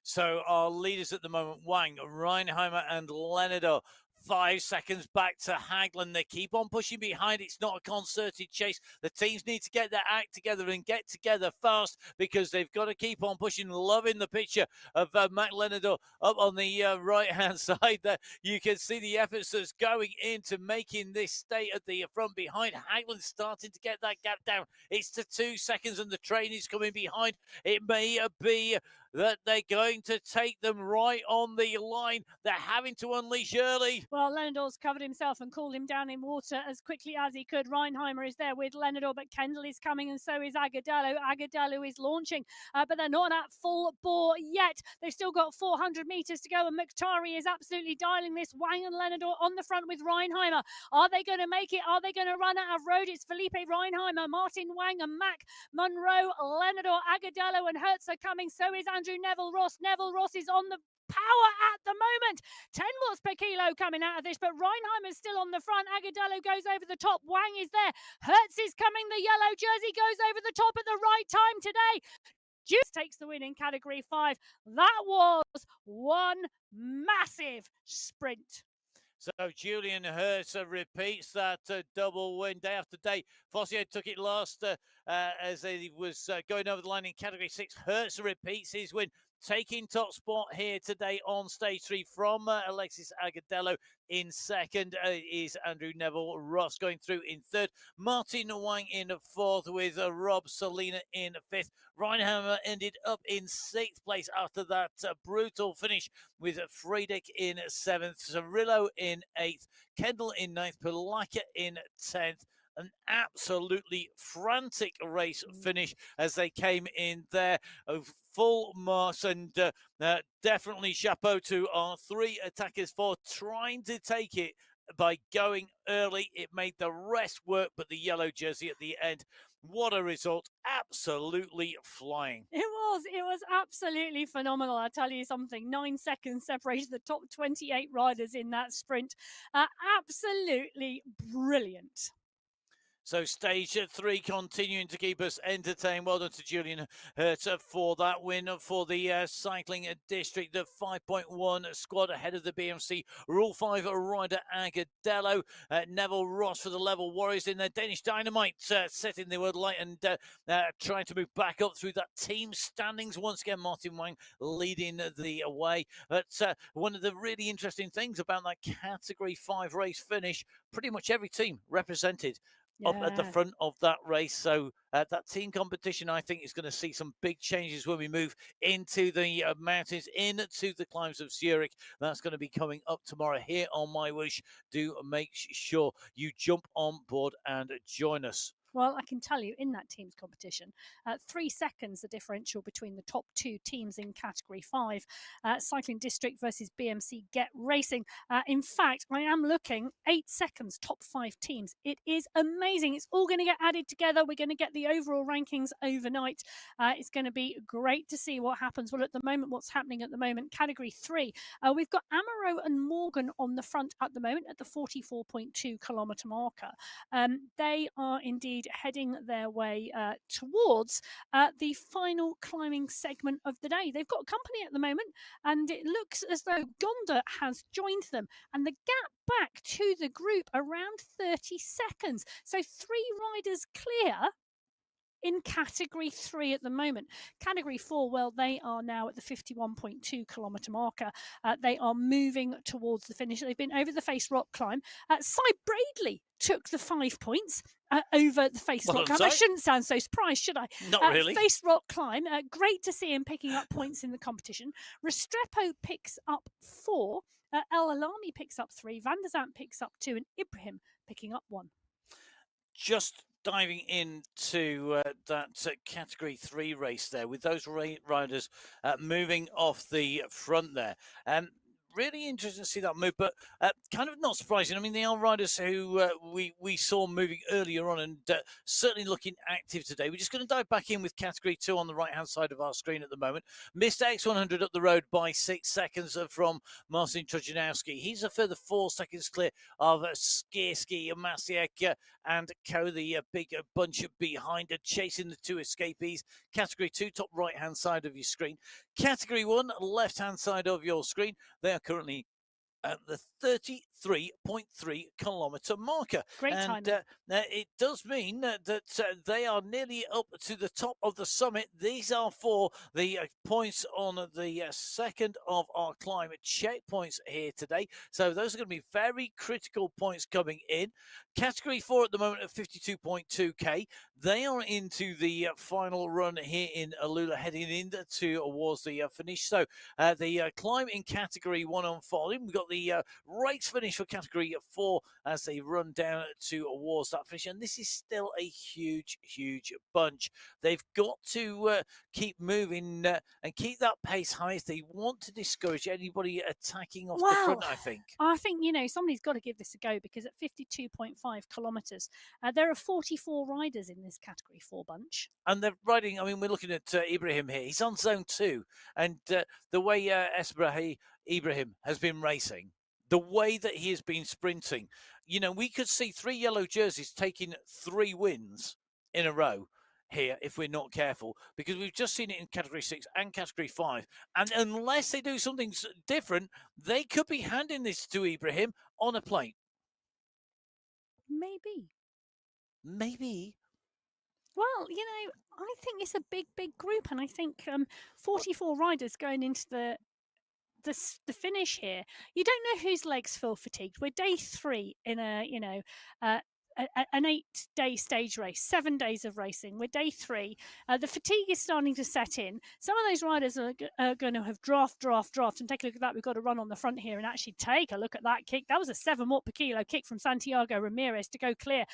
So our leaders at the moment, Wang, Reinheimer and Lenador, 5 seconds back to Hagland. They keep on pushing behind. It's not a concerted chase. The teams need to get their act together and get together fast because they've got to keep on pushing. Loving the picture of Matt Lenador up on the right-hand side there. You can see the efforts that's going into making this stay at the front behind. Hagland starting to get that gap down. It's to 2 seconds and the train is coming behind. It may be that they're going to take them right on the line. They're having to unleash early. Well, Lenador's covered himself and cooled him down in water as quickly as he could. Reinheimer is there with Lenador, but Kendall is coming and so is Agudelo. Agudelo is launching, but they're not at full bore yet. They've still got 400 metres to go, and Mukhtari is absolutely dialing this. Wang and Lenador on the front with Reinheimer. Are they going to make it? Are they going to run out of road? It's Felipe Reinheimer, Martin Wang and Mac Munro, Lenador, Agudelo and Hertz are coming. So is Andrew Neville-Ross. Neville-Ross is on the power at the moment. 10 watts per kilo coming out of this, but Reinheimer's still on the front. Agudelo goes over the top. Wang is there. Hertz is coming. The yellow jersey goes over the top at the right time today. Juice takes the win in category 5. That was one massive sprint. So Julian Hertz repeats that double win day after day. Fossier took it last as he was going over the line in category 6. Hertz repeats his win, taking top spot here today on stage 3 from Alexis Agudelo. In second is Andrew Neville-Ross going through in third. Martin Wang in fourth with Rob Salina in fifth. Reinheimer ended up in 6th place after that brutal finish with Friedrich in 7th. Cirillo in 8th. Kendall in 9th. Palaka in 10th. An absolutely frantic race finish as they came in there of full marks, and definitely chapeau to our 3 attackers for trying to take it by going early. It made the rest work, but the yellow jersey at the end, what a result. Absolutely flying. It was absolutely phenomenal. I'll tell you something, 9 seconds separated the top 28 riders in that sprint. Absolutely brilliant. So stage 3 continuing to keep us entertained. Well done to Julian Hertz for that win for the cycling district. The 5.1 squad ahead of the BMC Rule 5 rider Agudelo. Neville-Ross for the Level Warriors in the Danish Dynamite setting the world light and trying to move back up through that team standings. Once again, Martin Wang leading the way. But one of the really interesting things about that category 5 race finish, pretty much every team represented up at the front of that race. So that team competition, I think, is going to see some big changes when we move into the mountains, into the climbs of Zurich. That's going to be coming up tomorrow here on MyWhoosh. Do make sure you jump on board and join us. Well, I can tell you, in that team's competition, 3 seconds the differential between the top 2 teams in category 5. Cycling District versus BMC Get Racing. In fact, I am looking 8 seconds, top 5 teams. It is amazing. It's all going to get added together. We're going to get the overall rankings overnight. It's going to be great to see what happens. Well, at the moment, what's happening at the moment, category 3, we've got Amaro and Morgan on the front at the moment at the 44.2 kilometre marker. They are indeed heading their way towards the final climbing segment of the day. They've got company at the moment, and it looks as though Gonda has joined them, and the gap back to the group around 30 seconds. So 3 riders clear in category 3 at the moment. Category 4, well, they are now at the 51.2 kilometre marker. They are moving towards the finish. They've been over the face rock climb. Cy Bradley took the 5 points over the face rock climb. I shouldn't sound so surprised, should I? Not really. Face rock climb. Great to see him picking up points in the competition. Restrepo picks up 4. El Alami picks up 3. Van der Zandt picks up 2. And Ibrahim picking up 1. Just diving into that category 3 race there with those riders moving off the front there. Really interesting to see that move, but kind of not surprising. I mean, they are riders who we saw moving earlier on and certainly looking active today. We're just going to dive back in with category 2 on the right-hand side of our screen at the moment. Missed X100 up the road by 6 seconds from Marcin Trojanowski. He's a further 4 seconds clear of Skierski, Masiek and Co. The big bunch behind, chasing the 2 escapees. Category 2, top right-hand side of your screen. Category 1, left-hand side of your screen. They are currently at the 3.3 kilometre marker. Great and timing. it does mean that they are nearly up to the top of the summit. These are for the points on the second of our climate checkpoints here today. So those are going to be very critical points coming in. Category 4 at the moment at 52.2k. They are into the final run here in Alula, heading into towards the finish. So the climb in Category 1 unfolding. We've got the race finish for Category 4 as they run down towards that finish. And this is still a huge, huge bunch. They've got to keep moving and keep that pace high if they want to discourage anybody attacking off the front, I think. I think, somebody's got to give this a go, because at 52.5 kilometres, there are 44 riders in this Category 4 bunch. And they're riding, we're looking at Ibrahim here. He's on zone 2. And the way Ibrahim has been racing, the way that he has been sprinting, we could see 3 yellow jerseys taking 3 wins in a row here if we're not careful, because we've just seen it in Category 6 and Category 5. And unless they do something different, they could be handing this to Ibrahim on a plate. Maybe. Well, I think it's a big, big group, and I think 44 riders going into the finish here. You don't know whose legs feel fatigued. We're day 3 in an 8-day stage race, 7 days of racing. We're day 3. The fatigue is starting to set in. Some of those riders are going to have draft. And take a look at that. We've got to run on the front here and actually take a look at that kick. That was a 7 watt per kilo kick from Santiago Ramirez to go clear.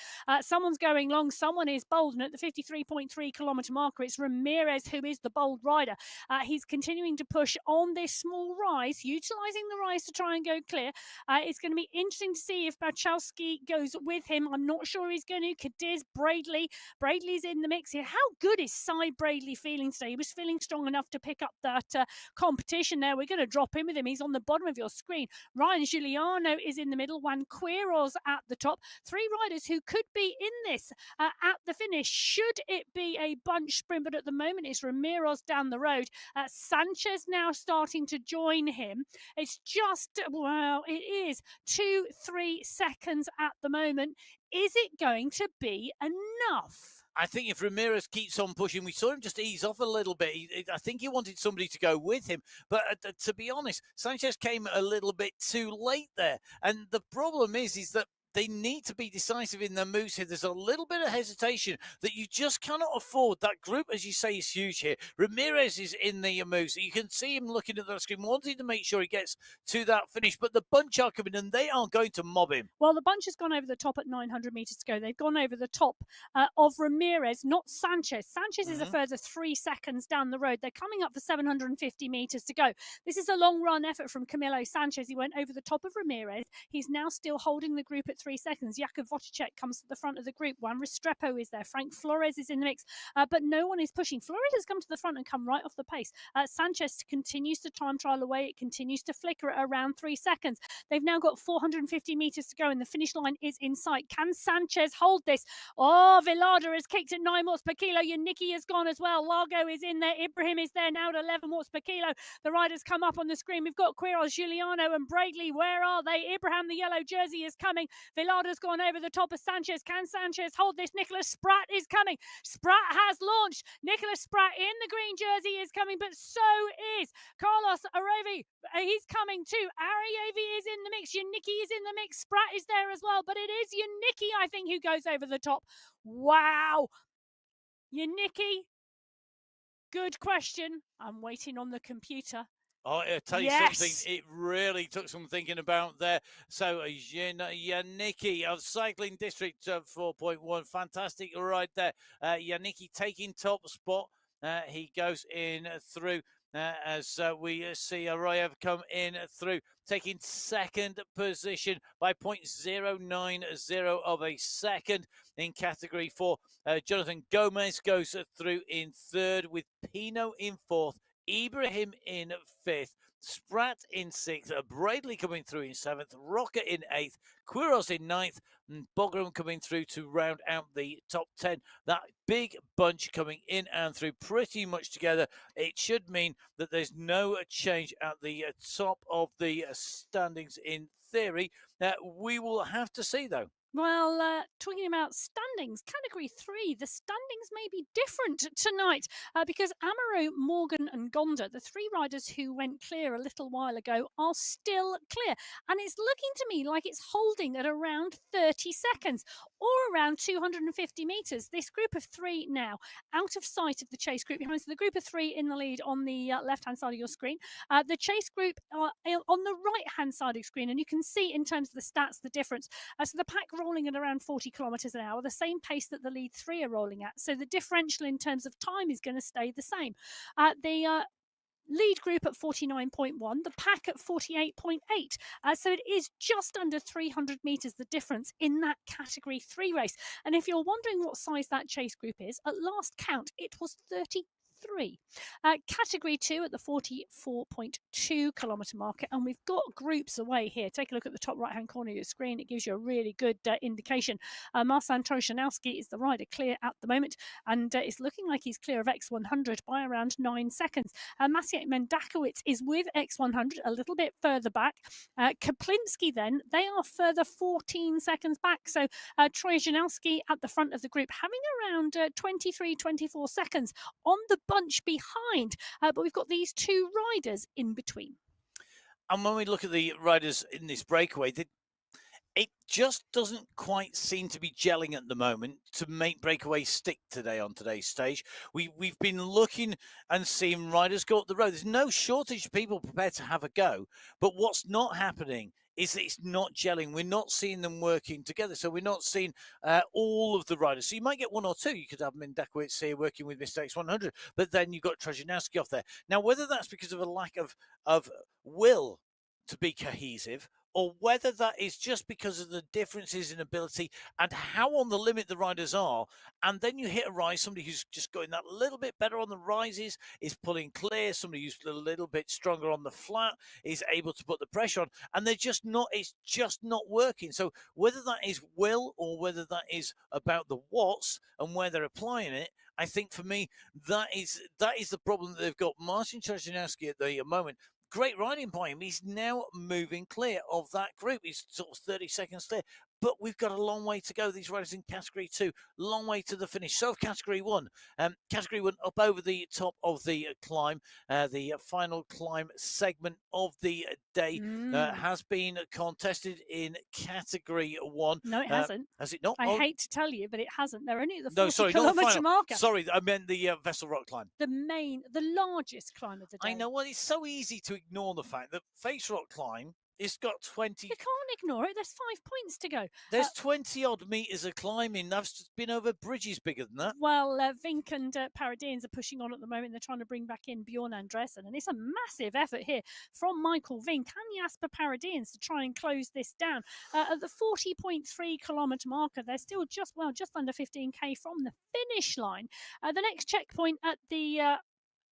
Someone's going long. Someone is bold. And at the 53.3 kilometre marker, it's Ramirez who is the bold rider. He's continuing to push on this small rise, utilising the rise to try and go clear. It's going to be interesting to see if Bachowski goes with him. I'm not sure he's going to. Cadiz, Braidley's in the mix here. How good is Cy Braidley feeling today? He was feeling strong enough to pick up that competition there. We're going to drop in with him. He's on the bottom of your screen. Ryan Giuliano is in the middle. Juan Quiroz at the top. 3 riders who could be in this at the finish, should it be a bunch sprint, but at the moment it's Ramirez down the road. Sanchez now starting to join him. It's just, it is 2-3 seconds at the moment. Is it going to be enough? I think if Ramirez keeps on pushing, we saw him just ease off a little bit. I think he wanted somebody to go with him. But to be honest, Sanchez came a little bit too late there. And the problem is that they need to be decisive in their moves here. There's a little bit of hesitation that you just cannot afford. That group, as you say, is huge here. Ramirez is in the moves. You can see him looking at the screen, wanting to make sure he gets to that finish. But the bunch are coming, and they are going to mob him. Well, the bunch has gone over the top at 900 metres to go. They've gone over the top of Ramirez, not Sanchez. Sanchez is a further 3 seconds down the road. They're coming up for 750 metres to go. This is a long run effort from Camilo Sanchez. He went over the top of Ramirez. He's now still holding the group at 3 seconds. Jakub Wojciech comes to the front of the group. Juan Restrepo is there. Frank Flores is in the mix, but no one is pushing. Flores has come to the front and come right off the pace. Sanchez continues to time trial away. It continues to flicker at around 3 seconds. They've now got 450 metres to go, and the finish line is in sight. Can Sanchez hold this? Oh, Villarda has kicked at 9 watts per kilo. Yannicki has gone as well. Largo is in there. Ibrahim is there now at 11 watts per kilo. The riders come up on the screen. We've got Quiroz, Giuliano and Braidley. Where are they? Ibrahim, the yellow jersey, is coming. Villarda's gone over the top of Sanchez. Can Sanchez hold this? Nicholas Spratt is coming. Spratt has launched. Nicholas Spratt in the green jersey is coming, but so is Carlos Aravi. He's coming too. Aravi is in the mix. Yannicki is in the mix. Spratt is there as well, but it is Yannicki, I think, who goes over the top. Wow. Yannicki, good question. I'm waiting on the computer. Oh, I'll tell you something, it really took some thinking about there. So, Yannicki of Cycling District 4.1, fantastic ride there. Yannicki taking top spot. He goes in through as we see Arayev come in through, taking second position by 0.090 of a second in Category 4. Jonathan Gomez goes through in third, with Pino in fourth. Ibrahim in 5th, Spratt in 6th, Bradley coming through in 7th, Rocker in 8th, Quiros in 9th, and Bogram coming through to round out the top 10. That big bunch coming in and through pretty much together. It should mean that there's no change at the top of the standings in theory. We will have to see, though. Well, talking about standings, Category 3, the standings may be different tonight because Amaro, Morgan and Gonda, the 3 riders who went clear a little while ago, are still clear. And it's looking to me like it's holding at around 30 seconds or around 250 metres. This group of 3 now out of sight of the chase group behind. So the group of 3 in the lead on the left-hand side of your screen. The chase group are on the right-hand side of your screen. And you can see in terms of the stats the difference. So the pack rolling at around 40 kilometres an hour, the same pace that the lead 3 are rolling at. So the differential in terms of time is going to stay the same. The lead group at 49.1, the pack at 48.8. So it is just under 300 metres the difference in that Category 3 race. And if you're wondering what size that chase group is, at last count, it was 33. Category 2 at the 44.2 kilometre marker, and we've got groups away here. Take a look at the top right hand corner of your screen. It gives you a really good indication. Marcin Toshanowski is the rider clear at the moment, and it's looking like he's clear of X100 by around 9 seconds. Maciej Mendakowicz is with X100 a little bit further back. Kaplinski then, they are further 14 seconds back. So Troy Janowski at the front of the group having around 23, 24 seconds on the bunch behind, but we've got these 2 riders in between. And when we look at the riders in this breakaway, it just doesn't quite seem to be gelling at the moment to make breakaway stick today on today's stage. We've been looking and seeing riders go up the road. There's no shortage of people prepared to have a go, but what's not happening is that it's not gelling. We're not seeing them working together. So we're not seeing all of the riders. So you might get 1 or 2. You could have Mendakowicz here working with Mr. X100, but then you've got Trojanowski off there. Now, whether that's because of a lack of will to be cohesive, or whether that is just because of the differences in ability and how on the limit the riders are. And then you hit a rise, somebody who's just going that little bit better on the rises is pulling clear, somebody who's a little bit stronger on the flat is able to put the pressure on, and they're just not, it's just not working. So whether that is will or whether that is about the watts and where they're applying it, I think for me, that is the problem that they've got. Marcin Trojanowski at the moment, great riding by him. He's now moving clear of that group. He's sort of 30 seconds clear. But we've got a long way to go. These riders in Category 2, long way to the finish. So Category 1. Category 1 up over the top of the climb. The final climb segment of the day has been contested in Category 1. No, it hasn't. Has it not? I hate to tell you, but it hasn't. They're only at the 40 kilometre marker. Sorry, I meant the Vessel Rock climb. The largest climb of the day. I know. Well, it's so easy to ignore the fact that Face Rock climb, it's got 20. You can't ignore it. There's 5 points to go. There's 20 odd meters of climbing. I've been over bridges bigger than that. Well, Vink and Paradians are pushing on at the moment. They're trying to bring back in Bjorn Andresen, and it's a massive effort here from Michael Vink and Jasper Paradians to try and close this down. At the 40.3 kilometre marker, they're still just under 15k from the finish line. The next checkpoint at the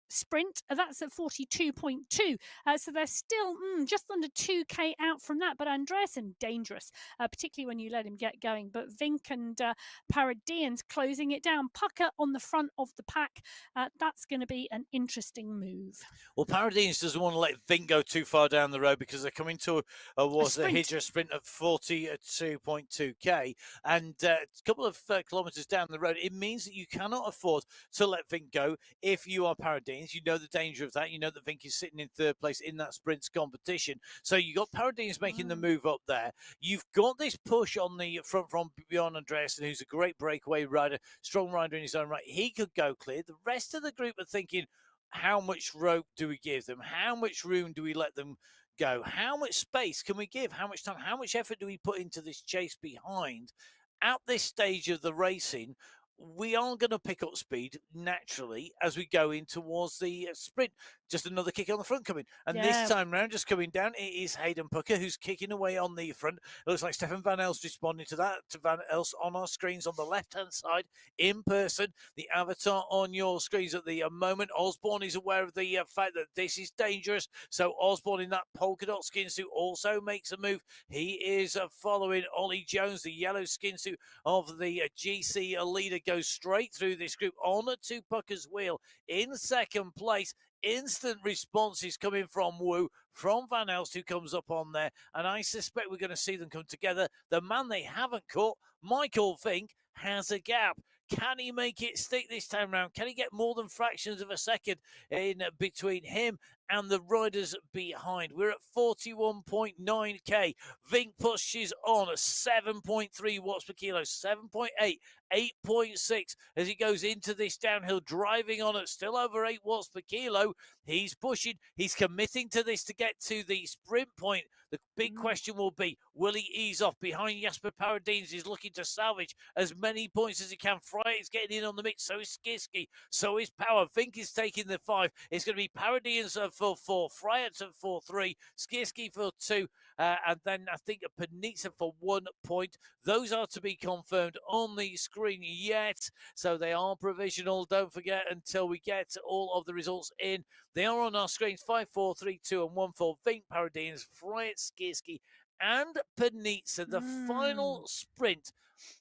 sprint, that's at 42.2, so they're still just under 2k out from that, but Andresen dangerous, particularly when you let him get going. But Vink and Paradians closing it down. Pucker on the front of the pack. That's going to be an interesting move. Well, Paradians doesn't want to let Vink go too far down the road because they're coming to a Hydra sprint of 42.2k, and a couple of kilometres down the road. It means that you cannot afford to let Vink go if you are Paradians. You know the danger of that. You know that Vink is sitting in 3rd place in that sprints competition. So you got Paradians making the move up there. You've got this push on the front from Bjorn Andresen, who's a great breakaway rider, strong rider in his own right. He could go clear. The rest of the group are thinking, how much rope do we give them? How much room do we let them go? How much space can we give? How much time? How much effort do we put into this chase behind? At this stage of the racing, we are going to pick up speed naturally as we go in towards the sprint. Just another kick on the front coming. And this time round, just coming down, it is Hayden Pucker who's kicking away on the front. It looks like Stefan Van Elst responding to that. To Van Elst on our screens on the left-hand side in person. The avatar on your screens at the moment. Osborne is aware of the fact that this is dangerous. So Osborne in that polka dot skin suit also makes a move. He is following Ollie Jones, the yellow skin suit of the GC leader, goes straight through this group on to Pucker's wheel in second place. Instant responses coming from Woo, from Van Elst, who comes up on there, and I suspect we're going to see them come together. The man they haven't caught, Michael Vink, has a gap. Can he make it stick this time round? Can he get more than fractions of a second in between him and the riders behind? We're at 41.9k. Vink pushes on 7.3 watts per kilo, 7.8, 8.6 as he goes into this downhill, driving on at still over 8 watts per kilo. He's pushing, he's committing to this to get to the sprint point. The big question will be, will he ease off? Behind Jasper Paradines, he's looking to salvage as many points as he can. Fryatt is getting in on the mix, so is Skirsky, so is Power. Vink is taking the 5. It's going to be Paradines for 4, Fryatt for 3, Skirsky for 2, and then I think Panizza for 1 point. Those are to be confirmed on the screen yet, so they are provisional. Don't forget until we get all of the results in. They are on our screens: 5, 4, 3, 2, and 1 for Vink, Paradines, Fryatt, Skirsky, and Panizza. The final sprint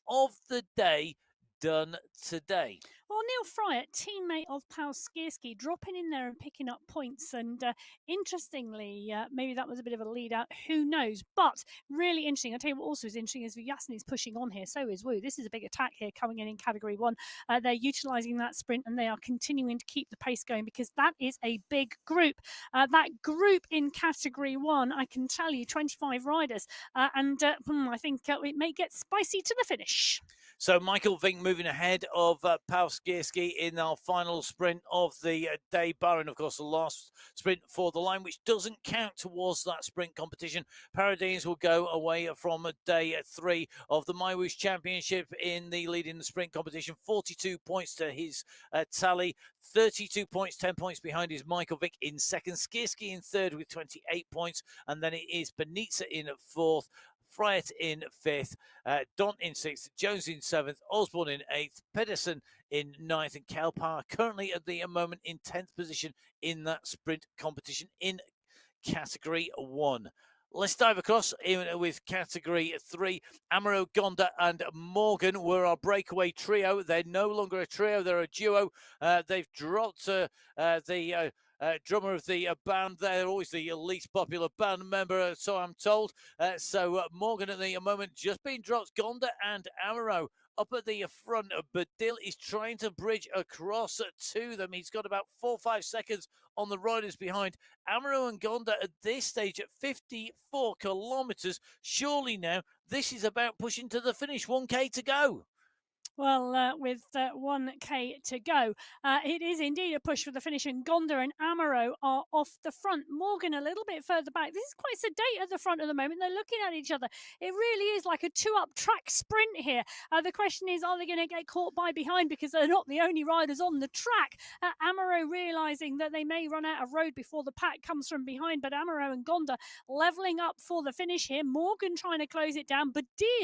of the day done today. Well, Neil Fryatt, teammate of Paul Skirsky, dropping in there and picking up points. And interestingly, maybe that was a bit of a lead out. Who knows? But really interesting. I'll tell you what also is interesting is Yasin is pushing on here. So is Woo. This is a big attack here coming in Category 1. They're utilising that sprint and they are continuing to keep the pace going because that is a big group. That group in Category 1, I can tell you, 25 riders. I think it may get spicy to the finish. So Michael Vink moving ahead of Paul Skirsky in our final sprint of the day, barring, of course, the last sprint for the line, which doesn't count towards that sprint competition. Paradines will go away from day 3 of the MyWhoosh Championship in the lead in the sprint competition. 42 points to his tally. 32 points, 10 points behind is Michael Vink in second. Skirsky in third with 28 points. And then it is Panizza in fourth. Fryatt in 5th, Don in 6th, Jones in 7th, Osborne in 8th, Pedersen in 9th, and Kalpar currently at the moment in 10th position in that sprint competition in Category 1. Let's dive across in with Category 3. Amaro, Gonda, and Morgan were our breakaway trio. They're no longer a trio, they're a duo. They've dropped the drummer of the band. They're always the least popular band member, so I'm told. Morgan at the moment just being dropped. Gonda and Amaro up at the front. Badil is trying to bridge across to them. He's got about 4 or 5 seconds on the riders behind. Amaro and Gonda at this stage at 54 kilometres. Surely now this is about pushing to the finish. 1k to go. Well, with 1k to go, it is indeed a push for the finish, and Gonda and Amaro are off the front. Morgan a little bit further back. This is quite sedate at the front at the moment. They're looking at each other. It really is like a 2-up track sprint here. The question is, are they going to get caught by behind because they're not the only riders on the track? Amaro realising that they may run out of road before the pack comes from behind, but Amaro and Gonda levelling up for the finish here. Morgan trying to close it down. Badil,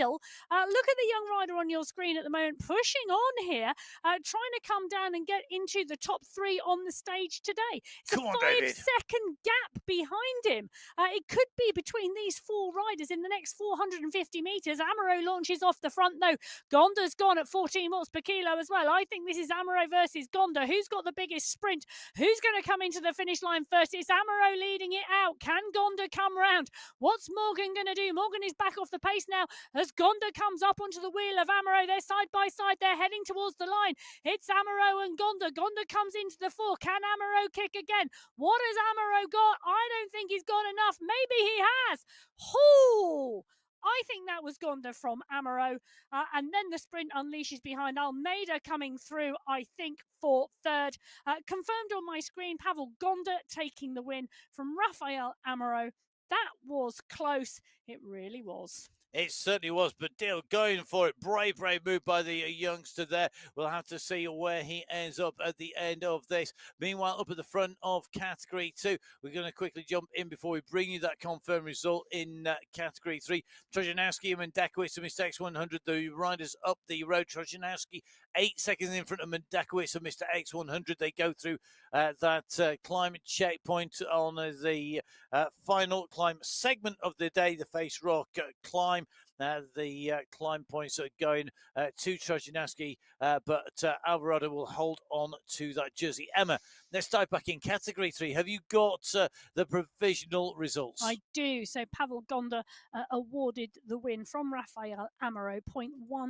look at the young rider on your screen at the moment, pushing on here, trying to come down and get into the top 3 on the stage today. It's a 5-second gap behind him. It could be between these 4 riders in the next 450 metres. Amaro launches off the front though. Gonda's gone at 14 watts per kilo as well. I think this is Amaro versus Gonda. Who's got the biggest sprint? Who's going to come into the finish line first? It's Amaro leading it out. Can Gonda come round? What's Morgan going to do? Morgan is back off the pace now as Gonda comes up onto the wheel of Amaro. They're side by side. They're heading towards the line. It's Amaro and Gonda. Gonda comes into the 4. Can Amaro kick again? What has Amaro got? I don't think he's got enough. Maybe he has. Hoo! I think that was Gonda from Amaro. And then the sprint unleashes behind. Almeida coming through, I think, for 3rd. Confirmed on my screen, Pavel Gonda taking the win from Rafael Amaro. That was close. It really was. It certainly was, but Deal going for it. Brave move by the youngster there. We'll have to see where he ends up at the end of this. Meanwhile, up at the front of Category 2, we're going to quickly jump in before we bring you that confirmed result in Category 3. Trojanowski and Mendakowicz and Mr. X100, the riders up the road. Trojanowski 8 seconds in front of Mendakowicz and Mr. X100. They go through that climate checkpoint on the final climb segment of the day, the Face Rock climb. The climb points are going to Trojanowski, but Alvarado will hold on to that jersey. Emma, let's dive back in Category 3. Have you got the provisional results? I do. So Pavel Gonda awarded the win from Rafael Amaro, 0.1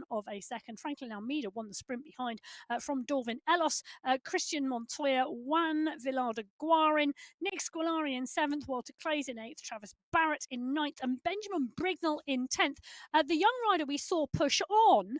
of a second. Franklin Almeida won the sprint behind from Dorvin Ellos. Christian Montoya, Juan Villar de Guarin, Nick Scolari in 7th, Walter Clays in 8th, Travis Barrett in 9th, and Benjamin Brignall in 10th. The young rider we saw push on,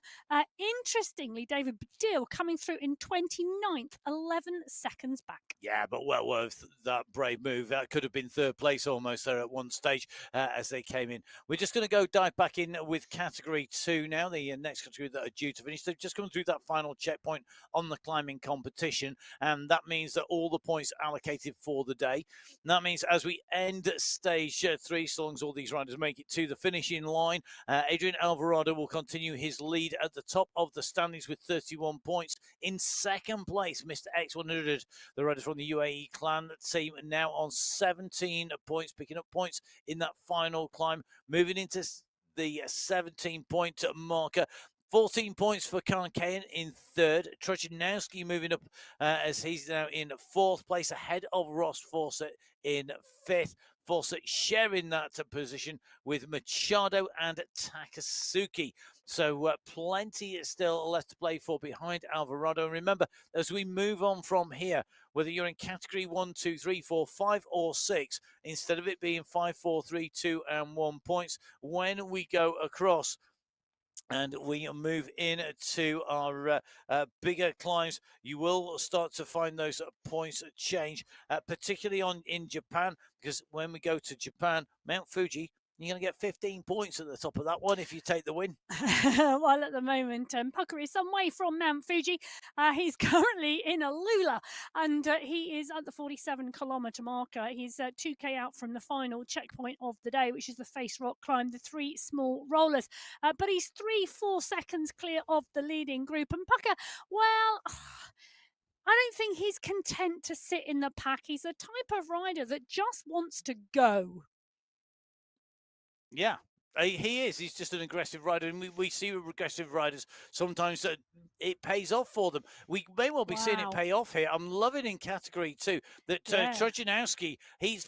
interestingly, David Baddiel coming through in 29th, 11 seconds back. Yeah, but well worth that brave move. That could have been third place almost there at one stage as they came in. We're just going to go dive back in with Category 2 now, the next category that are due to finish. They've just come through that final checkpoint on the climbing competition, and that means that all the points allocated for the day. And that means as we end stage 3, so long as all these riders make it to the finishing line, Adrian Alvarado will continue his lead at the top of the standings with 31 points. In second place, Mr. X100, the riders from the UAE clan team, now on 17 points, picking up points in that final climb, moving into the 17-point marker. 14 points for Karnkayan in third. Trojanowski moving up as he's now in fourth place, ahead of Ross Fawcett in fifth. Fawcett sharing that position with Machado and Takasuki. So plenty still left to play for behind Alvarado. And remember, as we move on from here, whether you're in category 1, 2, 3, 4, 5, or 6, instead of it being 5, 4, 3, 2, and 1 points, when we go across and we move into our bigger climbs, you will start to find those points change, particularly in Japan, because when we go to Japan, Mount Fuji, you're going to get 15 points at the top of that one if you take the win. Well, at the moment, Pucker is some way from Mount Fuji. He's currently in Alula, and he is at the 47-kilometre marker. He's 2K out from the final checkpoint of the day, which is the Face Rock climb, the 3 small rollers. But he's 3-4 seconds clear of the leading group. And Pucker, well, I don't think he's content to sit in the pack. He's the type of rider that just wants to go. Yeah, he is. He's just an aggressive rider, and we see with aggressive riders sometimes it pays off for them. We may well be seeing it pay off here. I'm loving in category 2 that Trojanowski, he's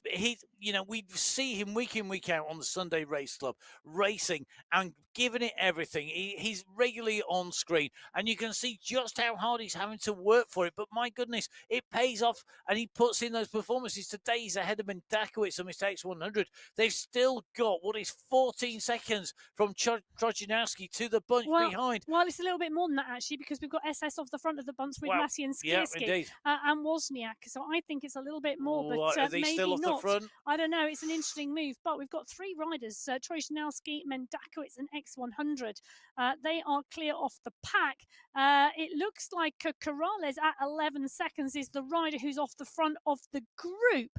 we see him week in, week out on the Sunday Race Club racing and giving it everything. He's regularly on screen, and you can see just how hard he's having to work for it. But my goodness, it pays off, and he puts in those performances. Today he's ahead of Mendakowicz and Mr. X100. They've still got what is 14 seconds from Trojanowski to the bunch behind. Well, it's a little bit more than that, actually, because we've got SS off the front of the bunch with Massey and Skierski and Wozniak. So I think it's a little bit more, but are they maybe still off not. the front? I don't know. It's an interesting move, but we've got 3 riders, Trojanowski, Mendakowicz and X100. They are clear off the pack. It looks like Corrales at 11 seconds is the rider who's off the front of the group.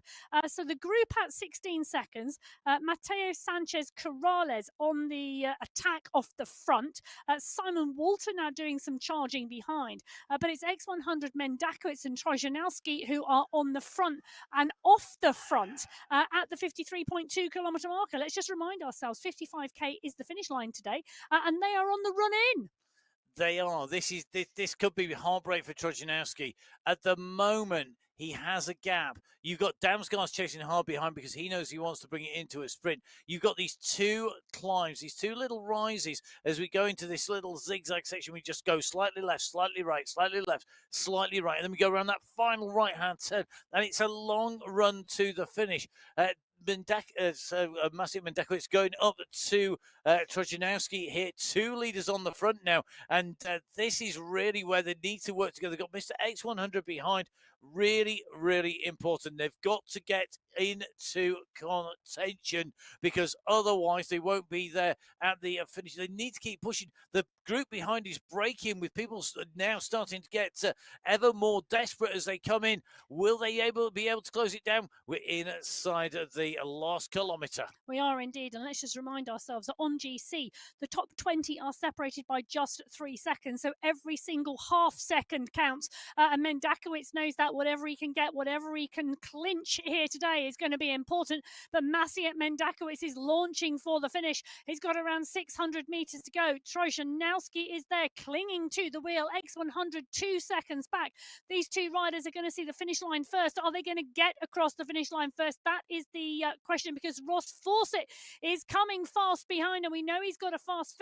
So the group at 16 seconds, Mateo Sanchez Corrales on the attack off the front. Simon Walter now doing some charging behind. But it's X100, Mendakowicz and Trojanowski who are on the front and off the front at the 53.2 kilometre marker. Let's just remind ourselves, 55k is the finish line today, and they are on the run in. They are. This could be heartbreak for Trojanowski. At the moment, he has a gap. You've got Damsgaard's chasing hard behind because he knows he wants to bring it into a sprint. You've got these 2 climbs, these 2 little rises as we go into this little zigzag section. We just go slightly left, slightly right, slightly left, slightly right. And then we go around that final right-hand turn. And it's a long run to the finish. Massive Mendakowicz going up to Trojanowski here. 2 leaders on the front now. And this is really where they need to work together. They've got Mr. X100 behind, Really, really important. They've got to get into contention because otherwise they won't be there at the finish. They need to keep pushing. The group behind is breaking with people now starting to get ever more desperate as they come in. Will they be able to close it down? We're inside the last kilometre. We are indeed, and let's just remind ourselves that on GC, the top 20 are separated by just 3 seconds, so every single half second counts. And Mendakowicz knows that whatever he can get, whatever he can clinch here today is going to be important. But Maciej Mendakowicz is launching for the finish. He's got around 600 metres to go. Trojanowski is there, clinging to the wheel. X100 2 seconds back. These two riders are going to see the finish line first. Are they going to get across the finish line first? That is the question, because Ross Fawcett is coming fast behind, and we know he's got a fast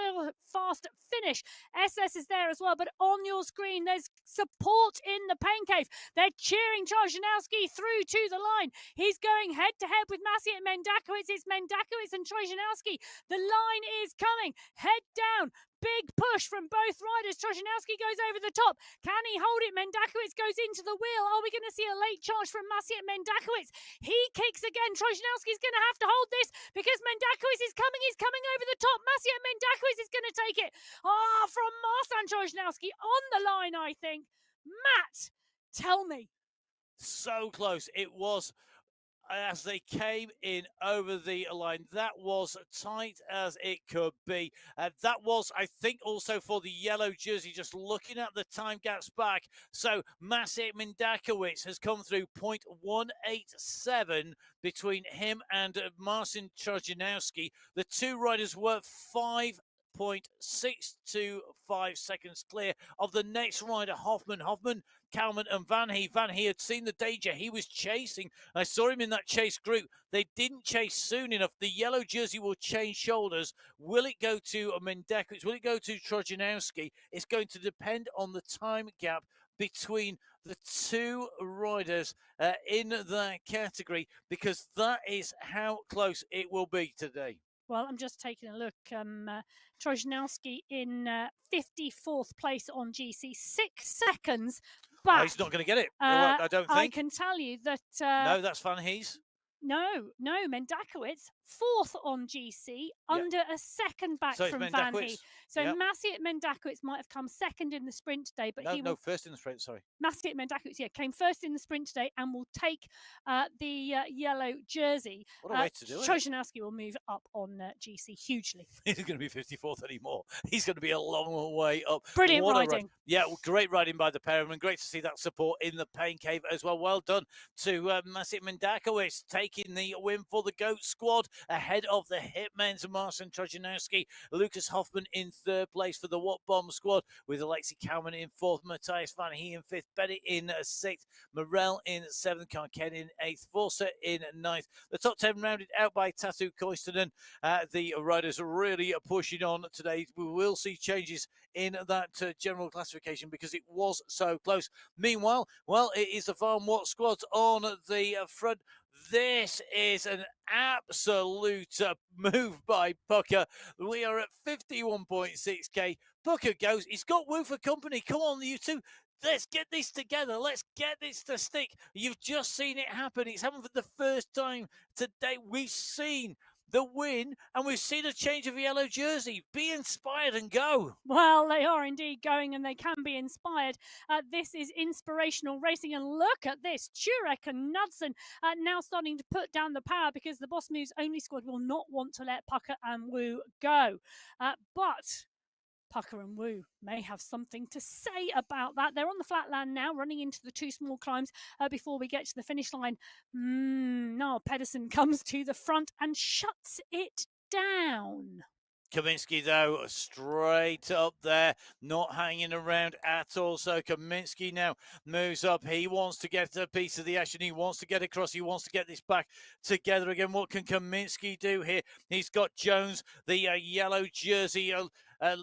finish. SS is there as well, but on your screen there's support in the pain cave. They're cheering Trojanowski through to the line. He's going head to head with Maciej Mendakowicz. It's Mendakowicz and Trojanowski. The line is coming. Head down. Big push from both riders. Trojanowski goes over the top. Can he hold it? Mendakowicz goes into the wheel. Are we going to see a late charge from Maciej Mendakowicz? He kicks again. Trojanowski's going to have to hold this because Mendakowicz is coming. He's coming over the top. Maciej Mendakowicz is going to take it. From Marcin Trojanowski on the line, I think. Matt, tell me. So close. It was as they came in over the line. That was tight as it could be. That was, I think, also for the yellow jersey, just looking at the time gaps back. So Maciej Mendakowicz has come through 0.187 between him and Marcin Trojanowski. The two riders were 5.625 seconds clear of the next rider, Hoffman, Kalman and Van He. Van He had seen the danger. He was chasing. I saw him in that chase group. They didn't chase soon enough. The yellow jersey will change shoulders. Will it go to Mendakowicz? Will it go to Trojanowski? It's going to depend on the time gap between the two riders in that category, because that is how close it will be today. Well, I'm just taking a look. Trojanowski in 54th place on GC, 6 seconds back. Oh, he's not going to get it. I don't think. I can tell you that. No, that's Van Hees. No, Mendakowicz, 4th on GC, under a second back from Van He. So Maciej Mendakowicz might have come second in the sprint today, but first in the sprint, sorry. Maciej Mendakowicz, came first in the sprint today and will take the yellow jersey. What a way to do it. Trojanowski will move up on GC hugely. He's going to be 54th anymore. He's going to be a long way up. Brilliant riding. Yeah, great riding by the pair of them, and great to see that support in the pain cave as well. Well done to Maciej Mendakowicz, taking the win for the GOAT squad ahead of the Hitmen's Marcin Trojanowski. Lucas Hoffman in 3rd place for the What Bomb squad, with Alexei Kalman in 4th, Matthias Van He in 5th, Bennett in 6th, Morel in 7th, Karken in 8th, Forza in 9th. The top 10 rounded out by Tatu Koistonen. The riders are really pushing on today. We will see changes in that general classification because it was so close. Meanwhile, it is the Farm Watt squad on the front. This is an absolute move by Pucker. We are at 51.6k. Pucker goes. He's got Woo for company. Come on, you two. Let's get this together. Let's get this to stick. You've just seen it happen. It's happened for the first time today. We've seen the win, and we've seen a change of yellow jersey. Be inspired and go. Well, they are indeed going, and they can be inspired. This is inspirational racing, and look at this. Turek and Knudsen now starting to put down the power, because the Boss Moves Only squad will not want to let Pucker and Woo go. But Pucker and Woo may have something to say about that. They're on the flatland now, running into the 2 small climbs before we get to the finish line. No, Pedersen comes to the front and shuts it down. Kaminski, though, straight up there, not hanging around at all. So Kaminski now moves up. He wants to get a piece of the action. He wants to get across. He wants to get this back together again. What can Kaminski do here? He's got Jones, the yellow jersey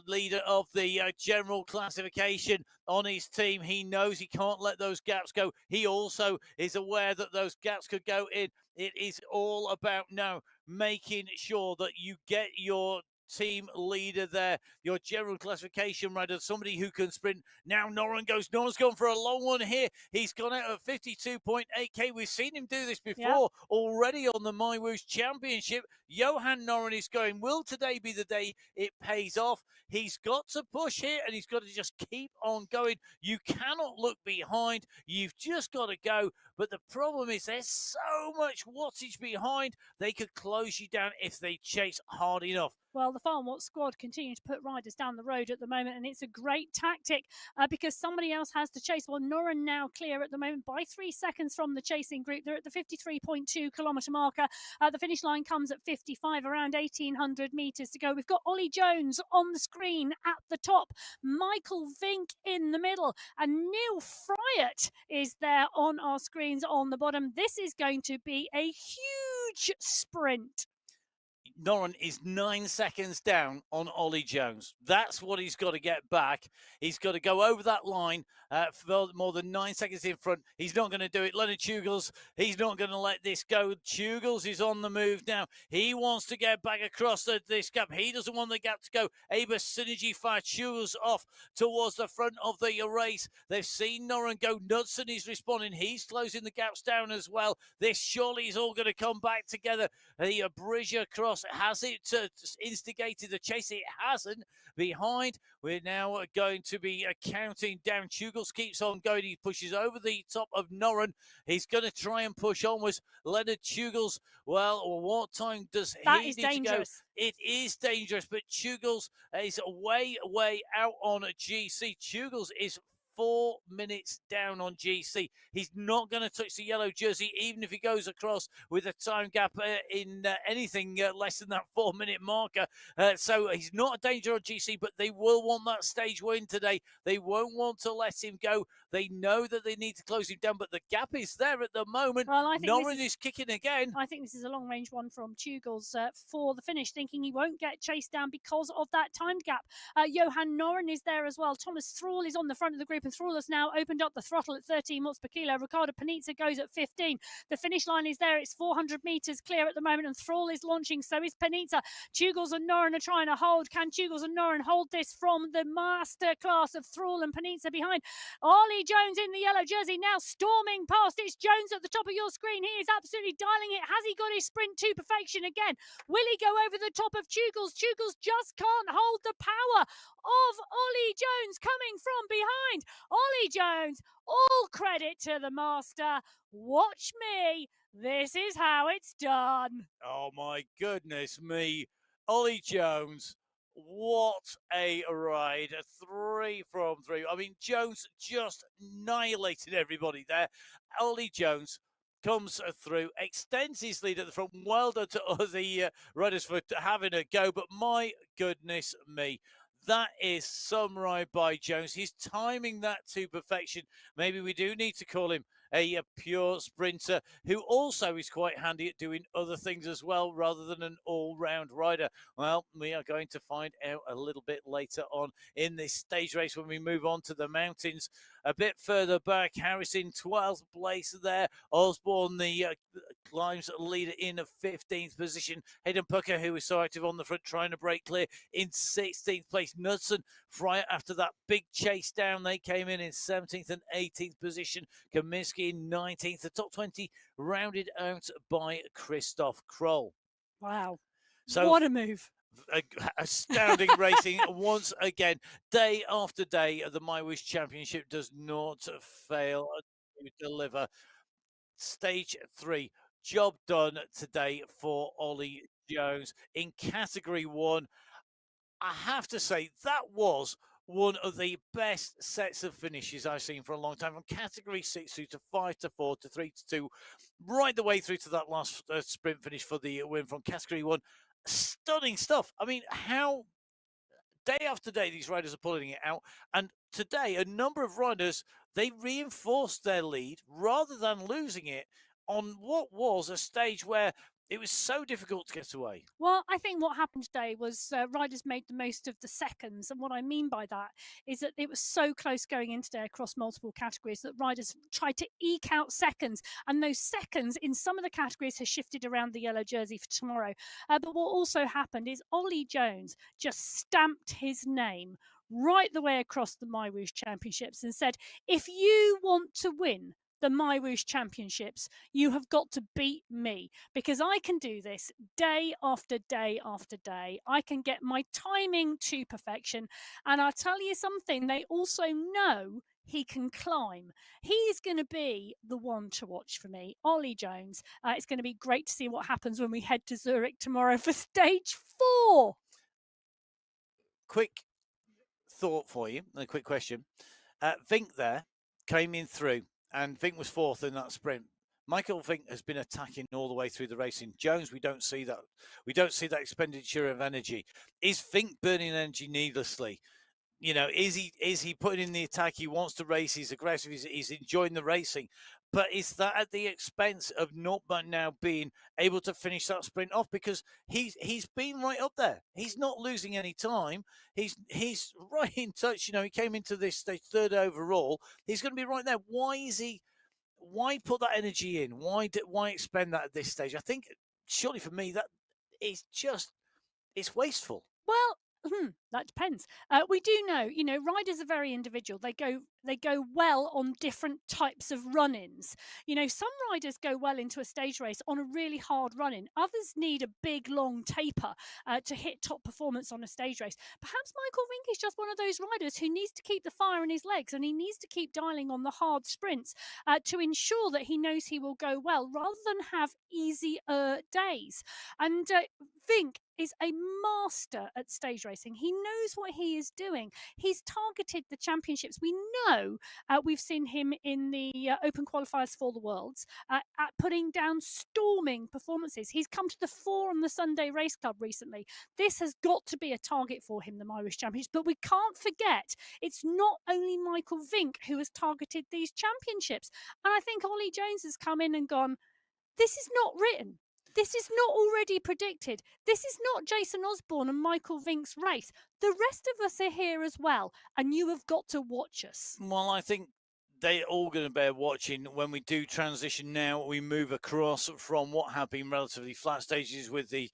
leader of the general classification, on his team. He knows he can't let those gaps go. He also is aware that those gaps could go in. It is all about now making sure that you get your team leader there, your general classification rider, somebody who can sprint. Now Noren goes. Noren's gone for a long one here. He's gone out at 52.8k. We've seen him do this before already on the MyWhoosh Championship. Johan Noren is going. Will today be the day it pays off? He's got to push here, and he's got to just keep on going. You cannot look behind. You've just got to go. But the problem is there's so much wattage behind. They could close you down if they chase hard enough. Well, the Farm Watch squad continue to put riders down the road at the moment, and it's a great tactic because somebody else has to chase. Well, Noren now clear at the moment by 3 seconds from the chasing group. They're at the 53.2 kilometre marker. The finish line comes at 55, around 1,800 metres to go. We've got Ollie Jones on the screen at the top, Michael Vink in the middle, and Neil Fryatt is there on our screens on the bottom. This is going to be a huge sprint. Noren is 9 seconds down on Ollie Jones. That's what he's got to get back. He's got to go over that line for more than 9 seconds in front. He's not going to do it. Leonard Tugels, he's not going to let this go. Tugels is on the move now. He wants to get back across this gap. He doesn't want the gap to go. Aber Synergy fire Tugels off towards the front of the race. They've seen Noren go. Knudsen is responding. He's closing the gaps down as well. This surely is all going to come back together. The Bridger cross, has it instigated the chase? It hasn't. Behind, we're now going to be counting down. Tugels keeps on going. He pushes over the top of Noren. He's going to try and push onwards. Leonard Tugels, well, what time does he need to go? It is dangerous, but Tugels is way out on GC. Tugels is 4 minutes down on GC. He's not going to touch the yellow jersey, even if he goes across with a time gap in anything less than that 4 minute marker. So he's not a danger on GC, but they will want that stage win today. They won't want to let him go. They know that they need to close him down, but the gap is there at the moment. Well, I think Noren is kicking again. I think this is a long range one from Tugels for the finish, thinking he won't get chased down because of that timed gap. Johan Noren is there as well. Thomas Thrall is on the front of the group, and Thrall has now opened up the throttle at 13 watts per kilo. Ricardo Panizza goes at 15. The finish line is there. It's 400 metres clear at the moment, and Thrall is launching. So is Panizza. Tugels and Noren are trying to hold. Can Tugels and Noren hold this from the master class of Thrall and Panizza behind? Ollie Jones in the yellow jersey now storming past. It's Jones at the top of your screen. He is absolutely dialing it. Has he got his sprint to perfection again? Will he go over the top of Tugels? Tugels just can't hold the power of Ollie Jones coming from behind. Ollie Jones, all credit to the master. Watch me. This is how it's done. Oh my goodness me. Ollie Jones, what a ride. 3 from 3. I mean, Jones just annihilated everybody there. Ollie Jones comes through, extends his lead at the front. Well done to the riders for having a go, but my goodness me. That is some ride by Jones. He's timing that to perfection. Maybe we do need to call him a pure sprinter who also is quite handy at doing other things as well rather than an all-round rider. Well, we are going to find out a little bit later on in this stage race when we move on to the mountains. A bit further back, Harrison 12th place there. Osborne, the climbs leader, in 15th position. Hayden Pucker, who was so active on the front, trying to break clear, in 16th place. Knudsen, Fryer, after that big chase down, they came in 17th and 18th position. Kaminsky in 19th. The top 20 rounded out by Christoph Kroll. Wow. So, what a move. Astounding racing once again, day after day. The MyWhoosh Championship does not fail to deliver. Stage 3, job done today for Ollie Jones. In category 1, I have to say that was one of the best sets of finishes I've seen for a long time. From category 6 through to 5 to 4 to 3 to 2, right the way through to that last sprint finish for the win from category 1. Stunning stuff. I mean, how day after day these riders are pulling it out, and today a number of riders, they reinforced their lead rather than losing it on what was a stage where it was so difficult to get away. Well, I think what happened today was riders made the most of the seconds. And what I mean by that is that it was so close going in today across multiple categories that riders tried to eke out seconds. And those seconds in some of the categories has shifted around the yellow jersey for tomorrow. But what also happened is Ollie Jones just stamped his name right the way across the MyWhoosh Championships and said, if you want to win the MyWhoosh Championships, you have got to beat me, because I can do this day after day after day. I can get my timing to perfection. And I'll tell you something, they also know he can climb. He's going to be the one to watch for me, Ollie Jones. It's going to be great to see what happens when we head to Zurich tomorrow for stage 4. Quick thought for you, a quick question. Vink there came in through, and Vink was fourth in that sprint. Michael Vink has been attacking all the way through the racing. Jones, we don't see that. We don't see that expenditure of energy. Is Vink burning energy needlessly? You know, is he putting in the attack? He wants to race. He's aggressive. He's enjoying the racing. But is that at the expense of not now being able to finish that sprint off? Because he's been right up there. He's not losing any time. He's right in touch. You know, he came into this stage third overall. He's going to be right there. Why put that energy in? Why expend that at this stage? I think surely for me that is just, it's wasteful. Well, that depends. We do know, riders are very individual. They go well on different types of run-ins. Some riders go well into a stage race on a really hard run-in. Others need a big, long taper to hit top performance on a stage race. Perhaps Michael Vink is just one of those riders who needs to keep the fire in his legs, and he needs to keep dialing on the hard sprints to ensure that he knows he will go well, rather than have easier days. And Vink is a master at stage racing. He knows what he is doing. He's targeted the championships. We know we've seen him in the open qualifiers for the Worlds at putting down storming performances. He's come to the 4 on the Sunday Race Club recently. This has got to be a target for him, the MyWhoosh Championships. But we can't forget, it's not only Michael Vink who has targeted these championships. And I think Ollie Jones has come in and gone, this is not written. This is not already predicted. This is not Jason Osborne and Michael Vink's race. The rest of us are here as well, and you have got to watch us. Well, I think they're all going to bear watching when we do transition now. We move across from what have been relatively flat stages with the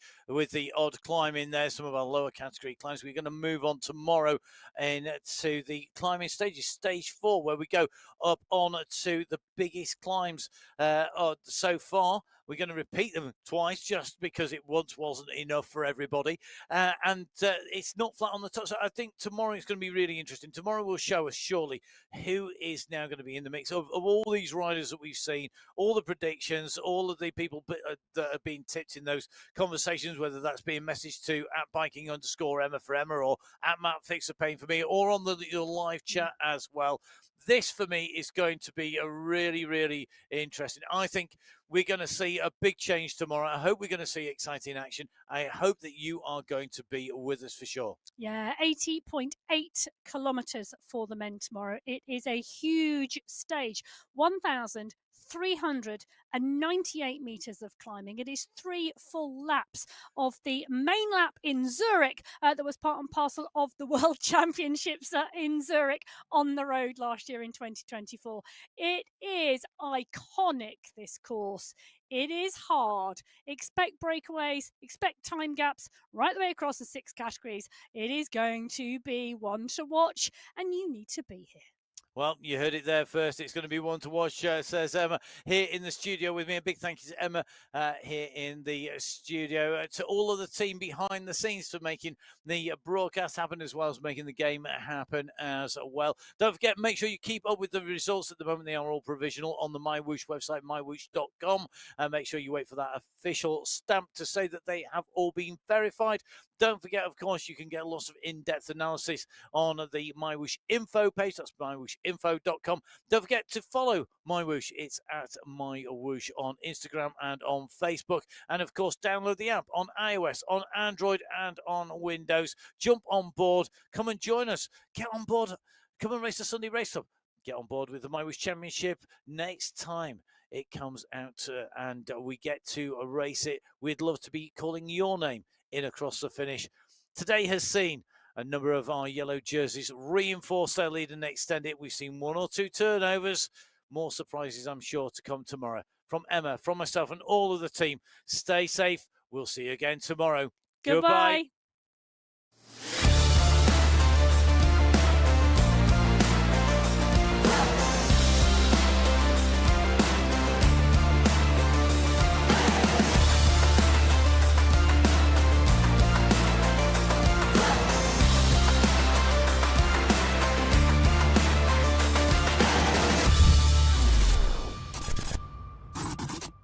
odd climb in there, some of our lower category climbs. We're going to move on tomorrow to the climbing stages, stage 4, where we go up on to the biggest climbs so far. We're going to repeat them twice just because it once wasn't enough for everybody. And it's not flat on the top. So I think tomorrow is going to be really interesting. Tomorrow will show us surely who is now going to be in the mix of all these riders that we've seen, all the predictions, all of the people that are being tipped in those conversations, whether that's being messaged to @biking_Emma for Emma or @Matt Fixer Pain for me, or on your live chat as well. This for me is going to be a really, really interesting. I think we're going to see a big change tomorrow. I hope we're going to see exciting action. I hope that you are going to be with us for sure. Yeah, 80.8 kilometres for the men tomorrow. It is a huge stage, 1,398 metres of climbing. It is 3 full laps of the main lap in Zurich that was part and parcel of the World Championships in Zurich on the road last year in 2024. It is iconic, this course. It is hard. Expect breakaways, expect time gaps right the way across the 6 categories. It is going to be one to watch, and you need to be here. Well, you heard it there first. It's going to be one to watch, says Emma, here in the studio with me. A big thank you to Emma here in the studio, to all of the team behind the scenes for making the broadcast happen, as well as making the game happen as well. Don't forget, make sure you keep up with the results at the moment. They are all provisional on the MyWhoosh website, mywhoosh.com. And make sure you wait for that official stamp to say that they have all been verified. Don't forget, of course, you can get lots of in-depth analysis on the MyWhoosh info page. That's mywhooshinfo.com. Don't forget to follow MyWhoosh. It's at MyWhoosh on Instagram and on Facebook. And, of course, download the app on iOS, on Android, and on Windows. Jump on board. Come and join us. Get on board. Come and race the Sunday Race Club. Get on board with the MyWhoosh Championship next time. it comes out and we get to race it, we'd love to be calling your name in across the finish. Today has seen a number of our yellow jerseys reinforce their lead and extend it. We've seen 1 or 2 turnovers. More surprises, I'm sure, to come tomorrow. From Emma, from myself, and all of the team, stay safe. We'll see you again tomorrow. Goodbye.